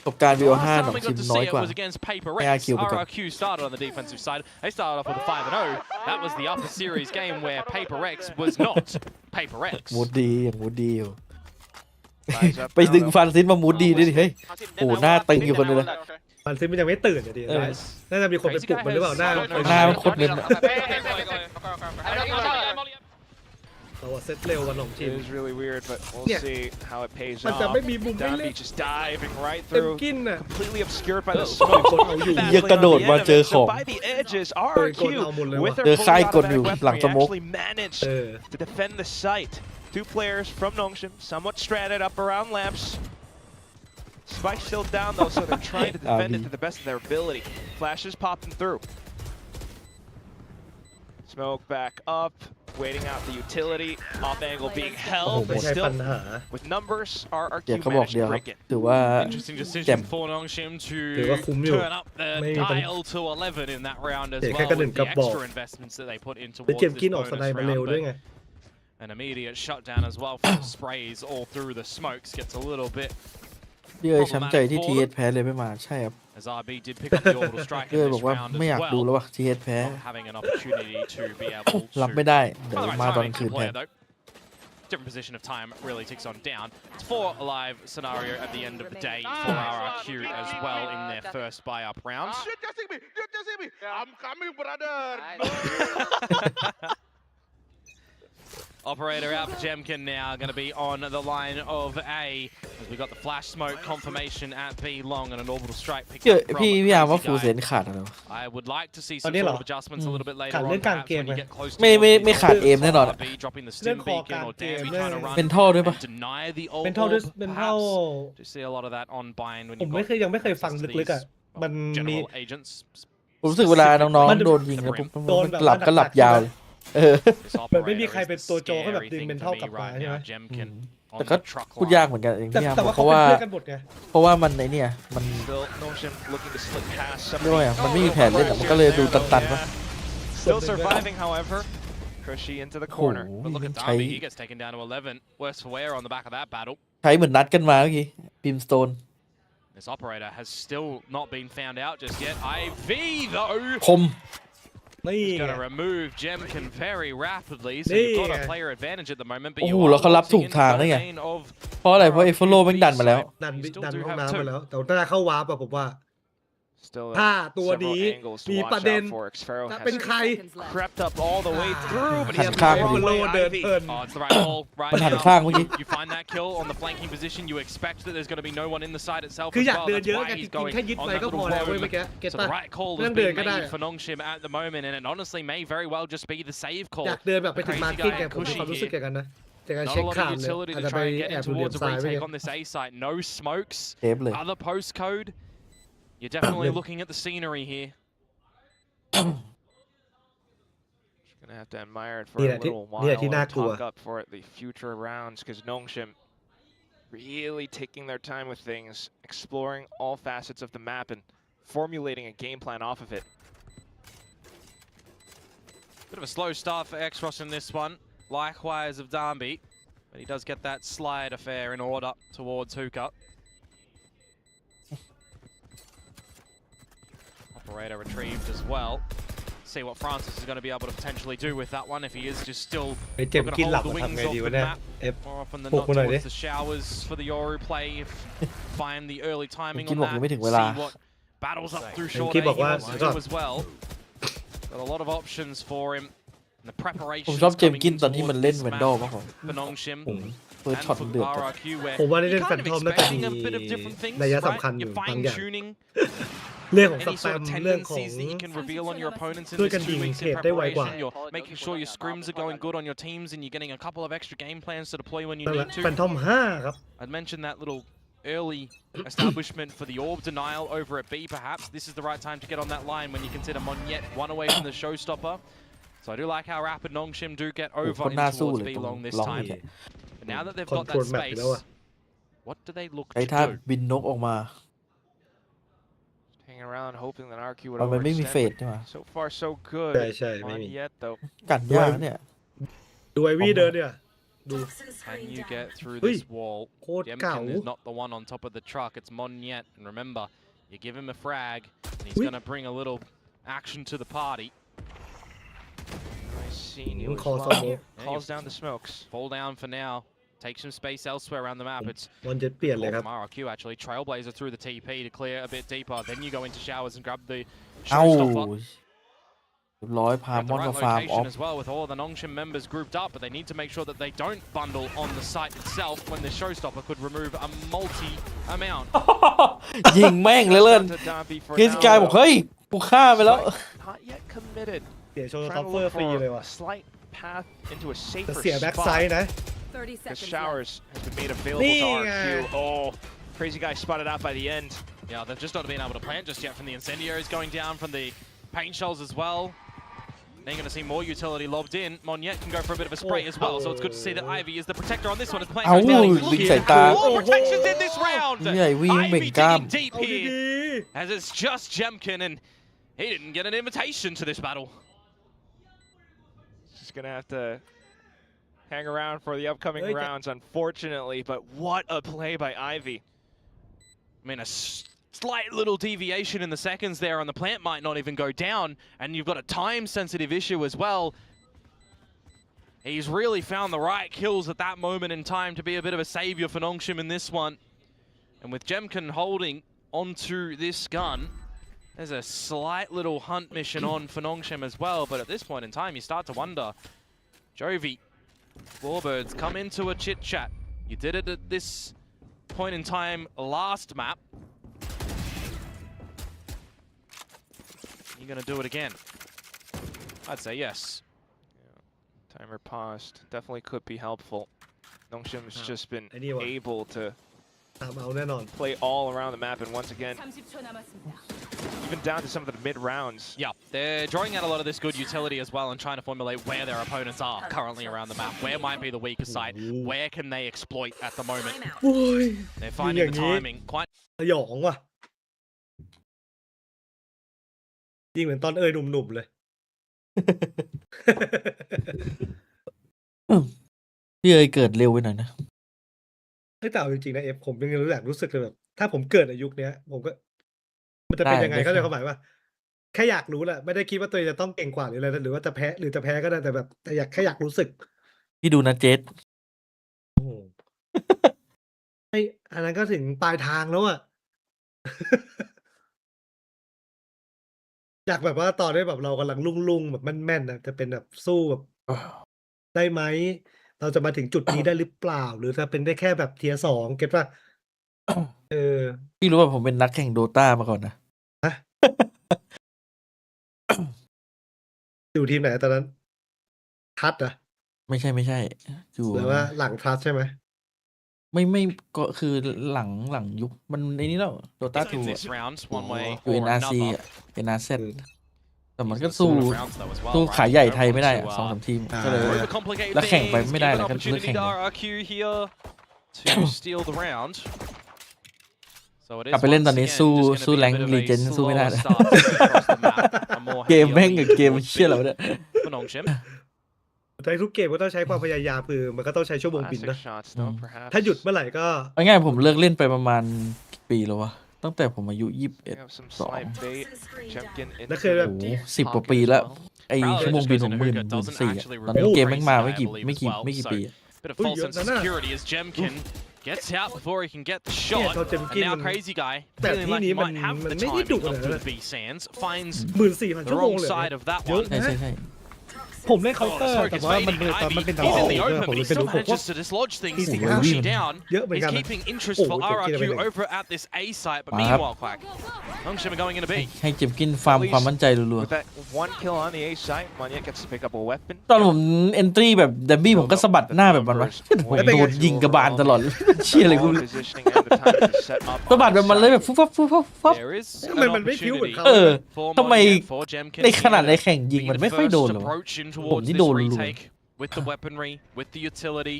ประสบการณ์ The VO5 last หน time อง we ชิ got ม to น้อย see ก it ว่า was against Paper ให้ Rex. RQ ไปก่อน RRQ started on the defensive side. They started off with a 5-0. That was the upper series game where Paper Rex was not Paper Rex. มูดดีอย่างมูดดีอยู่ Rise up ไป now, ดึง though. ฟันซิดมามูดดีด้วยดิเฮ้ย โอ้โหหน้าตึงอยู่คนเดียวเลย มันซิมันยังไม่ตื่นอะดิ น่าจะมีคนไปปลุกมันหรือเปล่าหน้า หน้ามันโคตรเงินอะ เราอะเซตเร็ววันหลงที It ม is really weird, but we'll Yeah. see how it pays มัน off. จะไม่มีมุมให้เล่น Downbeat just diving right เต็ม through, กินน่ะ completely obscured by the Oh. smoke.คนเอาอยู่ อย่ากระโดดมาเจอของ So by the edges, คนเอาหมดเลย RRQ ว่ะ with their เจอ fully ค่ายกดอยู่ automatic หลัง weaponry สโมก actually managed เออ to defend the site. 2 players from Nongshim, somewhat stranded up around lamps. Spike still down though, so they're trying to defend it to the best of their ability. Flashes popping through. Smoke back up, waiting out the utility. Off angle being held, ไม่ but ใช่ still ปัญหา with numbers, เดี๋ยว RRQ เขาบอก managed เดียว to ครับ break it. ถือว่า Interesting decision Gem. for Nongshim to ถือว่าคุ้มอยู่ turn up the ไม่มีปัญ dial to 11 in that round as เดี๋ยว well แค่กระหนึ่ง with ก the ระบอก extra investments that they put in แต่ towards เจม this กินออกส bonus ไนมาเร็ว round. ด้วยไง But An immediate shutdown as well from sprays all through the smokes. Gets a little bit พี่เอ๋ยช้ำใจที่ทีเอสแพ้เลยไม่มาใช่ครับ as RB did pick up the orbital strike พี่เอ๋ย in บ this อกว่า round ไม่อยาก as ดูแล้ว well. ว่ะทีเอสแพ้ Not having an opportunity to be able รับ to ไม่ได้เดี๋ยว By the way, มาตอน timing คืน to แท play น though. Different position of time really ticks on down. It's 4 alive scenario at the end of the day for RRQ as well in their first buy-up round. I'm coming, brother. Operator out for Jemkin now, going to be on the line of A as we got the flash smoke confirmation at B long and an orbital strike picked พี่ up from พี่อาร์มว่า Crazy ฟูเซ Guy. นขาดอะไรวะ I would like to see ตอ some นนี้เหร sort อ of adjustments a little bit later ขาด on เรื่องกลาง perhaps เกม when ไหม you get close to ไม่ขาดเอมแน่นอน RB dropping the เรื่อ stim งคอ beacon กลาง or เกม damn เรื่อง trying to run เป็นท่อด้วยปะ and deny the old เป็นเท่า orb เป็นเท่า perhaps. Do see a lot of that on bind when ผม you ไม่เคยยังไม่เคยฟังลึกๆอ่ะมันมี general agents ผมรู้สึกเวลาน้อง มัน ๆโดนยิงแล้วปุ๊บ โดนแบบ หลับก็หลับยาวเลยเออ This มันไม่มี operator ใคร is เป็น the ตัวโจกให้แบบ scary ดึง thing เป็น for เท่า me กลับมา right ใช่ไหม now. Jemkin แต่ on ก็ the truck พูด line. ยากเหมือนกันอย่าง แต่ ที่อาร์ม แต่ บอ ว่าก เพ เขา ราะ เป็น ว่า เพื่อนกันหมดไง เพราะว่ามันในเนี่ยมัน Still, Notion looking to slip past some ด้วยอ่ะมันไม่มีแผนเล่นอะมันก็เลยดูตันๆปะ Still surviving, however. Cushy into the โอ้โห corner. But look มัน at ใช้ Darby, he gets taken down to 11. Worse for wear on the back of that battle. ใช้เหมือนนัดกันมาเมื่อกี้บิมสโตน This operator has still not been found out just yet. IV though คม นี่ is ไง going to remove Jemkin very rapidly, so Nee. you've got a player advantage at the moment. But โอ้ you โห are แล้วเขารับ losing ถูก into ทาง the ได้ไง domain of เพราะอะไรเพราะไอ้ฟอลโล่แม่งดันมาแล้ว ดัน You still ดัน do ห้อง have น้ำ two. ไปแล้ว แต่ถ้าเข้าวาร์ปอะผมว่า Still ถ้าตัว several นี้ angles to มี watch ประเด็น out for. Xfero จะเป็น has ใคร crept up all the way through, but หั he's นข้าง all พอ the ดี way เดิน Ivy. เพลิน Oh, it's the right call right มันหัน now. ข้างเมื่อกี้ You find that kill on the flanking position. You expect that there's going to be no one in the side itself คือ as อยาก well. เดิน That's เยอะ why ไง he's จริง going ๆแค่ยึด on ไป that ก็พ little อแล้วเว้ย roam. เมื่อกี้เก็ต So ป่ะ the right call ไม่ต้ has องเดิน been ก็ได้ made for Nongshim at the moment, and it honestly may very well just be the save อ call. ยากเดินแบบไปถึง Crazy มาร์เก็ต guy ไงผมมี Cushy ความรู้สึก here. อย่างนั้นนะจากการ Not เช็ a ค lot ข่าว of เนี่ย utility อาจ to จะไป try and get แอ in บดูเหลี่ยม towards a ซ้ายไว้ retake on this A site. No smokes. เซฟเลย Other postcode. You're definitely looking at the scenery here. Gonna have to admire it for Ni a là thi- little ni là while thi or nakua. talk up for the future rounds because Nongshim really taking their time with things, exploring all facets of the map and formulating a game plan off of it. Bit of a slow start for X-Ross in this one. Likewise of Darby. But he does get that slide affair in order towards Hookah. Operator retrieved as well. See what Francis is going to be able to potentially do with that one if he is just still ไปเจ็บ looking กิน to หลับ hold the มาทำ wings ไง of ดี the วะเนี่ย map. เอฟ More often than Put not one towards idea. the showers for the Yoru play if find the early timing on Kimบอกยังไม่ถึ that. งเวลา See what battles up through short Kim A he บอกว่า wants to do as well. Got a lot of options for him. And the ผม preparation ชอบเจมส์กินตอนที่มันเล่นแวนดอลมากกว่า for Nongshim เปิด and ช็อต for เดือดจัด RRQ where ผมว่าได้เล่น you're แฟ kind น of ทอมน่าจะ expecting มี a bit of different things, นัย right? สำคัญ You're บาง fine อย่าง tuning เรื่องของส any แป sort ม of เรื่องของ tendencies that you can reveal on your opponents in ช่วย this กัน 2 ยิง weeks เท in รดได้ไวกว่า preparation. You're making sure your scrims are going good on your teams and you're getting a couple of extra game plans to deploy when you นั่นแหละ need แฟน to. ทอม5 ครับ I'd mentioned that little early establishment for the orb denial over at B perhaps. This is the right time to get on that line when you consider Monyet one away from the showstopper. So I do like how rapid Nongshim do get โอ้ over คนน่า in สู้ towards เลย B ตรง long this ลอง time. เนี่ย But now that they've got Control that map อยู่แล้ว space, อะ what do they look ไอ้ to ถ้า do? บินนกออกมา Hanging around hoping that RQ would มันไม่มีเฟ overextend. ดใช่ไหม So far, so good. ใช่ๆไม่มี Not yet, though. กันยากเนี่ย ดูไอวี่เดินเนี่ย ดู Can you get through Ui. this wall? โคตรเก่า Jemkin is not the one on top of the truck, it's Monyet. And remember, you give him a frag, and he's Ui. going to bring a little action to the party. Nice scene. He Mm, was call well. some more. Calls down the smokes. Fall down for now. Take some space elsewhere around the map. It's บอลเจ็ดเปลี่ยนเลย call ครับ from RRQ actually. Trailblazer through the TP to clear a bit deeper. Then you go into showers and grab the เอ้า showstopper. เรียบร้อยพา At ม the อน right มาฟาร์มออ location ฟ as well with all the Nongshim members grouped up, but they need to make sure that they don't bundle on the site itself when the showstopper could remove a multi-amount. ยิงแม่งเลยเล่น To Darby for เฮส now, กายบอก though. เฮ้ยกูฆ่าไปแล้ว Not yet committed. เสียโชว์ Trying ท็อป to เฟอร์ look ฟรีเลย for ว่ะ a slight path into a แต่ safer เสียแบ็กไซ spot. ด์นะ The showers has been made available to RQ. Oh, crazy guy spotted out by the end. Yeah, they've just not been able to plant just yet from the incendiaries going down from the paint shells as well. Then you're going to see more utility lobbed in. Monyet can go for a bit of a spray as well, so it's good to see that Ivy is the protector on this one. As the plant Ow, goes down, he's Link looking side to tag. have more protections in this round. ใหญ่วิ่ง Ivy เบ่งกล้าม digging deep เอาดี here, as it's just Jemkin, and he didn't get an invitation to this battle. Just gonna have to hang around for the upcoming rounds, unfortunately. But what a play by Ivy. I mean, a slight little deviation in the seconds there on the plant might not even go down, and you've got a time-sensitive issue as well. He's really found the right kills at that moment in time to be a bit of a savior for Nongshim in this one. And with Jemkin holding onto this gun, there's a slight little hunt mission on for Nongshim as well, but at this point in time, you start to wonder, Jovi, Warbirds, come into a chit-chat. You did it at this point in time last map. You're gonna do it again? I'd say yes. Yeah. Timer paused. Definitely could be helpful. Nongshim's just been able to play all around the map, and once again, even down to some of the mid rounds. Yeah, they're drawing out a lot of this good utility as well and trying to formulate where their opponents are currently around the map. Where might be the weaker side? Where can they exploit at the moment? They're finding the timing quite. สยองว่ะยิ่งเหมือนตอนหนุ่มๆเลย พี่เอ๋ยเกิดเร็วไปหน่อยนะ แต่เอาจริงๆนะเอฟผมยังรู้สึกเลยแบบถ้าผมเกิดในยุคนี้ผมก็มันจะเป็นยังไงก็เลยเขาหมายว่าแค่อยากรู้แหละไม่ได้คิดว่าตัวเองจะต้องเก่งกว่าหรืออะไรหรือว่าจะแพ้หรือจะแพ้ก็ได้แต่แบบแต่แค่อยากรู้สึก พี่ดูนะเจส โอ้โหไออันนั้นก็ถึงปลายทางแล้วอ่ะ อยากแบบว่าตอนนี้แบบเรากำลังลุ่งๆแบบแม่นๆนะจะเป็นแบบสู้แบบได้ไหมเราจะมาถึงจุดนี้ได้หรือเปล่าหรือจะเป็นได้แค่แบบเทียร์2เก็ตป่ะ พี่รู้ว่าผมเป็นนักแข่งโดตามาก่อนนะ อยู่ทีมไหนตอนนั้นทัดอ่ะ ไม่ใช่อยู่ หรือว่าหลังทัดใช่ไหม ไม่ก็คือหลังยุคมันในนี้แล้วโดตาทู This round, one way อยู่ or NRC another. อ่ะ NRZ แต่มันก็สู้ขายใหญ่ไทยไม่ได้อะ2-3 ทีมก็เลย Overcomplicate แล้วแข่งไป things, ไม่ได้ give เล an ยก็เลิก opportunity แข่ง to เลย RRQ here to steal the round. So it is กลับไปเล่นตอนนี้ once สู้ again just สู้ gonna แรง be a bit of ลี a เจนสู้ไม่ได้ slower เลย start across the map. A more เกม heavy แม่งกับ leaning เกม towards เชี่ยแล้ว B เนี่ย for Nongshim. แต่ทุกเกมก็ต้องใช้ความพยายามคือมันก็ต้องใช้ชั่วโมงบิน Classic นะ shots, though, perhaps. ถ้าหยุดเมื่อไหร่ก็ เอาง่ายผมเลิกเล่นไปประมาณกี่ปีแล้ววะตั้งแต่ผมอายุ We have some slight bait. Jemkin into แล้วเคยแบบ 21 the โอ้10 กว่าปีแล้ว ไอชั่วโมงบินของ14,000ตอนนี้เกมแม่งมาไม่กี่ปีอะ Bit of false sense of security as Jemkin gets out before he can get the shot. And now Crazy Guy, feeling like he might have the timing up to the B Sands, finds 14,000 the ชั่วโมง wrong เลย side of that เยอะ one. นะ ใช่ ผมเล่นเคาน์เตอร์ Smoke แต่ is ว่ามัน fading. ตอนมันเป็น Ivy, ตอน he's in the ผม open, but เลย he ไปดู still ผมว่า manages to dislodge things. Easy He's out. pushing down. เยอะเหมือน He's กันนะ keeping interest Oh, for we can RRQ get it. over at this A site, but Wow. meanwhile, Quack, Nongshim are going into B. ให้เจมกินฟาร์มความมั่นใจรัว With that one kill on the A site, Monyet gets to pick up a weapon. ๆตอนผมเอนทรีแบบเดมบี้ผมก็สะบัดหน้าแบบมันวะผมโดนยิงกระบาลตลอดเชี่ยอะไรกู Ball positioning and the time to set up สะบัด on แบบมันเลยแบบ site. ฟุบฟับ There is ทำไม an มันไม่คิ้วเหมือน opportunity เขา for ทำไม Munchkin, for Jemkin ในขนาดใน here. แข่งยิง Be มัน the ไม่ค่อย first โดนหรอวะ approach in towardsนี่ this โดนรัว retake with the weaponry, with the utility.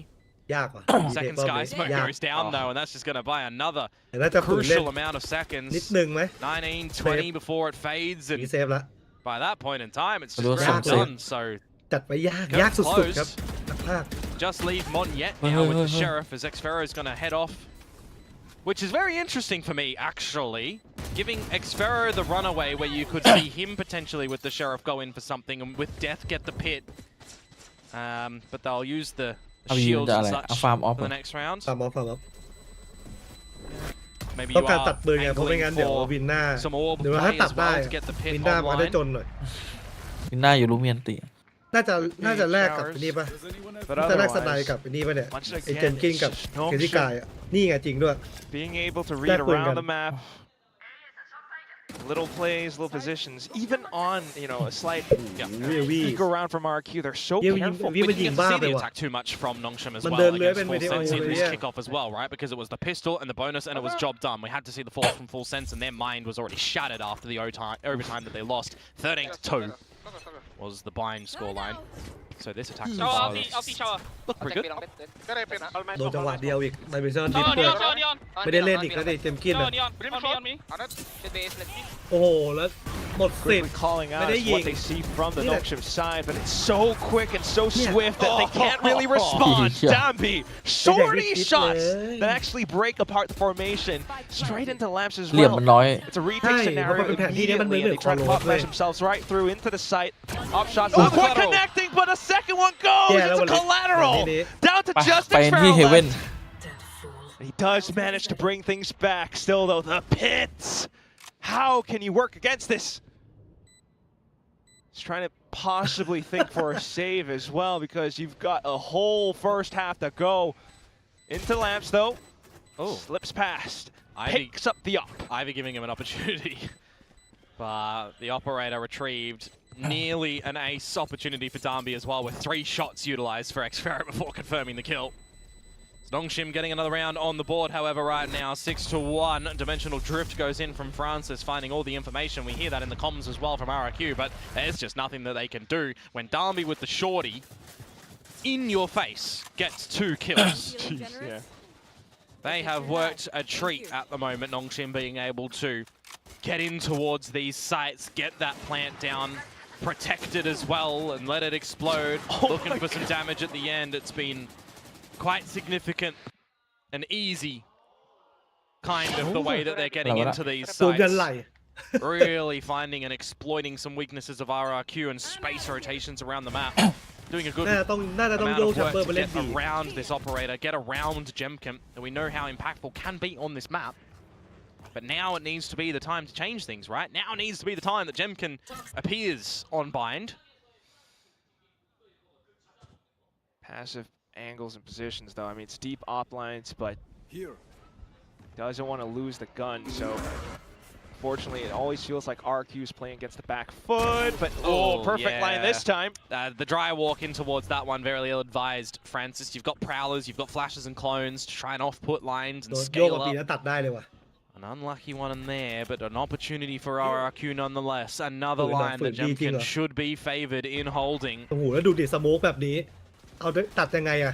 ยากว่ะ Second Sky Smoke ยาก goes down though, and that's just going to buy another แต่น่าจะฝืนเล่น crucial amount of seconds. นิดนึงไหม 19-20 before it fades, มี and เซฟละ by that point in time, it's But just also done. So จัดไว้ยาก Go ยากสุดๆครับ close. นักพากย์ just leave Monyet now with the sheriff as Xferro is going to head off. Which is very interesting for me, actually. Giving Xferro the runaway where you could see him potentially with the sheriff go in for something and with Death get the pit. But they'll use the เอายิง shields จะ and อะไร such เอาฟาร์มออฟ for the next round. ฟาร์มออฟ Maybe ต้อ you งการตัด are ปืนไงเพราะไม่งั้น angling เดี๋ยว for วินหน้า some orb เดี๋ยว play ถ้าตัด as ได้ well to get the pit วินหน้ามันก็ได้ online. จนหน่อย วินหน้าอยู่รู้เมียนตี น่าจะแลกกับไอ้นี่ป่ะ But น่าจะแลกสไน otherwise, กับไอ้นี่ป่ะเนี่ย once ไอ้ again, เจนกินกับ it's เคที่กายอ่ะนี่ไงจริงด้วย being able to read That way, around man. the map. Little plays, little positions, even on, a slight วี peek around from RQ, they're so Yeah, careful. we We didn'tยิง get to บ้า see ไป the ว่ะ attack too much from Nongshim as มัน well เดินเลื้อย against เป็น Full วิดีโอ Sense in เลย this เนี่ย kickoff as well, right? Because it was the pistol and the bonus and it was job done. We had to see the fall from Full Sense and their mind was already shattered after the overtime that they lost. 13-2 was the bind scoreline. So this attack so far look pretty good. โดนจังหวะเดียวอีกไดเมชั่นดิฟด้วยไม่ได้เล่นอีกแล้วดิเจมกินอ่ะโอ้โหแล้ว หมดสิท quickly ธิ์ calling out But is they what ying. they see from the Yeah. Nongshim side, but it's so quick and so Yeah. swift that they can't really Oh. respond. Yeah. Dambi, sortie They shots did. that actually break apart the formation straight into Lamps as เหลี่ยม well. มันน้อย It's a retake Hey, scenario but the Panty never immediately, and they try to really pop follow, themselves right through into the site. Op shots, Oh, not quite collateral. connecting, but a second one goes. Yeah, It's a that was- collateral. Yeah. Down to ไป just ไปที่ Experiment. เฮเว่น He does manage to bring things back. Still, though, the pits. How can you work against this? He's trying to possibly think for a save as well because you've got a whole first half to go. Into Lamps, though. Oh. Slips past. Ivy. Picks up the op. Ivy giving him an opportunity. But the operator retrieved nearly an ace opportunity for Dambi as well, with 3 shots utilized for Xferret before confirming the kill. Nongshim getting another round on the board, however, right now, 6-1. Dimensional Drift goes in from Francis, finding all the information. We hear that in the comms as well from RRQ, but there's just nothing that they can do when Dambi with the shorty in your face gets 2 kills. Jeez, yeah. They have worked a treat at the moment, Nongshim being able to get in towards these sites, get that plant down, protect it as well, and let it explode. Looking for some damage at the end. It's been quite significant and easy, kind of the way that they're getting into these โดนยันไหล sites. Really finding and exploiting some weaknesses of RRQ and space rotations around the map. Doing a good น่าจะต้อง amount โยก of จัม work เบอร์ to ไปเล่น get ดี around this operator, get around Gemcom, and we know how impactful can be on this map. But now it needs to be the time to change things, right? Now needs to be the time that Gemcom appears on bind. Passive angles and positions, though. I mean, it's deep op lines, but Here. doesn't want to lose the gun, so unfortunately, it always feels like RRQ is playing against the back foot, but perfect line this time. The dry walk in towards that one, very ill-advised, Francis. You've got prowlers, you've got flashes and clones to try and off-put lines and โดนโยก scale มาปี up. แล้วตัดได้เลยว่ะ An unlucky one in there, but an opportunity for RRQ nonetheless. Another Oh, line that no, for Gemcom DT. should be favored in holding. โอ้โหแล้วดูดิสโมกแบบนี้ เอาตัดยังไงอะ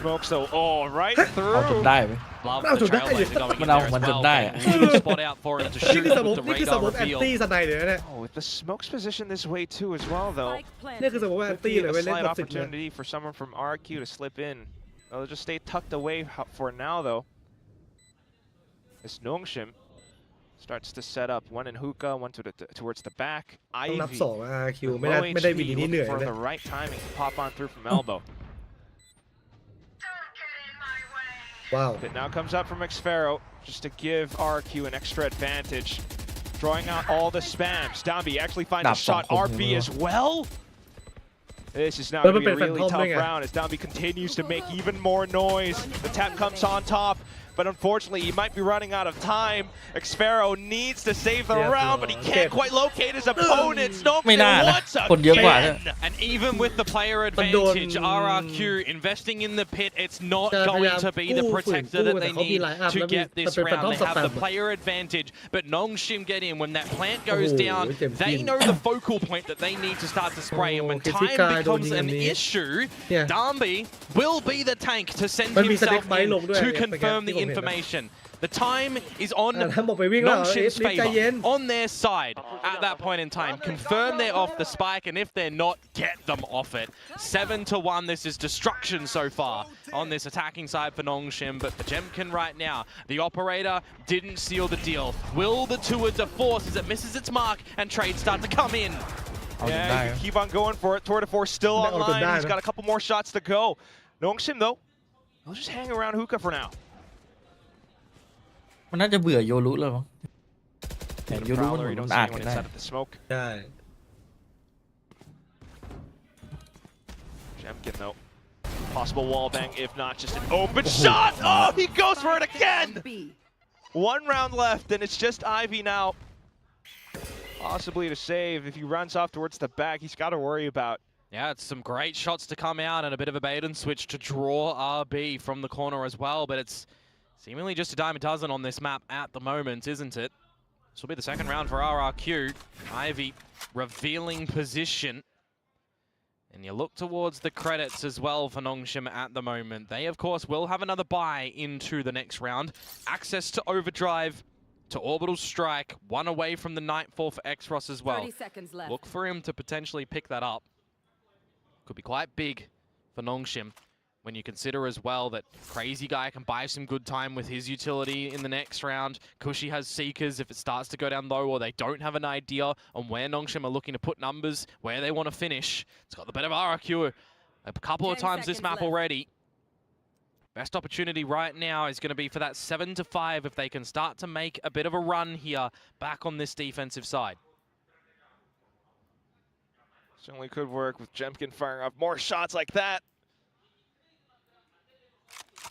Smokes, though, right เอาจน through. ได้ไหม Love Oh, the so that is- Trailblazer going in Manao, there as man, well. die. Getting a good spot out for him to นี่ shoot คือสโม with ก the นี่คือสโม radar กแอน reveal. ตี้สไนเดอร์เนี่ย Oh, with the smokes position this way, too, as well, though. นี่คือสโมกแอนตี้ Could เลย be เว้ a ยเล่น slight กับสิบเนี่ย opportunity for someone from RRQ to slip in. They'll just stay tucked away for now, though. This Nongshim starts to set up one in hookah, one towards the back. ต้องนับ Ivy, 2 RRQ the ไม่ได้ low ไม่ได้ HP, วินนี้เหนื่อย looking for เลย the right timing to pop on through from elbow. ว้าว It now comes up from Xfero just to give RRQ an extra advantage. Drawing out all the spams. Dambi actually finds a Nah, shot. don't RB hold as well. This is now But going to be a it's really Phantom tough ring, round as Dambi continues to make even more noise. The tap comes on top, but unfortunately he might be running out of time. Xfero needs to save the Yeah, round, bro. but he can't quite locate his opponent. ไม่น่า Nongshim นะ once คนเยอะกว่าเนี่ย again. And even with the player advantage, RRQ investing in the pit, it's not going to be the protector that they need to get this round. They have the player advantage, but Nongshim get in. When that plant goes down, they know the focal point that they need to start to spray. And when time becomes an issue, Dambi will be the tank to send himself in to confirm the information. The time is on ท่านบอกไปวิ่งแล้ว Nongshim's รีบใจเย็น favor, on their side at that point in time. Confirm they're off the spike, and if they're not, get them off it. 7-1, this is destruction so far on this attacking side for Nongshim, but for Gemcom right now, the operator didn't seal the deal. Will the tour de force as it misses its mark and trades start to come in? เอาจน Yeah, ได้ you can keep on going for it. Tour de force still No, online. deny, He's no. got a couple more shots to go. Nongshim, though, he'll just hang around hookah for now. มันน่าจะเบื่อโยรุแล้วมั้งแต่โยรุมัน Prowler, เหมื you อน don't มัน see อาจ anyone กันได้ inside of the smoke. ใช่ Gemcom, though. Possible wall bang, if not just an open shot. Oh, he goes for it again. 1 round left, and it's just Ivy now. Possibly to save. If he runs off towards the back, he's got to worry about. Yeah, it's some great shots to come out and a bit of a bait and switch to draw RB from the corner as well, but it's seemingly just a dime a dozen on this map at the moment, isn't it? This will be the second round for RRQ. Ivy revealing position. And you look towards the credits as well for Nongshim at the moment. They, of course, will have another buy into the next round. Access to Overdrive to orbital strike, one away from the Nightfall for Xros as well. 30 seconds left. Look for him to potentially pick that up. Could be quite big for Nongshim when you consider as well that Crazy Guy can buy some good time with his utility in the next round. Kushi has Seekers if it starts to go down low or they don't have an idea on where Nongshim are looking to put numbers, where they want to finish. It's got the better RRQ a couple of times this map already. Best opportunity right now is going to be for that 7-5 if they can start to make a bit of a run here back on this defensive side. Certainly could work with Jemkin firing off more shots like that.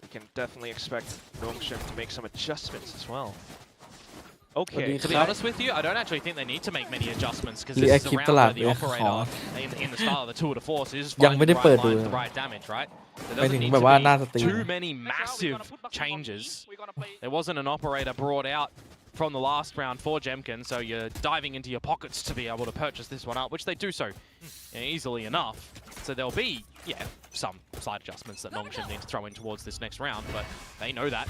We can definitely expect Nongshim to make some adjustments as well. Okay. To be honest with you, I don't actually think they need to make many adjustments because this is a round where the operator in the style of the tour de force is finding the right line for the right damage, right? There doesn't need to be too many massive changes. There wasn't an operator brought out from the last round for Jemkin, so you're diving into your pockets to be able to purchase this one up, which they do so easily enough. So there'll be, some slight adjustments that Nongshim need to throw in towards this next round, but they know that.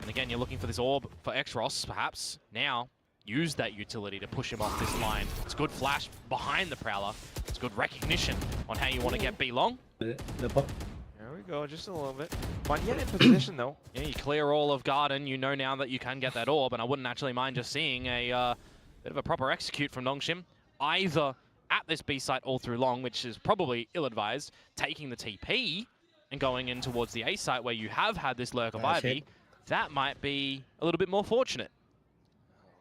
And again, you're looking for this orb for Xros, perhaps. Now, use that utility to push him off this line. It's good flash behind the Prowler. It's good recognition on how you want to get B long. There we go, just a little bit. But yet in position, though. Yeah, you clear all of Garden. You know now that you can get that orb, and I wouldn't actually mind just seeing a bit of a proper execute from Nongshim. Either at this B site all through long, which is probably ill-advised, taking the TP and going in towards the A site where you have had this lurk of Ivy. That might be a little bit more fortunate.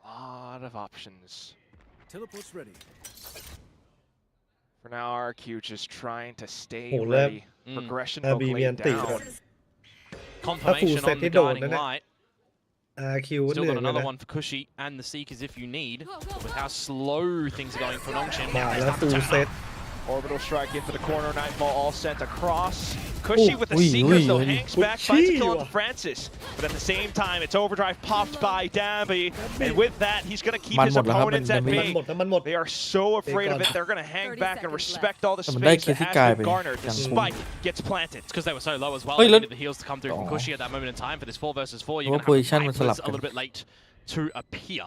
A lot of options. Teleport's ready. For now, RRQ just trying to stay ready. Progression laid down. Confirmation on the guiding light. RRQ Still got another one for Kushi and the Seekers if you need. But with how slow things are going for Nongshim. Orbital strike into the corner, Nightfall all sent across. Cushy with the Seekers though, hangs back, finds a kill onto Francis. But at the same time, it's overdrive popped by Damby. And with that, he's going to keep his opponents at bay. They are so afraid of it, they're going to hang back and respect all the space that has been garnered. The spike gets planted. It's because they were so low as well. They needed the heals to come through from Kushi at that moment in time for this 4 versus 4. You're going to have Vipers a little bit late to appear.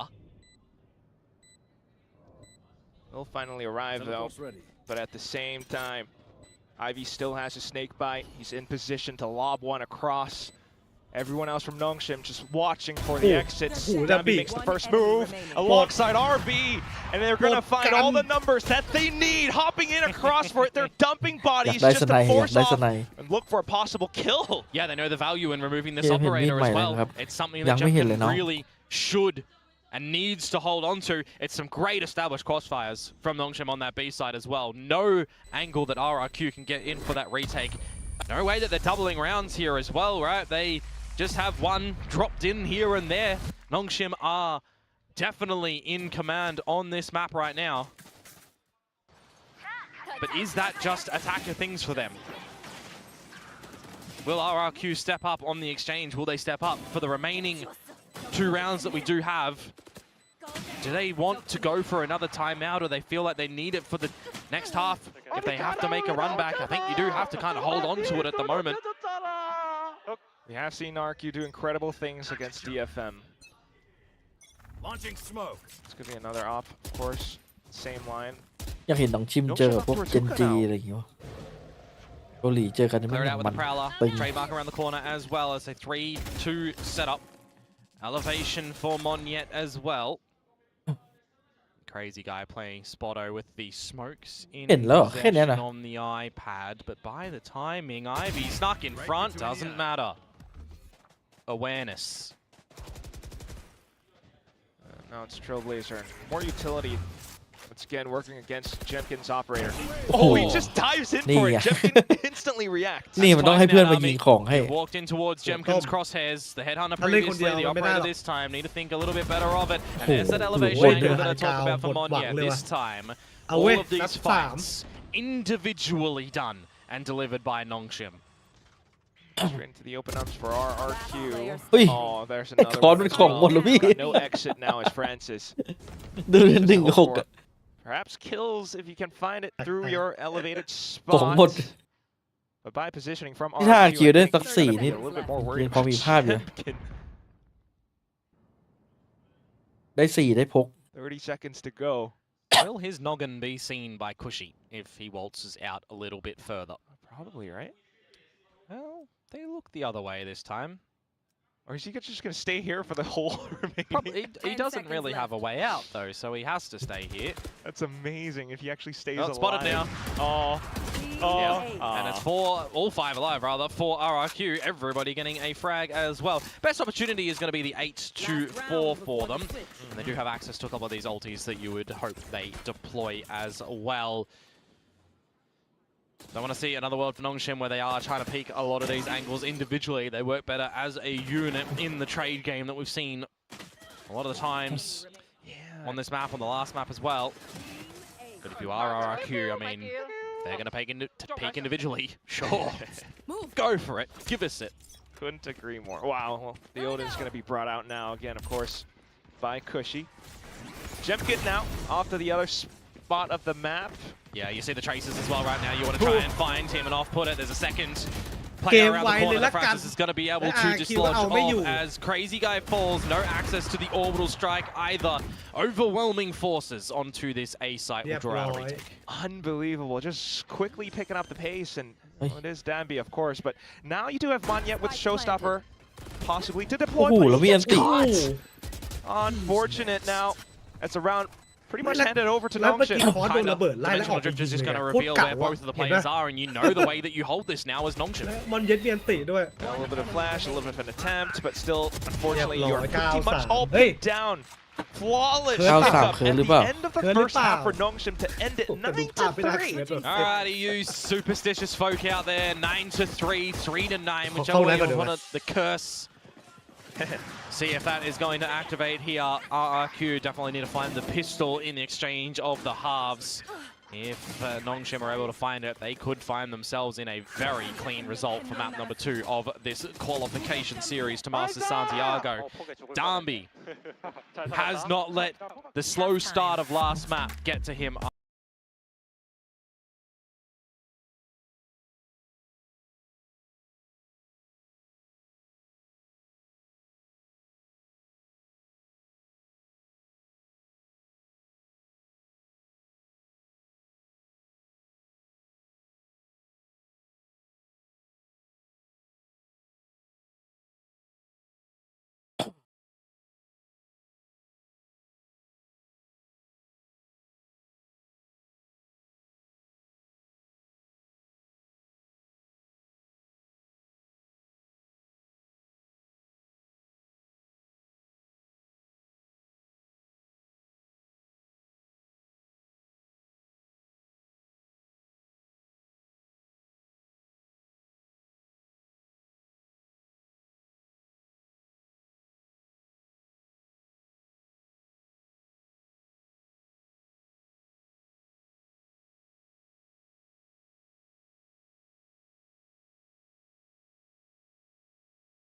They'll finally arrive though. But at the same time, Ivy still has a snake bite. He's in position to lob one across. Everyone else from Nongshim just watching for the exits. Dambi makes the first move alongside RB, and they're going to find all the numbers that they need. Hopping in across for it, they're dumping bodies just to force off and look for a possible kill. Yeah, they know the value in removing this operator as well. It's something that Jemkin really should and needs to hold on to. It's some great established crossfires from Nongshim on that B side as well. No angle that RRQ can get in for that retake. No way that they're doubling rounds here as well, right? They just have one dropped in here and there. Nongshim are definitely in command on this map right now. But is that just attacker things for them? Will RRQ step up on the exchange? Will they step up for the remaining 2 rounds that we do have? Do they want to go for another timeout, or they feel like they need it for the next half? If they have to make a run back, I think you do have to kind of hold on to it at the moment. We have seen RRQ do incredible things against DFM. Launching smoke. It's going to be another op, of course. Same line. อยากเห็นน้องชิมเจอพวกเจนจีอะไรอย่างเงี้ยเกาหลีเจอกันไม่ Clear it เห out มื with อน the Prowler. ตึง Trademark around the corner as well as a 3-2 setup. Elevation for Monyet as well. Crazy Guy playing Spotto with the smokes in possession on the iPad, but by the timing, Ivy snuck in front, doesn't matter. Awareness. Now it's Trailblazer. More utility. Once again, working against Jemkin's operator. Oh, he just dives in for it. Jemkin instantly reacts. นี่มันต้องให้เพื่อนมายิงของให้ Walked in towards Jemkin's crosshairs. The headhunter previously, the operator this time. Need to think a little bit better of it. And there's that elevation angle that I talked about for Monyet this time. All of these fights individually done and delivered by Nongshim. Straight into the open ups for RRQ. เฮ้ย Oh, there's another คอนเป็นของหมดแล้วพี่ No exit now as Francis. เดิน1-6 Perhaps kills if you can find it through your elevated ของหมด spot. But by positioning from ที่ถ้า RRQ, คิวได้ I think สัก they're gonna 4 นี่ be a little bit more ยั worried งพอมีภาพอยู่ Jemkin. ได้4ได้พก 30 seconds to go. Will his noggin be seen by Cushy if he waltzes out a little bit further? Probably, right? Well, they look the other way this time. Or is he just going to stay here for the whole remaining? Probably, he doesn't really have a way out, though, so he has to stay here. That's amazing if he actually stays Oh, alive. spotted now. Oh. Oh. Yeah. And it's all five alive, rather, for RRQ. Everybody getting a frag as well. Best opportunity is going to be the 8-4 for them. And they do have access to a couple of these ultis that you would hope they deploy as well. Don't want to see another world for Nongshim where they are trying to peek a lot of these angles individually. They work better as a unit in the trade game that we've seen a lot of the times on this map, on the last map as well. But if you are RRQ, I mean, they're going to peek individually. Sure. Go for it. Give us it. Couldn't agree more. Wow. Well, the Odin's going to be brought out now again, of course, by Cushy. Munchkin now off to the other spot of the map. Yeah, you see the traces as well right now. You want to try and find him and off-put it. There's a second player around the corner that Francis is going to be able to dislodge off as Crazy Guy falls. No access to the orbital strike either. Overwhelming forces onto this A site will draw out a retake. Unbelievable. Just quickly picking up the pace, and well, it is Danby, of course. But now you do have Monyet with Showstopper possibly to deploy. But he gets caught. Unfortunate now. That's around. Pretty much handed over to Nongshim. Dimensional Drift is just going to reveal where both of the players are, and you know the way that you hold this now as Nongshim. มันเย็ดเมียนติด้วย A little bit of flash, a little bit of an attempt, but still, unfortunately, you're pretty much all put down. Flawless pickup at the end of the first half for Nongshim to end it 9-3. Alright, you superstitious folk out there, 9-3, 3-9, whichever way you want the curse. See if that is going to activate here. RRQ definitely need to find the pistol in exchange of the halves. If Nongshim are able to find it, they could find themselves in a very clean result for map number 2 of this qualification series to Masters Santiago. Danby has not let the slow start of last map get to him.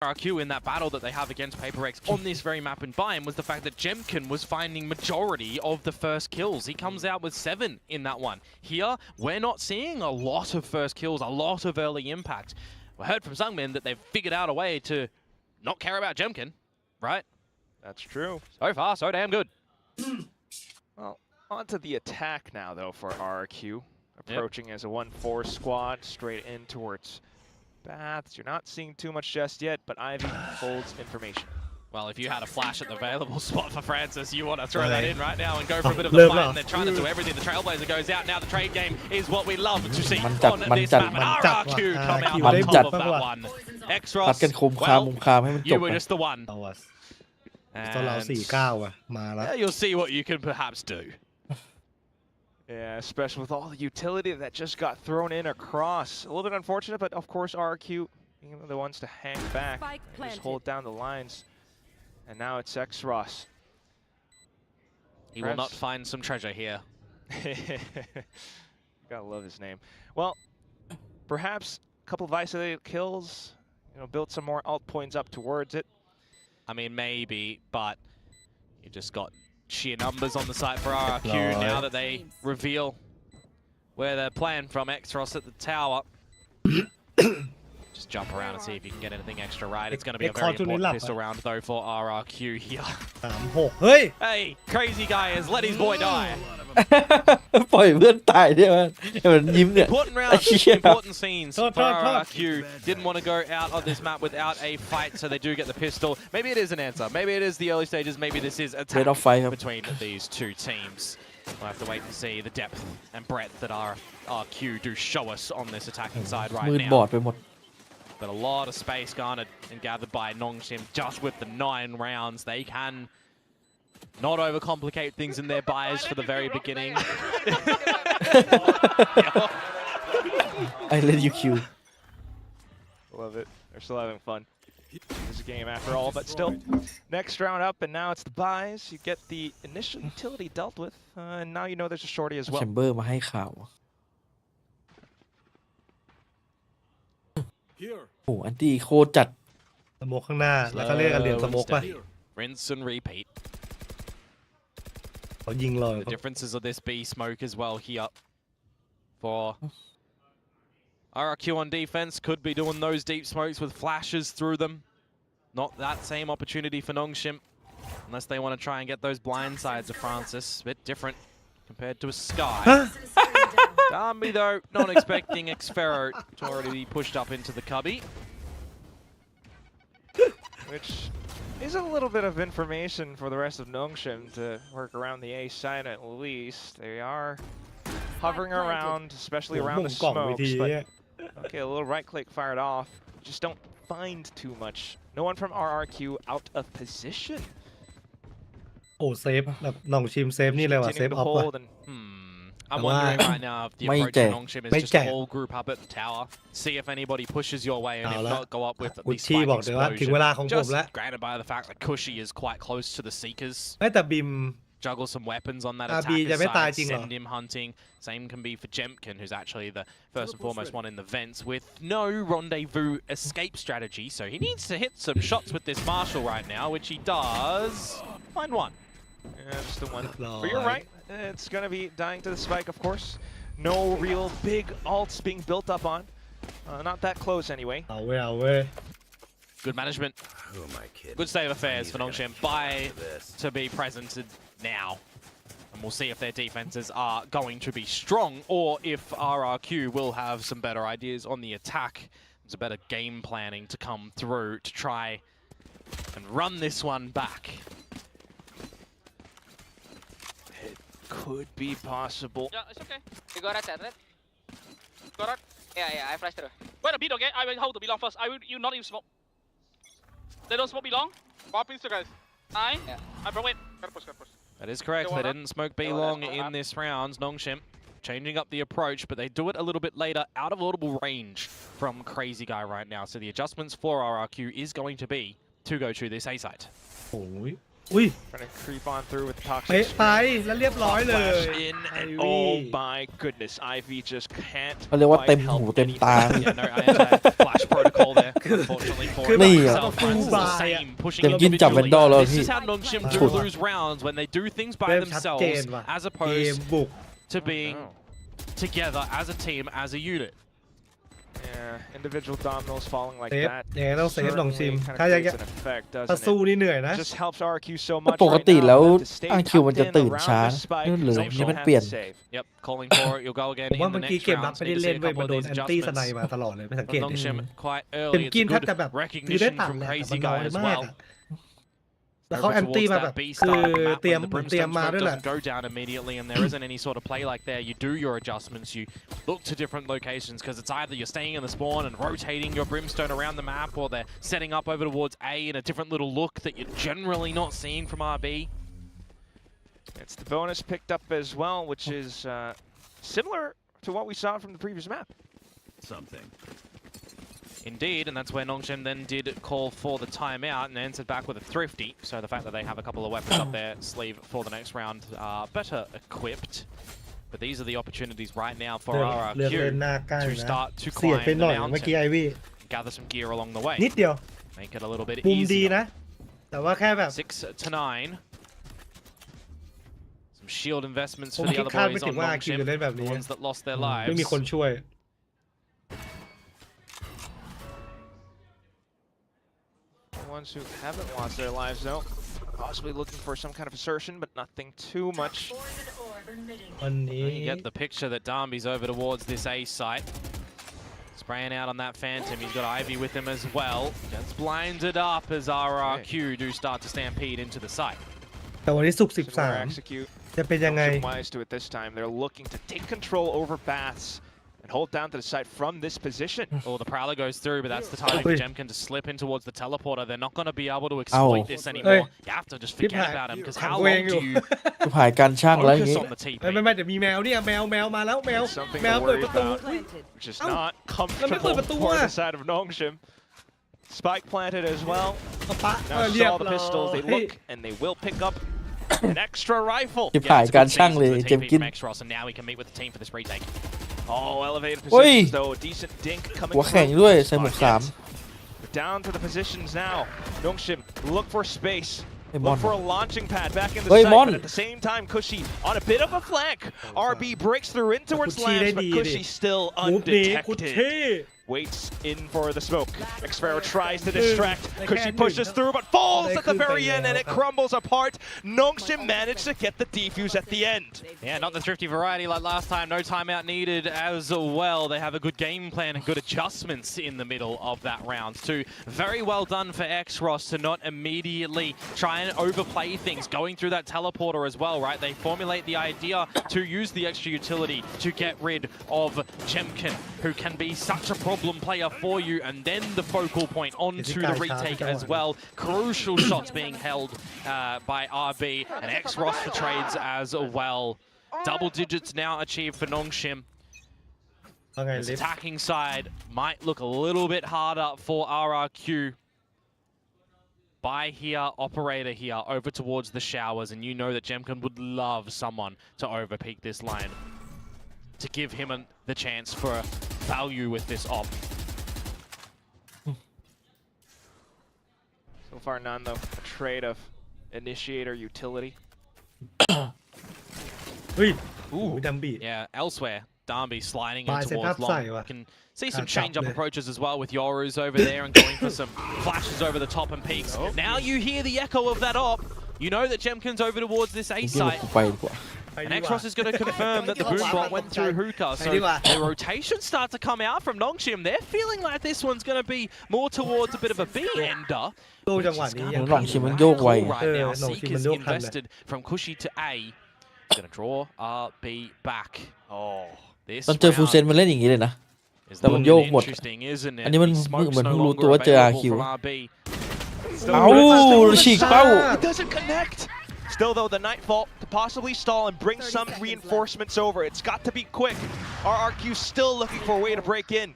RRQ in that battle that they have against Paper X on this very map in Biome was the fact that Munchkin was finding majority of the first kills. He comes out with 7 in that one. Here, we're not seeing a lot of first kills, a lot of early impact. We heard from Sungmin that they've figured out a way to not care about Munchkin, right? That's true. So far, so damn good. Well, on to the attack now, though, for RRQ. Approaching as a 1-4 squad, straight in towards Baths. You're not seeing too much just yet, but Ivy holds information. Well, if you had a flash at the available spot for Francis, you want to throw that in right now and go for a bit of a fight, and they're trying to do everything. The Trailblazer goes out. Now the trade game is what we love to see on this map. And RRQ come out on top of that one. X-Ross, you were just the one. And you'll see what you can perhaps do. Yeah, especially with all the utility that just got thrown in across. A little bit unfortunate, but of course RRQ being the ones to hang back and just hold down the lines. And now it's X-Ross. He will not find some treasure here. Gotta love his name. Well, perhaps a couple of isolated kills, build some more alt points up towards it. I mean, maybe, but you just got sheer numbers on the site for RRQ now that they reveal where they're playing from. X-Ross at the tower. Just Just jump around and see if you can get anything extra right. It's going to be a They very call to important Nilap, pistol round though for RRQ here. 3-6 เฮ้ย Hey, crazy guy has let his boy die. ปล่อยเพื่อนตายได้ไหมมันยิ้มเนี่ย Important round, important scenes for RRQ. Didn't want to go out of this map without a fight, so they do get the pistol. Maybe it is an answer. Maybe it is the early stages. Maybe this is a Rate of fire. between these two teams. We'll have to wait to see the depth and breadth that RRQ do show us on this attacking side right มืดบอ now. ดไปหมด But a lot of space garnered and gathered by Nongshim just with the 9 rounds. They can not overcomplicate things in their buys for the very beginning. I let you queue. Love it. They're still having fun. It's a game after all, but still. Next round up, and now it's the buys. You get the initial utility dealt with, and now you know there's a shorty as แช well. มเบอร์มาให้ข่าว Here. โอ้อันตี้โคตรจัด สโมกข้างหน้าแล้วก็เรียกกันเหรียญสโมกป่ะ Rinse and repeat. เขายิงเลย The differences of this B smoke as well here for RRQ on defense. Could be doing those deep smokes with flashes through them. Not that same opportunity for Nongshim, unless they want to try and get those blind sides of Francis. A bit different compared to a Sky. Darby though, not expecting Xfero to already be pushed up into the cubby. Which is a little bit of information for the rest of Nongshim to work around the A side at least. They are hovering around, especially around the กล่องเวที smokes. เนี่ย But okay, a little right click fired off. Just don't find too much. No one from RRQ out of position. โอ้เซฟแบบน้องชิมเซฟนี่เลยว่ะเซฟ Continuing อ to อฟ hold and I'm wondering right now if the May approach Jack. to Nongshim is May just Jack. all group up at the tower, see if anybody pushes your way, and if not, go up with กุ the ชชี่ spike บอกเลยว่าถึงเวลาของผม explosion. แล้ว Just granted by the fact that Cushy is quite close to the Seekers. แต่บิม Juggle some weapons on that RB attacker จะไม่ตาย side, จริงเหรอ send him hunting. Same can be for Jemkin, who's actually the first and foremost one in the vents with no rendezvous escape strategy. So he needs to hit some shots with this Marshall right now, which he does. Find one. yeah, just the one. But you're right. It's going to be dying to the spike, of course. No real big ults being built up on. Not that close anyway. เอาเว้ยเอาเว้ย Good management. Who am I kidding? Good state of affairs for Neither Nongshim gonna by this. to be presented now. And we'll see if their defenses are going to be strong or if RRQ will have some better ideas on the attack. There's a better game planning to come through to try and run this one back. It could be possible. Yeah, it's okay. You go right there, right? Go right. Yeah, I flashed through. Wait a bit, okay? I will hold the belong first. I will you not use smoke. They don't smoke belong. Pop insta guys. Yeah. I broke it. Gotta push. That is correct. They wanna- didn't smoke B They wanna long smoke in up. this round. Nongshim changing up the approach, but they do it a little bit later, out of audible range from Crazy Guy right now. So the adjustments for RRQ is going to be to go to this A site. โอ้ยอุ้ย Trying to creep on through with the เป๊ะ toxic ไป screen. แล้วเรียบร้อยเลย Flash in, and Ivy. oh my goodness, Ivy just can't เขาเรียกว่า quite เต็ม help หูเต็มตา anything. Yeah, no anti-flash protocol there, unfortunately for คือ him. แบบ Himself ฟู finds บา the ยอะ same, pushing เต็มกินจับ individually. Vendor แล้ว This พี่ is how Nongshim do ฉุด lose rounds, when they do things by เริ่มชัดเจน themselves ว่ะ as เกม opposed บุก to being together as a team, as a unit. Yeah, individual dominoes falling like เซฟ that ยังไงต้องเซฟน้องชิม certainly kind ถ้า of ยัง creates an effect, ถ้า doesn't สู้ it? นี่เหนื่อยนะ Just helps RRQ so much ปก right ติ now. แล้ว They have to stay อาคิวมันจะ tucked in ตื่น around ช้า the spike. นั่นเลย Social นี่มัน has เปลี่ยน to save. Yep, calling for it. You'll go again ผมว่า in เมื่ the อกี้ next เกมรับ round. ไม่ Need ได้ to เล่ see น a เว้ย couple มัน of โดน these แอนตี้สไน adjustments. มาตลอดเลยไม่สังเก From ตดิ Nongshim quite เต็ early. ม It's กิน a แทบ good จะแบบคือได้ recognition ตัด from แหละแต่ Crazy มันน้อ Guy ย as มาก well. อะแล้วเขาแอนตี้มาแบบคือเตรียมผมเตรียมมาด้วยแหละ Doesn't go down immediately, and there isn't any sort of play like there. You do your adjustments. You look to different locations because it's either you're staying in the spawn and rotating your brimstone around the map, or they're setting up over towards A in a different little look that you're generally not seeing from RB. It's the bonus picked up as well, which is similar to what we saw from the previous map. Something. Indeed, and that's where Nongshim then did call for the timeout and answered back with a thrifty. So the fact that they have a couple of weapons up their sleeve for the next round are better equipped. But these are the opportunities right now for เลือกเล่น RRQ หน้าใกล้ to นะ start to เสียด climb ไปหน่อย the เมื่อกี้ mountain, ไอวี่ gather some gear along the way, นิดเดียว make it a little bit มุมดี easier. นะ แต่ว่าแค่แบบ 6 to 9. Some shield investments ผ for ม the คิด other คาด boys ไม่ถึ on งว่าคิวจะ Nongshim, เล่นแบบ the นี้ ones that lost their ไม่มี lives. คนช่วย ones who haven't lost their lives though, possibly looking for some kind of assertion, but nothing too much. วันนี้ You get the picture that Darby's over towards this A site. Spraying out on that Phantom. He's got Ivy with him as well. Gets blinded up as RRQ do start to stampede into the site. แต่วันนี้ศุกร์ This is where 13 Execute จะเป็นยังไง wise to it this time. They're looking to take control over Baths and hold down to the site from this position. Oh, the Prowler goes through, but that's the time for Oi. Jemkin to slip in towards the teleporter. They're not going to be able to exploit this anymore. You have to just forget about him, because how long do you จะผ่ายการช่างแล้วอย่าง focus งี้ on the TP? ไม่เดี๋ยวมีแมวเนี่ยแมวมาแล้วแมว Something แมว to เปิด worry ประตู about, which is not comfortable เปิดประตู for อะ the side of Nongshim. Spike planted as well. ปะ Now เรียบ saw the ร้อย pistols. They look and they will pick up an extra rifle. จะผ่าย it's a การ good ช่างเลย season for เจ the ม TP กิน from X-Ross, and now we can meet with the team for this retake. Oh, elevated Oi. positions though. A decent dink coming หัวแข็ง through. ด้วยใส่หมวก Not yet. Down to the positions now. Nongshim look for space. Hey, Look Mon. for a launching pad back in the Hey, site, Mon. but at the same time, Cushy on a bit of a flank. RB breaks through in towards Kushi Lambs, but ready, Cushy still มูฟนี้คุช undetected. เช่ Waits in for the smoke. Xfero tries to distract. They Cushy can't pushes do it. through, but falls They at the very couldn't end, and it crumbles apart. Nongshim managed to get the defuse at the end. Yeah, not the thrifty variety like last time. No timeout needed as well. They have a good game plan and good adjustments in the middle of that round too. Very well done for X-Ross to not immediately try and overplay things, going through that teleporter as well, right? They formulate the idea to use the extra utility to get rid of Jemkin, who can be such a problem player for you, and then the focal point onto the retake as well. Crucial shots being held by RB, and X-Ross for trades as well. Double digits now achieved for Nongshim. ว่าไง This ลิฟ attacking side might look a little bit harder for RRQ. Buy here, operator here, over towards the showers, and you know that Jemkin would love someone to overpeak this line to give him the chance for value with this op. So far, none though. A trade of initiator utility. เฮ้ย Ooh. ดัมบี้ Yeah, elsewhere, Darby sliding in Buy set towards up long. side, You what? can see some That's change-up up there. approaches as well with Yoru's over there and going for some flashes over the top and peaks. Now you hear the echo of that op. You know that Jemkin's over towards this A เมื่อกี้ site. ไปดีกว่า And X-Ross is going to confirm that the boom bot went through hookah. So the rotations start to come out from Nongshim. They're feeling like this one's going to be more towards a bit of a B-ender. โตจังหวะนี้ยัง ลองชิมมันโยกไว Right now, no, Seek Shimon is Yokทัน invested from Cushy to A. Going to draw RB back. Oh, this ตอนเจอฟูเซน round มันเล่นอย่างนี้เลยนะ is แต่มัน looking โยกหมด interesting, isn't it? อันนี้มัน These smokes เหมือน no เพิ่งรู้ longer ตัวว่าเจอ available RQ from RB. เอ้าฉีกเป้า It doesn't connect. Still though, the Nightfall to possibly stall and bring some reinforcements over. It's got to be quick. RRQ still looking for a way to break in.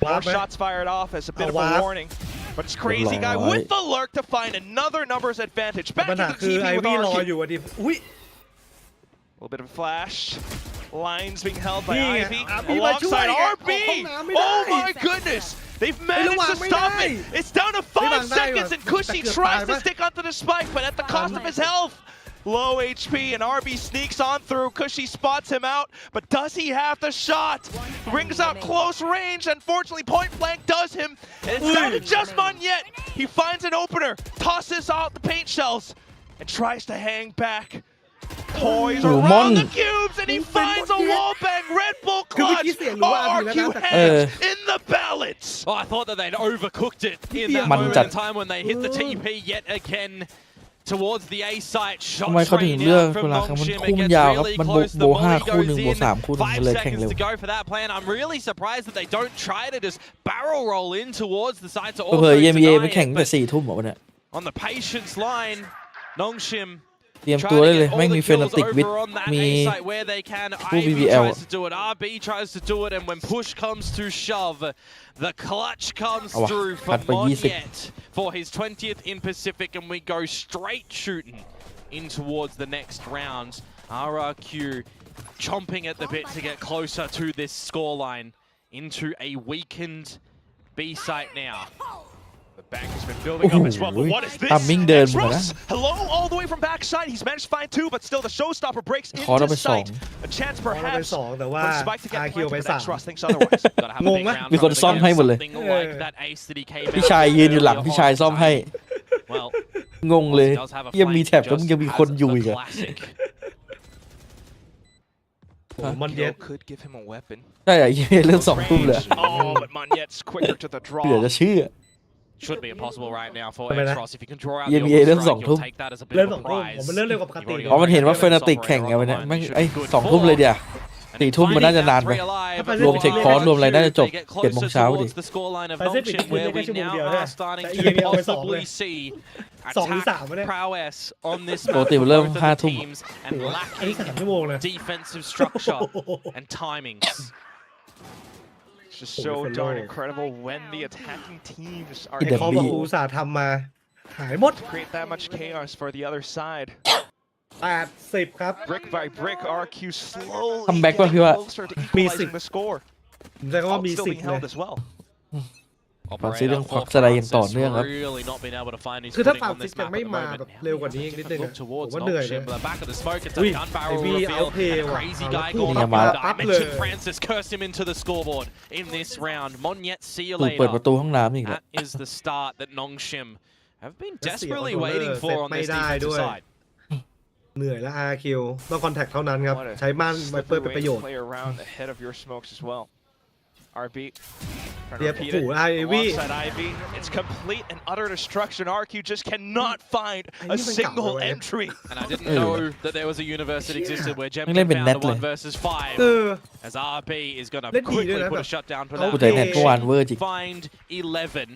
More shots fired off as a bit of a warning. But it's crazy guy with the lurk to find another numbers advantage. Back ปัญ to หา the คือ TV ไอ with วี่รอ RRQ. อยู่อ่ะดิอุ้ย A little bit of a flash. Lines being held by Yeah, Ivy RB มาช่วย alongside ไง RB. ออกห้องน้ำไม่ได้ Oh my goodness. They've managed to ระวังไม่ stop ได้ it. It's down to 5 ระวังได้ seconds and ว่ะ Cushy แต่เกือบ tries ตาย to ปะ stick onto the spike, but at the cost of his health. Low HP and RB sneaks on through. Cushy spots him out, but does he have the shot? Rings out close range. Unfortunately, point blank does him. And it's not a just one yet. He finds an opener, tosses out the paint shells, and tries to hang back. Toys Oh, around Mon. the cubes, and he finds a wall bang. Red Bull คือเมื่อ clutch. กี้เสียงรู้ว่าอาร์บีแล้ว RRQ นะ hands in the balance. Oh, I thought that they'd overcooked it in that Man momentจัด in time when they hit the TP yet again towards the A site. ทำไม Shot เขาถึง train เลือก out เว from ลาเขามัน Nongshim. คู่ It มัน gets ยาวครับ really มัน close. โบ The ห้า volley คู่หนึ่ง goes โบ in. สามคู่หนึ่ง 5 มันเลยแข่งเร็ seconds ว to go for that plan. I'm really surprised that they don't try to just barrel roll in towards the site to เผื่ also อๆ EMEA deny มันแข่ง it, ตั้งแต่ but 4 ทุ่มอ่ะวันเนี้ย on the patience line, Nongshim เตรียมตัวได้เลยแม่งมีเฟนติกวิดมี ผู้ BBL tries to do it, RB tries to do it, and when push comes to shove, the clutch comes เอาวะ through พั for ดไป Monyet for his 20th in Pacific, and we go straight shooting in towards the next round. RRQ chomping at the bit to get closer to this scoreline into a weakened B site now. The bank has been building up as well, but what is this? ตามมิ่งเดินหมดนะ X-Ross, hello, all the way from backside. He's managed to find 2, but still the showstopper breaks ขอเราไป into 2 sight. A chance เราไป perhaps 2แต่ว่า for Spike to get RQ planted, ไป but 3 X-Ross thinks otherwise. Gotta have a big Ngông á. round มีคน from it ซ่อม again. ให้หมดเลย Something like that ace that he came พี่ out ชาย with ยืนอยู่หลัง earlier พี่ on ชายซ่อมให้ tonight. Well, งงเลย does have a ยังมี flank, แท็บแล้วมึง just ยังมี has คนอยู่ the อีกอะ classic. โอ้มันเย็ด Kill could give him a weapon. ใช่อะเหี้ยเรื่อง2 ทุ่มเลย Oh, but Monyet's quicker to the เหลือ draw. จะเชื่อ Should be impossible right now for Không phải Extros. If you can draw out EMEA the lên orbital strike, sòng you'll thum. take that as a bit เริ่ม of ส a องทุ่ม prize. ผมมันเริ่มเร็วกว่าปกติ อ๋อมันเห็นว่าเฟนาติกแข่งไงวันนี้แม่งไอ้2 ทุ่มเลยเดี๋ยว 4 ทุ่มมันน่าจะนานไป รวมเทคคอร์สรวมอะไรน่าจะจบ 7 โมงเช้าดิ Pacific where we now are starting to possibly see 2 หรือ attack 3วะเนี่ย prowess on this ปก map ติ for เริ่ม both of the 5 ทุ่ม teams and อันนี้ lacking 3 ชั่วโมงเลย defensive structure and timings. It's just so darn incredible when the attacking teams are ไอ้ เขา able บอกอุตส่าห์ทำมาหายหมด to create that much chaos for the other side. 80 ครับ Brick by brick, RQ slowly Comeback ป่ะ getting พี่ว่า closer to มี equalizing the score. ผมใช้คำว่า Ults มี still 10 being เล held ย as well. ฟาร์ซิเรื่องควักสไลด์อย่างต่อเนื่องครับ Really not been able to find his คือถ้า footing ฟา on ร์มซิ this กยัง map ไม่ at the มา moment. แบบเร็วกว่านี้อีกนิดนึง Look อะผม towards ว่าเหนื่อยเลย Nongshim, but the back of the smoke, it's a อุ้ย gun ไอ้ barrel วีเอา reveal เพย์ and a ว่ะ crazy เอา guy พูด going นี่ up มา with ละ that. I ปั๊บเลย mentioned Francis cursed him into the scoreboard in this round. Monyet, see you ถูกเปิดป later. ระตูห้องน้ำอีกแล้ว That is the start that Nongshim have been และเสีย desperately คอนโทรลเลอร์ waiting เสร็ for จ on ไม่ this ได้ defensive ด้วย side. เหนื่อยแล้ว RQ ต้องคอนแทคเท่านั้นครับ What a ใช้ม่านไวเปอร์ slippery เป็น way ประโย to ชน์ play around ahead of your smokes as well. RB. Trying to Yep, repeat ooh, it. Ivy. Alongside Ivy. It's complete and utter destruction. RQ just cannot find Ivy aมันเก่า single เลย entry. And I didn't know that there was a universe that existed where ไม่เล่น Jemkin เป็น found เน็ต the เลย 1 versus เอ 5 อ as RB is going to เล่นดีด้วย quickly นะ put แบ a บ shutdown for เอา that. กูแต่เน็ตเมื่อวานเวอร์จริง Find 11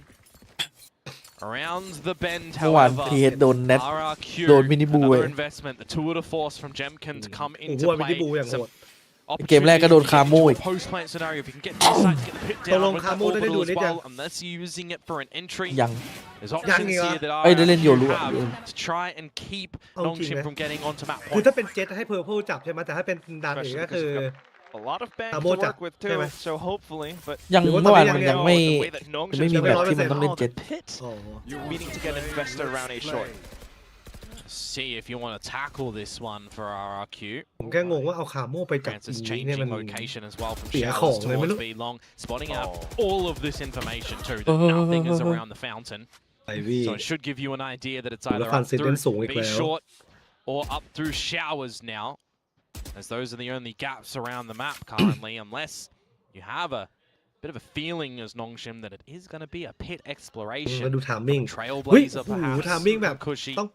around the bend, เมื่อวาน however. พีเอสโดนเน็ต RRQ, โดนมินิบูเว้ย another investment, the tour de force from Jemkin to come โอ้โห into ว่าวินิ play. บูอย่างโห Some ด เกมแรกก็โดนคาโม่อีก post plant scenario. If you can get the site to get the pit ตกล down ง with คา that โม่ได้ orbital ดู as นิดยัง well, unless you're using it for an entry. ยัง There's ยัง options อีกเหรอ here that เอ้ยได้เล่น RRQ โยรุอะ have to try and keep เอาจริง Nongshim นะ from getting onto map คือ point. ถ้าเป็นเจ็ตให้เพอร์เพลจับใช่ไหมแต่ถ้าเป็นดันเองก็คือ A lot of bank to Cabo work chặt, with thấy too. mày? So hopefully, but ยัง หรือว่า เมื่อวาน ตอน มัน นี้ ยังไม่ the way that ยังไม่มี Nongshim's แบบ been ที่มันต้องเล่น on เจ็ the ต pit. อ๋อ You're needing to get an investor around A short. See if you want to tackle this one for RRQ. ผมแค่งงว่าเอาคาโม่ไปจับ Francis อย่างนี้เนี่ย changing มัน location as well from เสีย showers ของเลยไม่รู้ towards B long, spotting out all of this information too. That nothing is around the fountain, ไอวี่ so it should give you an idea that it's แล้ว either ฟัน up ซิดเล่น through สูงอีก B แล้ว short or up through showers now, as those are the only gaps around the map currently, unless you have a bit of a feeling as Nongshim that it is going to be a pit มา exploration. ดูทามมิ่ง Trailblazer โอ้โห perhaps ทามมิ่งแบบ from Cushy. ต้อง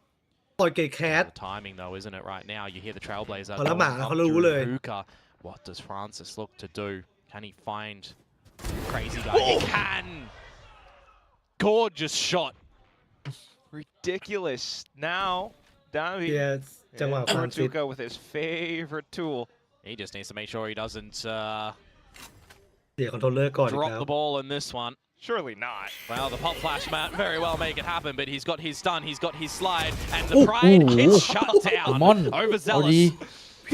ปล่อยเกย์แคท The timing though, isn't it? Right now, you hear the Trailblazer พอละ going หมา up เขารู้ through เลย Hookah. What does Francis look to do? Can he find crazy guy? He can. Gorgeous shot. Ridiculous. Now, เพีย Davi จังหวะฟันซิด Tortuga with his favorite tool. He just needs to make sure he doesn't เสียคอนโทรลเลอร์ก่อนอีก drop แล้ว the ball in this one. Surely not. Well, the pop flash might very well make it happen, but he's got his stun, he's got his slide, and the Ooh, Pride ooh, gets ooh. shut down. Demon. Overzealous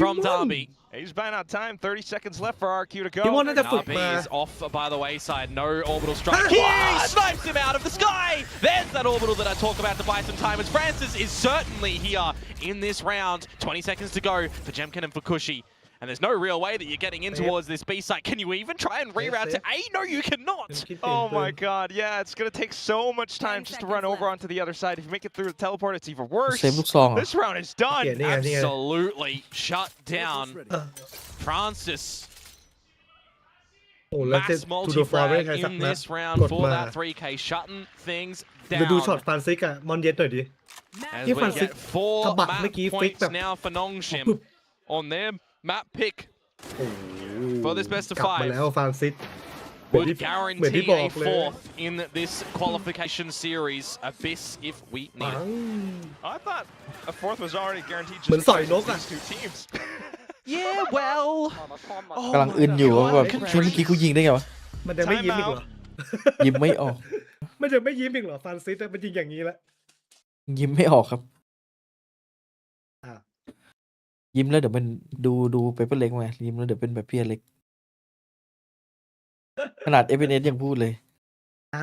from Derby. He's buying out time. 30 seconds left for RQ to พี่มอน go. น่าจะฝึก RB มา is off by the wayside. No orbital strike. He snipes him out of the sky. There's that orbital that I talk about to buy some time. As Francis is certainly here in this round. 20 seconds to go for Jemkin and for Cushy. And there's no real way that you're getting in towards this B site. Can you even try and reroute to A? No, you cannot. Oh my god, yeah, it's going to take so much time just to run over onto the other side. If you make it through the teleport, it's even worse. เซฟลูกซองอ่ะ This round is done. เขียนนี่ไงนี่ไง Absolutely shut down. เออ Francis. โอ้แล้วเจ Mass ทูโดฟอร์ไม่ได้ใคร multi-frag สัก in นัด this round กด for มา that 3K, shutting things เดี๋ยวดูช็อต down. ฟันซิกอะมอนเย็ดหน่อยดิ As Cái we phản xích get 4 các bạn map mới ký fake points tập. now for Nongshim on their map pick. โอ้โห For this best of กลับมา 5. แล้วฟันซิก Would เหมือนที่ guarantee บอ a กเลย fourth in this qualification series. Abyss if we ปั need ง it. I thought a fourth was already guaranteed เหมือน just สอย because น of กอะ these two teams. Yeah, well. กำลังอึนอยู่ว่าแบบเมื่อกี้กูยิงได้ไงวะ มันจะไม่ยิ้มอีกเหรอ ยิ้มไม่ออก มันจะไม่ยิ้มอีกเหรอฟันซิกมันจริงอย่างนี้แล้ว ยิ้มไม่ออกครับ อ้าว ยิ้มแล้วเดี๋ยวมันดูเปเปอร์เล็กมายิ้มแล้วเดี๋ยวเป็นแบบพี่อเล็ก ขนาด FNS ยังพูดเลย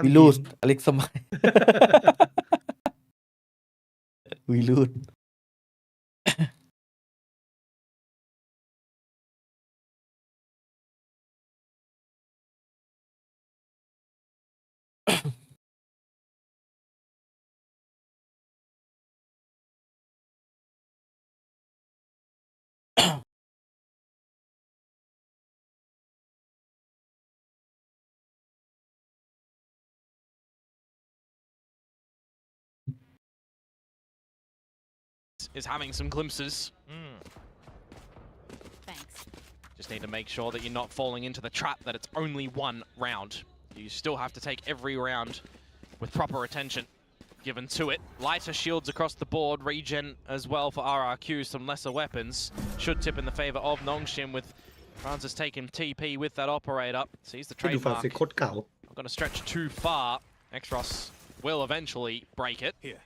วิลูสอเล็กสมัย วิลูส is having some glimpses. Thanks. Just need to make sure that you're not falling into the trap that it's only one round. You still have to take every round with proper attention given to it. Lighter shields across the board, regen as well for RRQ, some lesser weapons. Should tip in the favor of Munchkin with Francis taking TP with that operator. Sees the ดูฝา trademark. สิโคตรเก่า Not going to stretch too far. Extros will eventually break it. Here.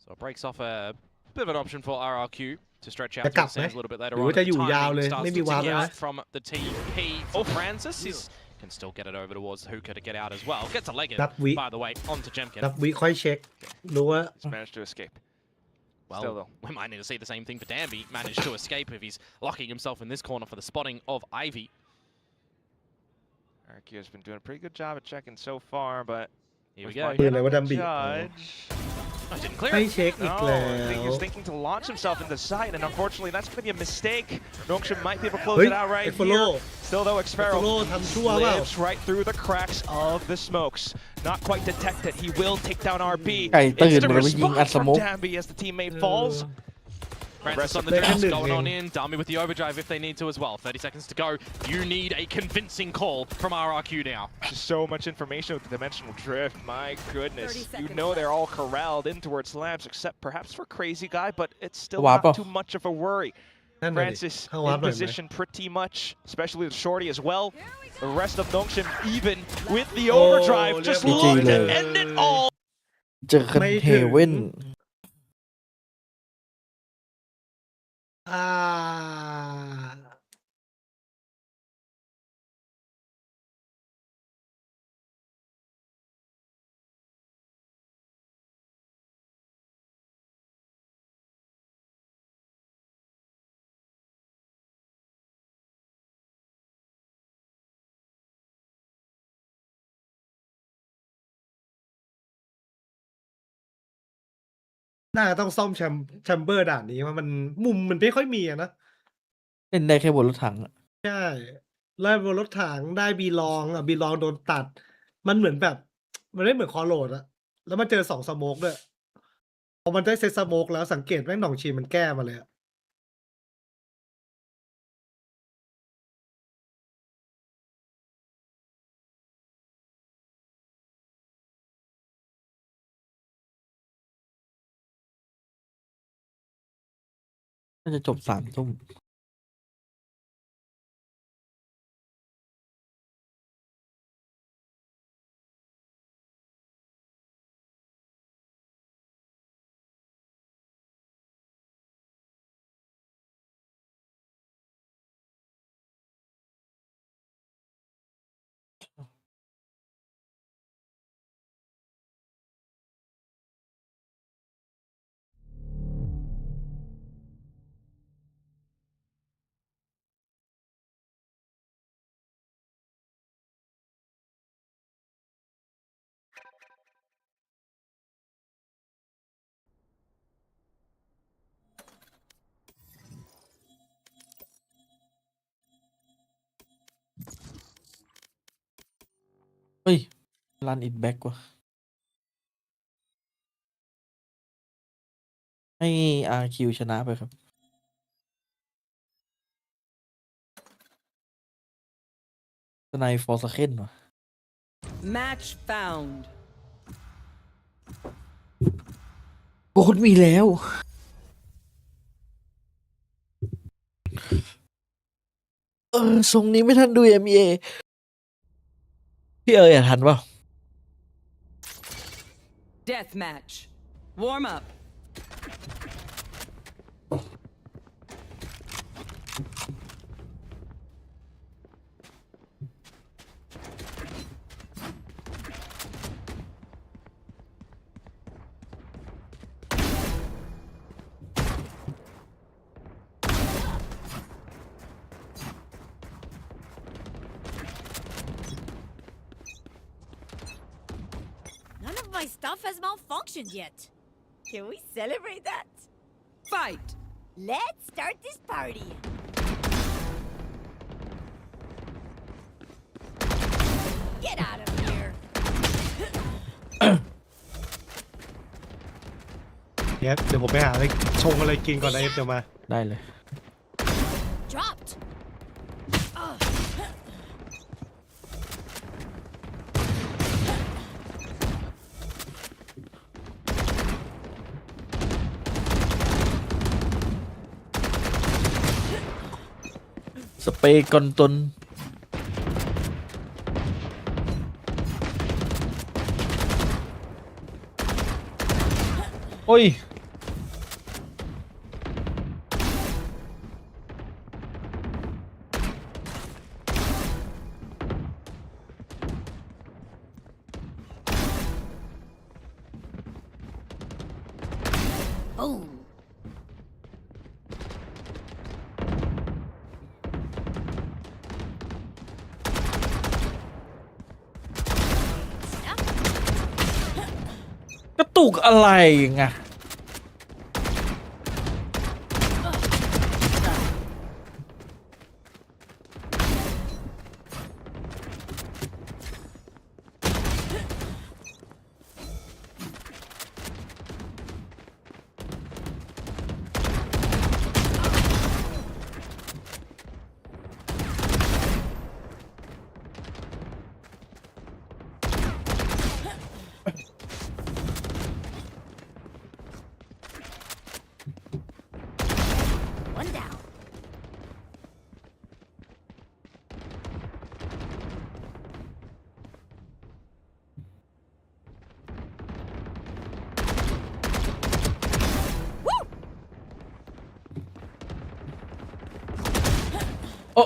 So it breaks off a bit of an option for RRQ to stretch out จะ to กลับ the ไหม sands a little bit later หรือ on. ว่าจะอยู่ยาวเลย Starts ไม่ to มีวาร์ป tick แล้วนะ out from the TP for Francis. He can still get it over towards the hookah to get out as well. Gets a leg in, นับวิ by the way, onto Jemkin. นับวิค่อยเช็ครู้ว่า He's managed to escape. Still Well, though. we might need to see the same thing for Danby. Managed to escape if he's locking himself in this corner for the spotting of Ivy. RRQ has been doing a pretty good job at checking so far, but Here we with go. my ปืน hit อะไร on ว่า the ดัมบิ judge. I didn't clear ไม่ it. เช็คอีก No, แล้ I think ว he's thinking to launch himself into sight, and unfortunately, that's going to be a mistake. Nongshim might be able to close เฮ้ย it out ไอ้ right ฟอลโล่ here. Still though, ไอ้ฟอล Xfero โล่ทำชั่วเปล่า lives right through the cracks of the smokes. Not quite detected. He will take down RB. ไก่ตื่น Instant มาแล้วไปยิงอัด response ส from โมก Danby as the teammate falls. Francis on the They're desk, ending going on him. in. Dummy with the overdrive if they need to as well. 30 seconds to go. You need a convincing call from RRQ now. Just so much information with the dimensional drift. My goodness. You know they're all corralled in towards labs, except perhaps for Crazy Guy, but it's still Wap not up. too much of a worry. นั่นน่ะดิ Francis เข้าวาร์ in ปหน่อยไหม position pretty much, especially the shorty as well. The rest of Nongshim, even with the Oh, overdrive, just GG looked to เลย end it all. เจอกัน ไม่ เฮ ถึง เว่น อ่า น่าจะต้องซ่อมแชมเบอร์ด่านนี้ว่ามันมุมมันไม่ค่อยมีอะนะ เล่นได้แค่บนรถถังอะ ใช่ไล่บนรถถังได้บีลองอ่ะบีลองโดนตัด มันเหมือนแบบ มันไม่เหมือนคอโหลดอะแล้วมันเจอ2 สโมกด้วยพอมันได้เซตสโมกแล้วสังเกตแม่งหนองชีมันแก้มาเลยอะ น่าจะจบ3 ทุ่มเฮ้ยรันอินแบ็กว่ะให้ RQ ชนะไปครับสไนฟอร์สเคนว่ะ Match found. โกดมีแล้วทรงนี้ไม่ทันดู MEA พี่อยากทันเปล่า Death match. Warm up. None of my stuff has malfunctioned yet. Can we celebrate that? Fight. Let's start this party. Get out of here. เดี๋ยวผมไปหาอะไรชงอะไรกินก่อนนะเอฟจะมา ได้เลย Dropped. สเปรย์ก่อนตนโอ้ยBoom. กระตุกอะไรไงOne down. Woo! โอ้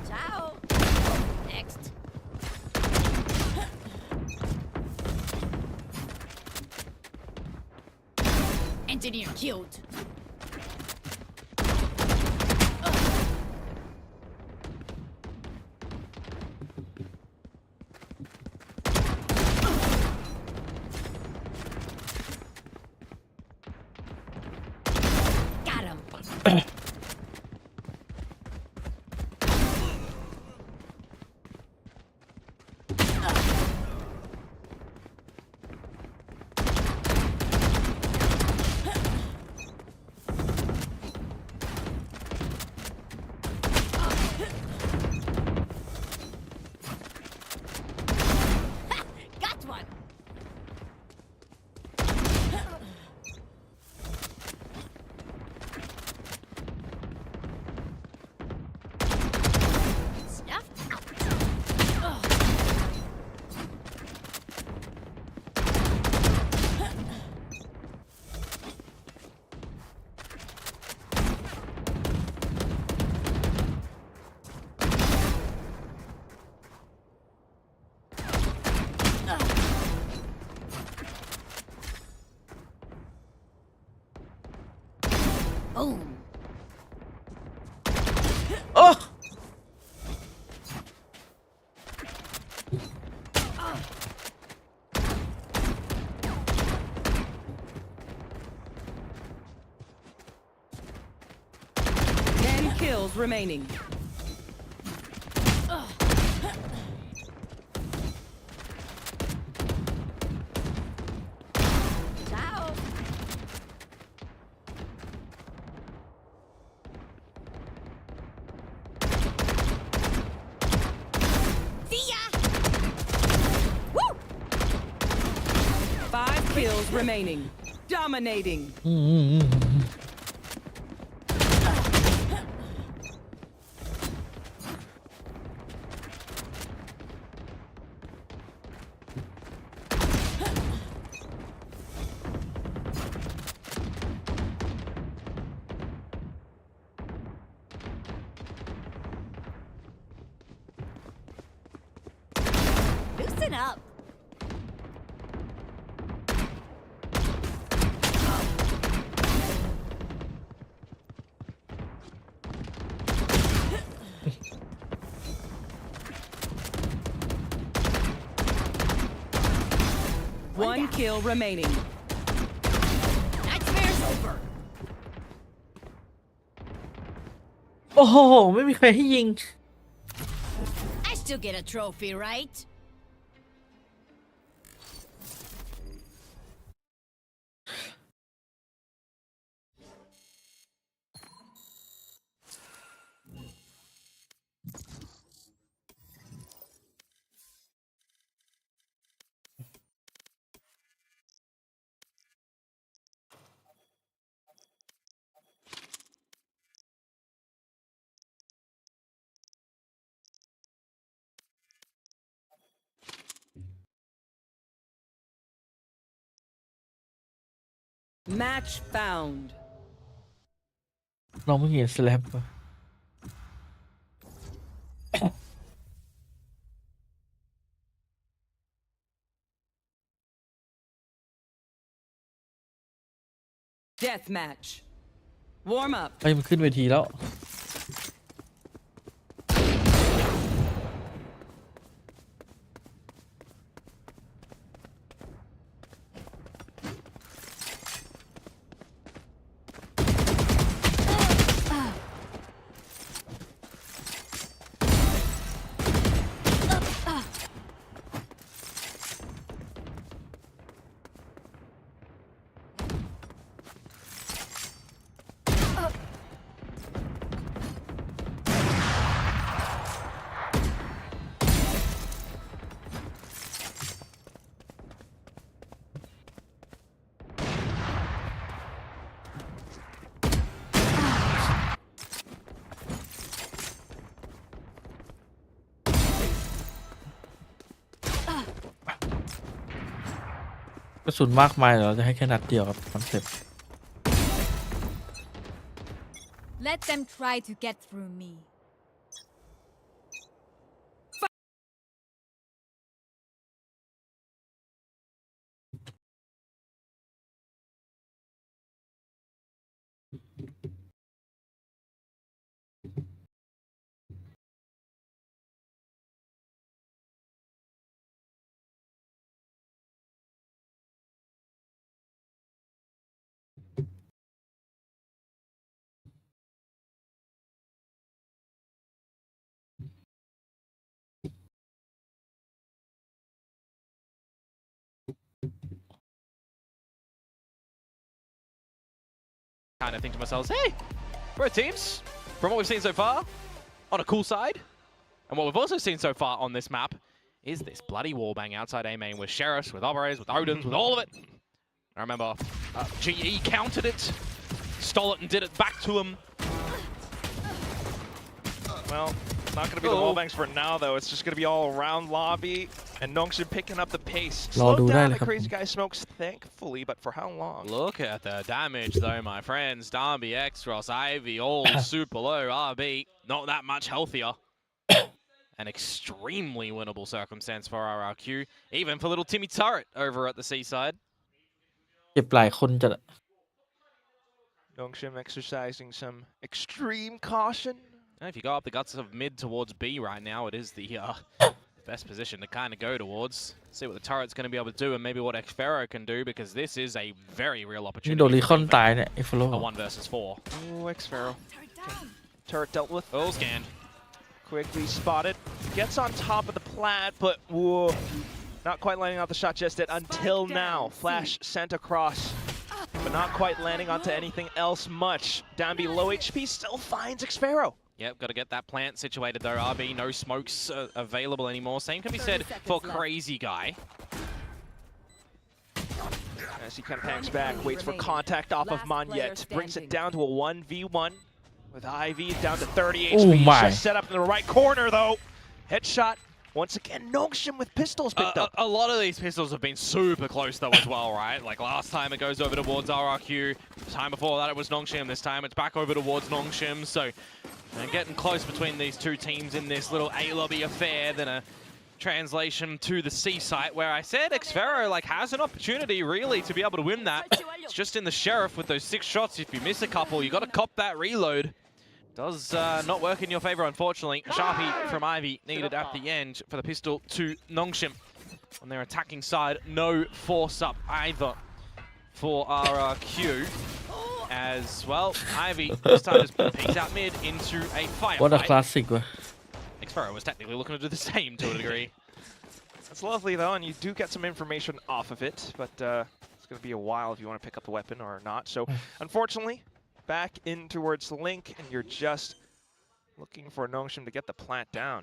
Ciao. Next. Engineer killed. Got him. Got one. Snuffed out. Ugh. Boom. โอ้ 10 kills remaining. Ciao. See ya. Woo! 5 kills remaining. Dominating. อืมอืมอืม Loosen up. One kill remaining. โอ้โหไม่มีใครให้ยิง I still get a trophy, right? Match found. เราไม่เห็นสแลป Death match. Warm up. ไปมันขึ้นเวทีแล้ว กระสุนมากมายเหรอจะให้แค่นัดเดียวครับคอนเซ็ปต์ Let them try to get through me. kind of think to myself, hey, both teams, from what we've seen so far, on a cool side, and what we've also seen so far on this map is this bloody wallbang outside A main with Sheriffs, with Oberes, with Odins, with all of it. I remember GE countered it, stole it and did it back to him. Well, not going to be the wallbangs for now, though. It's just going to be all around lobby, and Nongshim picking up the pace. Slowed down the crazy guy smokes, thankfully, but for how long? Look at the damage, though, my friends. Darby, X-Ross, Ivy, all super low. RB, not that much healthier. An extremely winnable circumstance for RRQ, even for little Timmy Turret over at the seaside. เจ็บหลายคนจัด Nongshim exercising some extreme caution. If you go up the guts of mid towards B right now, it is the best position to kind of go towards. See what the turret's going to be able to do and maybe what Xfero can do, because this is a very real นี่ opportunity. โดนรีคอนตายเนี่ยไอ้ฟโล A 1 versus 4. Oh, Xfero. Turret dealt with. All scanned. Quickly spotted. Gets on top of the plat, but whoa, not quite landing off the shot just yet until now. Flash sent across, but not quite landing onto anything else much. Down below HP still finds Xfero. Yep, got to get that plant situated though. RB, no smokes available anymore. Same can be said for Crazy Guy. As he kind of hangs back, waits for contact off of Monyet. Brings it down to a 1v1 with Ivy down to 30 HP. Just set up in the right corner though. Headshot. Once again, Nongshim with pistols picked up. A lot of these pistols have been super close though as well, right? Like last time it goes over towards RRQ. The time before that it was Nongshim. This time it's back over towards Nongshim. So getting close between these two teams in this little A-lobby affair. Then a translation to the C site where I said Xfero like has an opportunity really to be able to win that. It's just in the Sheriff with those 6 shots. If you miss a couple, you got to cop that reload. Does not work in your favor, unfortunately. Sharpie from Ivy needed at the end for the pistol to Nongshim. On their attacking side, no force up either for RRQ. as well. Ivy this time just peeks out mid into a firefight. What a classic ว่ะ Xfero was technically looking to do the same to a degree. That's lovely though, and you do get some information off of it, but it's going to be a while if you want to pick up the weapon or not. So unfortunately, back in towards the link, and you're just looking for Nongshim to get the plant down.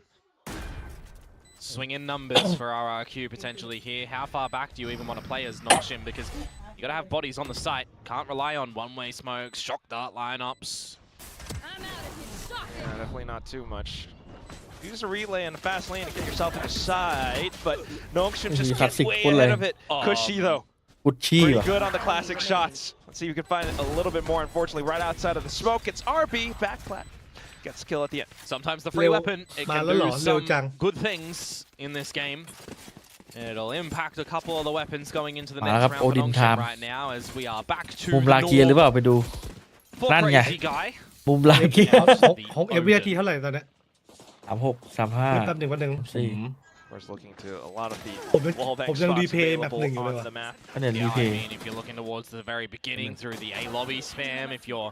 Swing in numbers for RRQ potentially here. How far back do you even want to play as Nongshim? Because you got to have bodies on the site. Can't rely on one-way smokes, shock dart lineups. Yeah, definitely not too much. Use a relay in the fast lane to get yourself in the side, but Nongshim just gets way ahead of it. Cushy though. Pretty good on the classic shots. Let's see if we can find it a little bit more. Unfortunately, right outside of the smoke, it's RB backplat. Gets kill at the end. Sometimes the free weapon, it can do some good things in this game. It'll impact a couple of the weapons going into the next round for Nongshim right now as we are back to มุมลาเกียร์หรือเปล่าไปดู for Crazy Guy. มุมลาเกียร์ ของVCT เท่าไหร่ตอนเนี้ย 36 35 แป๊บหนึ่ง We're looking to a lot of the ผมยังรีเพย์แบบหนึ่งอยู่เลย on ว่ะ the map. ก็เนี่ย Yeah, รีเพ I ย์ mean, if you're looking towards the very beginning through the A lobby spam, if you're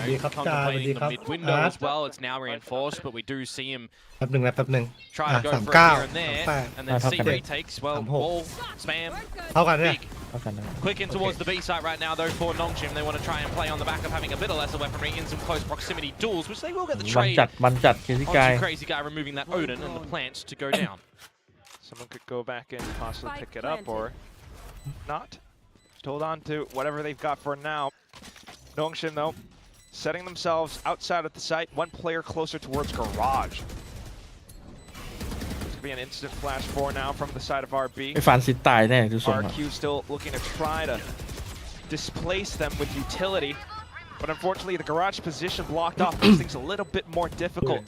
ดีครับ contemplating ครั the บ mid window as well, it's now reinforced, but we do see him แป๊บหนึ่ง try to go for it here and there, and then see retakes. Well, wall spam, เท่ากันเนี่ย big. เท่ากันนะ Quick in towards the B site right now, though, for Nongshim. They want to try and play on the back of having a bit of lesser weaponry in some close proximity duels, which they will get the มัน trade จัดเคซี่กาย onto Crazy Guy, removing that Odin and the plant to go down. Someone could go back in and possibly pick it up or not. Just hold on to whatever they've got for now. Nongshim, though, setting themselves outside of the site, one player closer towards Garage. This could be an instant flash 4 now from the side of RB. ไอ้ฟานซิตตายแน่ดูทรง RQ still looking to try to displace them with utility, but unfortunately the garage position blocked off makes things a little bit more difficult.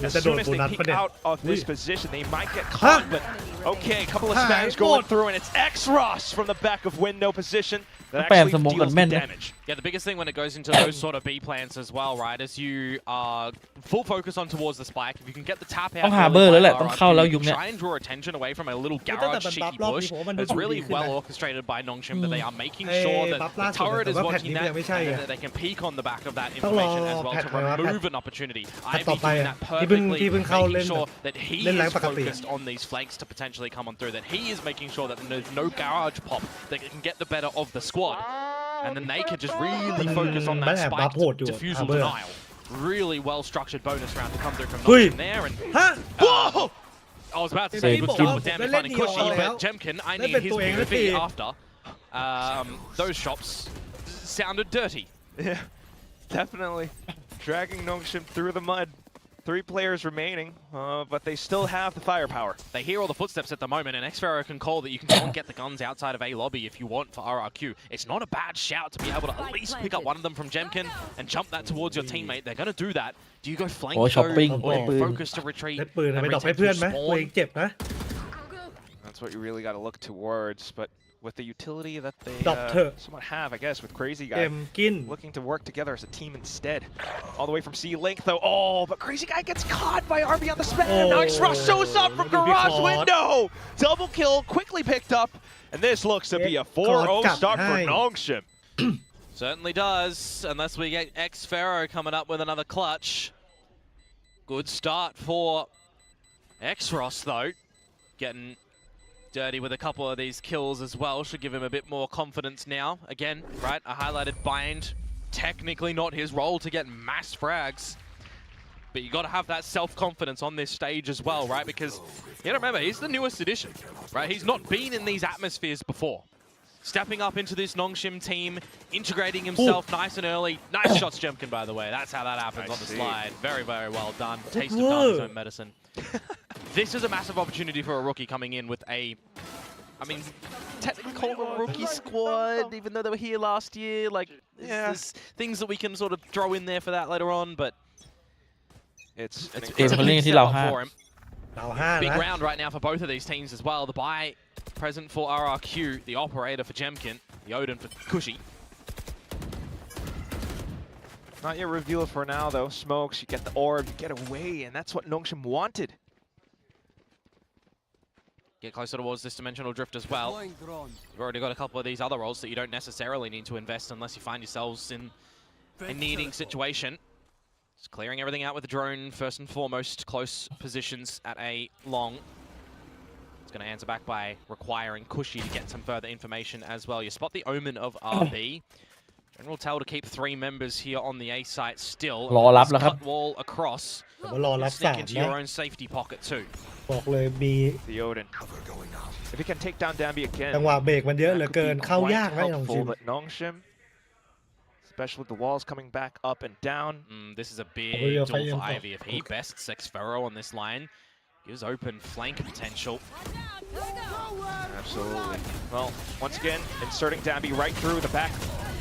As soon as they peek out of this position, they might get caught, but okay, a couple of spams going through, and it's X-Ross from the back of window position that actually deals the damage. Yeah, the biggest thing when it goes into those sort of B plants as well, right, is you are full focus on towards the spike. If you can get the tap out, ต้องหาเบอร์แล้วแหละต้องเข้าแล้วยุคเนี้ย try and draw attention away from a little garage cheeky push. It's really well orchestrated by Nongshim that they are making sure that the turret is watching that, and that they can peek on the back of that information as well to remove an opportunity. Ivy doing that perfectly, making sure that he is focused on these flanks to potentially come on through, that he is making sure that there's no garage pop, that can get the better of the squad. And then they could just really focus on that spike defusal denial. Really well structured bonus round to come through from Nongshim there. And whoa! I was about to say good start with Damn finding Cushy, but Jemkin, I need his POV after. Those shops sounded dirty. Yeah, definitely. Dragging Nongshim through the mud. 3 players remaining, but they still have the firepower. They hear all the footsteps at the moment, and Xfero can call that you can go and get the guns outside of A lobby if you want for RRQ. It's not a bad shout to be able to at least pick up one of them from Jemkin and jump that towards your teammate. They're going to do that. Do you go flank though, or do you focus to retreat? ได้ปืนไปดอกให้เพื่อนไหมตัวเองเจ็บนะ That's what you really got to look towards, but with the utility that they somewhat have, I guess, with Crazy Guy, looking to work together as a team instead. All the way from C-Link, though. Oh, but Crazy Guy gets caught by RB on the spam. Nice rush shows up from garage window. Double kill, quickly picked up, and this looks to be a 4-0 start for Nongshim. Certainly does, unless we get Xfero coming up with another clutch. Good start for X-Ross, though. Getting dirty with a couple of these kills as well. Should give him a bit more confidence now. Again, right, a highlighted bind. Technically not his role to get mass frags. But you got to have that self-confidence on this stage as well, right? Because you got to remember, he's the newest addition, right? He's not been in these atmospheres before. Stepping up into this Nongshim team, integrating himself nice and early. Nice shots, Jemkin, by the way. That's how that happens on the slide. Very, very well done. Taste of Dark's own medicine. This is a massive opportunity for a rookie coming in with a, I mean, technically call them a rookie squad, even though they were here last year. Like, there's things that we can sort of throw in there for that later on, but it's a big step up for him. Big round right now for both of these teams as well. The buy present for RRQ, the operator for Jemkin, the Odin for Cushy. Not yet revealed for now, though. Smokes, you get the orb, you get away, and that's what Nongshim wanted. Get closer towards this dimensional drift as well. You've already got a couple of these other roles that you don't necessarily need to invest unless you find yourselves in a needing situation. Just clearing everything out with the drone first and foremost. Close positions at a long. It's going to answer back by requiring Cushy to get some further information as well. You spot the omen of RB. General tell to keep 3 members here on the A site still. รอรับแล้วครับ Cut wall across. แต่ว่ารอรับ Sneak 3 into นะ your own safety pocket too. บอกเลยมี The Odin. If he can take down Dambi again. จังหวะเบรกมันเยอะเหลือเกินเข้ายากนะน้องชิม But Nongshim, especially with the walls coming back up and down. This is a big yeah, duel for fire. Ivy. If he bests Xfero on this line, gives open flank potential. Absolutely. Well, once again, inserting Dambi right through the back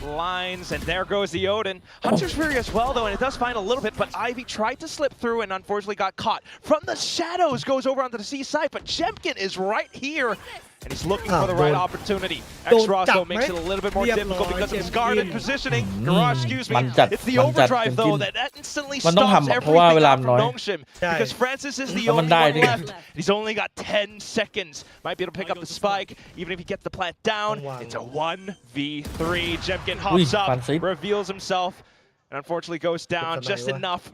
lines, and there goes the Odin. Hunter's Fury as well, though, and it does find a little bit, but Ivy tried to slip through and unfortunately got caught. From the shadows, goes over onto the C side, but Jemkin is right here, and he's looking for the right opportunity. X-Roscoe makes it a little bit more difficult because of his guarded positioning. Garage, excuse me. It's the overdrive, though, that instantly stops everything up from Nongshim, because Francis is the only one left. He's only got 10 seconds. Might be able to pick up the spike, even if he gets the plant down. It's a 1v3. Jemkin hops up, reveals himself, and unfortunately goes down just enough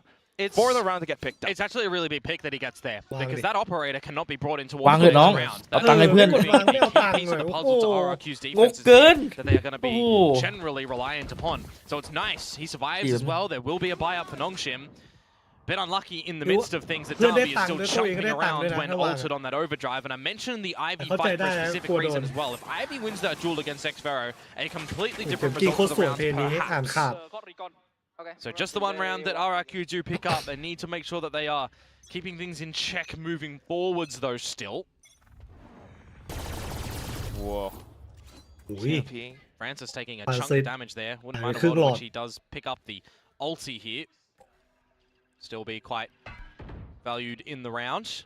for the round to get picked up. It's actually a really big pick that he gets there, because that operator cannot be brought into วางเถอะน้อง round. เอาตังค์ให้เพื่อน Piece of the puzzle to RRQ's defense that they are going to be generally reliant upon. So it's nice. He survives as well. There will be a buy-up for Nongshim. Bit unlucky in the midst of things that Darby is still jumping around when altered on that overdrive. And I mentioned the Ivy fight for a specific reason as well. If Ivy wins that duel against Xfero, a completely different result for the rounds perhaps. So just the one round that RRQ do pick up. They need to make sure that they are keeping things in check moving forwards though still. Whoa. Francis taking a chunk of damage there. Wouldn't mind a lot of which he does pick up the ulti here. Still be quite valued in the round.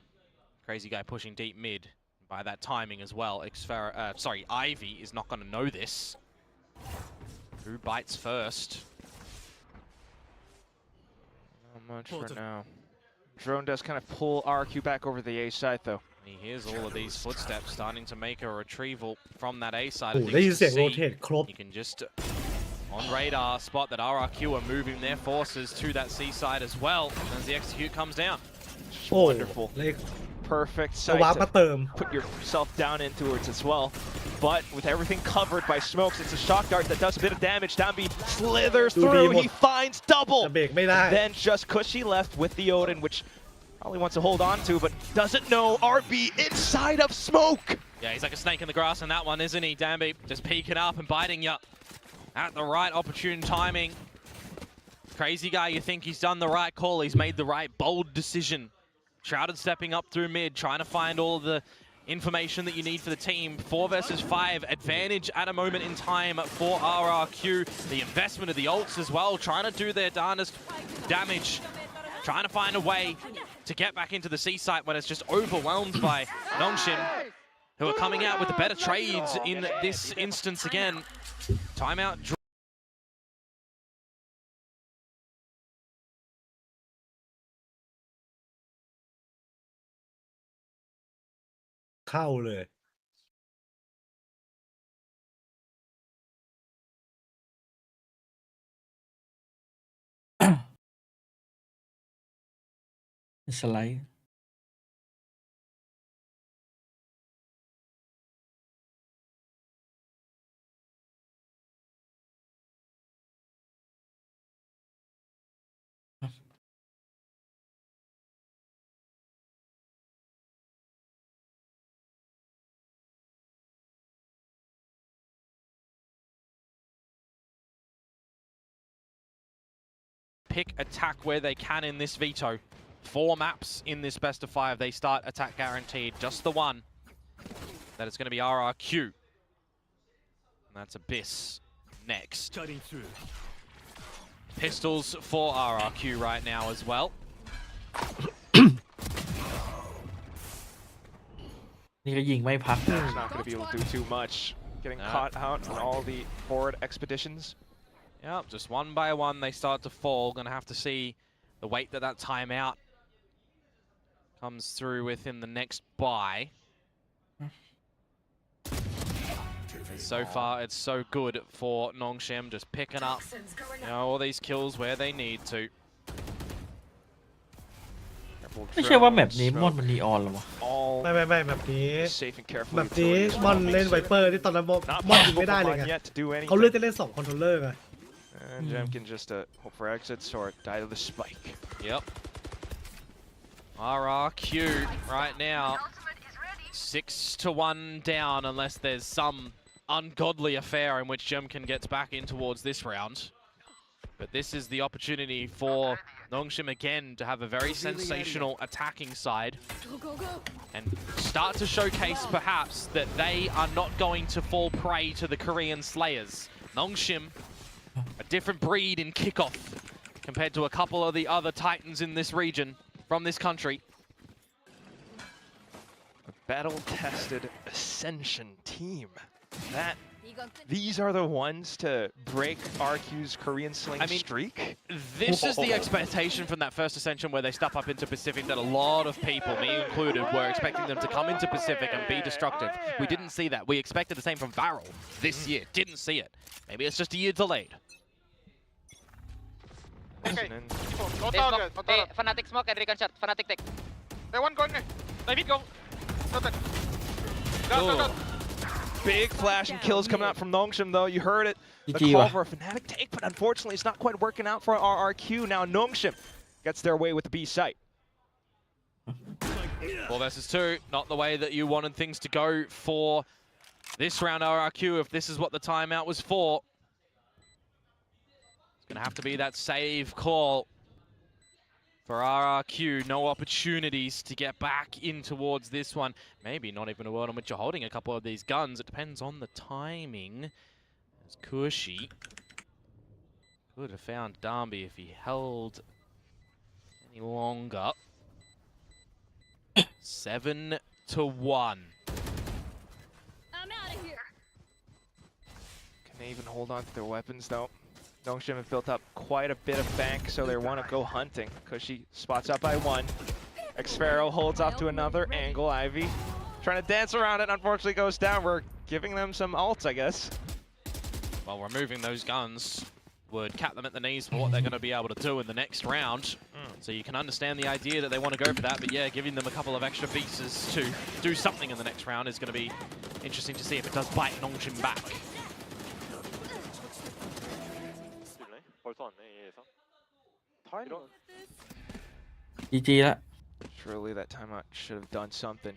Crazy guy pushing deep mid. By that timing as well, Ivy is not going to know this. Who bites first? Not much for now. Drone does kind of pull RQ back over the A side, though. He hears all of these footsteps starting to make a retrieval from that A side. He can just on radar spot that RRQ are moving their forces to that C side as well as the execute comes down. Wonderful. Perfect site to put yourself down into it as well. But with everything covered by smokes, it's a shock dart that does a bit of damage. Dambi slithers through, he finds double. And then just Cushy left with the Odin, which probably wants to hold on to, but doesn't know RB inside of smoke. Yeah, he's like a snake in the grass on that one, isn't he? Dambi just peeking up and biting you at the right opportune timing. Crazy guy, you think he's done the right call. He's made the right bold decision. Shrouded stepping up through mid, trying to find all the information that you need for the team. 4 versus 5, advantage at a moment in time for RRQ. The investment of the ults as well, trying to do their darnest damage. Trying to find a way to get back into the C site when it's just overwhelmed by Nongshim, who are coming out with the better trades in this instance again. Timeout. Slide. Pick attack where they can in this veto. 4 maps in this best of 5. They start attack guaranteed. Just the one. That is going to be RRQ. And that's Abyss next. Pistols for RRQ right now as well. นี่ก็ยิงไม่พัก It's not going to be able to do too much. Getting caught out on all the forward expeditions. Yep, just one by one they start to fall. Gonna have to see the weight that that timeout comes through within the next buy. So far, it's so good for Nongshim, just picking up all these kills where they need to. ไม่ใช่ว่าแมปนี้มอนมันนีออนหรอวะ ไม่แบบนี้ safe and careful แบบนี้มอนเล่นไวเปอร์ที่ตอนนั้นมอนยิงไม่ได้เลยไงเขาเลือกจะเล่น2คอนโทรลเลอร์ไง And Jemkin just hope for exits or die to the spike. Yep. RRQ right now 6-1 down unless there's some ungodly affair in which Jemkin gets back in towards this round. But this is the opportunity for Nongshim again to have a very sensational attacking side and start to showcase perhaps that they are not going to fall prey to the Korean Slayers. Nongshim, a different breed in Kickoff compared to a couple of the other titans in this region from this country. A battle-tested Ascension team. These are the ones to break RQ's Korean sling streak. This is the expectation from that first Ascension where they step up into Pacific that a lot of people, me included, were expecting them to come into Pacific and be destructive. We didn't see that. We expected the same from Varel this year. Didn't see it. Maybe it's just a year delayed. Okay. No target. Hey, Fnatic smoke and recon shot. Fnatic take. They one going. David go. Go. Big flash and kills coming out from Nongshim though. You heard it. The call for a Fnatic take, but unfortunately it's not quite working out for RRQ. Now Nongshim gets their way with the B site. 4 versus 2, not the way that you wanted things to go for this round RRQ if this is what the timeout was for. It's going to have to be that save call for RRQ. No opportunities to get back in towards this one. Maybe not even a world in which you're holding a couple of these guns. It depends on the timing. As Kushi could have found Darby if he held any longer. 7-1. I'm out of here. Can they even hold on to their weapons though? Nongshim have built up quite a bit of bank, so they want to go hunting. Kushi spots up by one. Xpharaoh holds off to another angle. Ivy trying to dance around it, unfortunately goes down. We're giving them some ults, I guess. Well, removing those guns would cap them at the knees for what they're going to be able to do in the next round. So you can understand the idea that they want to go for that, but yeah, giving them a couple of extra pieces to do something in the next round is going to be interesting to see if it does bite Nongshim back. GG ละ Surely that timeout should have done something.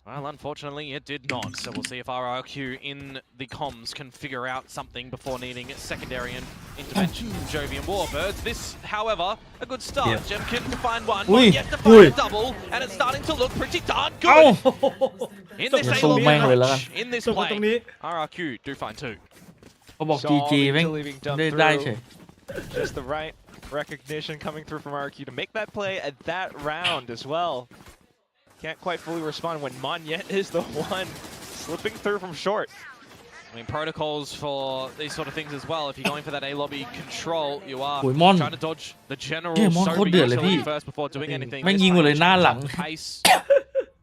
Well, unfortunately, it did not. So we'll see if RRQ in the comms can figure out something before needing secondary intervention from Jovian Warbirds. This, however, a good start. Yeah. Jemkin to find one, yet to find a double, and it's starting to look pretty darn good. In this match, in this play, RRQ do find 2. เขาบอก GG แม่งได้เฉย Just the right recognition coming through from RRQ to make that play at that round as well. Can't quite fully respond when Monyet is the one slipping through from short. I mean, protocols for these sort of things as well. If you're going for that A lobby control, you are trying to dodge the general Sober utility first before doing anything. แม่งยิงหมดเลยหน้าหลัง Pace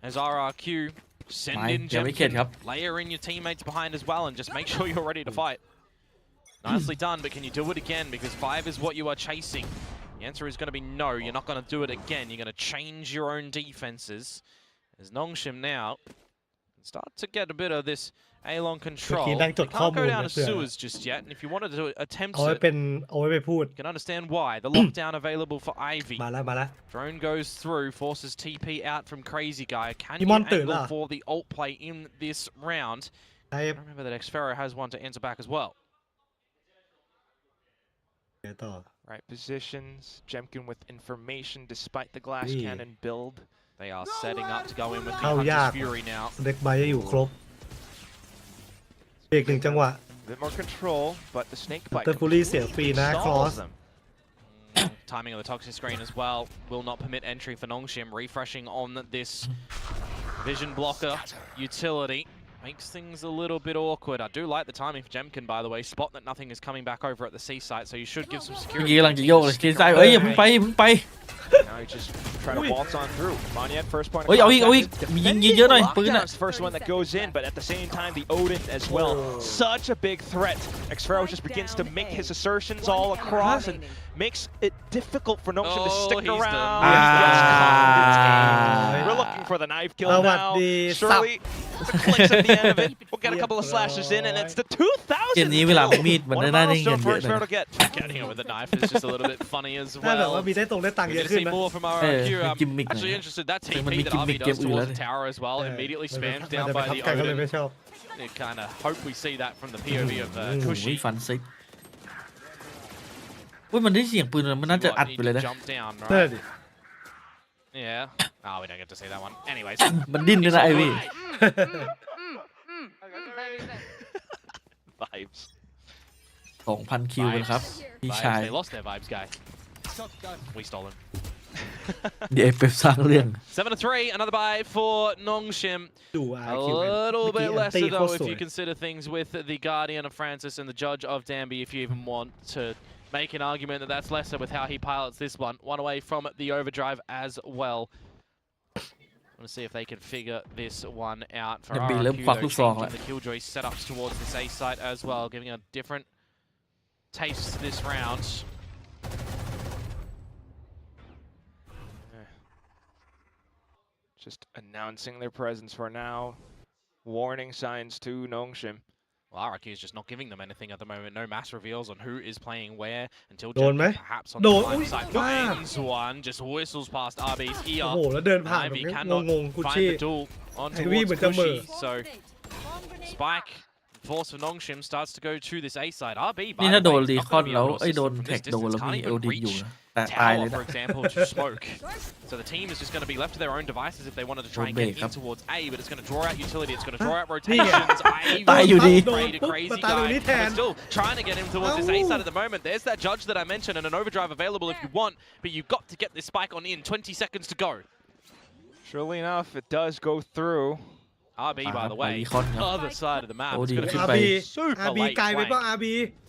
as RRQ send in Jemkin, layer in your teammates behind as well, and just make sure you're ready to fight. Nicely done, but can you do it again? Because 5 is what you are chasing. The answer is going to be no, you're not going to do it again. You're going to change your own defenses. As Nongshim now can start to get a bit of this A-long control. You can't go down to sewers just yet, and if you wanted to attempt it, you can understand why. The lockdown available for Ivy. Drone goes through, forces TP out from Crazy Guy. Can you angle for the ult play in this round? Remember that Xpharaoh has one to enter back as well. Right positions, Jemkin with information despite the glass cannon build. They are setting up to go in with the Hunter's Fury now. เด็กใบอยู่ครบเบรก1จังหวะ A bit more control, but the snake bite เตอร์ฟูรี่เสียฟรีนะครอส Timing of the toxic screen as well will not permit entry for Nongshim. Refreshing on this vision blocker utility makes things a little bit awkward. I do like the timing for Jemkin, by the way. Spot that nothing is coming back over at the C site, so you should give some security. กำลังจะโยกเลย C site เอ้ยอย่าเพิ่งไป Now he just trying to waltz on through. Monyet first point. เฮ้ยเอาอีกยิงเยอะหน่อยปืนน่ะ Lockdown's first one that goes in, but at the same time the Odin as well. Such a big threat. Xferro just begins to make his assertions all across and makes it difficult for Nongshim to stick around. We're looking for the knife kill now. Surely the clicks at the end of it. We'll get a couple of slashes in, and it's the 2,000. เกมนี้เวลามีดมันได้เงินเยอะเลย Getting it with a knife is just a little bit funny as ถ้าแบบว่า well. มีได้ตรงได้ตังค์เย We're อะ going to ขึ้น see นะ more from RRQ. I'm gimmick actually นะ interested. That มัน TP มี that กิมมิค RB เกม does อื่นแล้ว towards the tower as well immediately spammed down มัน by ทับ the ใครก็เลยไม่ Odin. ชอบ They kind of hope we see that from the POV of โอ้โห Kushi. ฟันซิกมันได้เสียงปืนมันน่าจะอัดไปเลยนะ Jump down, นั่น right? ดิ Yeah. Oh, we don't get to see that one. Anyways. มันดิ้นด้วยนะไอวี่ Vibes. 2,000 คิวกันครับพี่ Vibes. ชาย They lost their vibes, guy. We stole him. เดี๋ยวเอฟสร้างเรื่อง 7-3, another buy for Nongshim. ดู A RRQ กัน little เมื่อกี้ bit อันตี lesser โคตร though ส if วย you consider things with the Guardian of Francis and the Judge of Danby, if you even want to make an argument that that's lesser with how he pilots this one. One away from the overdrive as well. I want to see if they can figure this one out for Danby RRQ. เริ่มควักลูกซองแล้ว The Killjoy setups towards this A site as well, giving a different taste this round. Just announcing their presence for now. Warning signs to Nongshim. Well, RRQ is just not giving them anything at the moment. No mass reveals on who is playing where until โดนไหม Jump perhaps on โด the น blind อุ้ย side พลาด finds one, just whistles past RB's โอ้ ear. โหแล้วเดินผ่านแบบ Ivy นี้ cannot งงๆกุช find ชี่ the duel on ไอวี่ towards เหมือนจะเหม่อ Kushi. So Spike, force for Nongshim starts to go to this A side. RB, by นี่ the ถ้าโด way, น is รี not คอน gonna be แล้ว able to ไอ้โดน assist แท็ก from โดน this แล้ว distance. มี Can't เอล even ดินอยู่ reach นะแต่ตายเลย Tower, นะ for example, to smoke. So the team is just going to be left to their own devices if they wanted to try and get in towards A, but it's going to draw out utility, it's going to draw out rotations. Ivy ตายอยู่ดี afraid, a crazy ตายตรง guy. นี้แทน But still trying to get him towards this A side at the moment. There's that Judge that I mentioned and an overdrive available if you want, but you've got to get this spike on in. 20 seconds to go. Surely enough, it does go through. RB, by the way, Recon, yeah. other side of the map. Oh, It's dear. going to RB be super RB late ไกลไป flank. ป่ะ RB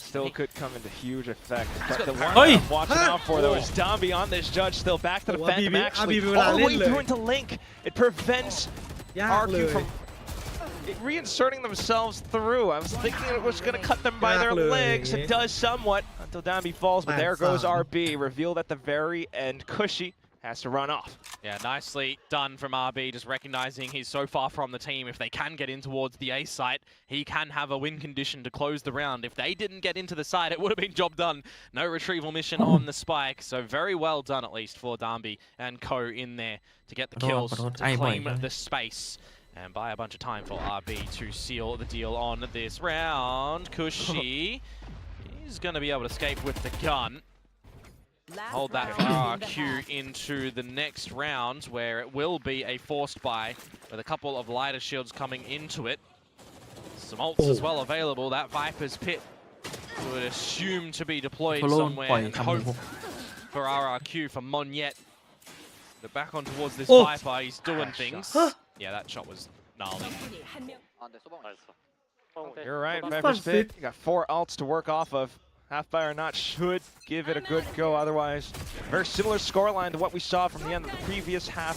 Still could come into huge effect. But the got one Hey! I'm watching out for though is Dambi on this Judge, still back to the Oh, Phantom RB actually. RB เวลา All the เล่น way เลย through into Link. It prevents ยากเล RQ ย from reinserting themselves through. I was thinking it was going to cut them by their Yak le. legs. It does somewhat until Dambi falls, but there goes Fun. RB. Revealed at the very end. Cushy has to run off. Yeah, nicely done from RB, just recognizing he's so far from the team. If they can get in towards the A site, he can have a win condition to close the round. If they didn't get into the site, it would have been job done. No retrieval mission on the spike, so very well done at least for Dambi and Co in there to get the kills, to claim the space. And buy a bunch of time for RB to seal the deal on this round. Kushi is going to be able to escape with the gun. Hold that for RRQ into the next round, where it will be a forced buy with a couple of lighter shields coming into it. Some ults as well available. That Viper's Pit you would assume to be deployed โคโลน somewhere ปล่อย and ทำ hope พวก for RRQ for Monyet. They're back on towards this Oh. Viper. He's doing Nice things. Huh? Yeah, that shot was gnarly. On the super. You're right, Fun Viper's fit. Pit. You got 4 ults to work off of. Half buy or not should give it a good go. Otherwise, very similar scoreline to what we saw from the end of the previous half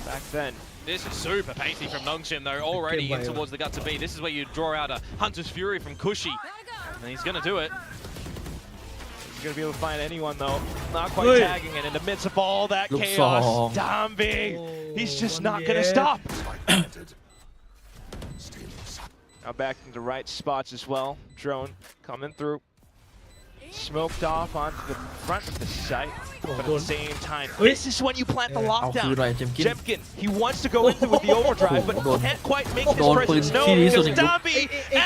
back then. This is super pacey from Nongshim though, already in towards the gut to B. This is where you draw out a Hunter's Fury from Kushi. And he's going to do it. He's going to be able to find anyone though. Not quite Hey. tagging it in the midst of all that Look chaos. song. Dambi! He's just one not going to yet. stop. Now back into right spots as well. Drone coming through. Smoked off onto the front of the site, but at the same time, this is when you plant the เอาคืน lockdown. หน่อยเจมกิน Jemkin, he wants to go into with the overdrive, but can't quite make his Don't presence put known in because keys on Dambi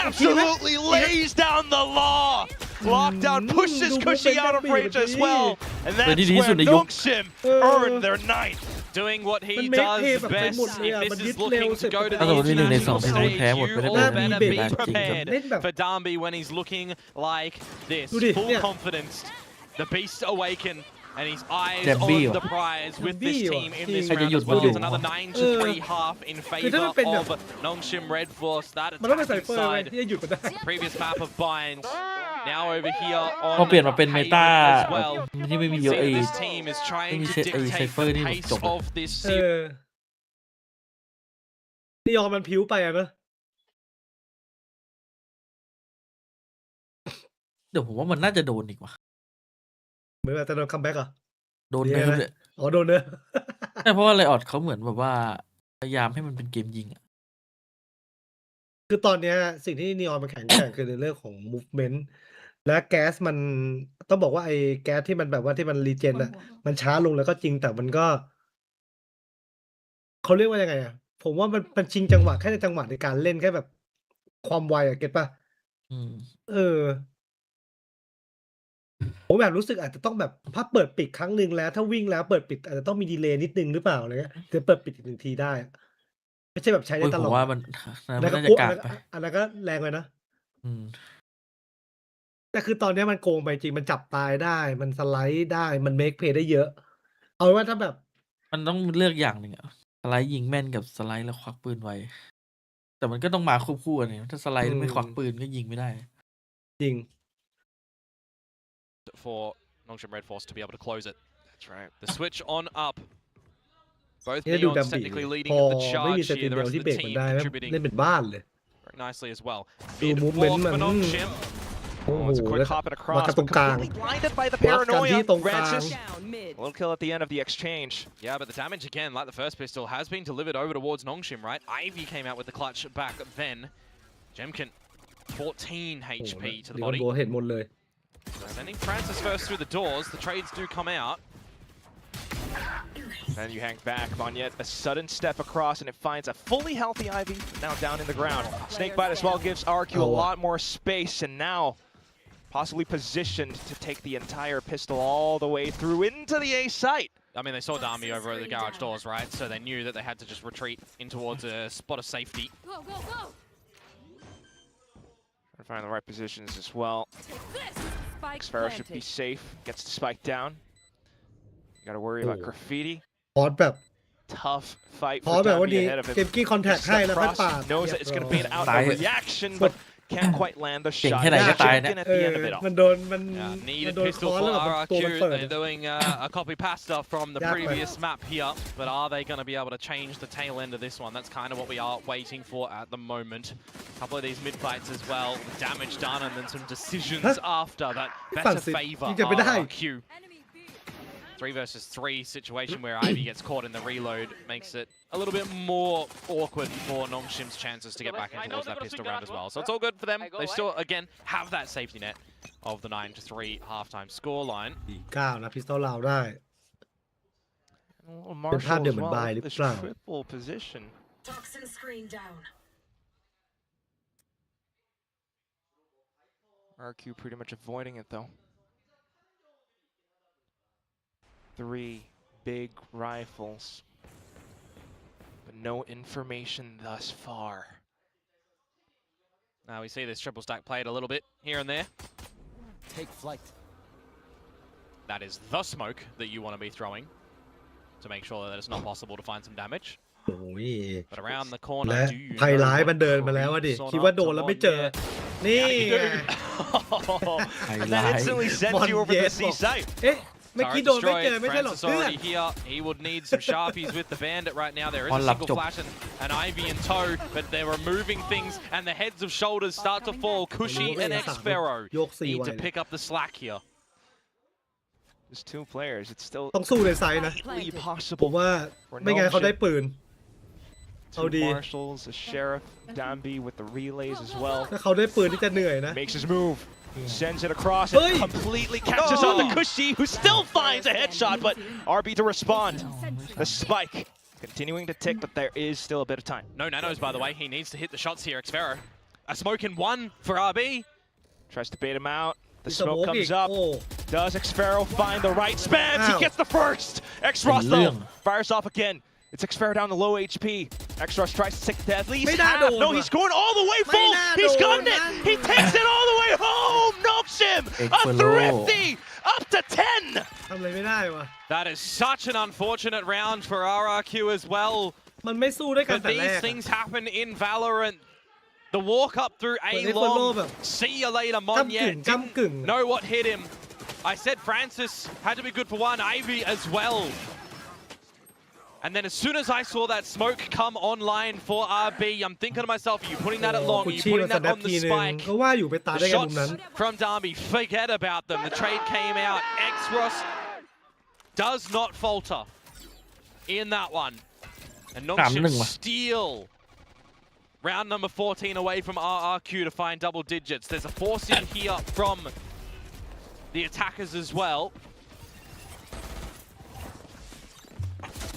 absolutely lays down the law. Lockdown pushes Cushy out of range as well, and that's But it is where when they go- Nongshim earned their ninth. Doing what he Man, make does hayแบบไป best. หมดเลยอะ If มัน this ยึ is ดเร็ว looking เสร็ to จ go to ถ้า the สมมติ1 ใน 2 international เป็นโดน stage, แพ้หมด you ไม่ได้ all แต่ better มี be แบบจริง prepared เล่นแบบ for Dambi when he's looking like this. ดูดิ Full เนี่ย confidence. The beast awaken. And his eyes Dambi on ว่ะ the prize with this Dambi team in ว่ะ this ใครจะ round หยุด as มัน well. อยู่ It's another 9-3 half in คือถ้า favor มันเป็นแบบ of Nongshim Red Force. That มันต้องเป็นไซ attacking เฟอร์ไว้ side. ที่จะหยุดมันได้ Previous map of Binds. Now over here พอ on เปลี่ยนมาเป็นเมตา Haven as well. ที่ไม่มีเยอะ See, this team is trying to dictate the pace of this เอ series. นีออนมันผิวไปอะเนอะ เดี๋ยวผมว่ามันน่าจะโดนอีกว่ะ เหมือนจะโดนคัมแบ็กเหรอ โดนเนิร์ฟเลย อ๋อโดนเนอะ ใช่เพราะว่าไลออดเขาเหมือนแบบว่าพยายามให้มันเป็นเกมยิงอ่ะ คือตอนเนี้ยสิ่งที่นีออนมันแข็งแกร่งคือในเรื่องของ movement และแก๊สมันต้องบอกว่าไอ้แก๊สที่มันแบบว่าที่มันรีเจนอะมันช้าลงแล้วก็จริงแต่มันก็เขาเรียกว่ายังไงอะผมว่ามันชิงจังหวะแค่ในจังหวะในการเล่นแค่แบบความไวอะเก็ตป่ะ อืม ผมแบบรู้สึกอาจจะต้องแบบถ้าเปิดปิดครั้งหนึ่งแล้วถ้าวิ่งแล้วเปิดปิดอาจจะต้องมีดีเลย์นิดนึงหรือเปล่าอะไรเงี้ยถึงเปิดปิดอีกหนึ่งทีได้อะไม่ใช่แบบใช้ โอ้ ได้ ย ต ผ ลอ ม ด ว่ามัน อัน มั นั้น นก็ น่าจะ โป๊ะ กากไป อันนั้นก็แรงเลยนะ อืม แต่คือตอนเนี้ยมันโกงไปจริงมันจับตายได้ มันสไลด์ได้มันเมคเพลย์ได้เยอะ เอาเป็นว่าถ้าแบบ มันต้องเลือกอย่างหนึ่งอะสไลด์ยิงแม่นกับสไลด์แล้วควักปืนไวแต่มันก็ต้องมาควบคู่กันเนี่ยถ้าสไลด์แล้วไม่ควักปืนก็ยิงไม่ได้ จริง for Nongshim Red Force to be able to close it. That's right. The switch on up. Both เนี่ยดู Neons ดำบี technically พ leading อ in the ไม่มี charge สติ here. เดี The ยว rest ที่ of เบร the กมัน team ได้เล่น contributing เป็นบ้านเลย very nicely as well.ดู Mid movement force มั for น Nongshim. โอ้โห Oh, it's a แล้ quick ว hop it มา across, กันตรง but กลาง completely blinded by the วัดกันที่ paranoia. ตรงกลาง Francis, Down mid. one kill at the end of the exchange. Yeah, but the damage again, like the first pistol, has been delivered over towards Nongshim, right? Ivy came out with the clutch back then. Jemkin, 14 HP to the เดี๋ยว body. โบเห็นหมดเลย Sending Francis first through the doors. The trades do come out. Then you hang back on yet a sudden step across, and it finds a fully healthy Ivy, now down in the ground. Snakebite as well gives RRQ a lot more space, and now possibly positioned to take the entire pistol all the way through into the A site. I mean, they saw Dami over at the garage doors, right? So they knew that they had to just retreat in towards a spot of safety. Go, go, go! And find the right positions as well. Spike Xfero should be planted. safe. Gets the spike down. You gotta worry about Oh. graffiti. พอดแบบ Tough fight พอ for แบบว่า Dami ดี ahead of เก him. มกี้คอนแทคให้ Step แล้วค่อย across, ปาด knows that it's gonna be an out Die. reaction, but can't quite land the shot. แค่ไหนก็ตายนะ Jemkin at เอ the อ end of it all. มันโดนมัน Needed โดน pistol ค้อน for แล้วแบบตัวมัน RRQ. เปิด They're doing a copy pasta from the Yeah, previous map here, but are they going to be able to change the tail end of this one? That's kind of what we are waiting for at the moment. A couple of these mid fights as well, damage done, and then some decisions after that better favor RRQ. 3 versus 3 situation where Ivy gets caught in the reload makes it a little bit more awkward for Nongshim's chances to get back in towards that pistol round as well. So it's all good for them. They still, again, have that safety net of the 9-3 halftime scoreline. 9นะพิสตอลลาวได้ A little Marshall dio as man well bahay with this lang. triple position. Toxin screen down. RQ pretty much avoiding it though. 3 big rifles, but no information thus far. Now we see this triple stack played a little bit here and there. Take flight. That is the smoke that you want to be throwing to make sure that it's not possible to find some damage. โอ้ย But around the และ corner, do you ภัย know ร้าย what มันเดินมาแล้วอะดิ creeps on คิดว่า up โดน to แล้วไม่ one เจอ there? นี่ Yeah, ไง you do. And that instantly sends you over to the C site. เอ๊ะเมื่อกี้ Turret โดนไม่เจอ destroyed. ไม่ใช่หรอก Francis เพื่อน already here. He would need some sharpies with the bandit right now. There is a On lap single job. flash and an Ivy in tow, but they're removing things and the heads of shoulders start to fall. Cushy and Xfero ยก4 need ไว้ to pick up the slack here. Just 2 players. It's still ต้องสู้ในไซด์นะ slightly ผม possible. ว่าไม่งั้นเขาได้ปืน 2 marshals, a sheriff, Dambi with the relays as well. ถ้าเขาได้ปืนนี่จะเหนื่อยนะ Makes his move. Sends it across Hey! and completely catches on the Cushy, who still finds a headshot, but RB to respond. The spike continuing to tick, but there is still a bit of time. No nanos, by the way. He needs to hit the shots here, Xfero. A smoke in 1 for RB. Tries to bait him out. The มี smoke อี comes ก up. โอ้ Does Xfero find the right spams? He Ow. gets the first. X-Ross Good though limb. fires off again. It's Xfero down to low HP. X-Ross tries to take deadly. He's ไม่น่า half. โดน No, ว่ะ he's going all the way ไม่ full. น่า He's โดน gotten it. นะ He takes it all the way home. Nongshim, a Xfero. thrifty, up to 10. ทำอะไรไม่ได้วะ That is such an unfortunate round for RRQ as well. มันไม่สู้ด้วยกัน But แต่แร these กอะ things happen in Valorant. The walk up through เปิด A ให้ Follow แบบ long. See you later, ก้ำ Monye. กึ่ง Didn't know what hit him. I said Francis had to be good for one. Ivy as well. And then as soon as I saw that smoke come online for RB, I'm thinking to myself, are you putting that at long? คุ Are ณ you ชี้ putting มาส that แนป on ที the นึง spike? ก็ว่าอยู่ไปตาย The ได้ไงมุม shots นั้น from Darby, forget about them. The trade came out. X-Ross does not falter in that one. And Nongshim steal round number 14 away from RRQ to find double digits. There's a force in here from the attackers as well.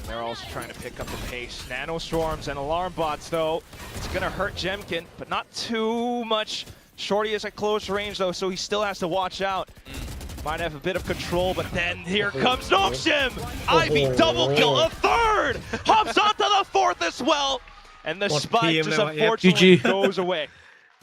They're also trying to pick up the pace. Nano storms and alarm bots, though. It's going to hurt Jemkin, but not too much. Shorty is at close range, though, so he still has to watch out. Might have a bit of control, but then here comes Nongshim! Ivy double kill, a third! Hops onto the fourth as well! And the spike just unfortunately goes away.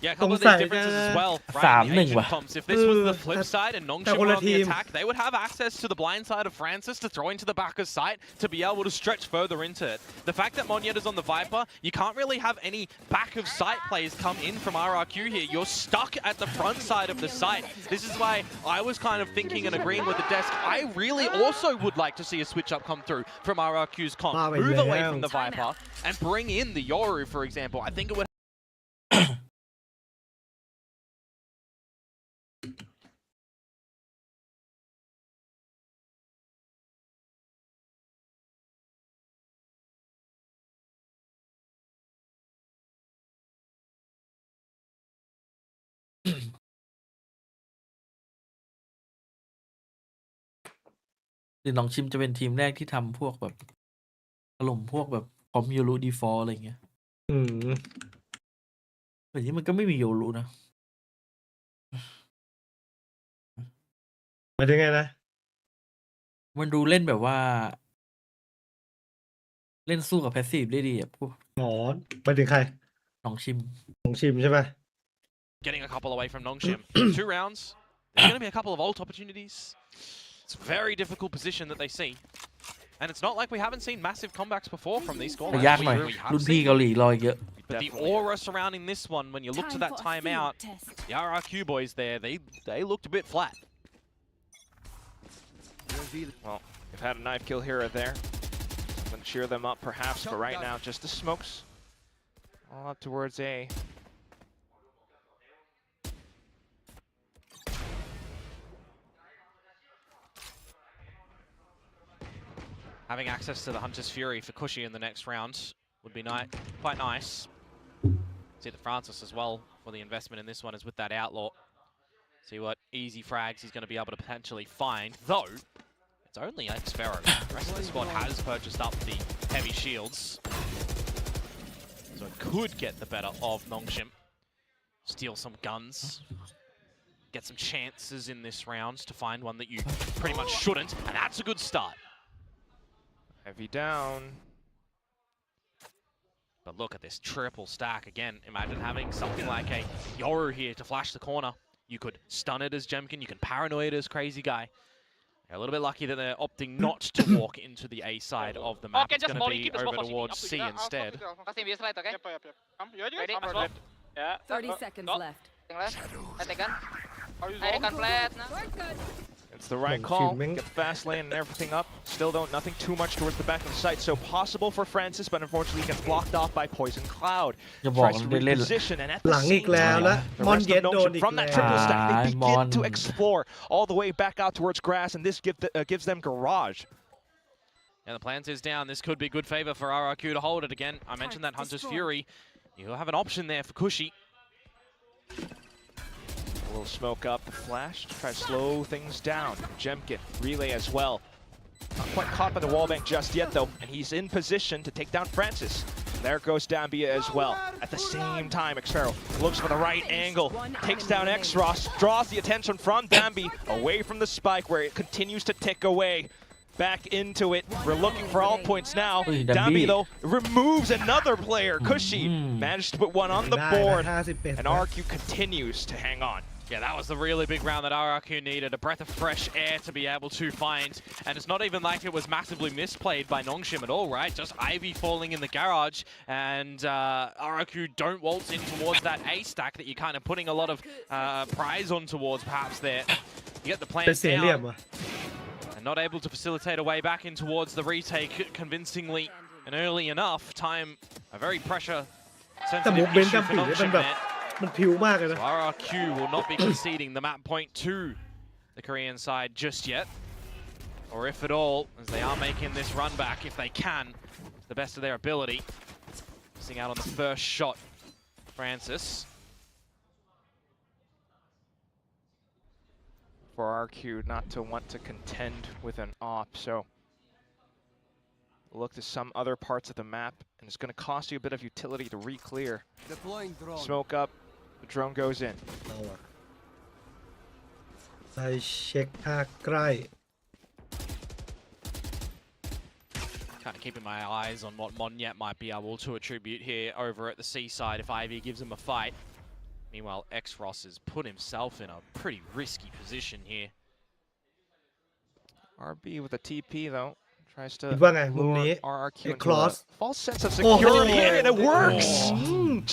Yeah, a couple of these differences as well. Right, the Asian comps. If this was the flip side and Nongshim were on the attack, they would have access to the blind side of Francis to throw into the back of sight to be able to stretch further into it. The fact that Monyetta's on the Viper, you can't really have any back of sight plays come in from RRQ here. You're stuck at the front side of the site. This is why I was kind of thinking and agreeing with the desk. I really also would like to see a switch up come through from RRQ's comp. Move away from the Viper and bring in the Yoru, for example. I think it would หรือน้องชิมจะเป็นทีมแรกที่ทำพวกแบบถล่มพวกแบบพร้อมโยรุดีฟอลอะไรเงี้ยแบบนี้มันก็ไม่มีโยรุนะหมายถึงไงนะมันดูเล่นแบบว่าเล่นสู้กับแพสซีฟได้ดีอ่ะพวกหมอหมายถึงใครน้องชิมใช่ไหม Getting a couple away from Nongshim. 2 rounds. There's going to be a couple of ult opportunities. It's a very difficult position that they see. And it's not like we haven't seen massive comebacks before from these scorelines. ยากหน่อยรุ่นพี่เกาหลีรอเยอะ But the aura surrounding this one, when you look to that timeout, the RRQ boys there, they looked a bit flat. Well, they've had a knife kill here or there. I'm going to cheer them up perhaps, but right now just the smokes. All up towards A. Having access to the Hunter's Fury for Cushy in the next round would be quite nice. See that Francis as well for the investment in this one is with that Outlaw. See what easy frags he's going to be able to potentially find, though it's only Xfero. The rest of the squad has purchased up the heavy shields. So it could get the better of Nongshim. Steal some guns. Get some chances in this round to find one that you pretty much shouldn't, and that's a good start. Heavy down. But look at this triple stack again. Imagine having something like a Yoru here to flash the corner. You could stun it as Jemkin, you can paranoid it as Crazy Guy. They're a little bit lucky that they're opting not to walk into the A side of the map. It's going to be over towards C instead. 30 seconds left. It's the right call. Get the fast lane and everything up. Still nothing too much towards the back of the site. So possible for Francis, but unfortunately he gets blocked off by Poison Cloud. Tries to reposition, and at the same time, the rest of Nongshim from that triple stack, they begin to explore all the way back out towards grass, and this gives them garage. And the plans is down. This could be good favor for RRQ to hold it again. I mentioned that Hunter's Fury. You'll have an option there for Cushy. A little smoke up, the flash to try to slow things down. Jemkin, relay as well. Not quite caught by the wallbang just yet though, and he's in position to take down Francis. There goes Dambia as well. At the same time, Xfero looks for the right angle, takes down X-Ross, draws the attention from Dambi away from the spike where it continues to tick away. Back into it. We're looking for all points now. Dambi though removes another player. Cushy managed to put one on the board, and RQ continues to hang on. Yeah, that was the really big round that RRQ needed. A breath of fresh air to be able to find. And it's not even like it was massively misplayed by Nongshim at all, right? Just Ivy falling in the garage. And RRQ don't waltz in towards that A stack that you're kind of putting a lot of prize on towards perhaps there. You get the plant down. And not able to facilitate a way back in towards the retake convincingly and early enough. Time, a very pressure sensitive issue for Nongshim there. So RRQ will not be conceding the map point to the Korean side just yet. Or if at all, as they are making this run back, if they can, to the best of their ability. Missing out on the first shot, Francis. For RRQ not to want to contend with an op, so look to some other parts of the map, and it's going to cost you a bit of utility to re-clear. Deploying drone. Smoke up, the drone goes in. ไปเช็คภาคใกล้ Kind of keeping my eyes on what Monyet might be able to attribute here over at the seaside if Ivy gives him a fight. Meanwhile, X-Ross has put himself in a pretty risky position here. RB with a TP though. Tries to คิดว่าไงมุม lure นี้ RRQ into Cross a false sense of security, and it works!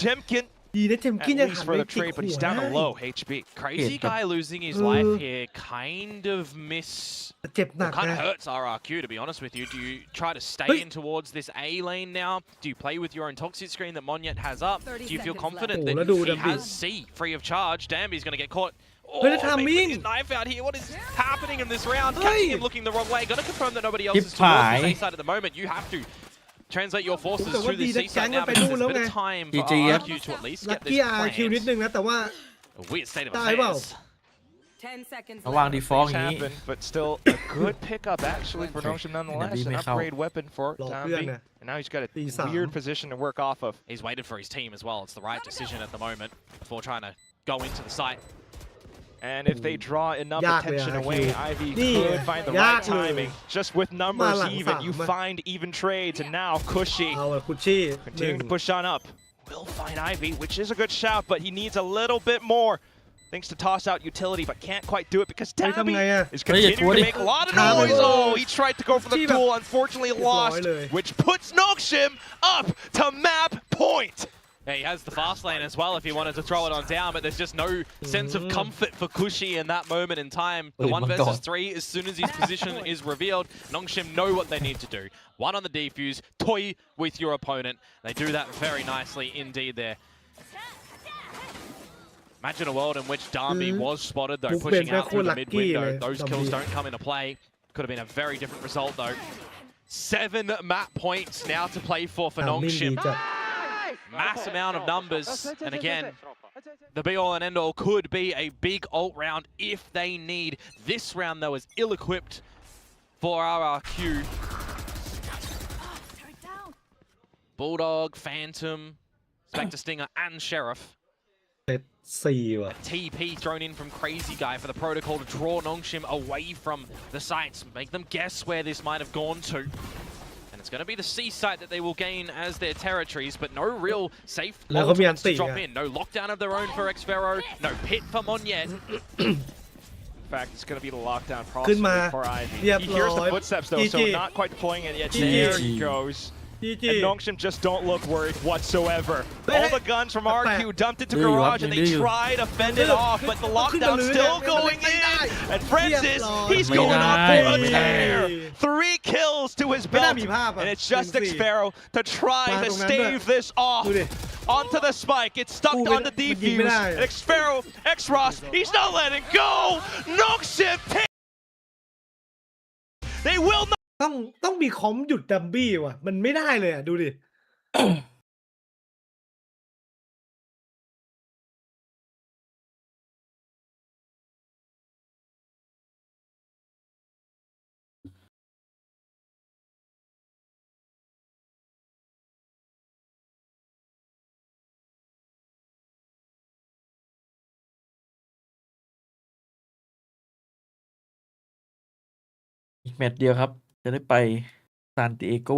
Jemkin ดีนะเจมกิน at ยัง least หัน for ไป the ติด trade, but หั he's ว down ได้ to low HP. Crazy guy losing his life here kind of เจ็บหนัก kind นะ of hurts RRQ, to be honest with you. Do you try to stay in towards this A lane now? Do you play with your own toxic screen that Monyet has up? Do you feel confident that he has C free of charge? Damby's going to get caught. Oh, making his knife out here. What is happening in this round? Catching him looking the wrong way. Got to confirm that nobody else is towards the A side at the moment. You have to translate your forces to the C side now because there's a bit of time for RRQ to at least ลั get กกี้ this RRQ นิด planned. นึงนะแต่ว่า A weird state of ได้เปล่า affairs. 10 seconds ระหว่าง left. ดีฟอล Things อย่างนี้ happen, but still a good pickup actually for Nongshim nonetheless. An upgrade weapon for Damby. And now he's got a weird position to work off of. He's waited for his team as well. It's the right decision at the moment before trying to go into the site. And if they draw enough ยากเลย attention อะ away, Ivy นี่ could find the ยา right กเลย timing. Just with numbers มาหลัง even, สาม you อะ find even trades, and now Cushy เอาอะคุชชี่หนึ่ง continuing to push on up. Will find Ivy, which is a good shout, but he needs a little bit more. Thinks to toss out utility, but can't quite do it because เฮ้ยทำ Damby ไงอะ is continuing to make a lot of noise. Oh, he tried to go for the Chiแบบ duel, unfortunately เรียบร้อย lost, เลย which puts Nongshim up to map point. Yeah, he has the fast lane as well if he wanted to throw it on down, but there's just no sense of comfort for Cushy in that moment in time. The 1 versus 3, as soon as his position is revealed, Nongshim know what they need to do. One on the defuse, toy with your opponent. They do that very nicely indeed there. Imagine a world in which Darby was spotted though, pushing out through the mid window. Those kills don't come into play. Could have been a very different result though. 7 map points now to play for นิ่งดี Nongshim. จัด Mass amount of numbers, and again, the be-all and end-all could be a big ult round if they need. This round, though, is ill-equipped for RRQ. Bulldog, Phantom, Spectre Stinger, and Sheriff. เซตสี่ว่ะ TP thrown in from Crazy Guy for the protocol to draw Nongshim away from the sites, make them guess where this might have gone to. It's going to be the C site that they will gain as their territories, but no real safe ultimates to drop in. No lockdown of their own for Xvero, no pit for Monyet. In fact, it's going to be the lockdown process for Ivy. He hears the footsteps though, so not quite deploying it yet. There he goes. And Nongshim just don't look worried whatsoever. All the guns from RQ dumped into garage and they try to fend it off, but the lockdown's still going in. And Francis, he's going on for a tear. 3 kills to his belt. And it's just Xvero to try to stave this off. Onto the spike, it's stuck on the defuse. Xvero, X-Ross, he's not letting go. Nongshim, they will not. ต้องมีคอมหยุดดัมบี้ว่ะมันไม่ได้เลยอ่ะดูดิ อีกแมตช์เดียวครับ จะได้ไปซานติเอโก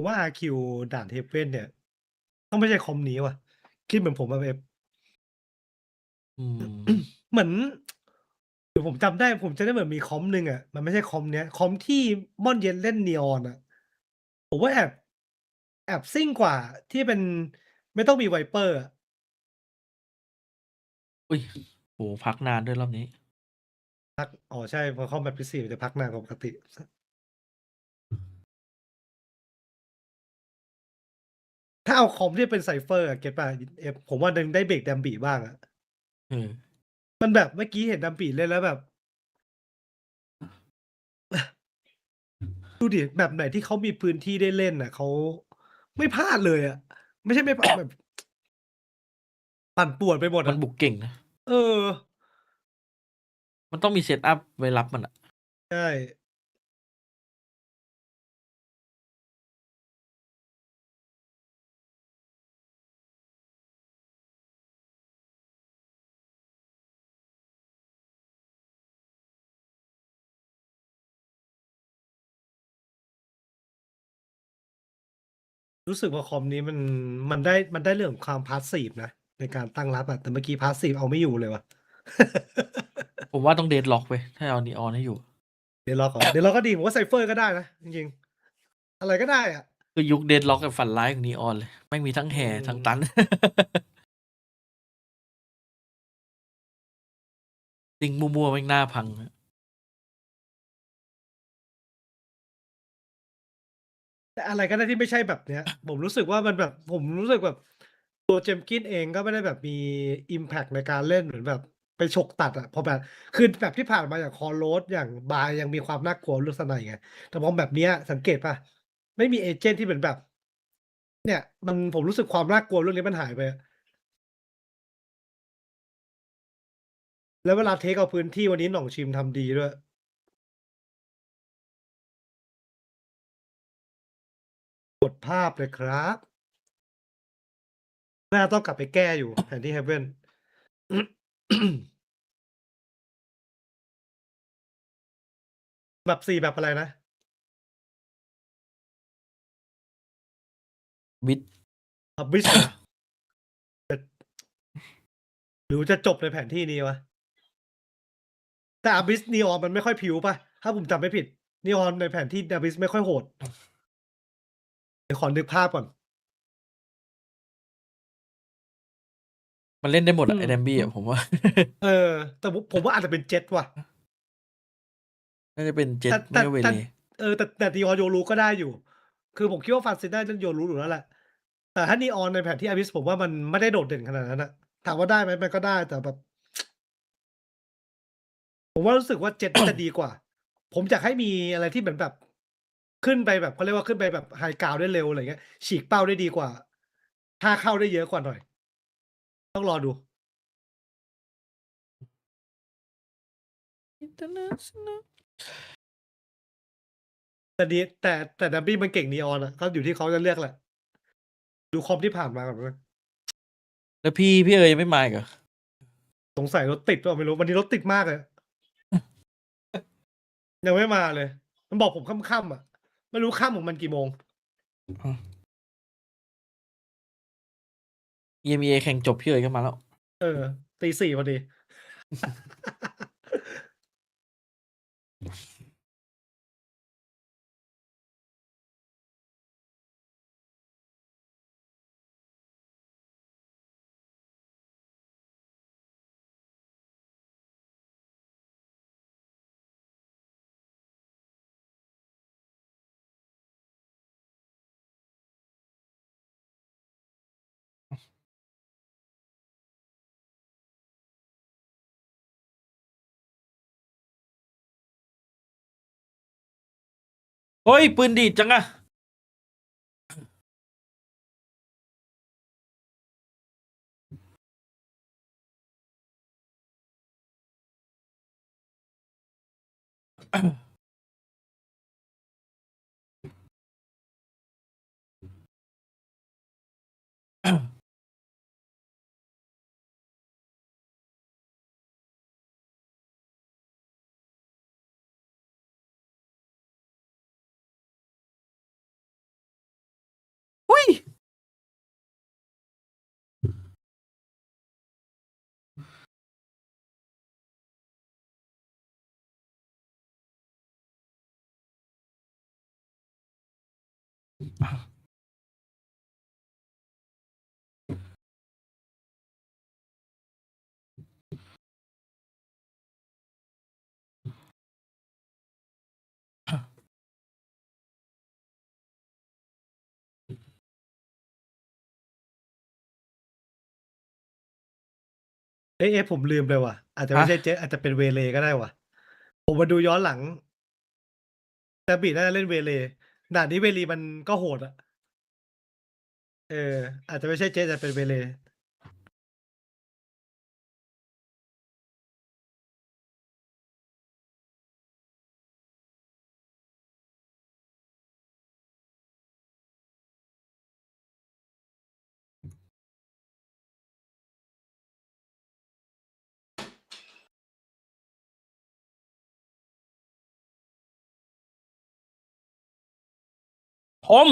ว่า RQ ด่านเทเว่นเนี่ย ต้องไม่ใช่คอมนี้ว่ะ คิดเหมือนผมอะเอฟ อืม เหมือนเดี๋ยวผมจำได้เหมือนมีคอมหนึ่งอ่ะ มันไม่ใช่คอมเนี้ย คอมที่ม่อนเย็นเล่นนีออนอ่ะ ผมว่าแอบซิ่งกว่าที่เป็นไม่ต้องมีไวเปอร์อะ อุ้ยโหพักนานด้วยรอบนี้ พักอ๋อใช่พอเข้าแมปที่ 4 มันจะพักนานกว่าปกติ ถ้าเอาคอมที่เป็นไซเฟอร์อะเก็ตป่ะเอฟผมว่ายังได้เบรกดัมบีบ้างอะ มันแบบเมื่อกี้เห็นดัมบีเล่นแล้วแบบ ดูดิแบบไหนที่เขามีพื้นที่ได้เล่นน่ะเขาไม่พลาดเลยอะไม่ใช่ไม่พลาดแบบ ปั่นป่วนไปหมด มั อะ นบุกเก่งนะ เออ มันต้องมีเซตอัพไว้รับมันอะ ใช่ รู้สึกว่าคอมนี้มันได้เรื่องของความพาสซีฟนะ ในการตั้งรับอะแต่เมื่อกี้พาสซีฟเอาไม่อยู่เลยว่ะ ผมว่าต้องเดดล็อกไปถ้าเอานีออนให้อยู่ เดี๋ยวรอก่อนเดี๋ยวรอก็ดีผมว่าไซเฟอร์ก็ได้นะ จริงๆ อะไรก็ได้อะ คือยุคเดดล็อกกับฝันร้ายของนีออนเลยแม่งมีทั้งแห่ทั้งตัน จริงมัวๆแม่งหน้าพัง แต่อะไรก็ได้ที่ไม่ใช่แบบเนี้ย ผมรู้สึกว่ามันแบบผมรู้สึกแบบตัวเจมส์กินเองก็ไม่ได้แบบมี impact ในการเล่นเหมือนแบบไปฉกตัดอะพอแบบคือแบบที่ผ่านมาอย่างคอโรสอย่างบายยังมีความน่ากลัวเรื่องสไนไงแต่พอแบบเนี้ยสังเกตป่ะ ไม่มีเอเจนต์ที่เหมือนแบบ เนี่ย มันผมรู้สึกความน่ากลัวเรื่องนี้มันหายไปอะแล้วเวลาเทคเอาพื้นที่วันนี้หน่องชิมทำดีด้วย กดภาพเลยครับน่าต้องกลับไปแก้อยู่แผนที่ Heaven แบบ4แบบอะไรนะ วิด Abyss เหรอ หรือจะจบในแผนที่นี้วะ แต่ Abyss Neon มันไม่ค่อยผิวป่ะ ถ้าผมจำไม่ผิด Neon ในแผนที่ Abyss ไม่ค่อยโหด เดี๋ยวขอนึกภาพก่อน มันเล่นได้หมด อื อะ ม ไอแดมบี้อะผมว่า เออ แต่ผมว่าอาจจะเป็นเจ็ตว่ะ น่าจะเป็นเจ็ต แต่ ไม่ก็เว แต่ เล แต่นีออนโยรูก็ได้อยู่ คือผมคิดว่าฟานซินได้เรื่องโยรูอยู่แล้วแหละ แต่ถ้านีออนในแผนที่ Abyss ผมว่ามันไม่ได้โดดเด่นขนาดนั้นอะถามว่าได้ไหมมันก็ได้แต่แบบ ผมว่ารู้สึกว่าเจ็ตน่าจะดีกว่า ผมอยากให้มีอะไรที่เหมือนแบบ ขึ้นไปแบบเขาเรียกว่าขึ้นไปแบบไฮกราวด์ได้เร็วอะไรเงี้ย ฉีกเป้าได้ดีกว่า ถ้าเข้าได้เยอะกว่าหน่อย ต้องรอดู แต่ดีแต่ดับบี้มันเก่งนีออนอะก็อยู่ที่เขาจะเลือกแหละ ดูคอมที่ผ่านมาก่อนนะ แล้วพี่เอ๋ยยังไม่มาอีกเหรอ สงสัยรถติดเปล่าไม่รู้วันนี้รถติดมากเลย ยังไม่มาเลย มันบอกผมค่ำๆอะไม่รู้ค่ำของมันกี่โมง EMEA แข่งจบพี่เอ๋ยก็มาแล้ว เออ 4:00 พอดีเฮ้ย ปืนดีดจังอะ ผมลืมเลยว่ะอาจจะไม่ใช่เจ๊อาจจะเป็นเวเลก็ได้ว่ะผมมาดูย้อนหลังแต่บีน่าจะเล่นเวเลด่านนี้เวลีมันก็โหดอ่ะอาจจะไม่ใช่เจ๊แต่เป็นเวเลผม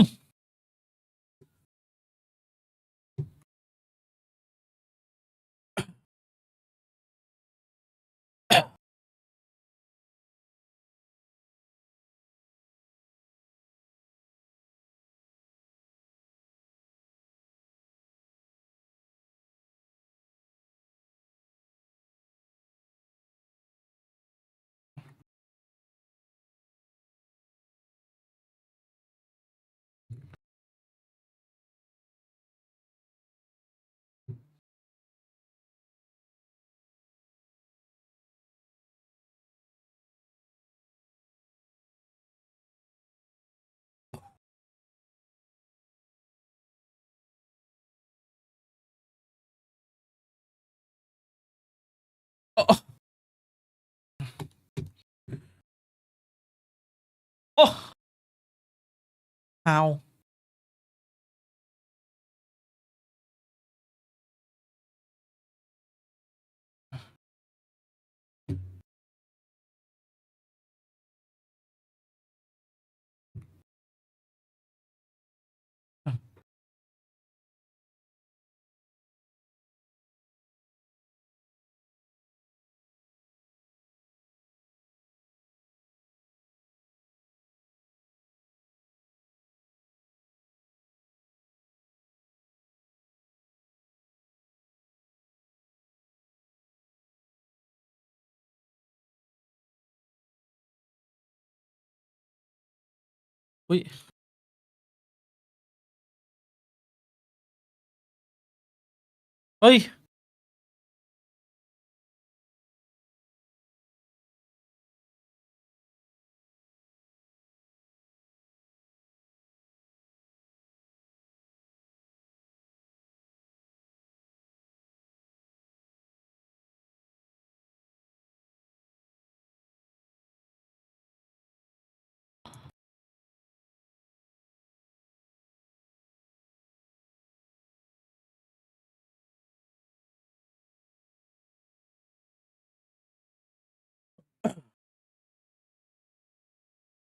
โอ้โอ้เอาอุ้ยเฮ้ย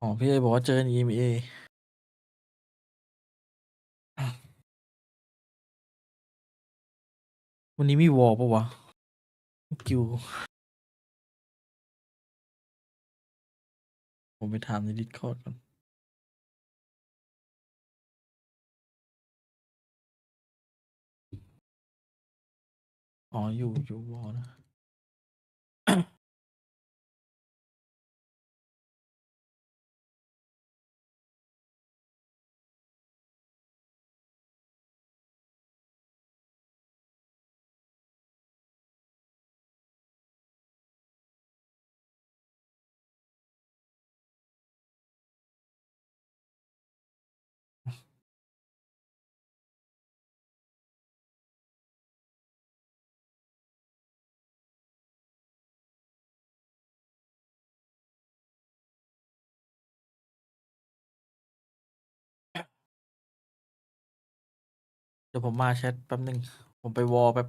อ๋อพี่เอบอกว่าเจอ EMA วันนี้มีวอลปะวะกิวผมไปถามใน Discord ก่อนอ๋ออยู่วอลนะเดี๋ยวผมมาแชทแป๊บนึงผมไปวอลแป๊บ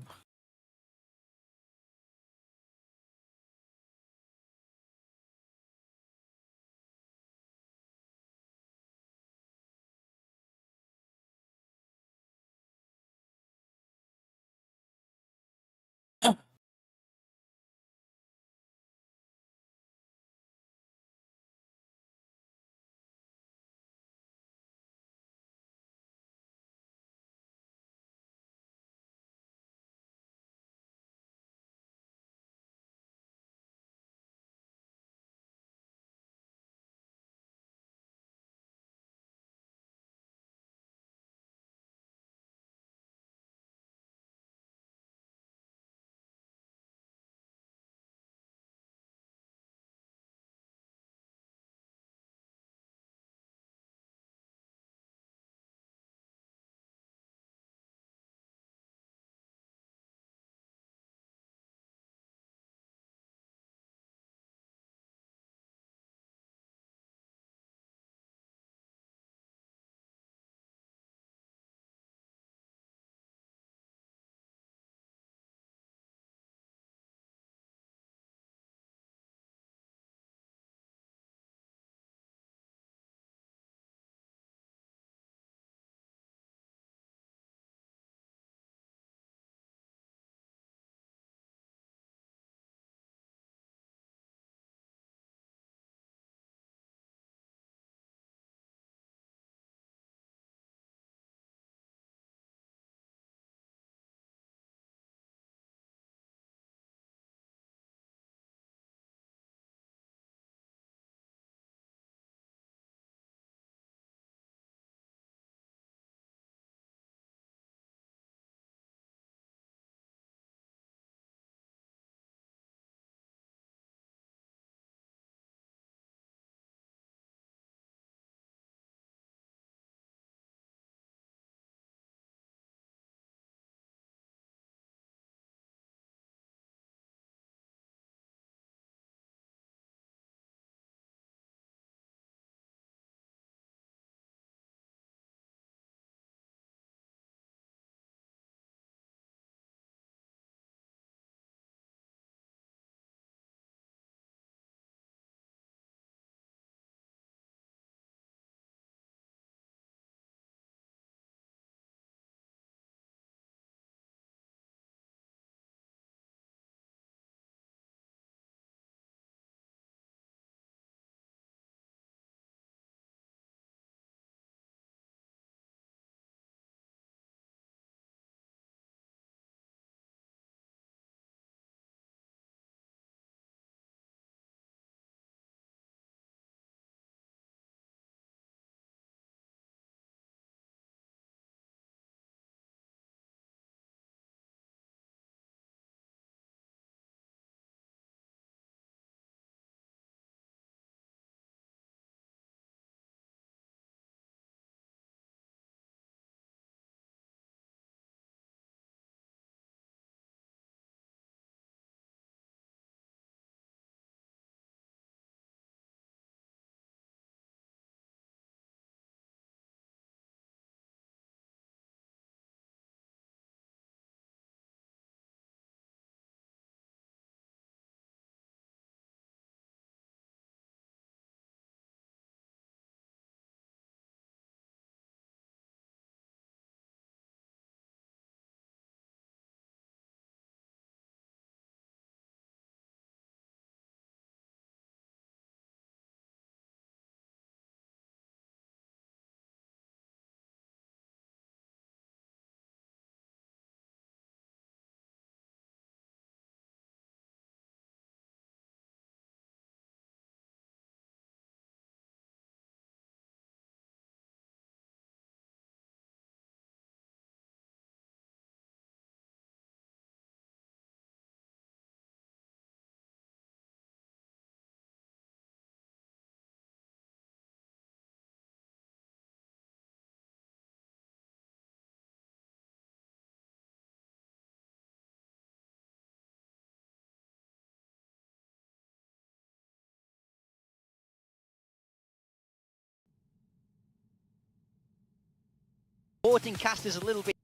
Supporting casters a little bit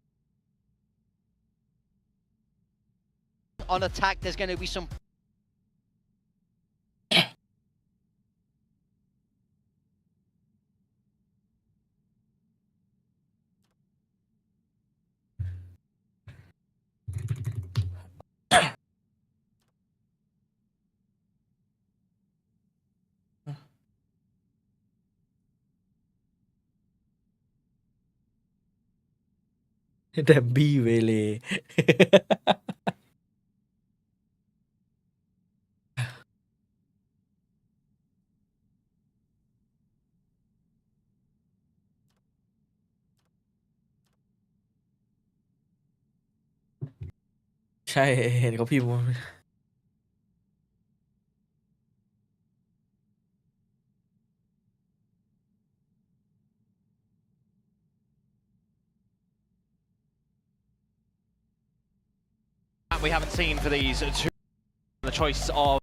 on attack. There's going to be some. Debbie เวเล ใช่เห็นเขาพิมพ์ว่าWe haven't seen for these two. The choice of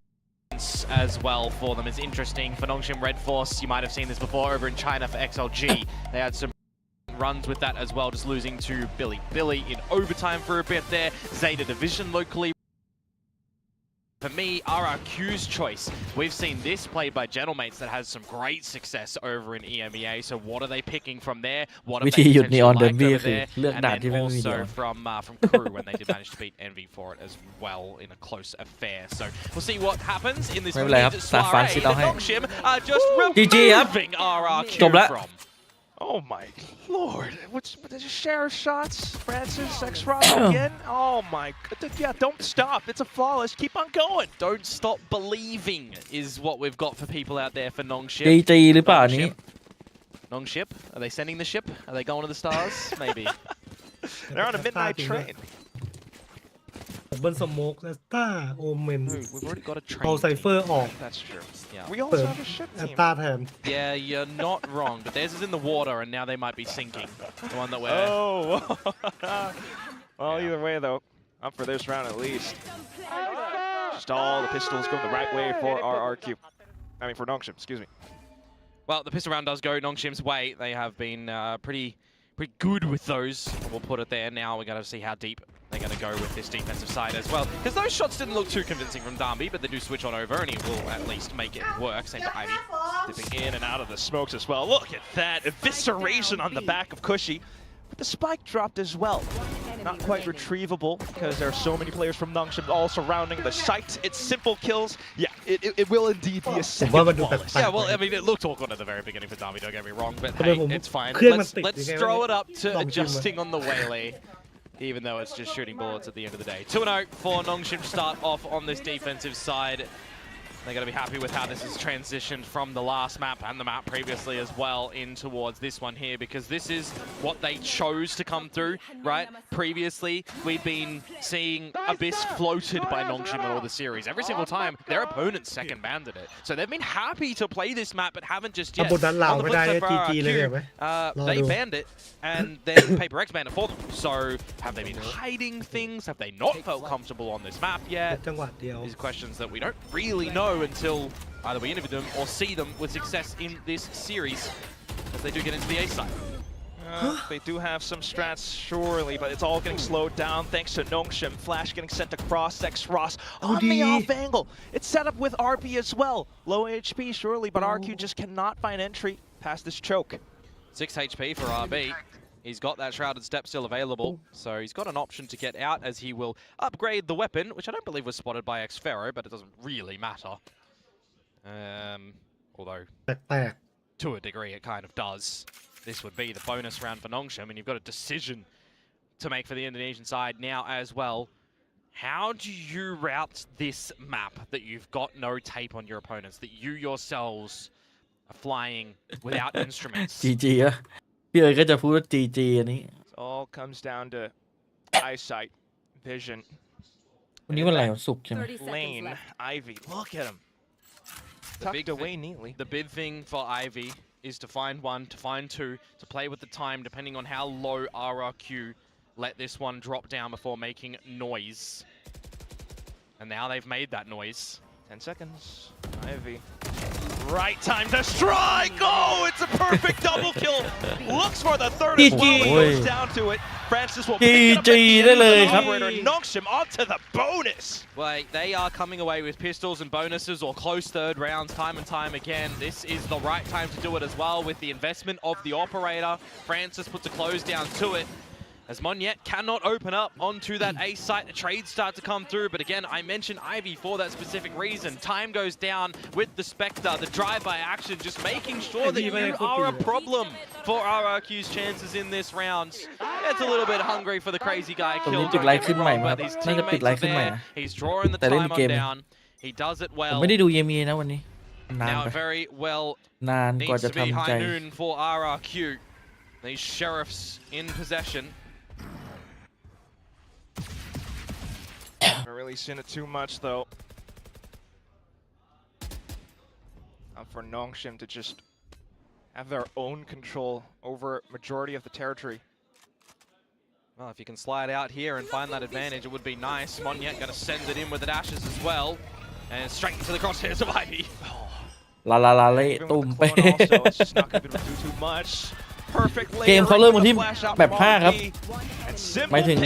as well for them is interesting. For Nongshim Red Force, you might have seen this before over in China for XLG. They had some runs with that as well, just losing to Billy in overtime for a bit there. Zeta Division locally. For me, RRQ's choice. We've seen this played by Gentlemates that has some great success over in EMEA. So what are they picking from there? What have they potentially liked over there? And then also from Crew when they did manage to beat Envy for it as well in a close affair. So we'll see what happens in this soiree. The Nongshim are just removing RRQ from. Oh my lord. What's the share shots? Francis, X-Ross again? Oh my god. Yeah, don't stop. It's a flawless. Keep on going. Don't stop believing is what we've got for people out there for Nongshim. หรือเปล่านี้ Nongship? Are they sending the ship? Are they going to the stars? Maybe. They're on a midnight train. เบิ้ลสโมกและต้าโอเมน We've already got a train. เอาไซเฟอร์ออก That's true. Yeah. We also have a ship แอต team. ตาแทน Yeah, you're not wrong, but theirs is in the water and now they might be sinking. The one that we're... Oh! Well, either way though, up for this round at least. Just all the pistols going the right way for RRQ. I mean for Nongshim, excuse me. Well, the pistol round does go Nongshim's way. They have been pretty good with those. We'll put it there. Now we're going to see how deep they're going to go with this defensive side as well. Because those shots didn't look too convincing from Darby, but they do switch on over and he will at least make it work. Same to Ivy. Dipping in and out of the smokes as well. Look at that evisceration on the back of Cushy. But the spike dropped as well. Not quite retrievable because there are so many players from Nongshim all surrounding the site. It's simple kills. Yeah, it will indeed be a second flawless. Yeah, well, I mean, it looked awkward at the very beginning for Darby, don't get me wrong, but hey, it's fine. Let's throw it up to adjusting on the Waylay. Even though it's just shooting bullets at the end of the day. 2-0 for Nongshim to start off on this defensive side. They're going to be happy with how this has transitioned from the last map and the map previously as well in towards this one here, because this is what they chose to come through, right? Previously, we'd been seeing Abyss floated by Nongshim in all the series. Every single time, their opponents second banded it. So they've been happy to play this map, but haven't just yet. On the flip side for RRQ, they banned it, and then Paper X banned it for them. So have they been hiding things? Have they not felt comfortable on this map yet? These are questions that we don't really know until either we interview them or see them with success in this series as they do get into the A side. They do have some strats, surely, but it's all getting slowed down thanks to Nongshim. Flash getting sent across, X-Ross on the off angle. It's set up with RP as well. Low HP, surely, but RQ just cannot find entry past this choke. 6 HP for RB. He's got that Shrouded Step still available, so he's got an option to get out as he will upgrade the weapon, which I don't believe was spotted by X-Pharaoh, but it doesn't really matter. Although, to a degree, it kind of does. This would be the bonus round for Nongshim, and you've got a decision to make for the Indonesian side now as well. How do you route this map that you've got no tape on your opponents, that you yourselves are flying without instruments? GG อ่ะพี่เอ๋ยก็จะพูดว่า GG อันนี้ It all comes down to eyesight, vision. วันนี้วันอะไรวันศุกร์ใช่ไหม Lane, Ivy, look at him. Tucked away neatly. The big thing for Ivy is to find one, to find two, to play with the time depending on how low RRQ let this one drop down before making noise. And now they've made that noise. 10 seconds. Ivy Right time to strike. Oh, it's a perfect double kill. Looks for the third as well. Goes down to it. Francis will pick it up the operator. Knocks him onto the bonus. Well, they are coming away with pistols and bonuses or close third rounds time and time again. This is the right time to do it as well with the investment of the operator. Francis puts a close down to it. As Monyet cannot open up onto that A site, the trades start to come through. But again, I mentioned Ivy for that specific reason. Time goes down with the Spectre, the drive-by action, just making sure that you are a problem for RRQ's chances in this round. It's a little bit hungry for the crazy guy killed. But his teammates are there. He's drawing the time on down. He does it well. ไม่ได้ดูเยมีนะวันนี้นาน Now ไป very well นานกว่า needs จะ to be ทำใจ high noon for RRQ. These sheriffs in possession. Haven't really seen it too much though. For Nongshim to just have their own control over majority of the territory. Well, if you can slide out here and find that advantage, it would be nice. Monyet going to send it in with the dashes as well. And straight into the crosshairs of Ivy. ลาลาลาเละตุ่มไป It's just not going to do too much. Perfect เกมเขาเริ่มวันที่แบบ5ครับ หมายถึง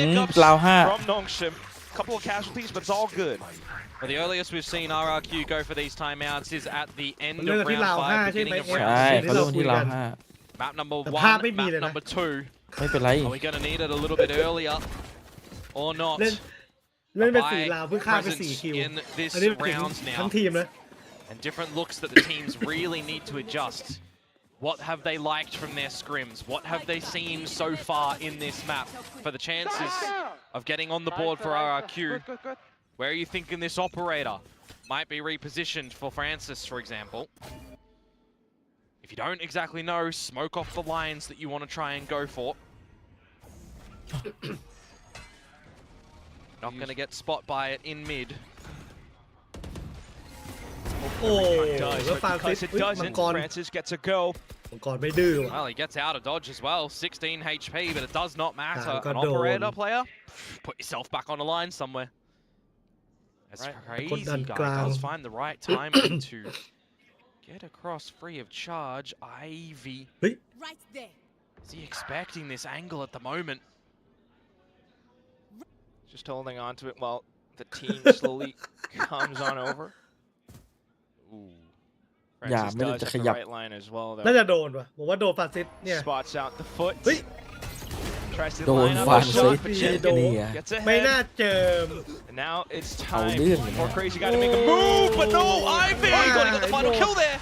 ราว5 from Nongshim. Couple of casualties, but it's all good. Well, the earliest we've seen RRQ go for these timeouts is at the end of เรื่องที่ round ราว 5, 5 ใช่ไหม beginning of ใช่ round เขาเริ่มวันที่ราว 6. Map number แต่ 1, ภาพไม่มีเลย map นะ number 2. ไม่เป็นไร Are we going to need it a little bit earlier or not? เล่นเป็น4 ราวเพิ่งฆ่าไป4 คิว in this อันนี้ถึง round ทั้ง now. ทีมนะ And different looks that the teams really need to adjust. What have they liked from their scrims? What have they seen so far in this map for the chances of getting on the board for RRQ? Where are you thinking this operator might be repositioned for Francis, for example? If you don't exactly know, smoke off the lines that you want to try and go for. Not going to get spot by it in mid. โอ้ But because it doesn't, Francis gets a go. มังกรไม่ดื้อ Well, he gets out of dodge as well. 16 HP, but it does not matter. Ah, An got operator done. player, put yourself back on the line somewhere. That's crazy. Gone Guy down. does find the right timing to get across free of charge. Ivy. Right there. Is he expecting this angle at the moment? Just holding on to it while the team slowly comes on over. Ooh. Francisไม่ได้ does จะ have ข the ยับ right line as well น่า though. จะโดนว่ะผมว่าโดนฟาซิสเนี่ย Spots out the foot. เฮ้ย Tries to โดน line up ฟั a น shot, ซิ but นี่ Jet นี่อ่ะ gets ไม่น่า ahead. เจิม And now it's เอา time เรื่องอยู่ for นะ Crazy Guy to make a move, but no, Ivy! Oh, he got the final kill there.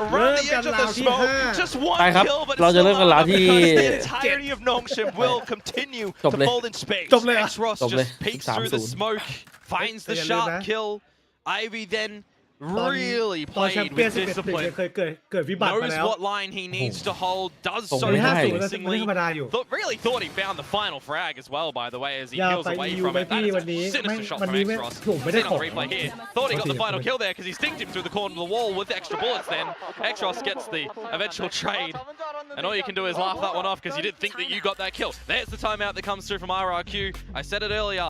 Around the edge of the smoke, just one ไปครับ kill, but เรา it's จะ still เริ่มกัน not ราว enough ที่ because the entirety of Nongshim will continue จบ to เลย fold in space. จบเลยอ่ะ Ross จบเลย just peeks 13 through the smoke, finds the Hey, sharp Elena. kill. Ivy then ตอน really ตอนแชม played เปี้ยน with 11 discipline. เคยเกิดวิบัติมา Knows แล้ว what line he needs to hold, does so ไม่ได้ 50 มันไม่ convincingly. ธรรมดาอยู่ Really thought he found the final frag as well, by the way, as he อย่า peels ไป away ยู from ไป it. That พี่ is วันนี้ a ไม่ sinister shot วัน from นี้ไม่ X-Ross. ผมไม่ได้ Seen ข on อ the replay here. Thought he got the final kill there because he stinked him through the corner of the wall with extra bullets then. X-Ross gets the eventual trade. And all you can do is laugh that one off because you didn't think that you got that kill. There's the timeout that comes through from RRQ. I said it earlier.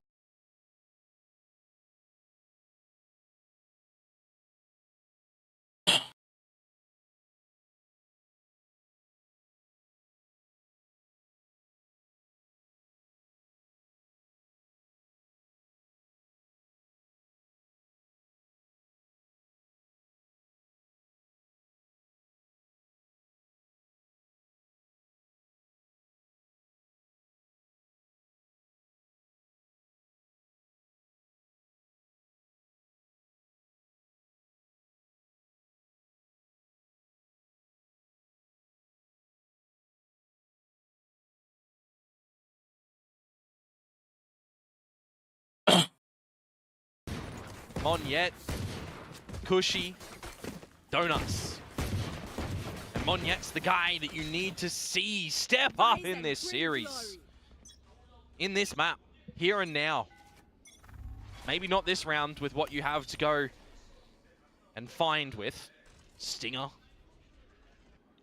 Monyet, Cushy, Donuts. And Monyet's the guy that you need to see step up in this series. In this map, here and now. Maybe not this round with what you have to go and find with. Stinger.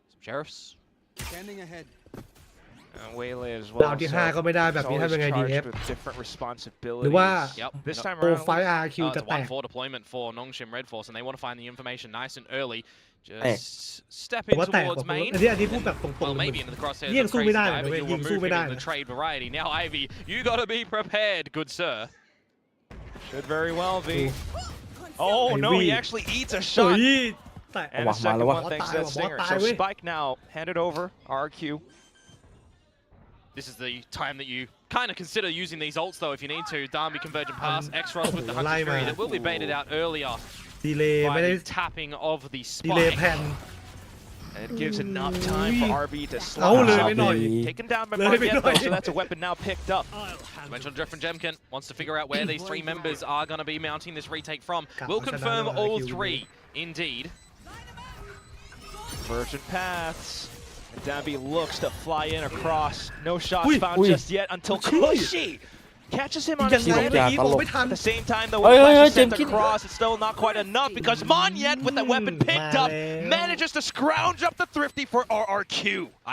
Some Sheriffs. Standing ahead. Waylay as ดาว well. ที่ So 5 ก็ไม่ได้แบบ it's นี้ always ทำยังไงดี charged ครับ with different หรือว่า responsibilities. Yep. This time โปร around, ไฟล์ RQ จะ It's a แตก 1-4 deployment for Nongshim Red Force, and they want to find the information nice and early Just step ผม in ว่าแตก towards อัน main. นี้พูดแบบตรง Well, ๆเลย maybe into the crosshairs ยิง of สู้ไม่ Crazy ได้ Guy, นะ but เว้ย you're ยิงสู้ removing ไม่ได้ him in นะ the trade variety. Now, Ivy, you gotta be prepared, good sir. Should very well be. Oh no, he actually eats a เฮ้ shot. ยแต่ And a second one thanks to that stinger. So Spike now handed over RRQ. This is the time that you kind of consider using these ults, though, if you need to. Darby convergent pass, X-Ross with the Hunter's Fury that will be baited out earlier ดีเลย์ไม่ by ได้ the tapping of the ดีเลย์ spike. แผ่น And it gives enough time for RB to เอา slap เลย out. ไปหน่อย Taken down by เลยไป Marquette หน่อย though, so that's a weapon now picked up. Dimensional Drift from Jemkin wants to figure out where these three members are going to be mounting this retake from. Cut We'll once confirm another all RRQ three, indeed. Virgin paths. And Danby looks to fly in across. No shots Ui, found ui. just yet until Cushy catches him on ยัง his ไง landing. เมื่อกี้ผมไม่ทัน At the same time, though, Oi, when oi, Flash oi, is sent Jemkin. across, it's still not quite enough because Monyet, with the weapon picked up, Mal. manages to scrounge up the thrifty for RRQ.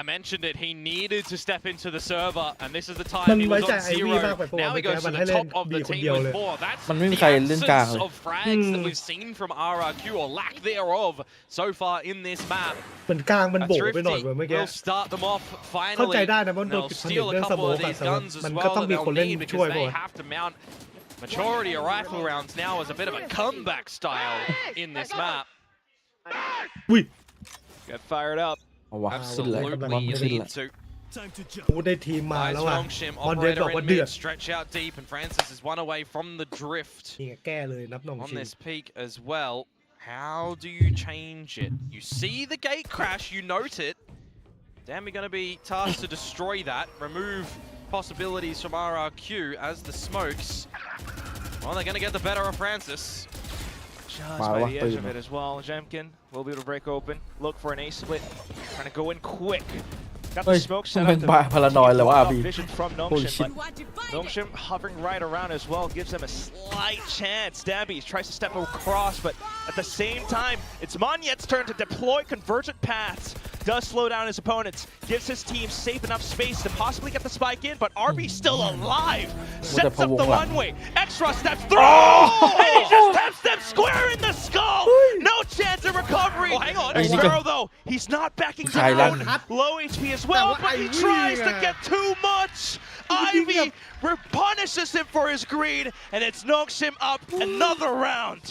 I mentioned it, he needed to step into the server, and this is the มั time น he ไว้ was ใจ on ไอวี่มาก zero. ไปเพราะว่า Now เมื่ he อกี้ goes มั to น the ให้เล่น top of บี the คน team เดียวเลย with 4. That's มันไม่มี the ใครเล่นกลาง absence เลย of frags that we've seen from RRQ, or lack thereof, so far in this map. เหมือนกลางมัน A โบกไปหน่อย thrifty เว้ยเมื่อกี้ will start them off เข้าใจ finally. ได้นะมันโดน They'll ปิดผนึก steal a เรื่องสโม couple ก of อะ these แต่ว่า guns as มันก็ well ต้อง that มีคน they'll เล่น need ช่วย because ป่ะ they have to mount majority of rifle rounds now as a bit of a comeback style in this map. อุ้ย Got fired up. เอาวะขึ้นเลย Absolutely บอล you ขึ้น need ละ to. พูดได้ทีมมา Nice แล้วอ่ะ Longshim บอลเดินบ operator อกว่า in เดือ mid, ด stretch out deep, and Francis is one away from the drift นี่ไงแก้เลยนับหน่อง on ชิง this peak as well. How do you change it? You see the gate crash, you note it. Damn, you're going to be tasked to destroy that, remove possibilities from RRQ as the smokes. Well, they're going to get the better of Francis. Just by the edge of it as well. Jemkin will be able to break open. Look for an A split. Trying to go in quick. Got เฮ้ the ย smoke มัน set เป็น up. บ้าพารานอยด์เลยวะอาบี Vision from Holy Nongshim, shit. but Nongshim hovering right around as well gives them a slight chance. Dabby tries to step across, but at the same time, it's Monyet's turn to deploy convergent paths. Does slow down his opponents, gives his team safe enough space to possibly get the spike in, but RB's still alive. Sets up the one-way. Extra steps through, and he just taps them square in the skull. No chance of recovery. Oh, hang on. Sparrow, though, he's not backing down. Low HP as well, but he tries to get too much. Ivy punishes him for his greed, and it's Nongshim up another round.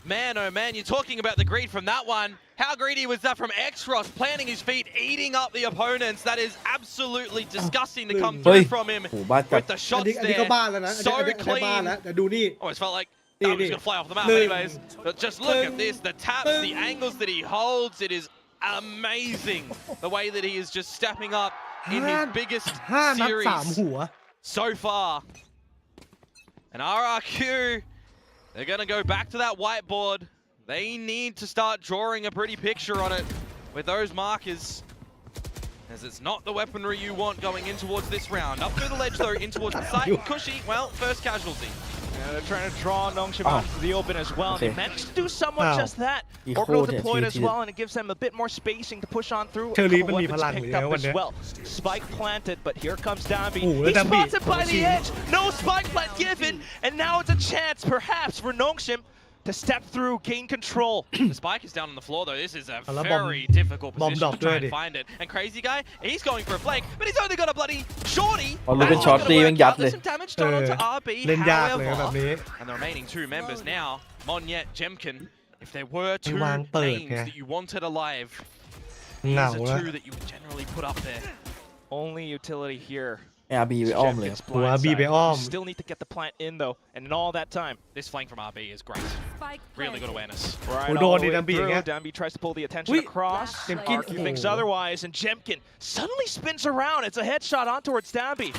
Man, oh man, you're talking about the greed from that one. How greedy was that from X-Ross, planting his feet, eating up the opponents? That is absolutely disgusting to come through from him โหบ้าจัด with the อัน shots นี้ก็ there. บ้านแล้วนะ So อันนี้บ้าน clean. แล้วแต่ดูนี่ Almost felt like that was going to fly off the map anyways. But just look at this, the taps, the angles that he holds, it is amazing. The way that he is just stepping up in his biggest 5 นัด 3 series หัว so far. And RRQ, they're going to go back to that whiteboard. They need to start drawing a pretty picture on it with those markers, as it's not the weaponry you want going in towards this round. Up through the ledge though, in towards the site. Cushy, well, first casualty. Yeah, they're trying to draw Nongshim out to the open as well. Okay. They managed to do somewhat just that. He Orbital called it, deployed he as did. well, and it gives them a bit more spacing to push on through. A Cherry couple มันมีพ weapons ลัง picked อยู่แล้ว up วัน as เนี้ย well. Spike planted, but here comes Danby. Oh, He's Danby. spotted by the edge. No spike plant given, and now it's a chance, perhaps, for Nongshim to step through, gain control. The spike is down on the floor though. This is a Alam, very difficult bomb position to try drop and find it. And Crazy Guy, he's going for a flank, but he's only got a bloody shorty. บอลลูนเป็นช็อตตีแม่งยัดเลย There's some damage done onto RB, เล่นยากเลยแบบ however. นี้ And the remaining two members now, Monyet, Jemkin. If there were two วางเปิด names ไง that you wanted alive, เหงา these แล้ว are two that you would generally put up there. Only utility here. ไอ้อาบีไปอ้อมเลย Jemkin's หัว blind บี side. ไปอ้อม You still need to get the plant in though, and in all that time, This flank from RB is great. Spike Really good awareness. right Oh, all don't the way need Danby through. again. Danby tries to pull the attention Wait. across. Jemkin, RQ thinks oh. otherwise, and Jemkin suddenly spins around. It's a headshot on towards Danby.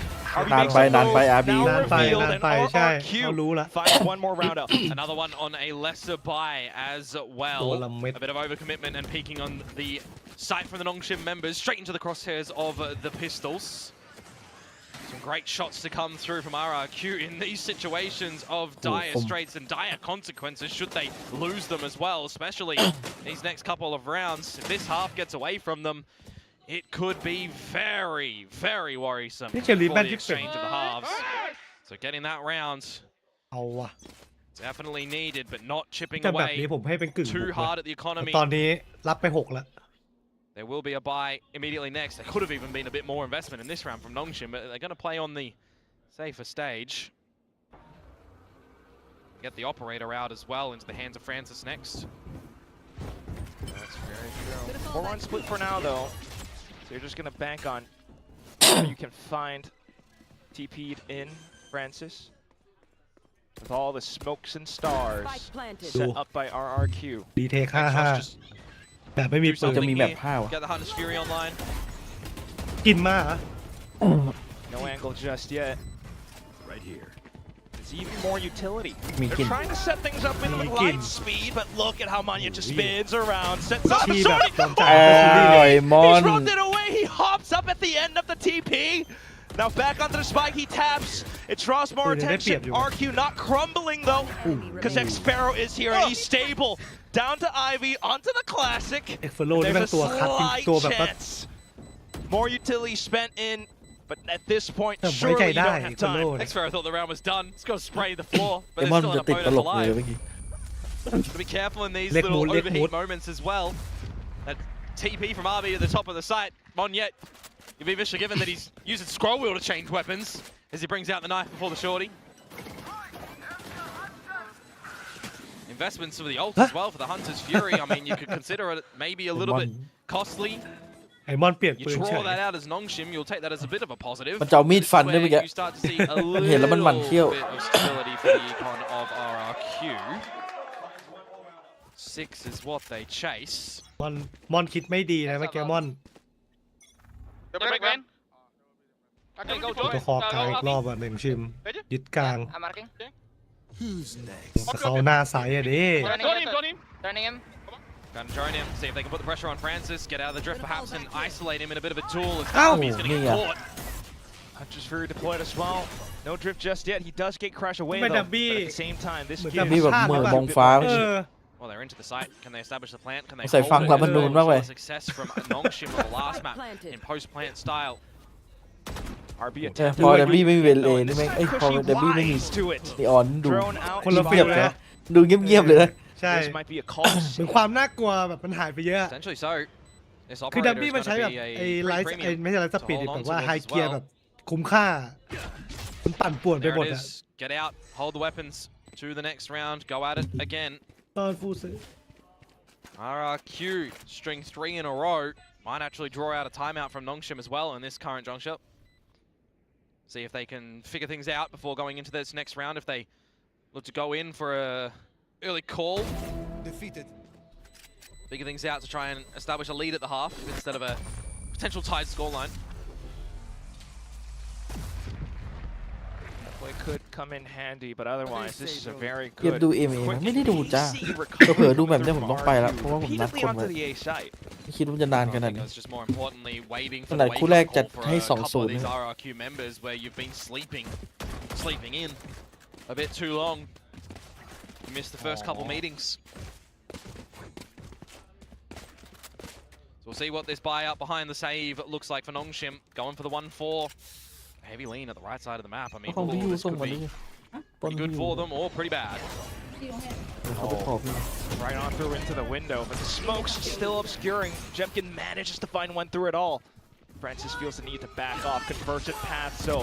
RB นาน makes ไป a นานไป move, RB now นานไป revealed, นาน and ไปใช่เขา RRQ รู้ละ finds one more round up. Another one on a lesser buy as well. Stalemate. A bit of overcommitment and peeking on the site from the Nongshim members, straight into the crosshairs of the pistols. Some great shots to come through from RRQ in these situations of dire straits and dire consequences should they lose them as well, especially these next couple of rounds. If this half gets away from them, it could be very, very worrisome Ni Cherry for man theที่เป็น exchange of the halves. So getting that round, เอาว่ะ Definitely needed, but not chipping แต่แบบนี้ away ผมให้เป็นกึ่ง too บุก hard นะ at the economy. ตอนนี้รับไป6แล้ว There will be a buy immediately next. There could have even been a bit more investment in this round from Nongshim, but they're going to play on the safer stage. Get the operator out as well into the hands of Francis next. That's very true. 4-1 split for now, though. So you're just going to bank on you can find TP'd in Francis with all the smokes and stars set up by RRQ. ดีเทค Exos 55 just แบบไม่มี do ปืน something จะมีแบบ here. 5 ว่ะ Get the Hunter's Fury online. กินมาเหรอ No angle just yet. Right here. It's even more utility. Me They're kin. trying to set things up with Me light kin. speed, but look at how Manya just spins around, sets up Chi sorry.แบบจอมใจ อ้าวไอ้มอน He's rolled it away. He hops up at the end of the TP. Now back onto the spike, he taps. It draws more Ui, they attention. đẹp vậy. RQ not crumbling though, because X Sparrow is here and he's stable. Down to Ivy, onto the classic. เอ็กเฟโลนี่แม่ง There's ตัว a คัดจริง slight ตัวแบบว่า chance. More utility spent in, but at this point, Tapi surely you dah, don't have time. Ivy. X-Fair thought the round was done. It's got to spray the floor, but ไอ้ there's มอน still จะ an ติดต opponent ลกเลย alive. เมื่อกี้ Gotta be careful in these Leg little mood, leg overheat mood. moments as well. That TP from RB at the top of the site. Monyet, you'd be vicious given that he's using scroll wheel to change weapons as he brings out the knife before the shorty. Investments for the Ults as well for the Hunter's Fury. I mean, you could consider it maybe a little bit costly. ไอ้มอนเปลี่ยน You ปืนเฉ draw ย that out as Nongshim, you'll take that as a bit of a positive. มันจะเอามีดฟันด้วยเมื่อกี้ You start to see a เห็นแล้วมันหมั่น little เขี้ยว bit of stability for the econ of RRQ. 6 is what they chase. มอนคิดไม่ดีนะเมื่อกี้มอน The break man. Okay, go ตัว George. คอกลางอีกรอบอ่ะหนึ่งชิม ยึดกลาง I'm marking. Who's next? แต่เขาหน้าใสอ่ะดิ Turn him. Turning him. Gonna join him, see if they can put the pressure on Francis, get out of the drift perhaps and isolate him in a bit of a duel as Ow! He's gonna get Yeah. caught. Hunter's Fury deployed as well. No drift just yet. He does get crash away But though. Dabby- But at the same time, this เหมือน gives กับ มีแบบ พลาด เหมือน หรือ มอง เป ฟ้า ล่า ไม่ เอ ใช่ อ Well, they're into the site. Can they establish the plant? Can they Say hold Fang it? Club มันนูนมากเว้ย Success from Nongshim on the last map in post-plant style. RB แต่ attempt พอ to เดบบี้ไม่มีเวลเล though, น and นี่ this แม่งเอ้ย is พอ cushy เดบบี้ไม่มี wise to it. นีออนดู Thrown out คนละ to ฟิล Maya. นะ ดูเงียบๆเลยนะ ใช่ This might be a call. เหมือนความน่ากลัวแบบมันหายไปเยอะ Essentially so. This คือ operator ดับ is บี้มัน going ใช้ to แบบ be ไอ้ a ไล free ท์ premium ไม่ใช่ไลท์ส to ปีด hold แบ on บว่า towards ไฮ as เกียร์ well. แบบคุ้มค่า มันปั่นป่วนไป There หมด it อ่ะ is. Get out, hold the weapons to the next round, go at it again. ตอนฟูซื้อ RRQ string 3 in a row. Might actually draw out a timeout from Nongshim as well in this current juncture. See if they can figure things out before going into this next round. If they look to go in for a early call, Defeated. figure things out to try and establish a lead at the half instead of a potential tied scoreline. It could come in handy, but otherwise, this is a very เก็บ good. ดูเอเม quick ไม่ได้ดูจ้า easy เผลอ recovery ๆดูแบบเนี้ย from ผมต้องไปแล้ว RRQ. เพราะว่าผมนัด Repeatedly คนไว้ onto the A site. ไม่คิดว่าจะนานขนาด I think นี้ it's just more importantly waiting ข for นาด the คู่ wake แรก up จัด call for ให้ a couple of 2-0 these นะ RRQ members where you've been sleeping in a bit too long. You missed the first couple meetings. So we'll see what this buy out behind the save looks like for Nongshim. Going for the 1-4. Heavy lean at the right side of the map. I mean, ของพี่ยู this ส่ง could มา be ดิ pretty good for them or pretty bad. เขาไปขอพี่ Right on through into the window, but the smoke's still obscuring. Jepkin manages to find one through it all. Francis feels the need to back off, convergent path, so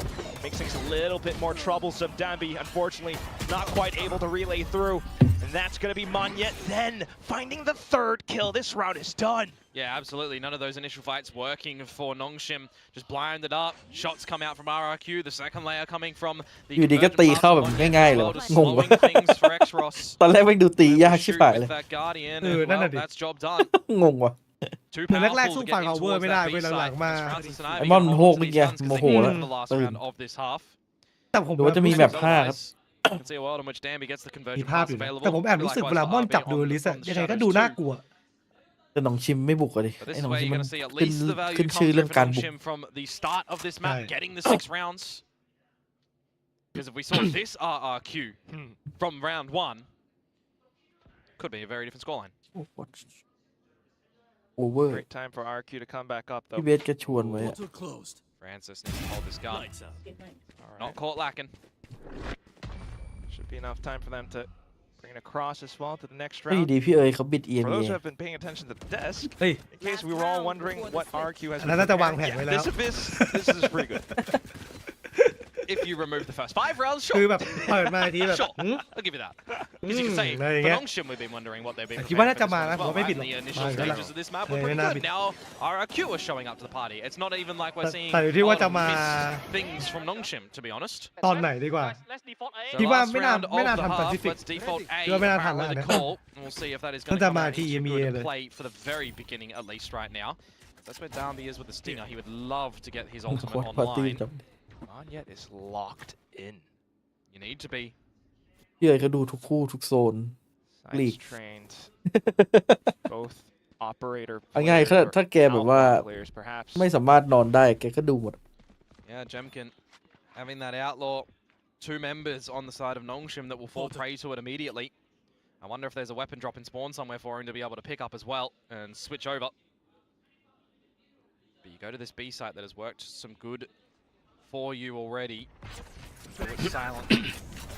makes things a little bit more troublesome. Danby, unfortunately, not quite able to relay through. And that's going to be Monyet then finding the third kill. This round is done. Yeah, absolutely. None of those initial fights working for Nongshim. Just blinded up. Shots come out from RRQ. The second layer coming from the อยู่ดีก็ตีเข้าแบบง่ายๆเลย งงวะ slowing things for X-Ross. ตอนแรกไม่งดูตียากชิบ Shoot หายเลย with that Guardian, Ừ, andนั่น well, น่ะดิ that's job done. งงว่ะ Too เหมือนแรก powerful ๆสู้ to ฝั่ง get เอา in เวอร์ towards ไม่ได้ that เว้ย B หลั side. งๆมา As Francis and Ivy ไอ้มอน get โหก hold of เมื่อ these กี้ guns โมโห consistently แล้ว in the last ตื่น round of this half. แต่ผม หรือว่าจะมีแบบ 5 ครับ You can see a world in which Danby gets the มี conversion ภาพ pass อยู่นะ available. แต่ผมแอบรู้สึกเวลามอนจับดูลิสอะยังไงก็ดูน่ากลัว แต่หนองชิมไม่บุกอะดิ But ไอ้ this หน is อง where ชิม you're มัน going to see at ขึ้น least the value ขึ้น comes ชื่อ through เรื่อง for การบุก Nongshim from the start of this map, Right. getting the 6 rounds. Because if we saw this RRQ from round 1, could be a very different scoreline. โอเวอร์ Great time for RQ to come back up, พี่ though. เบสแกชวนไว้อะ Portal closed. Francis needs to hold this gun. Lights out. Not caught lacking. Should be enough time for them to Bring it across as well to the next ก็อยู่ round. ดีพี่เอ๋ยเขาบิดเอียง For เอ those who have been paying attention to the desk, เฮ้ย in case we were all wondering what RRQ has อันนั้นน่าจะวางแผน yeah, ไว้แล้ว this is pretty good. If you remove the first 5 rounds, คือ sure. แบบเปิดมาทีแบบ Sure, I'll give you that. Because you can say, there you for go. Nongshim, we've been wondering what they've been คิดว่า preparing น่า for จะ this มา one นะ as ผม well, ไม่ right? ผิดหรอก The initial มาแล้ว stages of this map were ไม่ pretty น่า good. ผิด Now RRQ are showing up to the party. It's not even like we're seeing แต่อยู่ที่ a ว่า lot จะ of มา missed things from Nongshim, to be honest. ตอนไหนดีกว่า Let's default A. So คิดว่า last ไม่น่า round of ไม่น่า the ทำ half, Pacific let's default A, คิดว่าไม่น่าทัน apparently แล้ว the นะ call. And we'll see if that is น่า going to จะ come มา out ที่ into EMEA good เลย play for the very beginning, at least right now. That's where Darby is with the stinger. He would love to get his ultimate Watchparty online. จำ On yet is locked in. You need to be. พี่เอ๋ยเขาดูทุกคู่ทุกโซน Sides League. trained. Both operator เอาง่าย players ถ้า or แกแบบว่า outlaw players, perhaps. ไม่สามารถนอนได้แกก็ดูหมด Yeah, Jemkin having that outlaw. 2 members on the side of Nongshim that will fall prey to it immediately. I wonder if there's a weapon drop in spawn somewhere for him to be able to pick up as well and switch over. But you go to this B site that has worked some good for you already. So it's silent.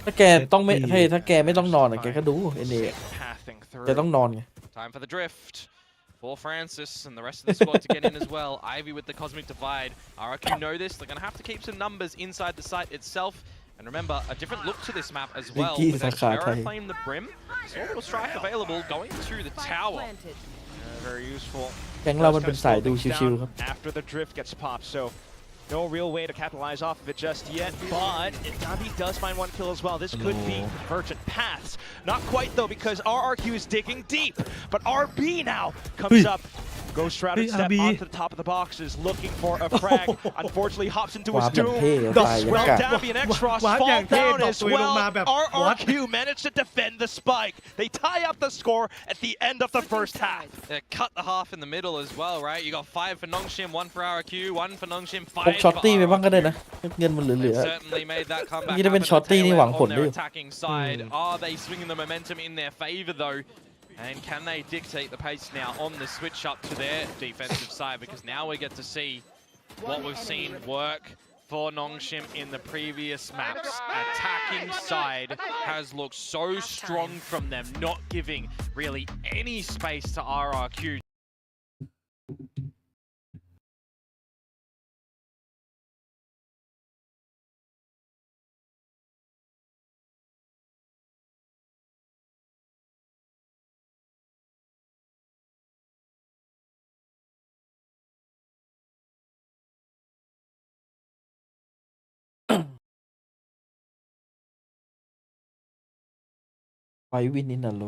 ถ้าแกต้องไม่ให้ถ้าแกไม่ต้องนอนอะแกก็ดูเอ็นเอ Pathing แก through. ต้องนอนไง Time for the drift for Francis and the rest of the squad to get in as well. Ivy with the Cosmic Divide. RRQ know this. They're going to have to keep some numbers inside the site itself. And remember, a different look to this map as well. Vicky With a Sakatai. Flame the Brim. Orbital Strike available going to the tower. Planted. Very useful. แก๊งเรา Does มัน kind เป็น of สาย slow ดู things ชิว down ๆครับ after the drift gets popped, so no real way to capitalize off of it just yet, but Dabi does find 1 kill as well. This could be convergent paths. Not quite though, because RRQ is digging deep, but RB now comes up. Ghost Shrouded step RB. onto the top of the boxes, looking for a frag. Unfortunately, hops into his วาร์ปอย่าง doom. เท่ตายอย่าง Well, กะ Dabi and X-Frost วาร์ปอ fall ย่างเท่ down ตก as ตัวลงมา well. แบบ RRQ managed to defend the spike. They tie up the score at the end of the first half. Cut the half in the middle as well, right? You got 5 for Nongshim, 1 for RRQ, 1 for Nongshim, 5 พกช็อต for ตี้ไปบ้างก็ได้ RRQ. นะเงินมันเหลือ They certainly made that comeback นี่ถ้าเป็น happen ช็อต at ตี้ the นี่ tail หวัง end ผ on ล their ด้วย attacking side. Are they swinging the momentum in their favor though? And can they dictate the pace now on the switch up to their defensive side? Because now we get to see what we've seen work for Nongshim in the previous maps. Attacking side has looked so strong from them, not giving really any space to RRQ.ไฟวินนินาโล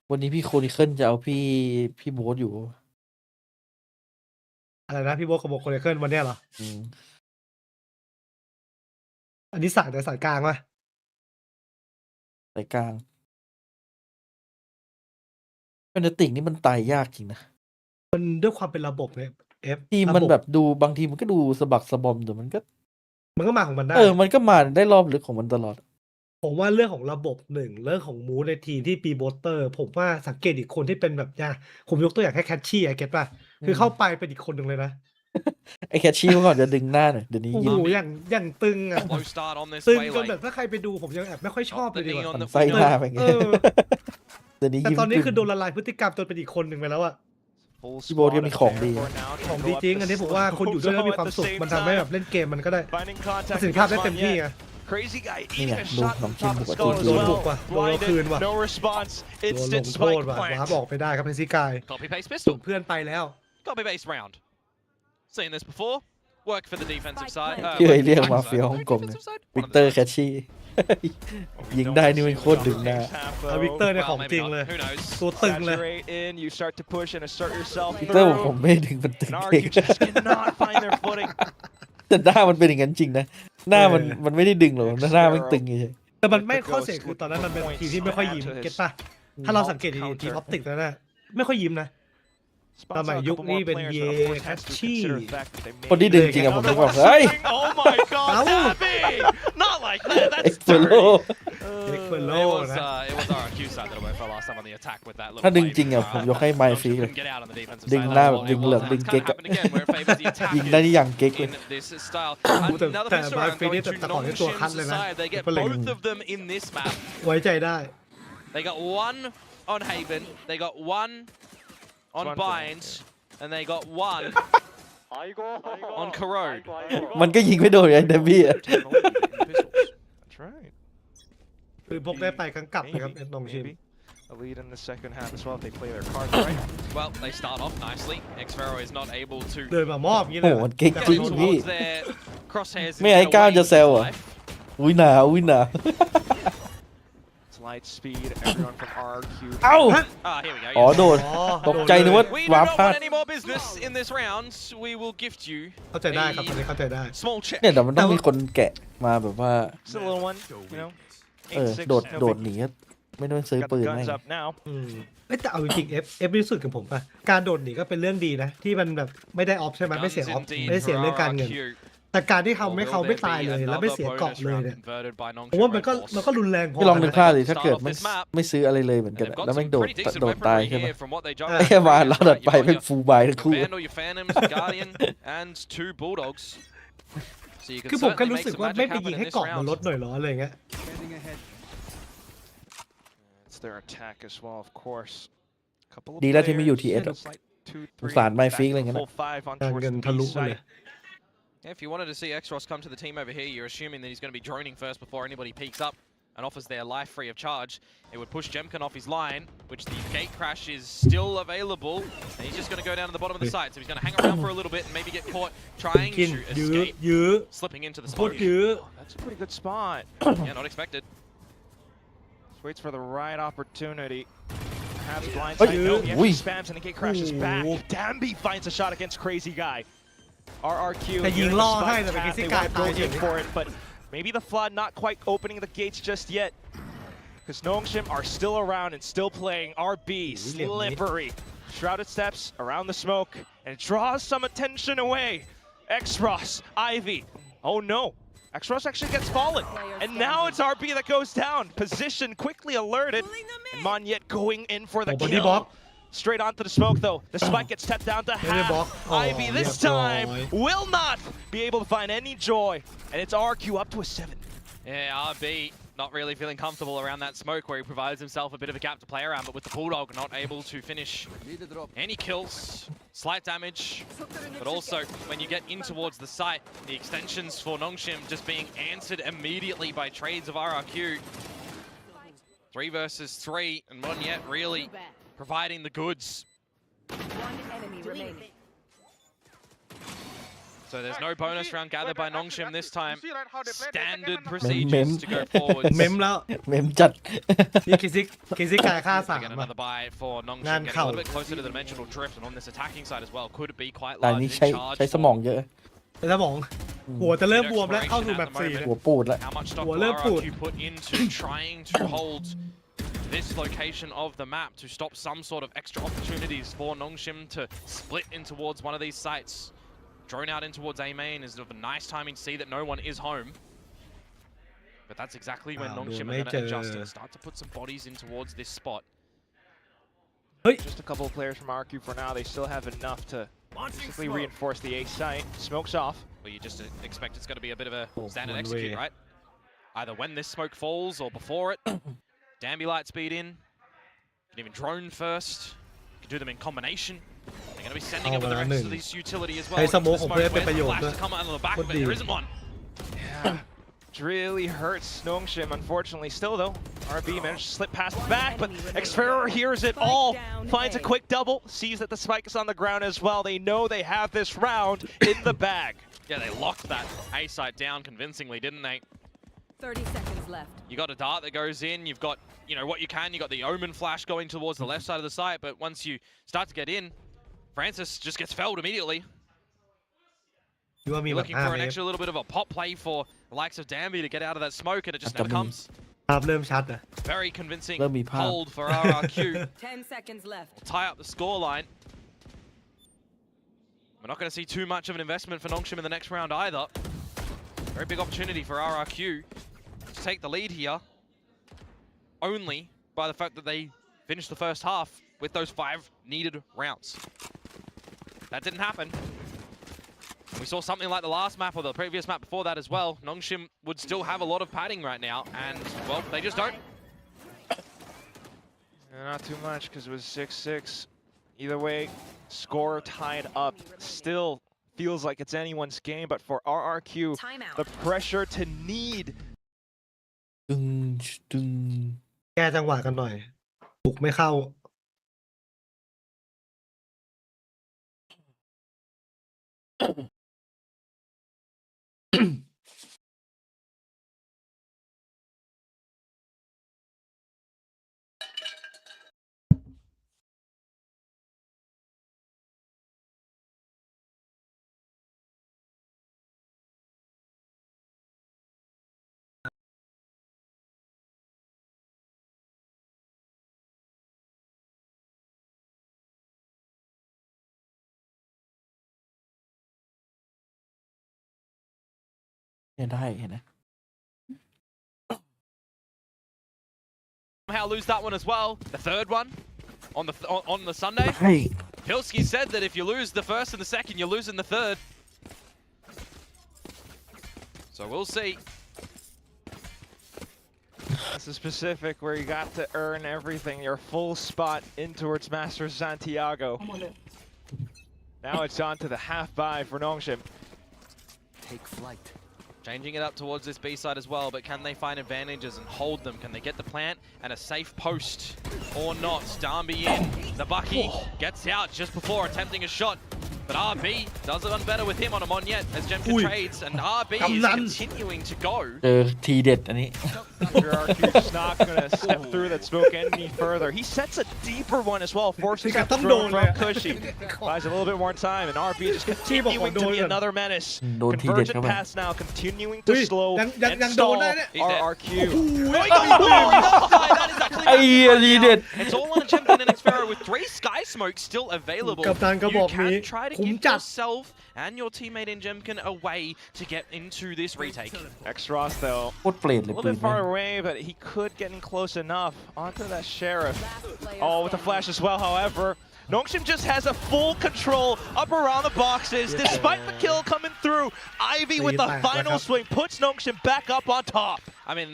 วันนี้พี่โคนิเคิลจะเอาพี่โบ๊ทอยู่ อะไรนะพี่โบ๊ทกับโบโคเลเคิลวันเนี้ยเหรอ อืม อันนี้สายแต่สายกลางวะ สายกลางเป็นติ่งนี่มันตายยากจริงนะ มันด้วยความเป็นระบบเนี่ยเอฟ ทีมมันแบบดูบางทีมันก็ดูสะบักสะบอมแต่มันก็ มันก็มาของมันได้ มันก็มาได้รอบลึกของมันตลอด ผมว่าเรื่องของระบบหนึ่งเรื่องของมูในทีมที่ปีโบสเตอร์ ผมว่าสังเกตอีกคนที่เป็นแบบเนี่ยผมยกตัวอย่างแค่แคชชี่ไอเก็ตป่ะคือเข้าไปเป็นอีกคนหนึ่งเลยนะ ไอ้แคชชี่เมื่อก่อนจะดึงหน้าหน่อยเดี๋ยวนี้ โอ้ ยิ้ โห ม อย่างตึงอ่ะ Slow start on this ตึง way จน late. แบบถ้าใครไปดูผมยังแอบไม่ค่อยชอบเลยดีกว่า มันไส้หน้าไปไง เออ เดี๋ยวนี้ แต่ ยิ้ม ตอนนี้คือ ขึ้ โดนละลายพฤติกรรมจนเป็นอีกคนหนึ่งไปแล้วอะ Full พี่โบ๊ท squad ก็มีของ affair ดี for now. ของ Can ดี go up จริง the อันนี้ผมว่าคนอยู่ด้วยแล้วมีความสุข มันทำให้แบบเล่นเกมมันก็ได้ Finding ประ contact สิทธิภาพได้ with เต็มที่ One ไง yet. Crazy guy นี่ eating ไง a ดู shot น้อง from ชิม top บุ of ก the ตัว skull จริ as ง บุก well. ว่ะโดนเอา Blinded, คืนว่ะ no response. โดนล Instant งโทษ spike ว่ะ plant. วาร์ปออกไปได้ครับเพนซิกาย Copy paste ส่ pistol. งเพื่อนไปแล้ว Copy paste round. Seen this before. Work for the defensive side. ที่เคย work เรียก for the มา defensive เฟีย side. ฮ่องกงเนี่ย Defensive side? วิ One ก of เตอ the ร์แคชชี่ ยิงได้นี่มันโคตรดึงหน้า เอาวิกเตอร์เนี่ย Well, ของ maybe จริง not. เลย Who knows? ตัวตึงเลย Saturate in, you start to push and assert yourself วิกเตอร์ through. ผมไม่ดึงมันตึง And เอง RRQ just cannot find their footing. แต่หน้ามันเป็นอย่างนั้นจริงนะหน้ามันไม่ได้ดึงหรอกหน้ามันตึงเฉย แต่มันไม่ข้อเสียคือตอนนั้นมันเป็นทีมที่ไม่ค่อยยิ้มเก็ตป่ะ ถ้าเราสังเกตดีๆทีมออปติกแล้วนะไม่ค่อยยิ้มนะ Spots mà out a Yuk couple Ni more bên players, Ye but of course has to Catchy. consider the fact that they may คนที่ดึงจริงอะผมนึกว่า Another เฮ้ย one swing. Oh my god, Ow. Dabi! Not like that, เอ็ก that's ซ์โล dirty. เด็กเปิดโล It was นะ it was RRQ side that went for last time on the attack with that little ถ้าดึง fight. จริงอ่ะผมยกให้ไมค์ฟรีเลย Couldn't get out on the defensive ดึง side หน้า at แบบ all. ดึง It เหลือง was ดึง kind เก๊ of กอะ happened again where it favors the attack ยิงได้ที่อย่างเก๊กเลย in this style. แต่ Another แต่ pistol บาง round ฟีนี่ going แต่ to ของในตัวคัด Nongshim's เลยนะ side. They get เป็นเล็ง both of them in this map. ไว้ใจได้ They got one on Haven, they got one on Bind, and they got one on Corrode. มันก็ยิงไม่โดนไอ้เดบี้อะ That's right. คือพกได้ไปครั้งกลับนะครับน้องชิม Maybe a lead in the second half as well if they play their cards right. Well, they start off nicely. Xfero is not able to เดินมามอบอย่างนี้ โอ้ เลย โหมันเก๊ก get จริง in พี่ towards their crosshairs. ไม่ไอ้ก้าวจะแซวเหรอ อุ้ยหนาอุ้ยหนา It's light speed. Everyone from RRQ. เอ้า Ah, here we go. อ๋อ yes. โดน ตกใจนึกว่า We do วาร์ป not พลาด want any more business in this round. We will gift you เข้าใจได้ครับตอนนี้เข้าใจได้ small check. เนี่ยแต่มันต้องมีคนแกะมาแบบว่า Just a little one, you know. โดด no โดด big. หนีก็ไม่ต้องซื้อ Got ปื the นให้ guns up now. แต่เอาจริงๆเอฟรู้สึกกับผมป่ะการโดดหนีก็เป็นเรื่องดีนะ ที่มันแบบไม่ได้ออฟใช่ไหมไม่เสียอ Guns อฟ indeed ไม่ได้เสีย for เรื่องการเงิน RRQ. แต่การที่เขาไม่ Will ไม่ there ตาย be เลยแล้ว another ไม่เสียเกาะ bonus เลย round เนี่ย converted by ผมว่า Nongshim มันก็รุนแรงพอ พี่ลองนึก นะ ภาพดิถ้าเกิดไม่ซื้ออะไรเลยเหมือนกัน And อะ they've got แล้วแม่ง some โดด pretty decent โดด weaponry ตายใช่ไหม here from what they แค่มาแล้วดัดไป You've got เป็น your ฟูลบายทั้งคู่ Vandal, your Phantoms, Guardian, and 2 Bulldogs. So you คือ can ผมแค่ certainly รู้ make สึก some ว่า magic ไม่ไปยิ happen ง in ให้ this เกาะมันลด round. หน่อยเหรออะไรเงี้ย Standing ahead. It's their attack as well, of course. Couple of ดีแล้วที่ไม่อยู่ players, TS just like 2, สง 3, สารไม back ฟิก to อะไร the เงี้ยนะ full 5 on การ towards เงิน the ทะลุ B ไปเลย side. If you wanted to see Xros come to the team over here, you're assuming that he's going to be droning first before anybody peeks up and offers their life free of charge. It would push Jemkin off his line, which the gate crash is still available. And he's just going to go down to the bottom of the site. So he's going to hang around for a little bit and maybe get caught trying กิน to ยื้อ escape, ยื้อ slipping into the โคต spot. รยื้อ That's a pretty good spot. Yeah, not expected. Just waits for the right opportunity. Has a blind Hey, sight. No, he ui. actually spams and the gate crashes back. Ooh. Danby finds a shot against Crazy Guy. RRQ.แต่ยิง here in ล่อ the ให้ spike แต่เป็น path. กิ They ซิกาย won't ตาย go เฉ in ย for it, but maybe the Flood not quite opening the gates just yet. Because Nongshim are still around and still playing. RB, slippery. Shrouded steps around the smoke and draws some attention away. Xros, Ivy. Oh no. Xros actually gets fallen. And now it's RB that goes down. Position quickly alerted. And Monyet going in for the body kill. block. Straight onto the smoke though. The spike gets stepped down to Body block. half. Oh, Ivy this yeah, time boy. will not be able to find any joy. And it's RQ up to a 7. Yeah, RB not really feeling comfortable around that smoke where he provides himself a bit of a gap to play around, but with the Bulldog not able to finish any kills, slight damage, but also when you get in towards the site, the extensions for Nongshim just being answered immediately by trades of RRQ. 3 versus 3, and Monyet really providing the goods. One enemy remaining. So there's no bonus round gathered by Nongshim this time. You see, right, how they play, they Standard take it procedures to go forward. เมมแล้ว เมมจัด นี่คิซิกายฆ่า To สาม get อะ another buy for Nongshim, Ngan getting a khẩu. little bit closer to the dimensional drift, and on this attacking side as well, could it be quite แต่ large นี้ in ใช้ charge ใช้สมองเยอะ แต่สมองหัวจะเริ่มบวมแล้วเข้าสู่แบบสี่ หัวปูดแล้ว How much stock Well, will let's put- RRQ put into trying to hold this location of the map to stop some sort of extra opportunities for Nongshim to split in towards one of these sites? Drone out in towards A main is of a nice timing to see that no one is home. But that's exactly when Nongshim are going to adjust and start to put some bodies in towards this spot. Just a couple of players from RQ for now. They still have enough to basically reinforce the A site. Smokes off. Well, you just expect it's going to be a bit of a Oh, standard one execute, way. right? Either when this smoke falls or before it. Danby light speed in. You can even drone first. You can do them in combination. They're going to be sending it with the rest of this utility as well. ใช้สโมก The ของ smoke เพื่อนเป็น where's ประ the โยชน์ flash ด้วย to come out of the back, Could but there be. isn't one. Yeah. It really hurts Nongshim, unfortunately. Still, though, RB managed to slip past the back, but Xfero hears it all. Finds a quick double, sees that the spike is on the ground as well. They know they have this round in the bag. Yeah, they locked that A site down convincingly, didn't they? 30 seconds left. You got a dart that goes in. You've got, you know, what you can. You got the Omen flash going towards the left side of the site, but once you start to get in, Francis just gets felled immediately. คิดว่ามี You're แบบ looking 5 for เม an ตร extra little bit of a pop play for the likes of Danby to get out of that smoke, and it just never Akamuni. comes. ภาพเริ่มชัดอะ Very convincing เริ่มมีภาพ hold for RRQ. 10 seconds left. Tie up the scoreline. We're not going to see too much of an investment for Nongshim in the next round either. Very big opportunity for RRQ to take the lead here. only by the fact that they finished the first half with those 5 needed rounds. That didn't happen. We saw something like the last map or the previous map before that as well. Nongshim would still have a lot of padding right now, and, well, they just don't. Not too much, because it was 6-6. Either way, score tied up. Still feels like it's anyone's game, but for RRQ, the pressure to need. แก้จังหวะกันหน่อยบุกไม่เข้า ได้เห็นไหม Somehow lose that one as well. The third one on the Sunday. Pilsky said that if you lose the first and the second, you're losing the third. So we'll see. This is specific where you got to earn everything. Your full spot in towards Master Santiago. Now it's on to the half buy for Nongshim. Take flight. Changing it up towards this B side as well, but can they find advantages and hold them? Can they get the plant and a safe post or not? Darby in. The Bucky gets out just before attempting a shot. But RB does it on better with him on a Monyet as Jemkin trades, and RB is continuing to go. ทีเด็ดอันนี้ RRQ's not going to step through that smoke any further. He sets a deeper one as well, forcing a throw from Cushy. Buys a little bit more time, and RB just continuing to be another menace. Convergent pass now, continuing to slow and stall RRQ. It's all on Jemkin and Xfero with 3 Sky Smokes still available. You can try to give yourself and your teammate in Jemkin a way to get into this retake. X-Ross though, โคตรเปรต a เลย little ปืน bit far away, but he could get in close enough. Onto that Sheriff. Oh, with the flash as well, however. Nongshim just has a full control up around the boxes, despite the kill coming through. Ivy with the final swing puts Nongshim back up on top. I mean,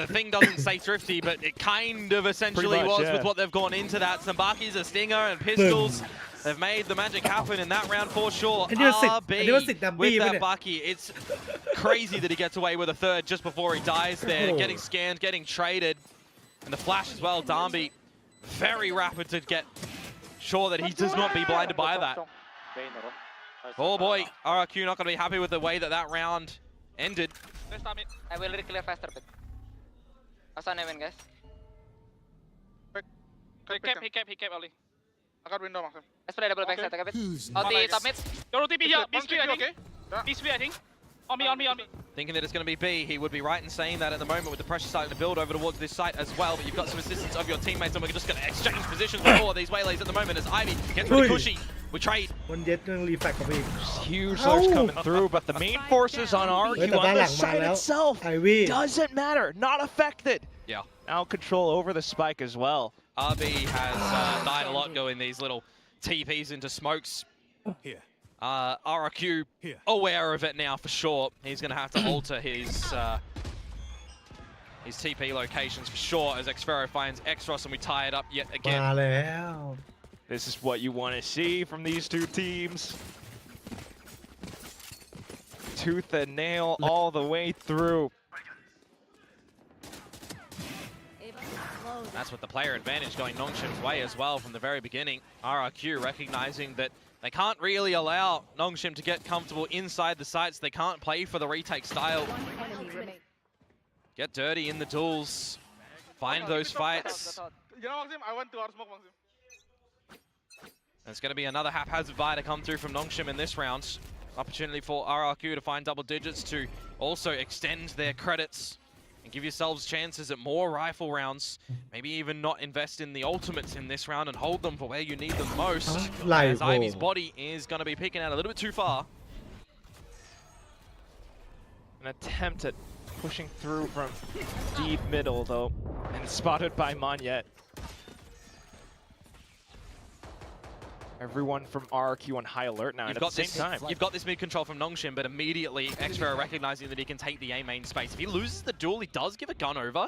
the thing doesn't say thrifty, but it kind of essentially much, was with what they've gone into that. Sambaki's a stinger and pistols. They've made the magic happen in that round for sure. RB with that Bucky. It's crazy that he gets away with a third just before he dies there. Getting scanned, getting traded. And the flash as well. Darby very rapid to get sure that he does not be blinded by that. Oh boy, RRQ not going to be happy with the way that that round ended. I will clear faster bit. Asan event, guys. He kept early. I got window, Maxim. Let's play double backside, okay? Who's On the top mid. Don't TP here. B split, I think. B split, I think. On me. Thinking that it's going to be B, he would be right in saying that at the moment with the pressure starting to build over towards this site as well, but you've got some assistance of your teammates and we're just going to exchange positions before these waylays at the moment as Ivy gets rid of Cushy. We trade. มันเย็ดเรื่องรีแฟกกับพี่ Huge surge coming through, but the main forces on RRQ on the side itself doesn't matter, not affected. Yeah. Now control over the spike as well. RB has died a lot going these little TPs into smokes. Here. RRQ aware of it now for sure. He's going to have to alter his TP locations for sure as Xfero finds X-Ross and we tie it up yet again. มาแล้ว This is what you want to see from these two teams. Tooth and nail all the way through. That's what the player advantage going Nongshim's way as well from the very beginning. RRQ recognizing that they can't really allow Nongshim to get comfortable inside the sites. They can't play for the retake style. Get dirty in the duels. Find those fights. You know, Maxim, I went to outsmoke Maxim. There's going to be another haphazard buy to come through from Nongshim in this round. Opportunity for RRQ to find double digits to also extend their credits and give yourselves chances at more rifle rounds. Maybe even not invest in the ultimates in this round and hold them for where you need them most. As Ivy's body is going to be peeking out a little bit too far. An attempt at pushing through from deep middle though, and spotted by Monyet. Everyone from RRQ on high alert now, and at the same time. You've got this mid control from Nongshim, but immediately Xfero recognizing that he can take the A main space. If he loses the duel, he does give a gun over.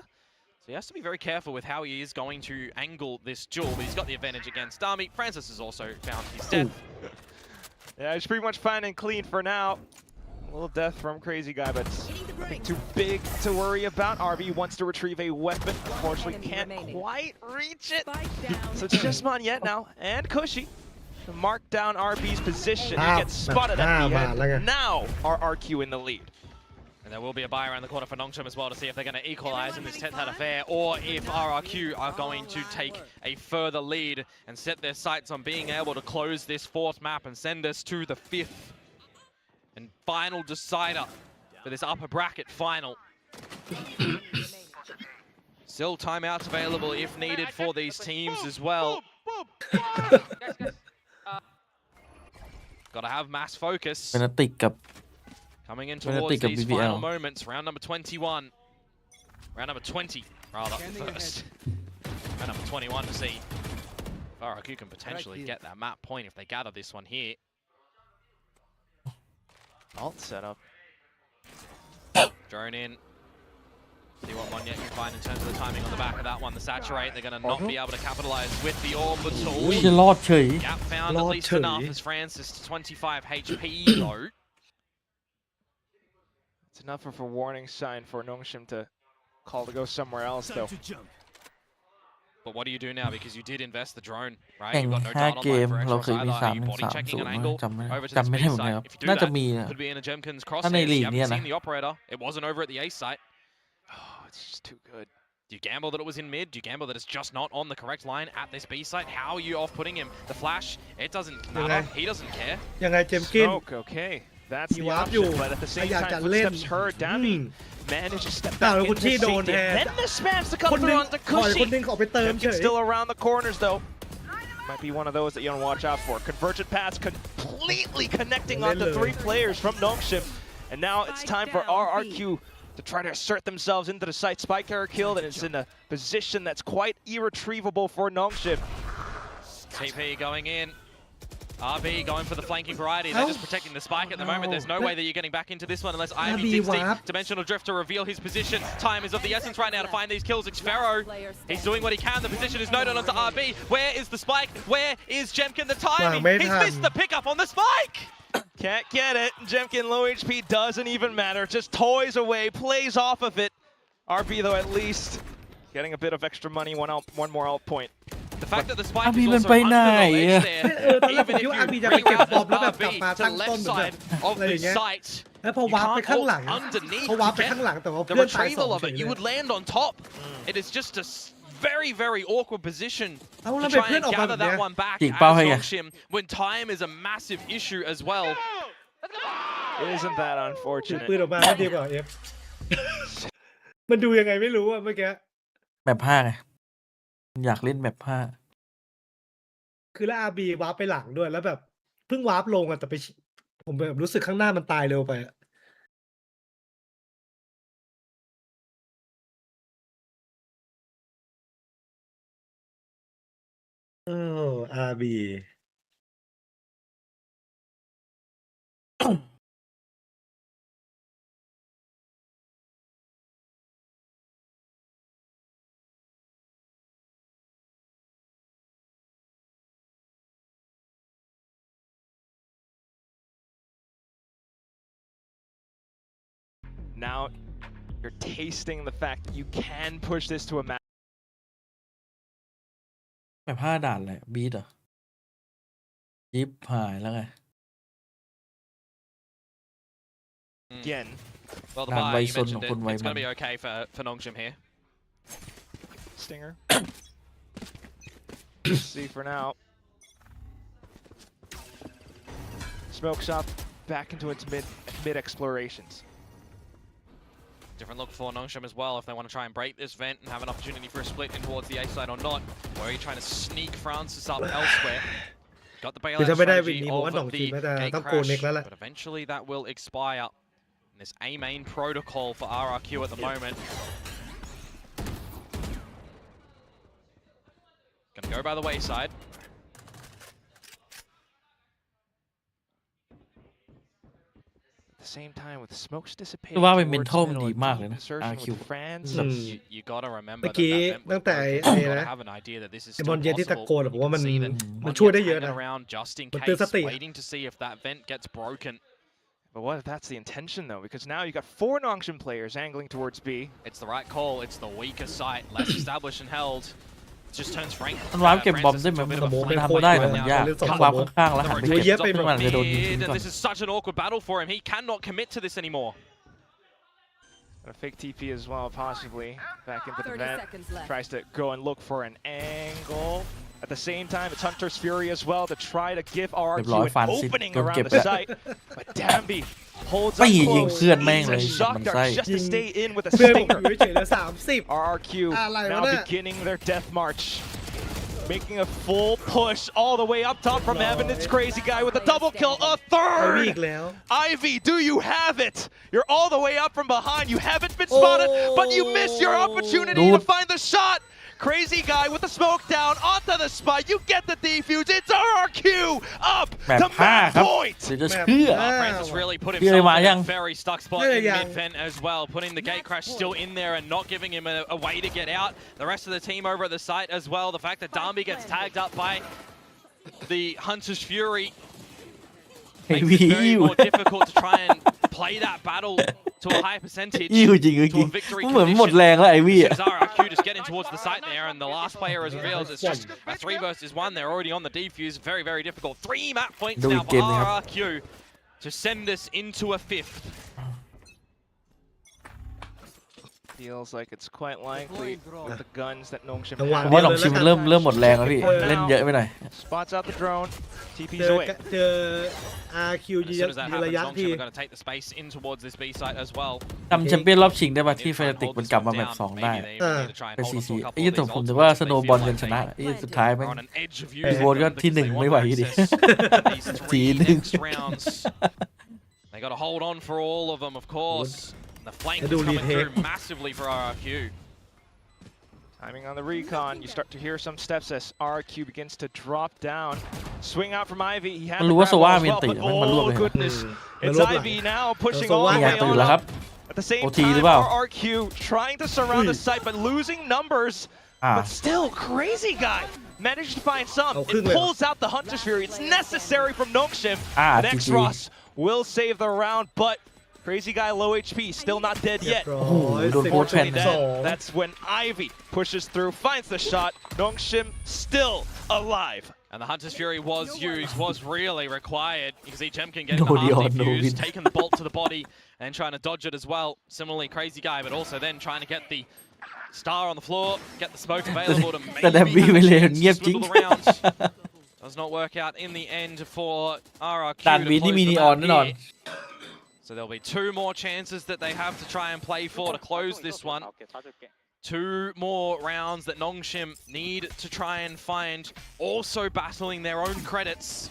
So he has to be very careful with how he is going to angle this duel, but he's got the advantage against Dami. Francis has also found his death. Yeah, he's pretty much fine and clean for now. A little death from Crazy Guy, but nothing too big to worry about. RB wants to retrieve a weapon. Unfortunately, can't quite reach it. So it's just Monyet now, and Cushy to mark down RB's position. He gets spotted at the end. Now RRQ in the lead. And there will be a buy around the corner for Nongshim as well to see if they're going to equalize in this 10-10 affair, or if RRQ are going to take a further lead and set their sights on being able to close this fourth map and send us to the fifth and final decider for this upper bracket final. Still timeouts available if needed for these teams as well. Gotta have mass focus. Coming in towards these final moments, round number 21. Round number 20, rather, first. Round number 21 to see if RRQ can potentially get that map point if they gather this one here. Alt setup. Drone in. See what Monyet can find in terms of the timing on the back of that one. The saturate, they're going to not be able to capitalize with the orbital. Gap found at least enough as Francis to 25 HP though. It's enough of a warning sign for Nongshim to call to go somewhere else, though. But what do you do now? Because you did invest the drone, right? You've got no dart online for Xbox either. Are you body checking an angle over to the B site? If you do that, could be in a Jemkin's crosshairs. You haven't seen the operator. It wasn't over at the A site. Oh, it's just too good. Do you gamble that it was in mid? Do you gamble that it's just not on the correct line at this B site? How are you off-putting him? The flash, it doesn't matter. He doesn't care. Smoke, okay. That's the option, but at the same time, footsteps heard. Dami manages to step back into safety. Then the spams to come through onto Cushy. Jemkin's still around the corners, though. Might be one of those that you don't watch out for. Convergent paths completely connecting onto 3 players from Nongshim. And now it's time for RRQ to try to assert themselves into the site. Spike carrier killed, and it's in a position that's quite irretrievable for Nongshim. TP going in. RB going for the flanking variety. They're just protecting the spike at the moment. There's no way that you're getting back into this one unless Ivy digs deep. Dimensional Drift to reveal his position. Time is of the essence right now to find these kills. Xfero, he's doing what he can. The position is noted onto RB. Where is the spike? Where is Jemkin? The timing. He's missed the pickup on the spike. Can't get it. Jemkin low HP doesn't even matter. Just toys away, plays off of it. RB though at least getting a bit of extra money. One more alt point. The fact that the spike is also under the ledge there, even if you reroute RB to the left side of the site, you can't hold underneath. The retrieval of it, you would land on top. It is just a very, very awkward position to try and gather that one back as Nongshim when time is a massive issue as well. Isn't that unfortunate? มันดูยังไงไม่รู้อะเมื่อกี้ แบบผ้าไงอยากเล่นแบบผ้าคือแล้วRBวาร์ปไปหลังด้วยแล้วแบบเพิ่งวาร์ปลงอะแต่ไปผมแบบรู้สึกข้างหน้ามันตายเร็วไปRB Now you're tasting the fact that you can push this to a match. แบบผ้าด่านเลยบีทเหรอยิบหายแล้วไง Again. Well, the buy, you mentioned it. It's going to be okay for Nongshim here. Stinger. See for now. Smoke shop back into its mid explorations. Different look for Nongshim as well if they want to try and break this vent and have an opportunity for a split in towards the A side or not. Or are you trying to sneak Francis up elsewhere? Got the bailout strategy of the gate crash, but eventually that will expire. This A main protocol for RRQ at the moment. Gonna go by the wayside. Same time with smokes คือ dissipating ว่าเป็น towards mental มัน middle, ดี a มาก deep เลยนะ insertion RQ with France. You gotta remember เมื่อ that กี้ that vent ตั้ was งแต่ broken. ไอ้ You นะ gotta have an idea that this is ไอ้ still บอลเย็นที่ตะ possible. โกนอะผมว่ามัน You can see that มันช่วยได้ Munchkin เยอะ hanging นะ around just in มันเตือน case, สติ waiting to see if that vent gets broken. But what if that's the intention though? Because now you got 4 Nongshim players angling towards B. It's the right call. It's the weaker site, less established and held. Just turns Frank. มันวาร์ปเก็บบอมได้ไหมมันมันทำได้แต่มันยากต้องวาร์ปข้างๆแล้วหันไปเก็บ เยอะไปหมด มันอาจจะโดนยิงทิ้งก่อน This is such an awkward battle for him. He cannot commit to this anymore. A fake TP as well, possibly. Back into the 30 vent. seconds left. Tries to go and look for an angle. At the same time, it's Hunter's Fury as well to try to give RRQ an opening around the site. But Dambi holds up ไม่ยิง close. เพื่อนแม่ง Needs เล a ย shock มัน dart ไส้ just to stay in with a เพื่อนผม stinger. อยู่เฉยๆเลย30 RRQอะไรวะ now เนี่ย beginning their death march. Making a full push all the way up top from Evan. It's Crazy Guy with a double kill. A ไอวี่อี third! กแล้ว Ivy, do you have it? You're all the way up from behind. You haven't been spotted, but you missed your opportunity to find the shot. Crazy Guy with the smoke down onto the spot. You get the defuse. It's RRQ up แบบ to 5 match ครับ point. เดี๋ยวจะเชื่อ Francis really put Really, himself in Yang. a very stuck spot Really, in Yang. mid-vent as well, putting the gate crash still in there and not giving him a way to get out. The rest of the team over at the site as well. The fact that Dambi gets tagged up by the Hunter's Fury makes it very more difficult to try and play that battle to a high percentage. อิ่วจริงเมื่อ To กี้ a victory มันเหมือนหมดแรงแล้วไอวี่ As RRQ just getting towards the site there, and the last player has revealed it's just a 3 versus 1. They're already on the defuse. Very, very difficult. 3 map points Do now it for again, yeah. RRQ to send us into a 5th. Feels like it's quite likely with the guns that Nongshim จังหวะ ผม เดี ว่า ยว หลง เลย ชิม แล้ว มัน กัน เริ่มหมดแรงแล้วพี่เล่นเยอะไปหน่อย Spots out the drone. เจ TP's อ away. เจอ RQ As ยื soon as that น happens, ระยะที่ Nongshim are going to take the space in towards this B site as well. จำแชมเปี้ยนรอบชิงได้ป่ะ Need ที่ to เฟ try ร and ติก hold มัน this กลับ one มาแบบ down. 2 ได้ Maybe they need to try and เป็น hold on ซี to a ไอ้ couple ยี่ of แต่ these ผม ults ถือว่า once สโน they ว์บอล feel กั like นชนะ they ไอ้สุดท้ายแม่ง are on an edge of ไอ้ using โบนก็ them ที่ because 1 they ไม่ want ไหว to ดิ access these 3 next rounds. They got to hold on for all of them, of course. The flank is do coming retake. through massively for RRQ. Timing on the recon, you start to hear some steps as RQ begins to drop down. Swing out from Ivy. He had มัน the รู้ว่า grab โซวา ball as มี well, ติ but แม่งมันรวบ oh เลยครับ goodness. มัน It's รวบหลัง Ivy now pushing โซ all วา the อยาก way ตื่น on แล้วครับ up. At the same OT time, หรือเปล่า RRQ trying to surround the site, but losing numbers. อ่า But still, Crazy Guy managed to find some. Oh, It cรึ่งเลยเหรอ pulls out the Hunter's Fury. It's necessary from Nongshim. อ่า Next GG Ross will save the round, but Crazy Guy low HP, still not dead เรีย yet. บร้อ โอ้โห ย โดน 10 โพสต์แผ่น Unfortunately, สอง that's when Ivy pushes through, finds the shot. Nongshim still alive. And the Hunter's Fury was used, was really required. You can see Jemkin getting No the half Dion, no defuse, win. taking the bolt to the body and trying to dodge it as well. Similarly, Crazy Guy, but also then trying to get the star on the floor, get the smoke available to แต่ดับ maybe บี้ have ไป a เลย chance เงีย to บจริง swindle the round. Does not work out in the end for RRQ ด่าน to บีนี่ close มี the นีออน map แน่นอน here. So there'll be 2 more chances that they have to try and play for to close this one. 2 more rounds that Nongshim need to try and find, also battling their own credits.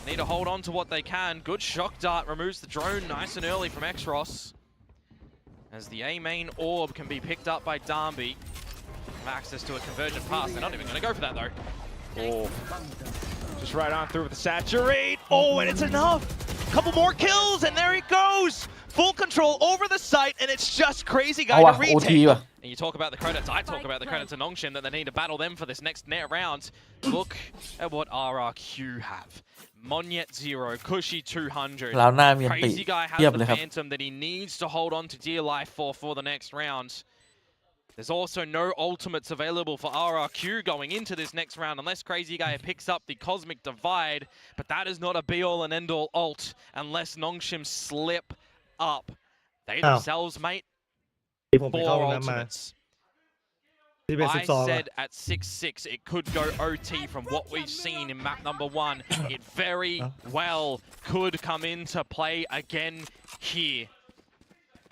Need to hold on to what they can. Good shock dart removes the drone nice and early from X-Ross. As the A main orb can be picked up by Dambi. Access to a convergent pass. They're not even going to go for that though. Oh. Just right on through with the saturate. Oh, and it's enough. Couple more kills, and there he goes. Full control over the site, and it's just Crazy Guy เอา to ว่ะ OT retake. ว่ะ And you talk about the credits, I talk about the credits to Nongshim that they need to battle them for this next net round. Look at what RRQ have. Monyet 0, Cushy 200. แล้วหน้ามีอันติ Crazy Guy has เทียบเล the ยครับ Phantom that he needs to hold on to dear life for the next round. There's also no ultimates available for RRQ going into this next round unless Crazy Guy picks up the Cosmic Divide, but that is not a be-all and end-all ult unless Nongshim slip up. They themselves, mate, ผมไปเข้า 4 ห้องน้ำมา ultimates. ที่เป็น I 12 said at 6-6 it could go OT from what we've seen in map number 1. It very well could come into play again here.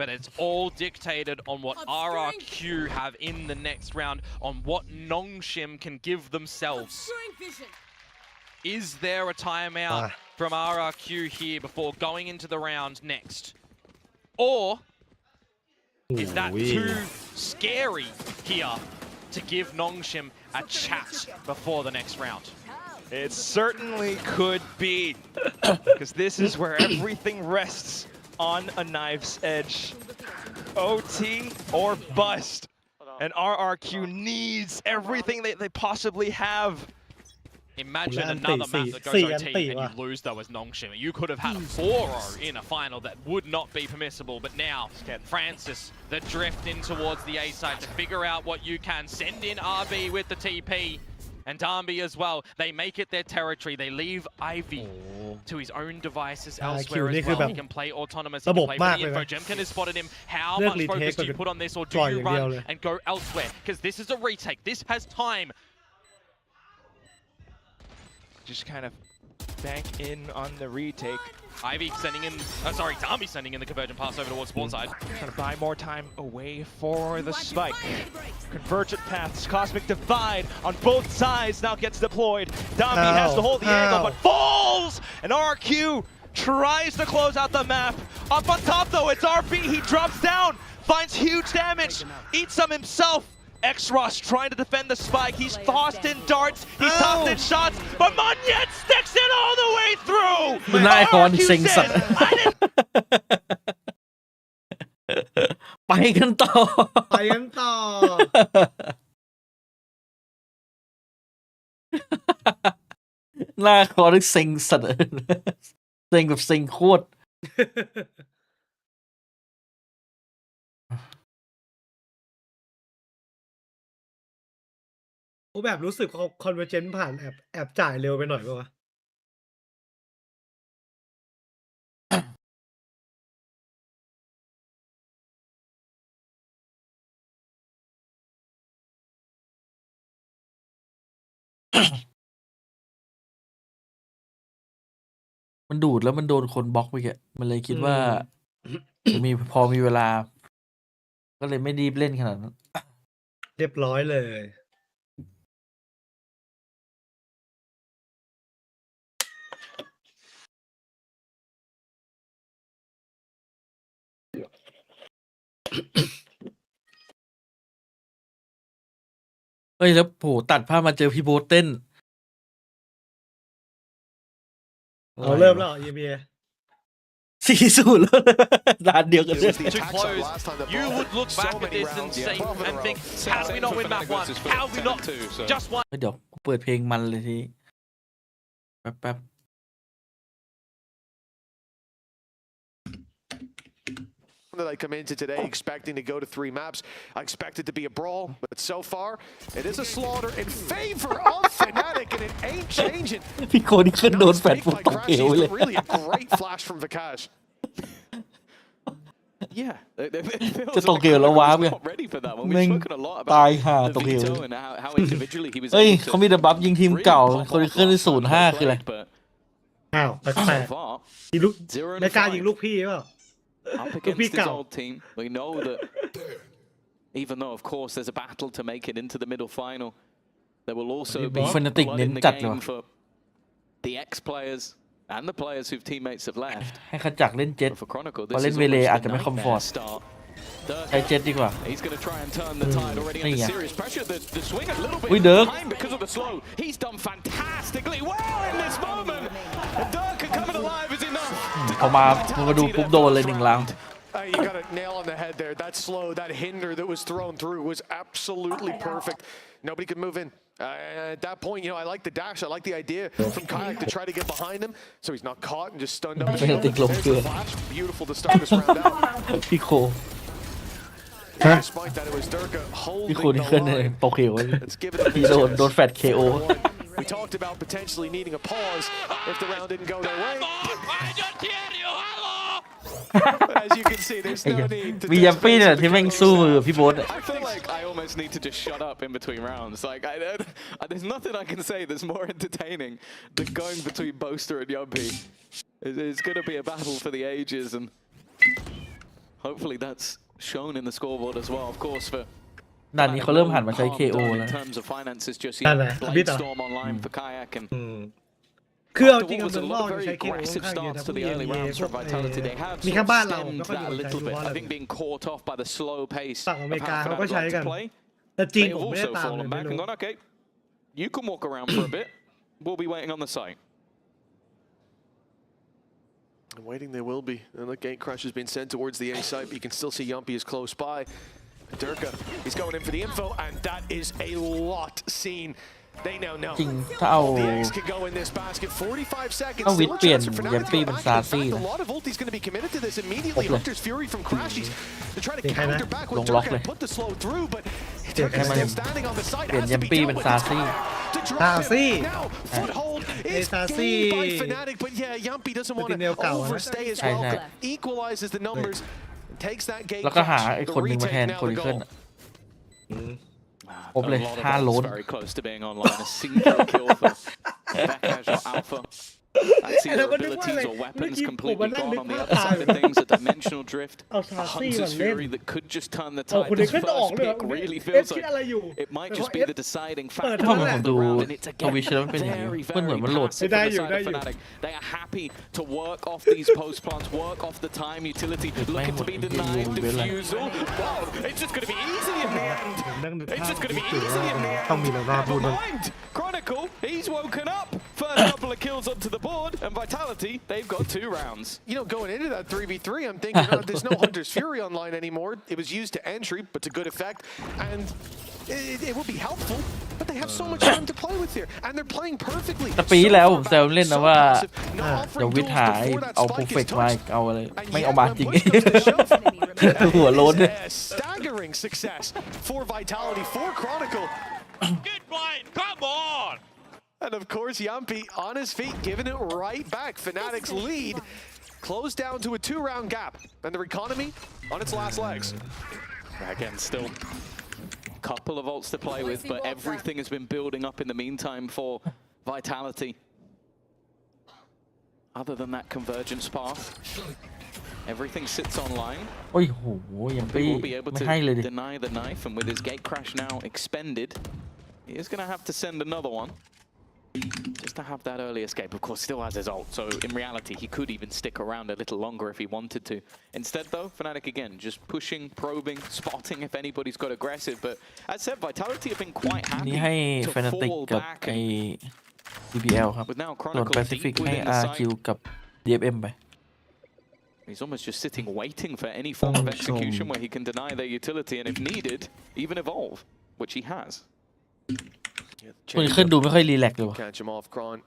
But it's all dictated on what RRQ have in the next round, on what Nongshim can give themselves. Is there a timeout from RRQ here before going into the round next? or is that too scary here to give Nongshim a chat before the next round? It certainly could be, because this is where everything rests on a knife's edge. OT or bust. And RRQ needs everything they possibly have. Imagine another map that goes OT and you lose though as Nongshim. You could have had a 4-0 in a final that would not be permissible, but now Francis, the drift in towards the A side to figure out what you can. Send in RB with the TP and Darby as well. They make it their territory. They leave Ivy to his own devices elsewhere as well. He can play autonomous, he can play for the info. Jemkin has spotted him. How much focus do you put on this, or do you run and go elsewhere? Because this is a retake. This has time. Just kind of bank in on the retake. Ivy sending in, Darby sending in the convergent pass over towards spawn side. Trying to buy more time away for the spike. Convergent paths, Cosmic Divide on both sides now gets deployed. Darby has to hold the angle, but falls! And RRQ tries to close out the map. Up on top though, it's RB, he drops down, finds huge damage, eats some himself. X-Ross trying to defend the spike. He's tossed in darts, he's tossed in shots, but Munchkin sticks it all the way through! หน้าคอนสิงสัตว์ ไปกันต่อ หน้าคอนสิงสัตว์เซ็งแบบเซ็งโคตรผมแบบรู้สึกคอนเวอร์เจนต์ผ่านแอบจ่ายเร็วไปหน่อยป่ะวะมันดูดแล้วมันโดนคนบล็อกไปแกมันเลยคิดว่าจะพอมีเวลาก็เลยไม่รีบเล่นขนาดนั้นเรียบร้อยเลยเอ้ยแล้วโหตัดภาพมาเจอพี่โบ๊ทเต้นเริ่มแล้วEMA 4-0แล้วด่านเดียวกันเลย To close, you would look back at this and say and think, how did we not win map 1? How did we not just won? เดี๋ยวเปิดเพลงมันเลยทีแป๊บthat I come into today expecting to go to 3 maps. I expect it to be a brawl, but so far it is a slaughter in favor of Fnatic, and it ain't changing. พี่โคนี่ขึ้นโดนแฟนปุ๊บตกเหวเลย Really a great flash from Vikash. Yeah, จะตกเหวแล้วว้าเนี่ยแม่งตายห่าตกเหวเฮ้ยเขามีแต่บัฟยิงทีมเก่าคนที่ขึ้นที่0-5คืออะไรอ้าวแปลกๆยิงลูกไม่กล้ายิงลูกพี่เปล่าUp against his old team, we know that even though, of course, there's a battle to make it into the middle final, there will also be blood in the game for the ex-players and the players whose teammates have left. ให้ขจักเล่นเจ็ต For Chronicle, พอ this เล่น is เวเล almost อาจจะ a ไม่คอมฟอร์ต nightmare start. ใช้เจ็ตดีกว่า He's going to try and turn the tide already under serious pressure. The swing a little bit behind because of the slow. He's done fantastically well in this moment. And Dirk coming alive is enough. พอมาดูปุ๊บโดนเลย1 ราว You got a nail on the head there. That slow, that hinder that was thrown through was absolutely perfect. Nobody could move in. At that point, I like the dash. I like the idea from Kayak to try to get behind him, so he's not caught and just stunned out. Beautiful to start this round out. พี่โค Despite that, it was Durka พี่ holding โคนี่ขึ้น the ตกเหว Let's give it a พี่โดนแฟด KO We talked about potentially needing a pause if the round didn't go their way. But as you can see, there's no need to มียัมปี้เนี่ยที่แม่งสู้มือพี่โบ๊ท I feel like I almost need to just shut up in between rounds. Like there's nothing I can say that's more entertaining than going between Boaster and Yumpy. It's going to be a battle for the ages, and hopefully that's shown in the scoreboard as well. Of course, for ด่านนี้เขาเริ่มหันมาใช้ KO แล้ว in terms of finances just yet. Blade Storm online for Kayak and คือเอา After จริง what กับ was เมื a องนอก lot of ใช้ very เคโอค่อน aggressive ข้างเยอะ starts นะ to พวก the early EMEA rounds พว from ก Vitality. They have มี sort แค่ of บ้านเรา stemmed ไม่ค่อยมี that คน a ใช้ little เพ bit. ราะอะไร I think being caught off by the slow pace ฝั่งอ of เมริกา how เขาก็ Fnatic ใช้ like กัน to play. แต่จีน They ผ have มไม่ได้ also ตามเลย fallen ไม่ back รู้ and gone, okay, you can walk around for a bit. We'll be waiting on the site. And waiting they will be. And the gate crush has been sent towards the A site, but you can still see Yumpy is close by. Durka, he's going in for the info, and that is a lot seen. They now know. จริงถ้าเอา The X can go in this basket. 45 seconds. ถ้าวิท Still a เปลี่ยน chance for Fnatic ยัม to ปี้ go เป็น back. ซา In ซี่ fact, นะ a lot of ulti's going to be committed to this immediately. Okay. Hunter's Fury from Crashies to try to Okay, counter back with Long lock Durka andเลย put the slow through, but Okay, Durka's man. still standing on the side. เปลี่ยน Has ยั to ม be ปี้ dealt เป็น with. ซา It's ซี่ hard to drop ซา him. ซี่ Now, foothold is ซาซี่ gained by Fnatic, but yeah, Yumpy doesn't want เป็นแนว to เก่านะ overstay as ใช่ well. ใช่ But equalizes the numbers, takes that gate แล้วก็หา crash. ไอ้ The คนหนึงมาแท retake น now คน the ที่ขึ้น goal. อะครบเลย A lot of 5 ults โล้น very close to being online. A single kill for Vekash or Alpha. That's either abilities or weapons completely gone. On the other side of things, a dimensional drift, เอา a ซาซี่มา Hunter's เล่น Fury that could just turn the เอา tide. คนนี้ This ขึ้นออก first เลย pick really เอฟ feels คิด like อะไรอยู่ it might just be the deciding เปิด factor เท่า ทำไม นั้น ผมดู and it's ทวิ again ชแล้วมันเป็นอย่างนี้ very, มันเหมือน very มันโหลด passive ได้ from อ the ยู่ side ได้ of อยู่ Fnatic. They are happy to work off these post plants, work off the time utility, looking to be denied defusal. Wow, it's just going to be easy in the end. ผมนั่งนึก It's ภาพ just going to be คิด easy ว่า in the ต้องมี end. แล้วว่าพู Never ดนะ mind. Chronicle, he's woken up. First couple of kills onto the board, and Vitality, they've got 2 rounds. You know, going into that 3v3, I'm thinking, there's no Hunter's Fury online anymore. It was used to entry, but to good effect. And it would be helpful, but they have so much time to play with here. And they're playing perfectly. แต่ปีที่แล้วผมแซวเล่นนะว่า passive, not เดี๋ยว offering วิท duels หาย before that เอา spike เพอร์ is เฟกต์มา touched. เอาอะไร And ไม่ yet, เอามา when จริง push comes to shove, หัวโล้น that is a staggering success for Vitality, for Chronicle. Get blind, come on! And of course, Yumpy on his feet, giving it right back. Fnatic's lead closed down to a 2-round gap. And their economy on its last legs. Again, still a couple of ults to play with, but everything has been building up in the meantime for Vitality. Other than that convergence path, everything sits online. โอ้ยโหยัม He ปี้ will be able ไม่ to ให้เลยดิ deny the knife, and with his gate crash now expended, he is going to have to send another one. Just to have that early escape. Of course, still has his ult, so in reality, he could even stick around a little longer if he wanted to. Instead, though, Fnatic again, just pushing, probing, spotting if anybody's got aggressive. But as said, Vitality have been quite นี่ happy ให้ to แฟนติก fall กับ back ไอ้ and DPL ครับ with now ส่วน Chronicle Pacific deep ให้ within the RRQ site. กับ DFM ไป He's almost just sitting waiting for any form of execution where he can deny their utility and if needed, even evolve, which he has. คนขึ้นดูไม่ค่อยรีแลกซ์เลยว่ะ Catch him off, Kron.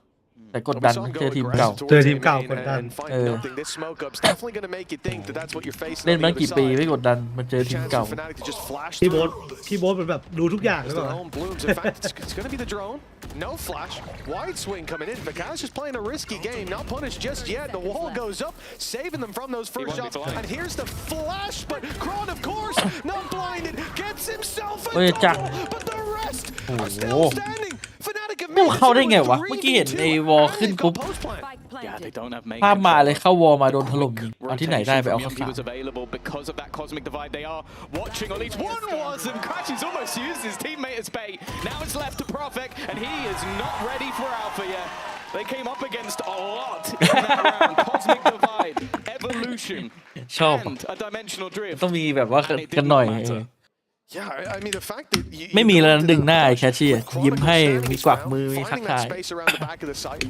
แต่กดดันเจอทีมเก่า เจอทีมเก่ากดดัน And find nothing. This smoke up's definitely going to make you think that that's what you're facing เล่น on มา the กี่ other ปี side. ไม่กดดันมันเจอทีม Chance เก่า for Fnatic to just flash พี่โบ๊ท through. พี่โบ๊ทเป็นแบบดูทุกอย่างหรือ As เป their ล่า own blooms. In fact, it's going to be the drone. No flash. Wide swing coming in. Vakash is playing a risky game. Not punished just yet. The wall goes up, saving them from those first shots. And here's the flash, but Kron, of course, not blinded, gets himself a double. But the rest are still standing. Fnatic have พวก made เขาได้ it ไง to วะ a เมื่อกี้เห็น 3v2, ไอ้วอล and ขึ้น they've ปุ๊บ got post plant. Yeah, they don't have main ภาพมา control. เลยเข้าวอลมาโดนถล่มยิงเอาที่ไหนได้ไปเอา Rotation ข้าว from สาร Yumpy was available because of that cosmic divide. They are watching on each one was and Crashes almost used his teammate as bait. Now it's left to Profek and he is not ready for Alpha yet. They came up against a lot in that round. Cosmic divide, evolution, ชอบ and a dimensional drift. ต้องมีแบบว่า And it กัน did หน่อย not matter. Yeah, I mean the fact that you ไม่มีแล้ว go into ดึง the หน้าไอ้ push, แคชเชียร์ with ยิ้ม Chronicle ให้ standing มี his กวัก ground, มือมีทัก finding ทา that ย space around the back of the site.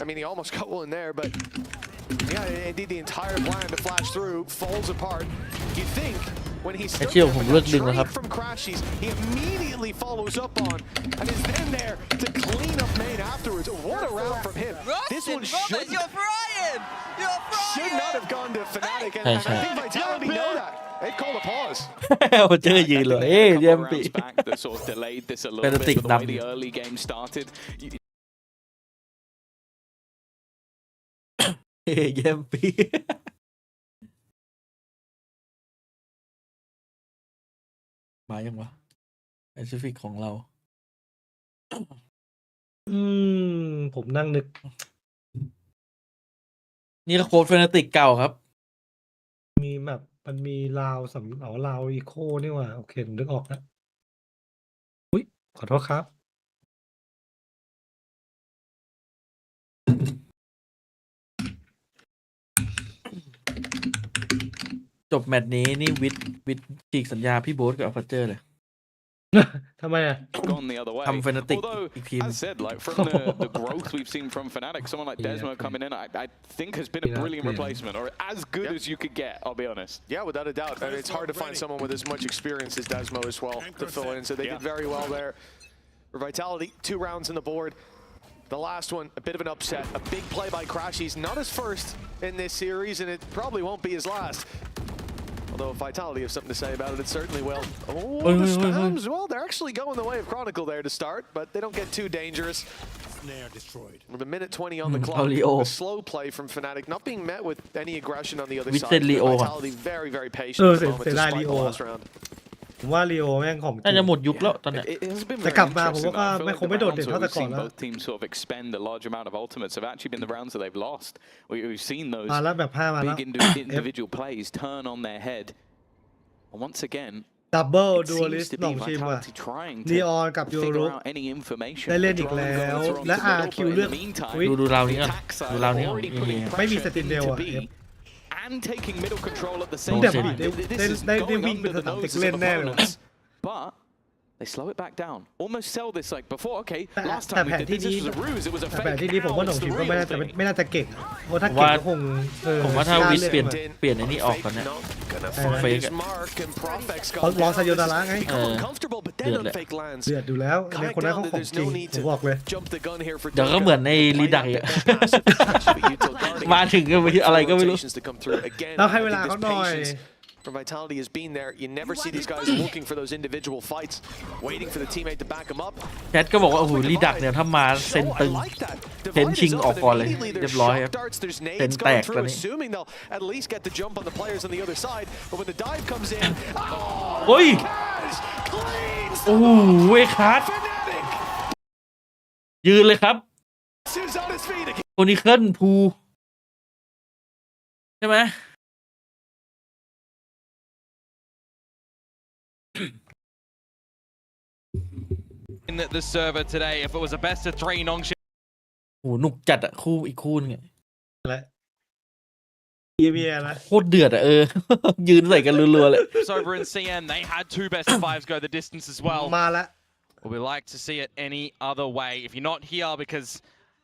I mean, he almost got one there, but yeah, indeed the entire plan to flash through falls apart. You think when he stood ไอ้เชี่ยว there ผม with เลิก that ดึงแล้วครับ trade from Crashies, he immediately follows up on and is then there to clean up main afterwards. What a round from him. This one should not have gone to Fnatic, and I think Vitality know that. They call a pause. เจอยืนเลยเอ้ย Couple เยี่ยม of ปี rounds back that sort of delayed this a little bit, but the way the early game started, เอ้ยเยี่ยมปีมายังวะแปซิฟิกของเรา ผมนั่งนึก นี่ก็โค้ดแฟนติกเก่าครับ มีแบบมันมีลาวสำลาวอีโคนี่หว่าโอเคผมนึกออกแล้วอุ้ยขอโทษครับ จบแมตช์นี้นี่วิทฉีกสัญญาพี่โบ๊ทกับอัลฟาเจอร์เลย ทำไมอ่ะ gone the other way. ทำ Fnatic Although, อีกทีม as said, like from the growth we've seen from Fnatic, someone like Desmo coming in, I think has been a brilliant replacement, or as good as you could get. I'll be honest. Yeah, without a doubt. And it's hard to find someone with as much experience as Desmo as well to fill in. So they did very well there. For Vitality, 2 rounds on the board. The last one, a bit of an upset. A big play by Crash. He's not his first in this series, and it probably won't be his last. Although if Vitality have something to say about it, it certainly will. Oh, the Spams, well, they're actually going the way of Chronicle there to start, but they don't get too dangerous. Snare destroyed. With a minute 20 on the clock, a slow play from Fnatic, not being met with any aggression on the other side. Vitality very, very patient at the moment despite the last round. ผมว่าลีโอแม่งของจ น่า ริ จะ ง หมดยุคแล้วตอนเนี้ย It has been แต่ very กลับมาผม interesting. ว่า I feel ไม่ like คงไม่ the โดด rounds เด่น where เท่าแต่ we've ก่อน seen แล้ว both teams sort of expend a large amount of ultimates have actually been the rounds that they've lost. We've seen those มาแล้วแบบ5มาแล้ว big individual plays turn on their head. And once again, ดับเบิล it ดูลิส seems to หน่ be องชิมว่ะ Vitality trying นี to ออนกับยูรุ figure out any information. ได้เล่นอีกแล้วและ RRQ เลือก ดูราวนี้ก่อนดูราวนี้ก่อนนี่ ไม่มีสตินเดลอ่ะ and taking middle control at the ต้อง same แบบ time. ได้ This is วิ่ง going เป็น under ส the นามเด็ก noses เล่น of แน่เลย opponents. But they slow it back down. Almost sell this like before. Okay, last แต่ time แผ we น did ที่ this, นี้ this was a ruse. It was a แต่แผน fake. ที่นี้ผมว่าห Now น่อง it's ชิ the มก็ real ไม่ thing. น่าจะเก่งเพราะถ้าเก่งก็คง ผมว่าถ้าวิทเปลี่ยน ล่ เปลี่ยนไอ้นี่ออกก่อนเนี่ย Find fake his mark and Profex เขา got รอ down. ซายโยนาระไง Become uncomfortable, but then on fake lands. เดือดดูแล้วในคนนั้นเขาของจริงผมบอกเลย Jump the gun here for เดี๋ยวก็เหมือนในรีดักอ่ะ มาถึงก็ไม่อะไรก็ไม่รู้ แล้วให้เวลาเขาหน่อย From Vitality has been there. You never see these guys looking for those individual fights, waiting for the teammate to back them up. แคทก็บอกว่าโอ้โหรีดักเนี่ยถ้ามาเซนตึงเซนชิงออกก่อนเลยเรียบร้อยครับเซนแตกตอนนี้ Assuming they'll at least get the jump on the players on the other side, but when the dive comes in, โอ้ยโอ้โหเวคัสยืนเลยครับ on his feet again. โคนิเคิลพูใช่ไหม In the server today, if it was a best of 3 Nongshim โอ้โหหนุกจัดอะคู่อีกคู่นึงอะ และเยียนะ โคตรเดือดอะยืนใส่กันรัวๆเลย over in CN, they had 2 best of 5s go the distance as well. มาแล้ว Well, we like to see it any other way. If you're not here because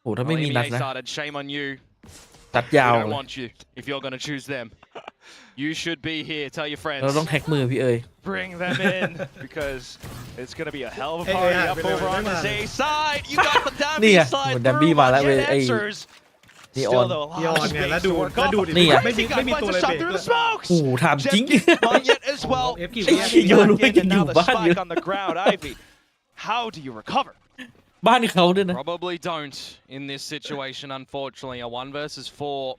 โอ้ถ้าไม่มีนัด NBA นะ started, shame on you. ตัดยาว We เล don't ย want you if you're going to choose them. You should be here. Tell your friends. เราต้องแท็กมือพี่เอ๋ย Bring them in because it's going to be a hell of a party up over on the Z side. You got the นี่ Dambi ไง slide ดับบี้ through, มาแล้ว but เว้ย get ไอ้ answers. นีออน Still though, a นีอ lot อน of ไง space แล้ว to ดู work แล้ว off. ดูดิ นี่ไง ไม่มีตัวเลย Shot เบรก through เล the ย smokes. โอ้โหถามจริง On yet as well. เอฟกี่ ไอ้ วิ เหี้ยโยรู้ว่ายังอยู่ Now the บ้านอยู่ spike on the ground, Ivy. How do you recover? บ้านเขาด้วยนะ Probably don't in this situation, unfortunately. A 1 versus 4.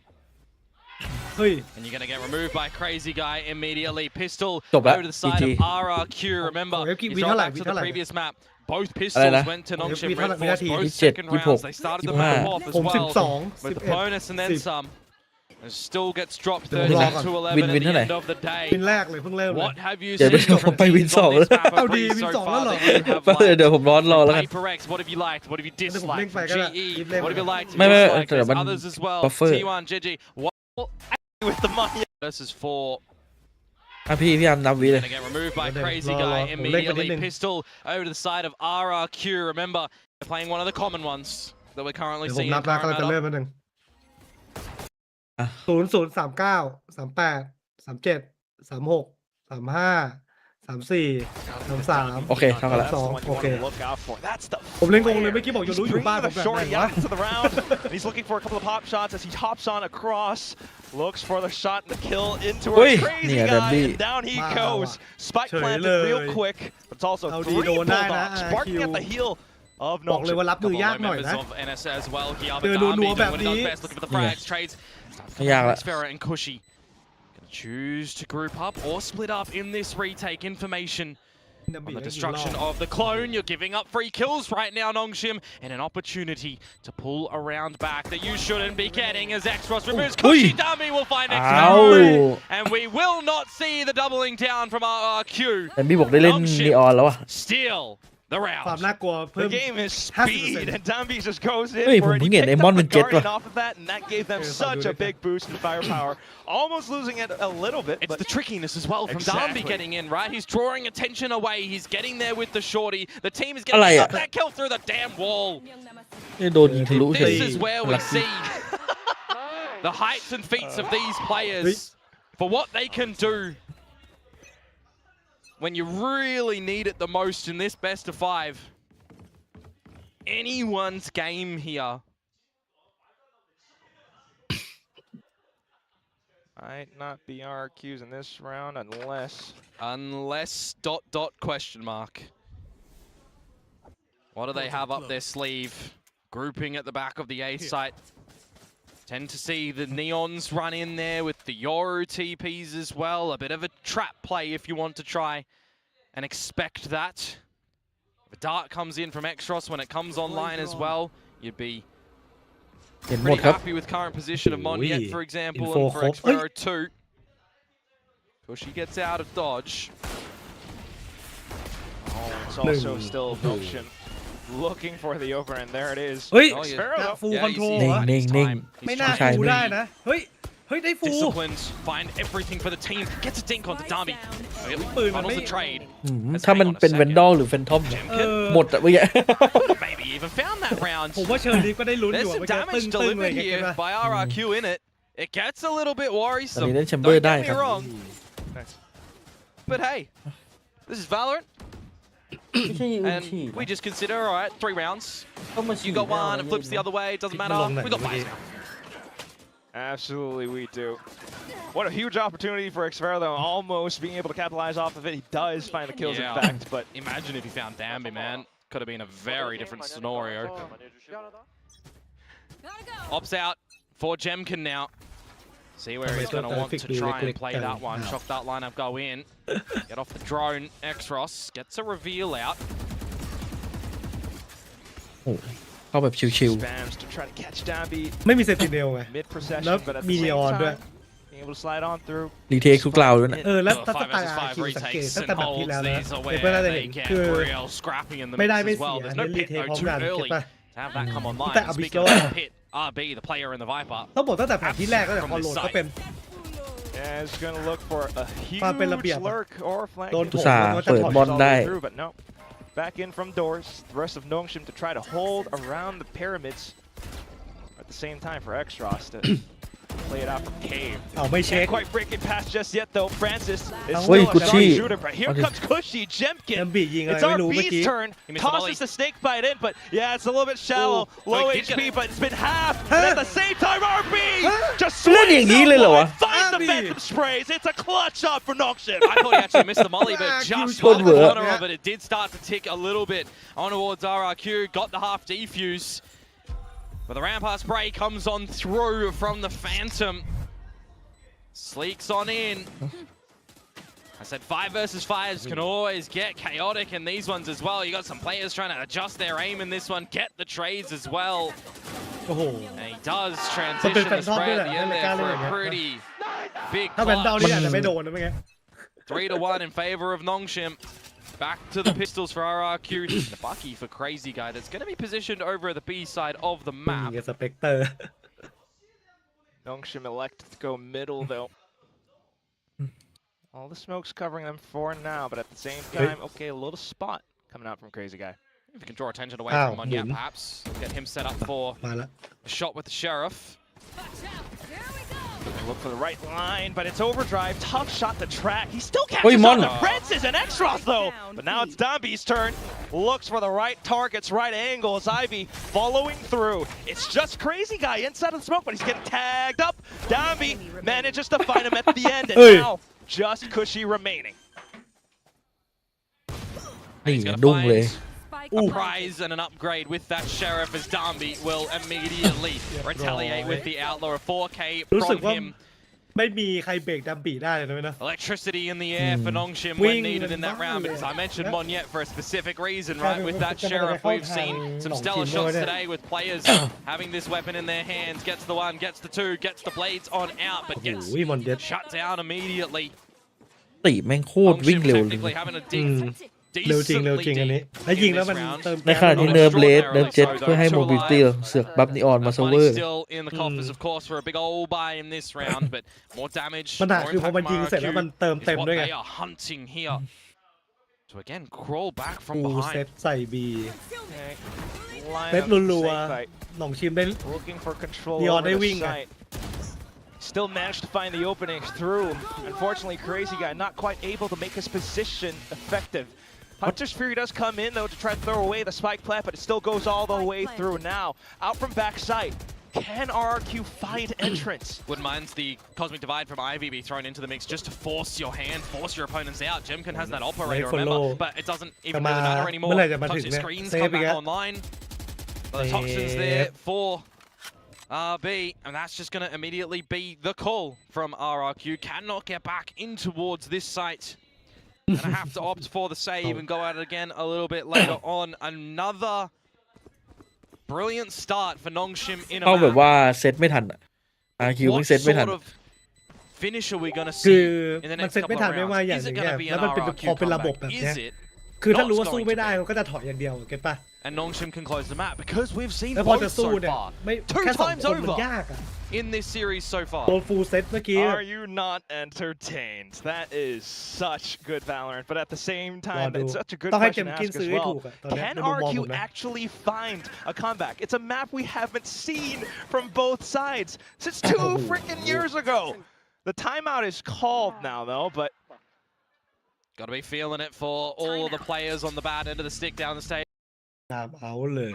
เฮ้ย And you're going to get removed by Crazy Guy immediately. Pistol จบแล้ว over to the side GG of RRQ. Remember, Oh, you we throw got back like- to we the got like- previous map. Both อะไร pistols นะ went to Nongshim. we got Red like- Force, both 27 second rounds. They started the map off as ผม well 12 with the bonus and then 10 some. And still gets dropped เดี๋ยวผมรอก่อน 32-11 วิน at วิน the เท่าไหร่ end of the day. วินแรกเลยเพิ่งเริ่มเลย What have you เดี๋ยว seen เดี๋ยว from ผมไปวิน teams สอง on this map เอา of ดี Breeze วิน so สองแล้ว far เหรอ that you have เดี๋ยว liked? ผมร้อนรอแล้วกัน Paper X, what have you liked? What have you เดี๋ยวผมเล่น disliked? ไป From ก็ได้ GE, รีบเล่น what have you liked? ไม่ Disliked? แต่เดี๋ยวมัน Others as well. buffer T1, GG. What with the money versus 4. อ่ะพี่อาร์มนับวิเลย Gonna get removed by Okay, Crazy no, Guy no. immediately. Leg Pistol over to the side of RRQ. Remember, they're playing one of the common ones that we're currently เดี๋ยวผม seeing นั in บแล้วกำลังจะ Parramatta. เริ่มแล้วหนึ่ง อ่ะ 0039 38 37 36 35 34 33 โอเคเท่ากันละ สอง That's the one you โอเค want to look out for. That's the ผมเล่นงงเลยเมื่อกี้บอกอยู่รู้ He's อยู่บ้าน bringing ผม the แบบไหน shorty วะ out into the round, and he's looking for a couple of pop shots as he hops on across, looks for the shot and the kill into Ui, a Crazy nè, Guy, Dabby. and down he Wow. goes. Spike Trời planted real ơi. quick, but it's also Sao 3 đi đồn đây bulldogs nè, barking at IQ. the heel of บอกเลย Nongshim. ว่ารับมือยาก Couple หน่อย members นะ of NS as well here, but เจอ Darby นัวๆ doing แบบ what he นี้ does best, looking for the frags, trades. ไม่ยากละ Ferrer and Cushy gonna choose to group up or split up in this retake. Information on the destruction of the clone. You're giving up free kills right now, Nongshim, and an opportunity to pull around back that you shouldn't be getting as Xros removes Cushy. Dummy will find Ow. Xros, and we will not see the doubling down from RRQ. แต่พี่บอกได้เล่นนีออนแล้วอ่ะ Steal the ความ round. น่ากลัวเพิ่ The ม game is 50% speed, and Dambi just goes in เฮ้ย for ผม it. เพิ่ He งเห็น picked ไอ้มอน up เป็ the นเจ็ต Guardian ว่ะ off of that, and that gave them such a big boost in firepower. Almost losing it a little bit, It's but the trickiness as well from Exactly. Darby getting in, right? He's drawing attention away. He's getting there with the shorty. The team is getting อะไรอะ that kill through the damn wall. นี่โดนยิงทะลุเฉย This is where we see the heights and feats of these players for what they can do when you really need it the most in this best of 5. Anyone's game here. might not be RRQs in this round unless ... question mark. What do they have up their sleeve? Grouping at the back of the A site. Tend to see the Neons run in there with the Yoru TPs as well. A bit of a trap play if you want to try and expect that. If a dart comes in from Extros when it comes online as well, you'd be เห็นหมด pretty ครับ happy with current position of Monyet, for example, Info and for cop. Xpero 2. Pushy gets out of dodge. Oh, it's also still Munchkin looking for the over, and there it is. เฮ้ย Oh, yeah. น่าฟู Yeah, คอน you โทร see ล that นิ่ง each นิ่ง time. ไม่ He's น่า ใช่ ฟู ไม่ ได้นะ เฮ้ย เฮ้ย ได้ฟู disciplined, find everything for the team. Gets a dink onto Darby. Funnels the trade. อืม Let's ถ้ามัน hang on a เป็น second. แวนดอลหรือแฟนทอม เออ หมดอะเมื่อกี้ Maybe even found that round. ผมว่าเชอร์ลีฟก็ได้ลุ้นอยู่ There's อะ some เมื่อกี้ตึ้ damage งๆเลย delivered เห็น here ปะ by RRQ in it. It gets a little bit ตอน worrisome. นี้เล่นแชมเบอ Don't ร์ได้ get ค me รับ wrong, Nice. but hey, this is Valorant, ไม่ใช่อื่น and ฉีด we just consider, all right, 3 rounds. ก็มาฉี You ด got one, it flips the other way, it doesn't matter. We got 5 now. Absolutely, we do. What a huge opportunity for Xpero, though, almost being able to capitalize off of it. He does find the kills, Yeah. in fact, but Imagine if you found Damby, man. Could have been a very different scenario. Ops out for Jemkin now. See where he's going to want to try and play that one. Shock that lineup, go in. Get off the drone. Xros gets a reveal out. โอ้เข้าแบบชิว spams to try to catch Dambi ไม่มีเซนติเนลไง mid แล้ว procession, but at มี the นี same ออนด้วย time, being able to slide on through. ๆรีเทคทุกราวด้วยนะ แล้ว Well, ถ้า 5 ตาย versus อา 5 คิวสังเกต retakes ตั้ง and แต่แบบที่ holds แล้วนะ these are เดี๋ยวก็ where น่าจะเห็ they น get คือ real scrapping in the ไม่ mix ได้ไม่ as เสี well. ย There's เน้ no นรี pit เทค though พร้อม too กันเก็ early บป่ะ to have that come online.แต่ Speaking Abyss of the pit, RB, the player in the Viper. ต้องบอกตั้งแต่แผนที่แรกตั้งแต่พอโหลดก็เป็น Yeah, he's going to look for a huge ความเป็นระเบียบ lurk or flank. โดน อุ โถ ต ม ส่าห์ แล้วก็จะ เปิด ถอย บอลได้ through, but no. Back in from doors. The rest of Nongshim to try to hold around the pyramids. At the same time for Extros to play it out from cave. เอาไม่เช็ค Can't quite break it past just yet though. Francis is Oh, still wait, a good strong shit. shooter, but here comes Cushy Jemkin. แอมบียิงอะไร It's ไม่รู้เมื่อ RB's กี้ turn. He missed the Tosses volley. the snake bite in, but yeah, it's a little bit shallow. Ooh, Low so he did HP, get it. but it's been half. And at the same time, RB just เล่นอย่างนี้เลยเหรอวะ finds the RB. phantom sprays. It's a clutch shot for Nongshim. I thought he actually missed the molly, but just Good off the work. corner of it, it did start to tick a little bit on towards RRQ. Got the half defuse. But the rampart spray comes on through from the Phantom. Sleeks on in. I said 5 versus 5s can always get chaotic in these ones as well. You got some players trying to adjust their aim in this one, get the trades as well. โอ้โห And he does transition the spray at the end there for a pretty big ถ้าแวนดาว clutch. นี่อาจจะไม่โดนนะเมื่อกี้ 3-1 in favor of Nongshim. Back to the pistols for RRQ. The Bucky for Crazy Guy that's going to be positioned over at the B side of the มี map. สเปกเตอร์ Nongshim elected to go middle though. All the smoke's covering them for now, but at the same time, okay, a little spot coming out from Crazy Guy. If you can draw attention away Ow, from Monyet, Moon. perhaps. Get him set up for มาแล้ว a shot with the Sheriff. Look for the right line, but it's overdrive. Tough shot to track. He still Oi, catches Mon. on the Francis and Extros though. But now it's Dambi's turn. Looks for the right targets, right angle as Ivy following through. It's just Crazy Guy inside of the smoke, but he's getting tagged up. Dambi manages to find him at the end, and Hey. now just Cushy remaining. นี่ He's ไง going ดุ้ to งเลย find a prize and an upgrade with that Sheriff as Darby will immediately retaliate with the Outlaw. A 4K รู้สึก from ว่า him. ไม่มีใครเบรกดัมบีได้เลยนะเว้ยนะ Electricity in the air for Nongshim when Wing needed in that and round, volley. because I mentioned Yeah. Monyet for a specific reason, Yeah, right? but With that we're gonna Sheriff, go we've seen down some Nongshim stellar over shots there. today with players having this weapon in their hands. Gets the 1, gets the 2, gets the blades on out, but โอ้ gets โหมอนเด็ด shut down immediately. ตีแม่งโคตรวิ่ง Nongshim เร็วเลย technically having a dig เร็วจริง decently อันนี้ deep แล้วยิง in แล้ว this มัน round. เติม ในขณะที่เนิร์ฟเลสเนิร์ฟเจ็ตเพื่อให้โมบิลิตี้เสือกบัฟนีออนมาเซ Money เวอร์ still in the coffers, of course, for a big old buy in this round, but more damage, ปัญหา more คือพอ impact มัน from ยิงเสร็จแล้วมัน RRQ เติม is เต็ม what ด้วยไง they are hunting here. So again, crawl back ฟู from เซต behind. ใส่บี Line เซต up the รัว safe fight. ๆหน่องชิมได้ Looking for control Neon over they the wing. site. Still managed to find the openings through. Unfortunately, Crazy Guy not quite able to make his position effective. Hunter's Fury does come in though to try to throw away the spike plant, but it still goes all the way through now. Out from backside. Can RRQ find entrance? Wouldn't mind the Cosmic Divide from Ivy be thrown into the mix just to force your hand, force your opponents out. Jemkin has that operator, remember, but it doesn't even really matter anymore. เมื่อไหร่จะมาถึง Toxic เนี่ย screens เซฟ come อีก back แล้ว online. But the toxins there for RB, and that's just going to immediately be the call from RRQ. Cannot get back in towards this site. Gonna have to opt for the save and go at it again a little bit later on. Another brilliant start for Nongshim in a เข้าแบบ map. ว่าเซตไม่ทันอาร์คิว What เพิ่งเซตไม่ทัน sort of finish are we gonna คือ see in the มัน next เซตไม่ couple ทัน of ไม่ว่า rounds? อย่าง Is ห it นึ่ง gonna เนี่ย be แล้ว an มันเป็น RRQ พอเป็นระบบ comeback? แบบเนี้ย Is it? คือถ้ารู้ว่าสู้ไม่ได้เขาก็จะถอยอย่างเดียวเก็ตป่ะ And Nongshim can close the map because we've seen แล้วพอจะ both สู้ so เนี่ย far ไม่ Two แค่สอง times คนมัน over ยากอ่ะ in this series so far. โดนฟูลเซตเมื่อกี้ Are you not entertained? That is such good Valorant, but at the same time, it's such a good ต้องให้ question to เจมกิน ask ซื้ as อให้ well. ถูกอะตอนเนี้ย Can ในมุมมองผ RRQ มนะ actually find a comeback? It's a map we haven't seen from both sides since 2 freaking years ago. The timeout is called now, though, but Got to be feeling it for all the players on the bad end of the stick down the stage. ตามเอาเลย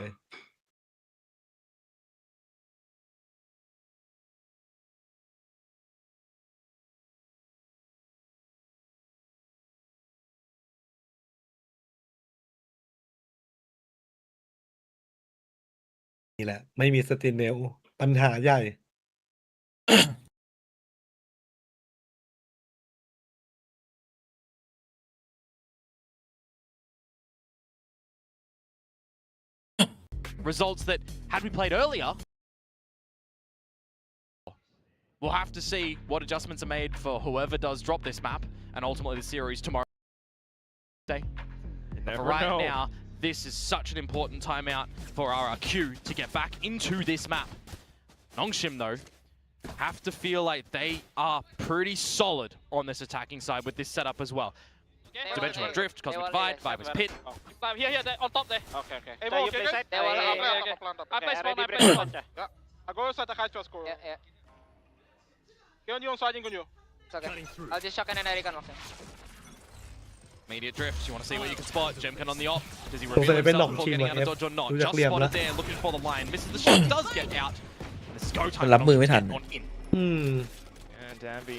นี่แหละ ไม่มีสตินเนลปัญหาใหญ่ Results that, had we played earlier, we'll have to see what adjustments are made for whoever does drop this map and ultimately the series tomorrow. But for right now, this is such an important timeout for RRQ to get back into this map. Nongshim, though, have to feel like they are pretty solid on this attacking side with this setup as well. Dimensional Drift, Cosmic Divide, Viper's Pit. Here, on top there. Okay. Hey, Mo, okay, good? I play spawn, I play spawn. I go inside the high to score. Yeah. Get on you on side, on you. It's okay. I'll just shock and then I recon. Immediate drift, you want to see what you can spot. Jemkin on the op. Does he สงสั reveal ยเป็นหน่อง himself before ชิม getting ว่ะ out of dodge or not? ดูจาก Just เหลี่ยม spotted แล้ว there, looking for the line. Misses the shot, does get out. And this is go มัน time. รับมือไม่ทัน On in. and Danby,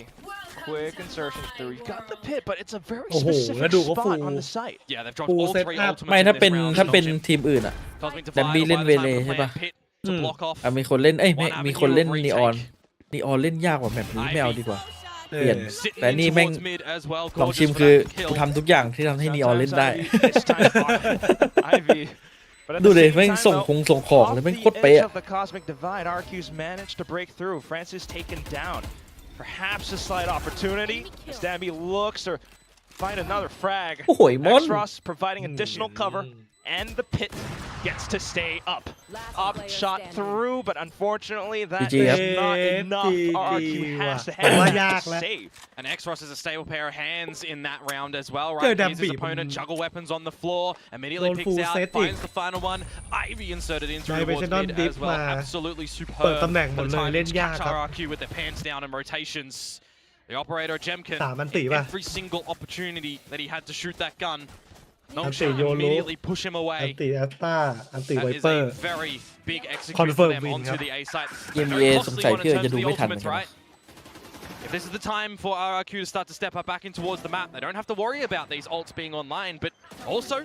quick insertion through. You got the pit, but it's a very โอ้โห specific แล้วดูเขาฟู spot on the site. Yeah, they've dropped Full all set 3 up ultimates ไม่ in ถ้า this เป็น round. ถ้าเป็น Nongshim. ทีมอื่นอ่ะ Cosmic ดัน Divide บี้เล่น by เว the เล time to ใช่ plan ปะ Pit to block off. มีคนเล่นไม่ One มีคนเล่น avenue of นีออน retake. นีออนเล่นยากกว่าแบบนี้ไม่เอาดีกว่า เอ เปลี่ยน อ Sitting แต่ in นี่แม่ง towards mid as well. ลอง Gorgeous ชิม for คือ that kill. กูทำทุกอย่างที่ทำให้นีออนเล่นได้ Sometimes Ivy, this time Ivy. But at ดู the เลย same แม่ง time, ส่ง though, คงส่งของ off เลยแม่ง the โคตรเป๊ะ edge of the Cosmic Divide, RQ's managed to break through. Francis taken down. Perhaps a slight opportunity as Danby looks to find another frag. โอ้โหมอน Extros providing additional cover, and the pit gets to stay up. Up, shot through, but unfortunately that GG ครับ is not enough. RQ has to ผม head ว่า back ยาก to แล้ว save. And Exros is a stable pair of hands in that round as well, เจอ right? ดับ Here's บี his ผม opponent, juggle weapons on the floor, immediately โดน picks full out, set อีก finds the final one. Ivy inserted in ใน through towards Vision mid Dip as well. มา Absolutely เปิด superb ตำแหน่งหม for ด the เลย time เล่น to ยาก catch ครับ RRQ with their pants down and rotations. The operator Jemkin, 3 อันติป่ะ every single opportunity that he had to shoot that gun, อันติ Nongshim โยรุ immediately push him อัน away. ติแอสตาอันติ That ไว is เปอ a ร์ very big execute for Confirm them win onto ครับ the A site. เกม Very เอ costly สงสัย one in พี่เอ๋ terms จะ of ดู the ไม่ทันเหมือน ultimates, กัน right? If this is the time for RRQ to start to step up back in towards the map, they don't have to worry about these ults being online, but also,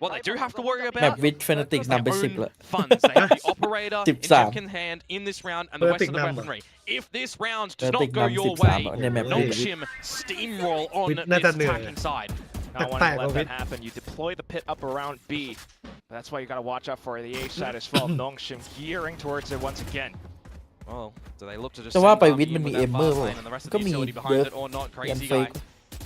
what they do have to worry แบบ about วิดเฟนติก is นำไป their 10 own แล้ว funds. They have the operator in 13 Jemkin's hand in this round and the rest of the Fnatic weaponry. If this round does Fnatic not go นำ your 13 way, ในแมปนี้ Nongshim steamroll on วิท this น่าจะเหนื่อย attacking side. Not wanting to แปลกๆ let ว่ะ that happen. You deploy the pit up around B. But that's why you got to watch out for the A side as well. Nongshim gearing towards it once again. Well, do they look to just แต่ว่า send ไป RRQ วิท in มันมี with เอ that มเมอร์ fast ป่ะ lane and the rest of ก็ the มี utility เย behind อะ it or not? ยัน Crazy เฟ guy. ก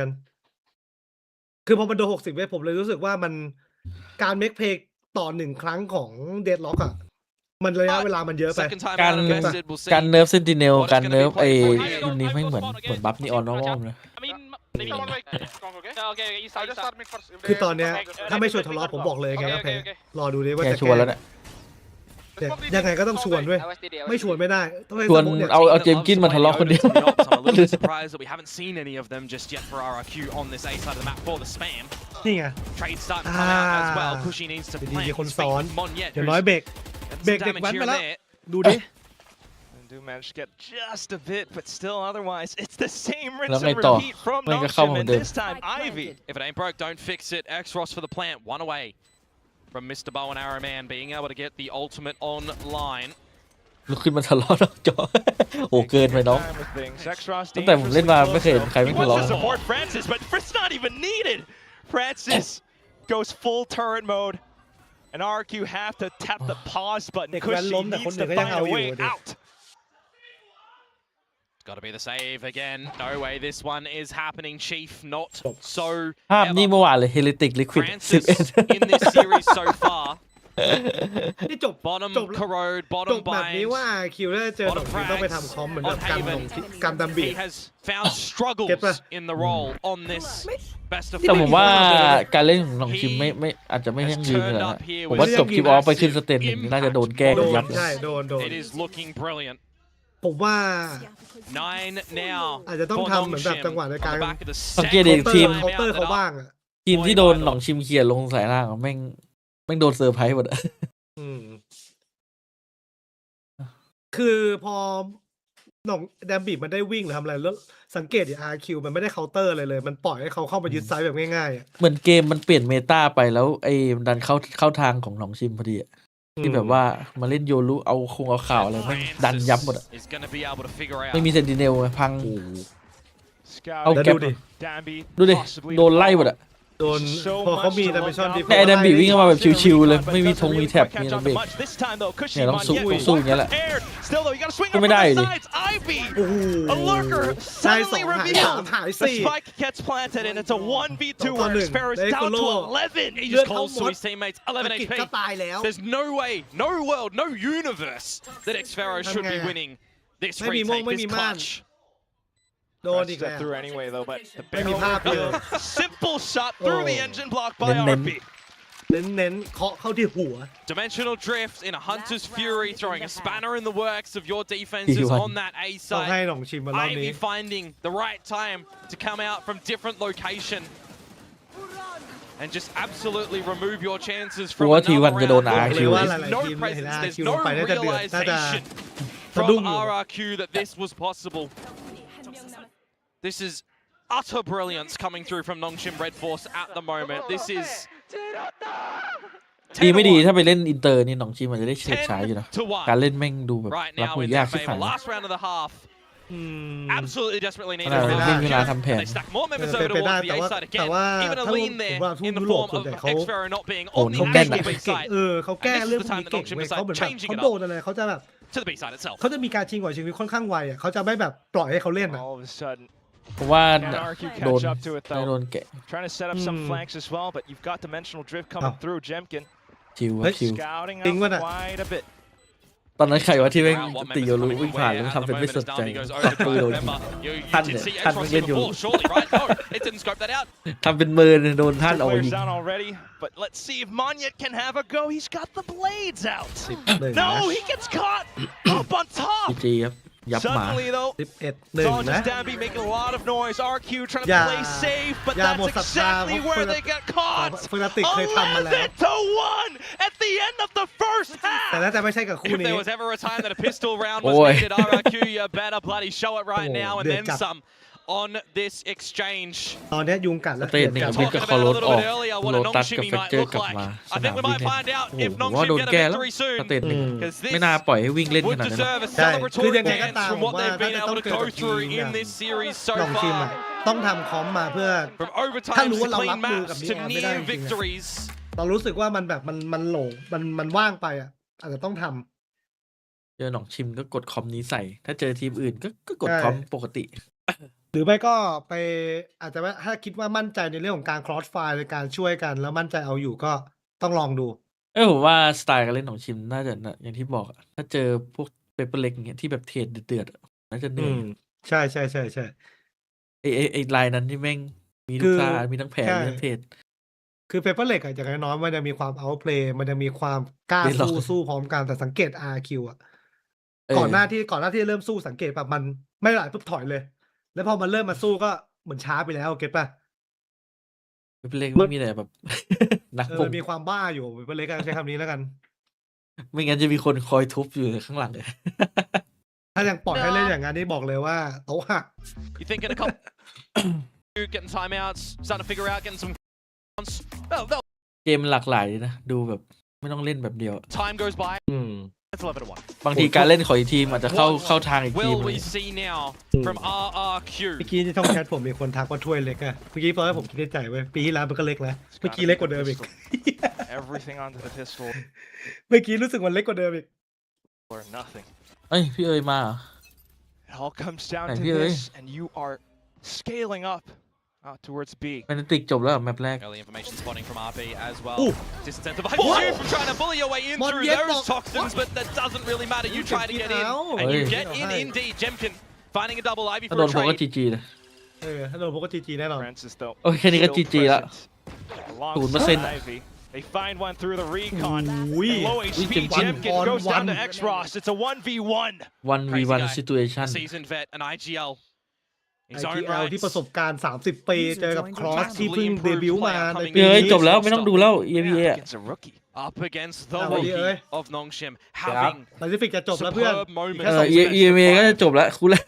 กันคือพอมันโดน60 เมตรผมเลยรู้สึกว่ามันการเมคเพลย์ต่อ1 ครั้งของเดดล็อกอ่ะมันระยะเวลามันเยอะไป Second time การ out invested, we'll see. การเนิร์ฟเซนติเนลการเนิร์ฟไอ้รุ่นนี้ไม่เหมือนบัฟนีออนนอร์มอลนะ I mean, maybe. Okay, east side. คือตอนเนี้ยถ้าไม่ชวนทะเลาะผมบอกเลยไงว่าแพ้รอดูดิว่า แก จะ ชวนแล้วเนี่ย เนี่ยยังไงก็ต้องชวนด้วย ไม่ชวนไม่ได้ต้องให้ ชวน สมมุติเนี่ย เอาเจมส์กินมาทะเลาะคนเดียว I'm a little bit surprised that we haven't seen any of them just yet for RRQ on this A side of the map for the spam. นี่ไง Trade starting to come out as well. Cushy needs to ดี plant. ๆคน He's สอน facing Mon Yet, อย่าง who's น้อยเบรก getting เบรก some เด็ก damage แว้น here ไป and แล้ว there. ดูดิ Do manage to get just a bit, but still otherwise, it's the same rinse แล้วไง and ต่อ repeat from มันก็เข้า Notion, มาเหมือ and นเดิม this time Ivy. If it ain't broke, don't fix it. X-Ross for the plant. One away from Mr. Bow and Arrow Man being able to get the ultimate online. ลุกขึ้นมาทะเลาะนอกจอ โอ้เกินไปน้อง ตั้งแต่ผมเล่นมาไม่เคยเห็นใครไม่ทะเลาะ Francis, but it's not even needed. Francis goes full turret mode, and RRQ have to tap the pause button because she needs to find a way out. It's got to be the save again. No way this one is happening, Chief. Not so. ภาพนี้เมื่อวานเลย Heretic Liquid Francis in this series so far. ที่จบ Bottom จบ corrode, จ bottom บแบบนี้ bind. ว่าคิวได้เจอหนองคิมต้องไปทำคอมเหมือนแบบกันดัมบี He has found struggles in the role on this best of แต่ผมว่า 5. การเล่นของน้องคิมไม่อาจจะไม่ยั่งยืนเลยนะผมว่าจบคลิปออฟไปขึ้นสเตจหนึ่งน่าจะโดนแกล้ง โด ยั น บ ใช่โดน It is looking brilliant. ผมว่า 9 now. อาจจะต้องทำเหมือนแบบจังหวะในการ สังเกตดิทีม เคาน์เตอร์เขาบ้างอ่ะ ทีมที่โดนหนองชิมเขี่ยลงสายล่างแม่งโดนเซอร์ไพรส์หมด คือพอหนองแดมบีมันได้วิ่งหรือทำอะไรแล้วสังเกตดิ RQ มันไม่ได้เคาน์เตอร์อะไรเลย มันปล่อยให้เขาเข้ามายึดไซส์แบบง่ายๆอ่ะ เหมือนเกมมันเปลี่ยนเมตาไปแล้วไอ้ดันเข้าทางของหนองชิมพอดีอะที่แบบว่ามาเล่นโยรุเอาข่าวอะไรแม่งดันยับหมดอะไม่มีเซนติเนลพังเอาแก็บดูดิโดนไล่หมดอะ โดนพอเขามีดัมเบลชั่นดิ แต่ไอ้ดันบีวิ่งเข้ามาแบบชิวๆเลยไม่มีธงมีแท็บมีระเบิดเนี่ยต้องสู้อย่างเงี้ยแหละก็ไม่ได้ดิ ได้2 หาย The spike gets planted and it's a 1v2 where Sparrow's down to 11. He just calls to his teammates 11 HP. ก็ตายแล้ว There's no way, no world, no universe that Xpharaoh should be winning this retake, this clutch. โดนอีกแล้ว through anyway though, but the ไม่มีภาพเลย simple shot through the engine block by RP. เน้นเคาะเข้าที่หัว Dimensional drift in a Hunter's Fury, throwing a spanner in the works of your defenses on that A ต้องให้ side. หนองชิมมารอบนี้ Ivy finding the right time to come out from different location and just absolutely remove your chances from What he another want to do round. now, actually. There's no presence, there's no realization from RRQ that this was possible. This is utter brilliance coming through from Nongshim Red Force at the moment. This is ดีไม่ดีถ้าไปเล่นอินเตอร์นี่หนองชิมมันจะได้เฉียดฉายอยู่นะ 10-1 การเล่นแม่งดูแบบ right รับ now มือ in ยาก their ชิบหา favor. ย Last round of the half. Absolutely desperately needed. เล่นเวลาทำแผน They stack more members เป็ over นไปได้ towards the แต่ A ว่า side แต่ again. ว่า Even a ถ้า lean there ผมว่าทุ่ in the ยุโรป form ส่วน of ใหญ่เขา Xpharaoh not being โอ้ on the เขาแก้น actual อะ B side เขาแก้เรื่องพวกนี้เก่งเว้ยเขาเหมือนแบบเขาโดนอะไรเขาจะแบบ to the B side itself. เขาจะมีการชิงไหวชิงวิค่อนข้างไวอ่ะเขาจะไม่แบบปล่อยให้เขาเล่นอ่ะ All of a sudden, ผมว่า can RRQ โดน catch up to it ไม่โด though? นแกะ Trying to set up some flanks as well, but you've got dimensional drift coming through. Jemkin ชิวครับชิว scouting Tính out luôn ạ. quite a bit. ตอนนั้นใครวะที่แม่ง Wow, what ตี members โยรุ coming วิ่งผ่าน away แล้ว at ทำ the เป็นไม่ moment ส as นใจ Darby goes ตั over ด to มือ try โด and น remember. You ท่าน did เนี่ย see ท่าน Xpharaoh เล่น see อยู่ before, surely, right? No, it didn't scope that out. ทำเป็นมือโดนท่าน Two เอาไป players ยิง down already, but let's see if Monyet can have a go. He's got the blades out. 11 No, he gets caught up on จี top. จีครับยับหมา Suddenly though, 11 it's all 1 นะ just Dabby making a lot of noise. RQ trying to Yeah. play safe, but Yeah, that's most of exactly the- where they got caught. ฟนาติกเคยทำมาแล้ว 11-1 at the end of the first แต่ half. น่าจะไม่ใช่กับคู่ If นี้ there was ever a time that a pistol round was Boy. needed, RRQ, you better bloody show it right Oh, now and dear then God. some on this exchange. ตอนนี้ยุงกัดแล้ว สเตจหนึ่ง กัด บิ๊ก Talking ก็คอ about ร a ถ little ออก bit earlier what โล a ตัสกับ Nongshimi เฟก might เจอร์ look กลับ like. มา I ส think นาม we บิน might เนี่ย find out โอ้ if โหผมว่า Nongshim โดน get a แก้แล้ว victory ส soon. เตจหนึ่ง Because ไม่น่า this ปล่อยให้วิ่งเล่นข would นาดนั้น deserve a ใช่ คือ celebratory ยังไงก็ dance ตาม from ผม what ว่า they've ถ้า been จะต้อ able ง to เจอ go กับที through ม in this series so หนองชิม far. อ่ะต้องทำคอมมาเพื่อ From ถ้า overtime รู้ to ว่าเรา clean รับมือกับ maps นี่ to ไม่ได้ near จริงๆ victories. เรารู้สึกว่ามันแบบมันโหลมันว่างไปอ่ะอาจจะต้องทำ เจอหนองชิมก็กดคอมนี้ใส่ ถ้าเจอทีมอื่นก็กดคอมปกติ หรือไม่ก็ไปอาจจะว่าถ้าคิดว่ามั่นใจในเรื่องของการ cross fire ในการช่วยกัน แล้วมั่นใจเอาอยู่ก็ต้องลองดู ผมว่าสไตล์การเล่นของชิมน่าจะอย่างที่บอกอะถ้าเจอพวกเปเปอร์เล็กอย่างเงี้ยที่แบบเทรดเดือดๆอะน่าจะเหนื่อย ใช่ใช่ใช่ใช่ ไอ้ลายนั้นที่แม่งมีทุกท่ามีทั้งแผนมีทั้งเทรด คือเปเปอร์เล็กอะอย่างน้อยๆมันจะมีความเอาเพลย์มันจะมีความกล้า เล่นหรอก สู้พร้อมกันแต่สังเกต RQ อ่ะ เออ ก่อนหน้าที่เริ่มสู้สังเกตแบบมันไม่ไหลปุ๊บถอยเลย แล้วพอมันเริ่มมาสู้ก็เหมือนช้าไปแล้วเก็ตป่ะ เปเปอร์เล็กไม่มีแต่แบบ นักป มั ง นมีความบ้าอยู่เปเปอร์เล็กใช้คำนี้แล้วกัน ไม่งั้นจะมีคนคอยทุบอยู่ข้างหลังเลย ถ้ายังปล่อยให้เล่นอย่างนั้นนี่บอกเลยว่าโต๊ะหัก You think in a couple getting timeouts, starting to figure out getting some well, เกมหลากหลายดีนะ ดูแบบไม่ต้องเล่นแบบเดียว time goes by. It's 11-1. บางทีการเล่นของอีกทีมอาจจะเข้าทางอีกทีม Will เล we ย see now from RRQ? เมื่อกี้ที่ช่องแชทผมมีคนทักว่าถ้วยเล็กอะเมื่อกี้ตอนแรกผมคิดในใจไว้ปีที่แล้วมันก็เล็กแล้วเมื่อกี้เล็กกว่าเดิมอีก Everything onto the pistol เมื่อกี้รู้สึกมันเล็กกว่าเดิมอีก or nothing. เอ้ยพี่เอ๋ยมาเหรอ It all comes down Hey, to Billy. this, and you are scaling up out towards B. เป็นติกจบแล้วแมปแรก Early information spotting from RB as well. Ooh. Disincentivizes you from trying to bully your way in through those toxins, but that doesn't really matter. You try to get in, and you get in indeed. Jemkin finding a double Ivy ถ้า for โด a นผมก็ trade. จีจีนะ ถ้าโดนพวกก็จีแน่นอน Francis though. โอเคแค่นี้ก็ still จีจีละ present 0% alongside Ivy. They find one through the recon. Ui. Low HP Jemkin goes down to X-Ross. It's a 1v1. 1v1 situation Seasoned vet, an IGL. His own IGL ที่ rights. ประสบการณ์ 30 ปีเจอกับครอสที่เพิ่งเดบิวต์มาในปี พี่เอ๋ย นี้ จบแล้วไม่ต้องดูแล้ว EVA อะ Against a rookie. Up against the Ah, rookie Oi. of Nongshim, having แปซิฟิกจะจบแล้วเพื่อน superb moments. EVA ก็จะจบแล้วคูแล้ว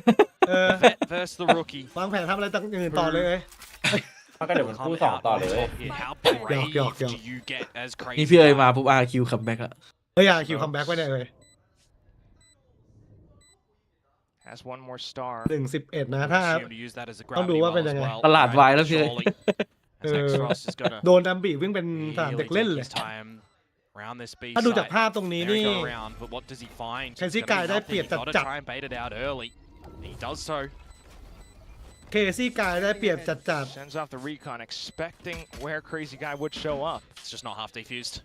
Vet versus the rookie. วางแผนทำอะไรต่างอื่นต่อเลย How brave do you get as นี่ crazy? พี่เอ๋ยมาปุ๊บ RQ คัมแบ็กอะ เฮ้ยคิวคัมแบ็กไว้เนี่ยเลย Has one more star. 1-11 นะถ้า Assume to use that as a ต้องดู gravity ว่าเป็น well ยัง as ไง well. ตลาดวายแล้วพี่เอ๋ย Surely, as X-Ross is gonna โดนดัมบีวิ่งเป็นสนาม really เด็กเล่น take เลย his time around this B ถ้าดูจาก site. ภาพตรงนี้ There นี่ he go around, but what does he find? Can It's see gonna be guy ได้ nothing. เปรียบ He's gotta จัด try and bait it out early. He does so. เคซี่กายได้เปรียบจัด Sends off the recon, expecting where Crazy Guy would show up. It's just not half defused.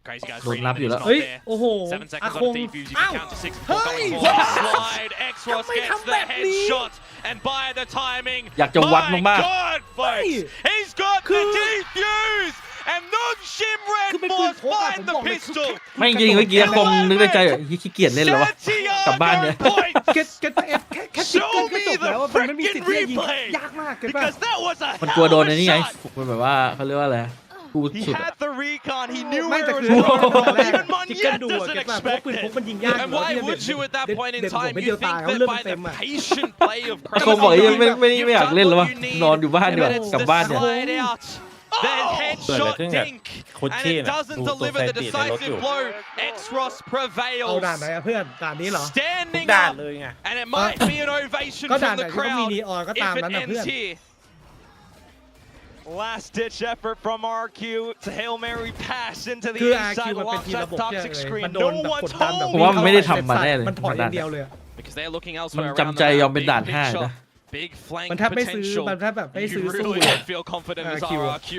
Crazy guy's โดน reading นับ it, อยู่ he's แล้ว not เฮ้ย there. โอ้โห 7 อา seconds ค on ง the defuse. You อ้า can ว count to 6 เฮ้ before ย going forward. Slide. X-Ross ทำไม gets ทำ the แบบนี้ headshot. And by the timing, อยากจะวัด my มาก God, folks, he's got the defuse. And Nongshim คือ Red เป็นปืน Force พกอะ find ผม the บอกเลย pistol. ไม่จริงเมื่อกี้คงนึกในใจขี้เกียจเล่นแล้ววะ กลับบ้านเนี่ย Santiago points. ๆเก็ตแค่ติดกันก็จบแล้วอะมันไม่มีสิทธิ์ที่จะยิงยากมากเก็ตป่ะ Because that was a มันกลัวโดน hell ใน of a นี่ไง shot. มันแบบว่าเขาเรียกว่าอะไรกู He สุด had the recon, he knew ไม่ where แต่ it คื was อ going. ตอนแรก Even ที่กัน Munchkin ดูอะ doesn't เก็ตป่ะเพราะ expect ปืนพก it. มันยิงยาก And why would you at that point in เด็ดหัว time? ไม่ You เดียว think ตายเขา that เริ่ม by เต็ the มอะ patient play of คงบอก Crazy ยังไม่อยากเล่นแล้ววะนอนอยู่บ้านดีกว่ากลับบ้านเนี่ย Slide out. The headshot dink, and it doesn't deliver the decisive blow. X-Ross เอา prevails, ด่านไหนอะเพื่อนด่านนี้เหรอ standing up, and it might be an ovation ก็ด่าน from ไหน the ที่ต้องมี crowd นีออนก็ตาม if it นั้นนะเพื่อน ends here. Last ditch effort from RQ to Hail Mary pass into คือ the RQ inside มันเป็นทีม alongside ระบบ the เชื่อ toxic เลย screen. มันโดน No แบบ one กดดันแบบ ผมว่ามันไม่ได้ทำมาแน่เลย มันถอยอย่างเดียวเลยอะ Because they're looking มัน elsewhere จำ around ใจ the ยอ map. มเป็น Big ด่าน5 picture, นะ big flank มันแทบไม่ซื้อ potential. มันแทบแบบไม่ You ซื้อสู้ really เลย don't feel confident as RRQ RRQ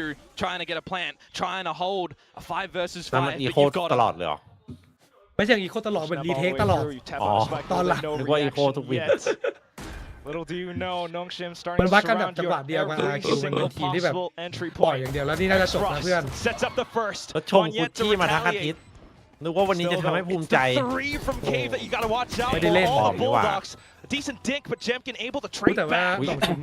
trying to get a plant, trying to hold a 5 versus 5, มัน but อี you've โค got ต it. ลอดเลยเหรอ ไม่ใช่อีโคตลอดเป็น Snap รี all เท the ค way ตลอด through, you tap Oh. on the spike, Tao but là- noนึกว่า equal reaction ทุกวิน yet. Little do you know, Nongshim มั starting น to วัดกันแบบ surround จัง your หวะเดียวกับ every อาคิวมันเป็น single ทีมที่แบบ possible entry ปล่อย point. อย่างเดียวแล้วนี่น่าจะจบนะเพื่อน X-Ross sets up the first. แล้วชม One กุ yet ช to ชี่มาทั้งอาทิต retaliate. ย์นึกว่าวันนี้จะ Still ทำให้ though, ภูมิ it's ใจ the 3 from Cave that you gotta watch out ไม่ได้เล่น for. All the นี่หว่า Bulldogs. A decent dink, but Jemkin able to อุ๊ย trade แต่ว่า back. สองทีม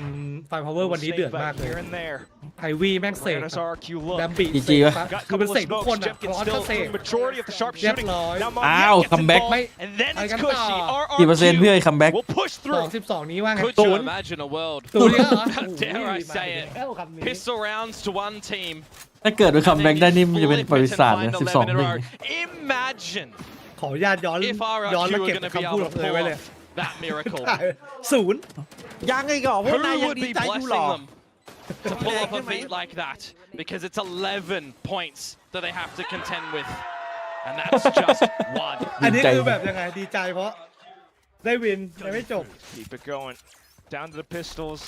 ไฟพาวเวอร์วันนี้เดือดมากเลย Here and there. ไอวีแม่งเส Where ก does RRQ look? ดัมบี GG เสก วะ ปะ Got a คือมัน couple เส of กทุกคน smokes. อะ Jemkin ร้อน still ก็เสก through the majority of the sharp เรียบ shooting. ร้อย Now อ้าว Munchkin gets comeback involved, and then ไป it's กันต่อ cushy. กี่เปอร์เซ็นต์พี่เอ้ยคัมแบ็ก Will push สอ through. ง12 นี้ว่าไง Could you imagine a world ตัวเนี้ยเหรอ How dare I อุ้ย say it มาแล้วคำนี้ pistol rounds to one team ถ้าเกิดเป็นคัมแบ็กได้นี่มันจะเป็นประวัติศาสตร์นะ12 1 Imagine ขออนุญาตย้อน if ย้อน RRQ แล้ว were เก็บ going to be คำพูด able ของ to เอย pull ไว้เลย off that miracle. ศูนย์ ยังไงก่อนพวกนาย Who ยัง would ดี be ใจอยู่ blessing หรอ them to pull off a feat like that? Because it's 11 points that they have to contend with, and that's just one. อันนี้คือแบบยังไงดีใจเพราะได้วินยังไม่จบ Keep it going. Down to the pistols.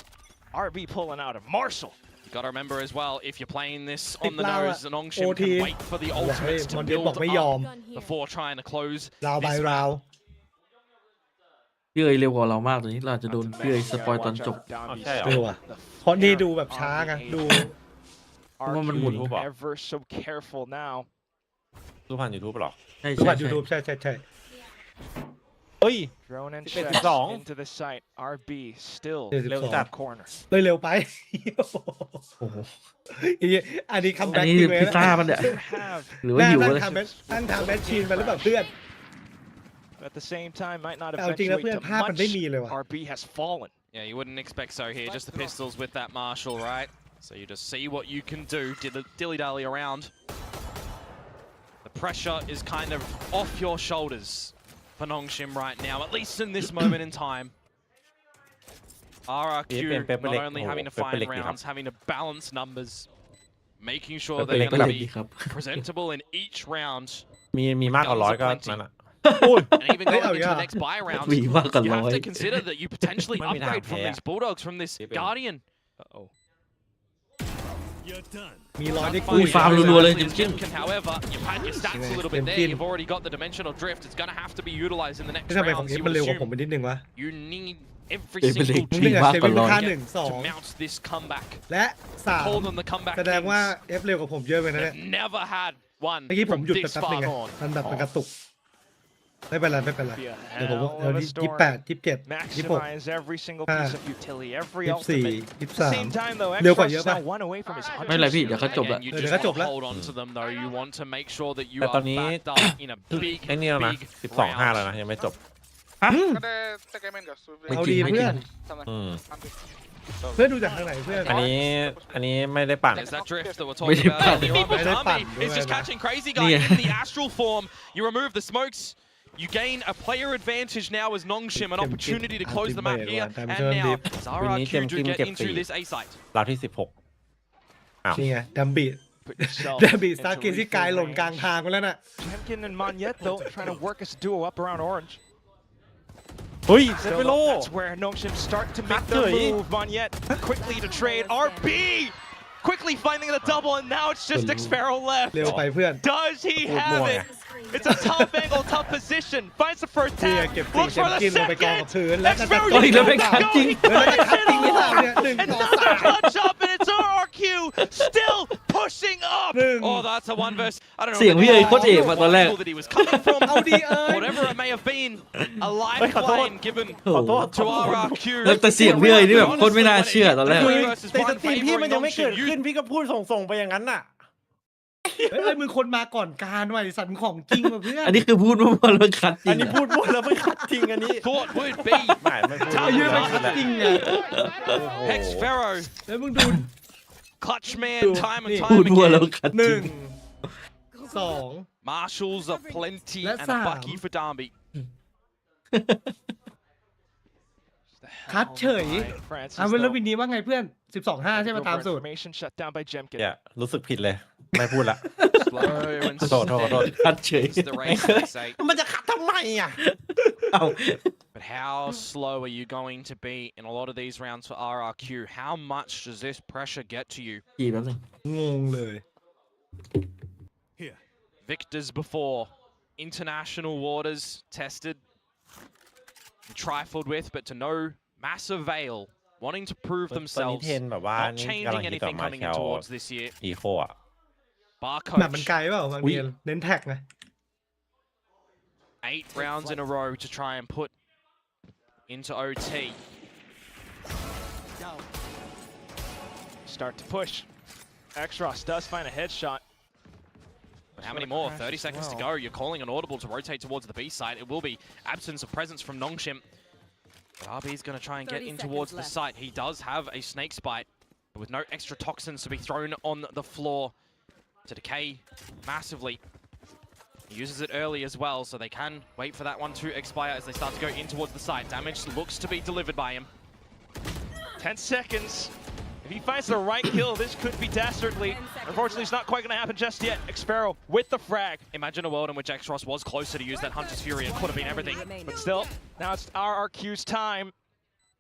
RB pulling out of Marshall. You got to remember as well, if you're playing this on Big the Lau nose, and Ongshim OT. can wait for the ultimates to Mon buildบอกไม่ยอม up before trying to close ราว this บาย map. ราว พี่เอ้ยเร็วกว่าเรามากตอนนี้เราอาจจะโดนพี่เอ้ยสปอยตอนจบ Okay. เออว่ะเพราะนี่ดูแบบช้าไงดู ว่ามันหมุน RQ ever so careful now. ดูผ่านยูทูบหรอ ใช่ ดู ใช่ ผ่าน ใช่ YouTube ใช่ใช่ใช่ เฮ้ย Drone and 11 checks 12 into the site. RB still เร็ว จั in ด the corner. เลยเร็วไป โอ้โห อันนี้คัม อั แบ็ น ก นี้ จริงเลย พิซซ่า นะ มันเนี่ย You have, หรือว่าหิว นั่ เลย งทำแมชชีนไปหรือเปล่าเพื่อน but at the same time, might not แต่เอาจริงแล้ว eventuate เพื่อน to ภาพมันไม่ much. มีเลยว่ะ RB has fallen. Yeah, you wouldn't expect so here. Just the pistols with that Marshall, right? So you just see what you can do, dilly-dally around. The The pressure is kind of off your shoulders for Nongshim right now, at least in this moment in time. RRQ not only having to find rounds, having to balance numbers, making sure they're going to be presentable in each round. มีมากกว่า100ก็นั่นอ่ะ And even going into the next buy round, you have to consider that you potentially upgrade from these Bulldogs, from this Guardian. You're done. มีร้อยได้ อุ้ยฟาร์มรัวๆเลยจิม Munchkin, however, you've had your stacks a little bit there. You've already got the dimensional drift. It's going to have to be utilized in the next ทำไมของ round. เอฟมันเร็วกว่าผมไปนิดนึงวะ You need every เอฟเป็น single เล็ก chance มากกว่าร้อย 1 to mount this comeback. และ3 Hold on the comeback. แสดงว่าเอฟเร็วกว่าผมเยอะไปนะเนี่ย Never had one เมื่อกี้ผม from หยุดไป this แป๊บนึ far งไง on. มันแบบมันกระตุกไม่เป็นไรเดี๋ยวผม28 27 Maximize every single piece of utility, every 24 ultimate. At the 23 same time, though, เร็วกว่า Extra เยอะ is ป่ะ now one away from his ไม่เป็นไรพี่เดี๋ยวเขาจบละ Again, you เดี๋ยว just ก็จบ want แล้ว to hold on to them though. You want to make sure that you แต่ are ตอนนี้ backed up in a big, ไอ้นี่แล้วนะ big 12-5 แล้ว round. นะยังไม่จบ เอาดีเพื่อน เพื่อนดูจากทางไหนเพื่อน อันนี้ไม่ได้ปั่น There's that drift that we're talking about earlier on, but Dami is just catching Crazy Guy in the astral form. You remove the smokes. You gain a player advantage now as Nongshim, an opportunity to close the map here. And now as RRQ do get into this A site. ราวที่ 16 นี่ไงดัมบี Put yourself ดัมบี into สตาร์เกมที่กายหล่นกลางทางไปแล้วน่ะ Munchkin and Monyet, though, trying to work as a duo up around Orange. เฮ้ยเซ Still, ฟิโล that's where Nongshim start to make their move. Monyet quickly to trade. RB quickly finding the double, and now it's just Xpharaoh left. เร็วไปเพื่อน Does he have it? It's a tough angle, tough position. Finds the first นี่ไง tap. เก็บ Looks เก็ for บ the กินลงไปกองกับ second. พื้นแล้วก็จะ Xpharaoh เฮ้ยแล้วไม่คัดจริง แล้วก็คัดจริงไม่ได้เนี่ยAnother clutch up, and it's RRQ still pushing up. Oh, that's a one verse. I don't know เสียงพี่เอ๋ยโคตรเอกว่ะตอนแรก that he was coming from. เอาดีเอ้ย Whatever it may have been, a เฮ้ยขอโทษ lifeline given โอ้โห to RRQ. แล้วแต่เสียงพี่เอ๋ยนี่แบบโคตรไม่น่าเชื่อตอนแรก คือในสตรีมพี่มันยังไม่เกิดขึ้นพี่ก็พูดส่งไปอย่างนั้นน่ะ เฮ้ยมึงคนมาก่อนการว่ะไอ้สัตว์มึงของจริงว่ะเพื่อน อันนี้คือพูดว่ามันคัดจริ อัน ง นี้พูดแล้วไม่คัดจริงอันนี้ Thought would be ไม่พูด เอาเยอะไปคัดจริงไง Xpharaoh, แล้วมึงดู clutch man, time and พูด time ว่าแล้ว again. คัด ห จริ นึ่ ง งสอง Marshals are plenty That's and a Sam. bucky for Dami. คัดเฉย Francis, อ่ะ though, แล้ววินนี้ว่าไงเพื่อน 12-5 ใช่ไหม go ตาม for สูตร information shut down by Jemkin. เนี่ยรู้สึกผิดเลย ไม่พูดละ Slow and โทษ steady คัดเฉย is the race, they say. มันจะคัดทำไมอ่ะ เอ้า But how slow are you going to be in a lot of these rounds for RRQ? How much does this pressure get to you? กี่แป๊บนึง งงเลย Victors before, international waters tested, trifled with, but to no mass avail, wanting to prove ตอนนี้ themselves, เทรนแบบว่า not นี่กำลั changing งฮิตต่อ anything มา coming แค in ล towards this year. อีโคอ่ะ Bar แบบมัน coach, ไกลเปล่าบางทีเน้นแท็กไง 8 rounds in a row to try and put into OT. Start to push. Xros does find a headshot. But how many more? 30 seconds to go. You're calling an audible to rotate towards the B side. It will be absence of presence from Nongshim. But RB's going to try and get in towards the site. He does have a snake spite, but with no extra toxins to be thrown on the floor to decay massively. He uses it early as well, so they can wait for that one to expire as they start to go in towards the site. Damage looks to be delivered by him. 10 seconds. If he finds the right kill, this could be dastardly. Unfortunately, it's not quite going to happen just yet. Xpharaoh with the frag. Imagine a world in which Xros was closer to use that Hunter's Fury. It could have been everything. But still, now it's RRQ's time.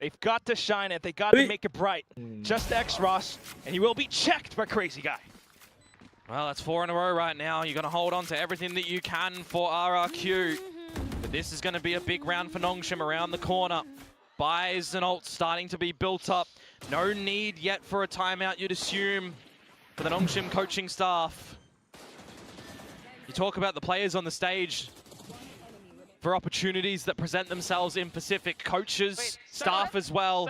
They've got to shine it. They got to make it bright. Just Xros, and he will be checked by Crazy Guy. Well, that's 4 in a row right now. You're going to hold on to everything that you can for RRQ. But this is going to be a big round for Nongshim around the corner. Buys and ults starting to be built up. No need yet for a timeout, you'd assume, for the Nongshim coaching staff. You talk about the players on the stage for opportunities that present themselves in Pacific. Coaches, staff as well.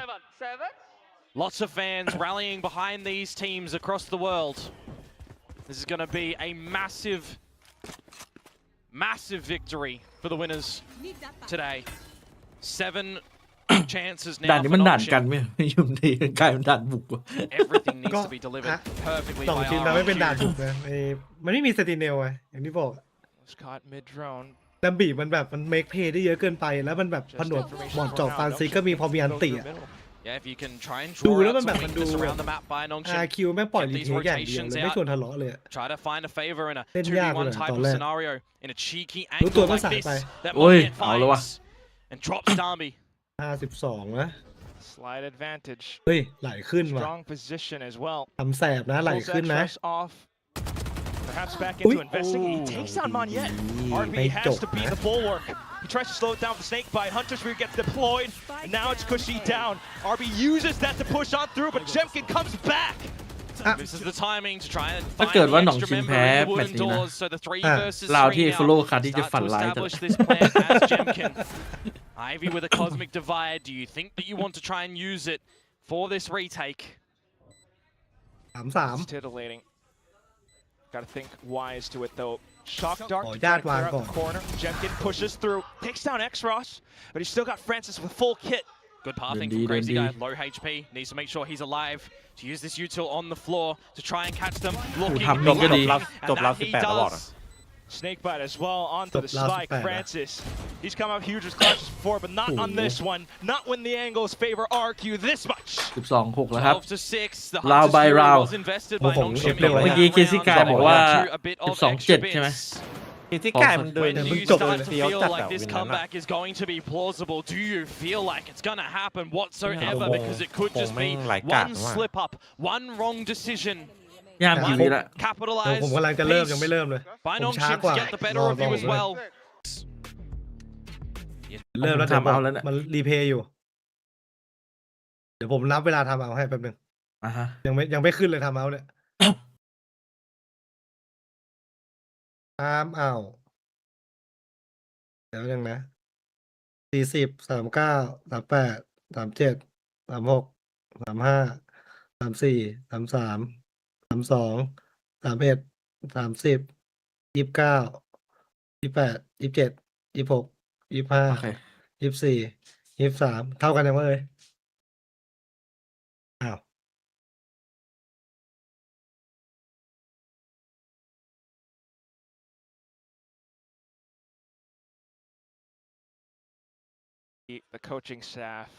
Lots of fans rallying behind these teams across the world. This is going to be a massive, massive victory for the winners today. 7 chances ด่าน now นี้ for มันด่านกัน Nongshim. ไหมยุ่มดีกลายเป็นด่านบุกว่ะ Everything needs to be delivered perfectly สอง by ทีมเราไม่เป็นด่าน RRQ. ถูกนะมันไม่มีเซติเนลไงอย่างที่บอก caught mid drone ดัมบีมันแบบมันเมคเพย์ได้เยอะเกินไปแล้วมันแบบผนวกบอดจอบฟานซิกก็มีพอมีอันติอะ Yeah, if you can try and ดู draw แล้ว out มัน some แบบมันดู weakness around the map by Nongshim. RQ แม่งปล่อย Get รี these เทคอย่างเดียว rotations เลยไม่ out. ชวนทะเลาะเลย Try to find a favor in a เล่นยากเลย 2v1 type ตอน of แรก scenario in a cheeky รู้ตัว angle ก็ like สายไป this that โอ้ย Munchkin เอาแล้ววะ finds and drops Darby. 52นะ slight advantage เฮ้ยไหลขึ้นว่ะ strong position as well ทำแสบนะไหล pulls ขึ้น that นะ trust off perhaps back into investing he takes down Monyet RB has to be the bulwark he tries to slow it down with the snake bite Hunter Spear gets deployed and now it's Cushy down RB uses that to push on through but Jemkin comes back This is the timing to try and ถ้า find เกิด the ว่าหนอง extra ชิม member แพ้ in the แมต wooden ช์นี้นะ doors so the 3 versus ลาวที่ 3 ฟอลโล่ now คันที่จะ start ฝัน to ร้าย establish this plan as Jemkin Ivy with a cosmic divide do you think that you want to try and use it for this retake 33 it's titillating gotta think wise to it though shock dart to ญา try ติ to วาง clear out ก่อน the corner Jemkin pushes through takes down X-Ross but he's still got Francis with full kit Good pathing from Crazy Guy, low HP, needs to make sure he's alive to use this util on the floor to try and catch them, looking, ทำดีก็ดี and that he does. Snakebite as well onto the spike. Francis, he's come out huge with clutches before, but not on this one. Not when the angles favor RQ this much. 12-6 แล้วครับ 12 to 6. The Round Hunter's by Fury round. was invested โอ้ by โห Nongshim. เร็ว เมื่อกี้ Casey Guy บอกว่า A bit of 12-7 extra ใช่ไหม bits. ที่กายมันเดิน When เพิ่ง you จบเลย start to feel like this comeback is going to be plausible, do you feel like it's going to happen whatsoever? Because it could just be one slip up, one wrong decision. ย่ามกี่วิละ Capitalize. ผมกำลังจะเริ่มยังไม่เริ่มเลย By ผมช้า Nongshim กว่า to get the better of you as well. เริ่มแล้ว ทำเอาแล้วเนี่ย มันรีเพย์อยู่ เดี๋ยวผมนับเวลาทำเอาให้แป๊บนึง อ่ะฮะ ยังไม่ขึ้นเลยทำเอาเนี่ยทำเอาเดี๋ยวยังนะ40 39 38 37 36 35 34 33 32 31 30 29 28 27 26 โอเค 25 24 23เท่ากันยังเลยอ้าว The coaching staff,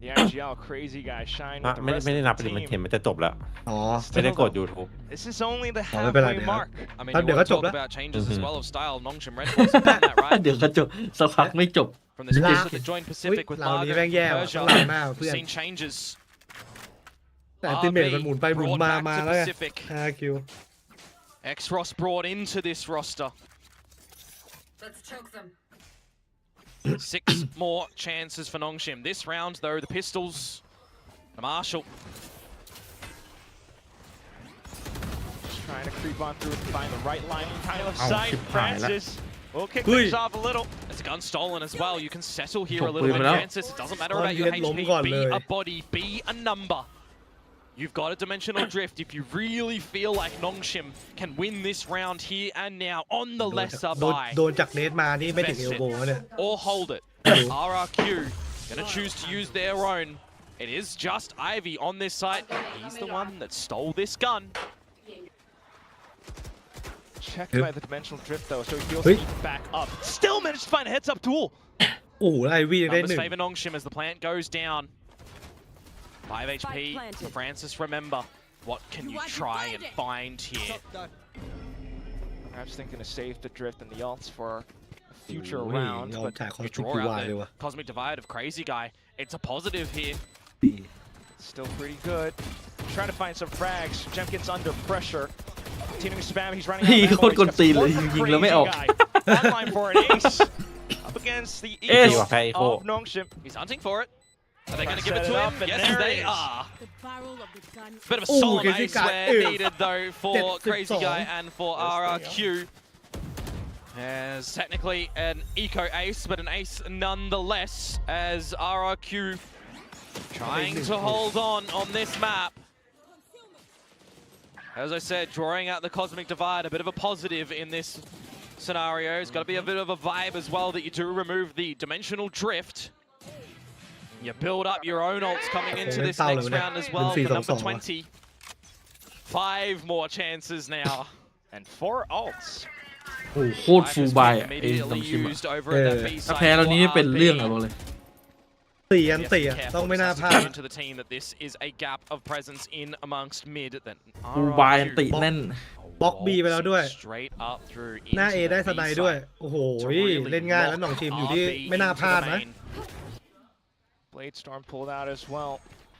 the NGL crazy guy shine with the ไม่ rest ได้ of นับ the เลยมัน team. เห็นมันจะจบแล้ว อ๋อ ไม่ได้กด YouTube This is only the ไม่เป็นไร halfway เดี๋ยว mark. I mean, ครับ you เดี๋ยว want ก็ to จบ talk แล้ว about changes as well of style. Nongshim Red Horse have done that, right? เดี๋ยวก็จบสักพักไม่จบ From the split to the joint เฮ้ย Pacific with เรานี้ Margaret แม่งแย่ว่ะ Persia. ต้องล้างหน้าเพื่อน Seen changes. แต่อัลติเมทมันหมุนไปหมุนมาแล้วไง Pacific. RQ X-Ross brought into this roster. Let's choke them. 6 more chances for Nongshim. This round, though, the Pistols, the Marshall. Trying to creep on through and find the right line of sight. ชิบหายละ Francis will kick things off a little. There's a gun stolen as well. You can settle here a Chọc littleปืน bit, มาแล้ว Francis. It doesn't matter ตอน about เย็ your นล้ม HP. ก่อน Be เลย a body, be a number. You've got a dimensional drift. If you really feel like Nongshim can win this round here and now on the lesser โดน buy, โดนจากเนทมานี่ไม่ถึงเอลโบว์เนี่ย or hold it. RRQ gonna choose to use their own. It is just Ivy on this site. He's the one that stole this gun. Checked by the dimensional drift though, so he feels Hey. he back up. Still managed to find a heads up tool. โอ้โหไอวียังได้ Numbers 1 favor Nongshim as the plant goes down. 5 HP for Francis. Remember, what can you try and find here? Perhaps thinking to save the drift and the ults for a future โอ้ย round, ยอม but จ่ายคอ You สติก draw ดีวาย out เลยว่ะ the Cosmic Divide of Crazy Guy. It's a positive here. still pretty good. Trying to find some frags. Jemkin's under pressure. Continuing to spam. He's running out of โค ammo. ตรกวนตีนเลย He's ยิ got งๆแล้วไม่ออก Crazy Guy online for an ace. Up against the Ace. ego of Nongshim. He's hunting for it. Are they going to give it Set to it him? up, and Yes, there they it is. are. The barrel of the gun. Bit of a Ooh, solemn Crazy ace Guy. where Ew. needed though for Crazy Guy 72. and for RRQ. As technically an eco ace, but an ace nonetheless. As RRQ trying to hold on this map. As I said, drawing out the Cosmic Divide, a bit of a positive in this scenario. It's got to be a bit of a vibe as well that you do remove the dimensional drift. You build up your own ults coming into this next round as well for number 20. 5 more chances now. And 4 ults. โอ้โคตรฟูลบายอ่ะไอ้น้ำชิมถ้าแพ้เรานี้เป็นเรื่องอะบอกเลยตีอ่ะต้องไม่น่าพลาด ฟูลบายอันติแน่นบล็อกบีไปแล้วด้วยหน้าเอได้สไนด้วยโอ้โหเล่นง่ายแล้วหน่องทีมอยู่ที่ไม่น่าพลาดนะ Blade Storm pulled out as well.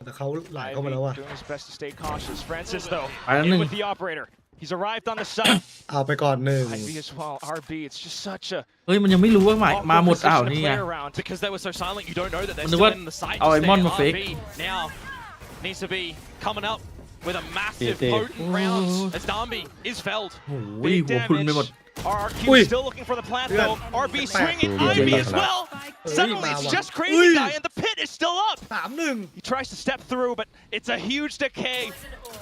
แต่เขาไหลเข้ามาแล้วว่ะ Doing his best to stay cautious. Francis though, ไปแล้วห in นึ่ง with the operator. He's arrived on the site. เอาไปก่อนหนึ่ง IB as well. RB. It's just such a เฮ้ยมันยังไม่รู้ว่ามาหมดอ้าวนี่ไง Because they were so silent, you don't know that they're นึก still ว่า in the site. เอาไอ้มอนมาเฟก RB now needs to be coming up with a massive potent round as Darby is felled. โอ้ยหัวพรุนไปหมด RRQ still looking for the plant though. RB swinging. IB as well. Suddenly it's just crazy guy and the pit is still up. 3-1 He tries to step through, but it's a huge decay.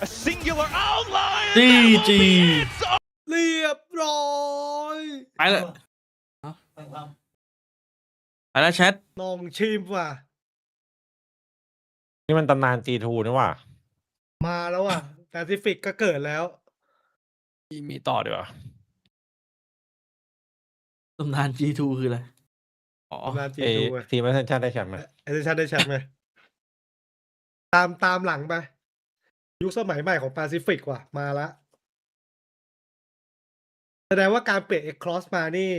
A singular outline. จี เรียบร้อย ไปแล้วไปแล้วแชท น้องชิมว่ะ นี่มันตำนาน G2 นี่ว่ะ มาแล้วว่ะแปซิฟิกก็เกิดแล้ว มีต่อดีกว่า ตำนาน G2 คืออะไรอ๋อ ตำนาน G2 ไง ทีมแอสเซนชั่นได้แชมป์ไหม แอสเซนชั่นได้แชมป์ไหมตามหลังไปยุคสมัยใหม่ของแปซิฟิกว่ะมาละแสดงว่าการเปลี่ยน X-Cross มานี่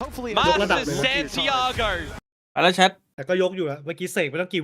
Hopefully ยกระดับเลย Santiago. ไปแล้วแชท แต่ก็ยกอยู่อะเมื่อกี้เสกไปต้องกี่วิ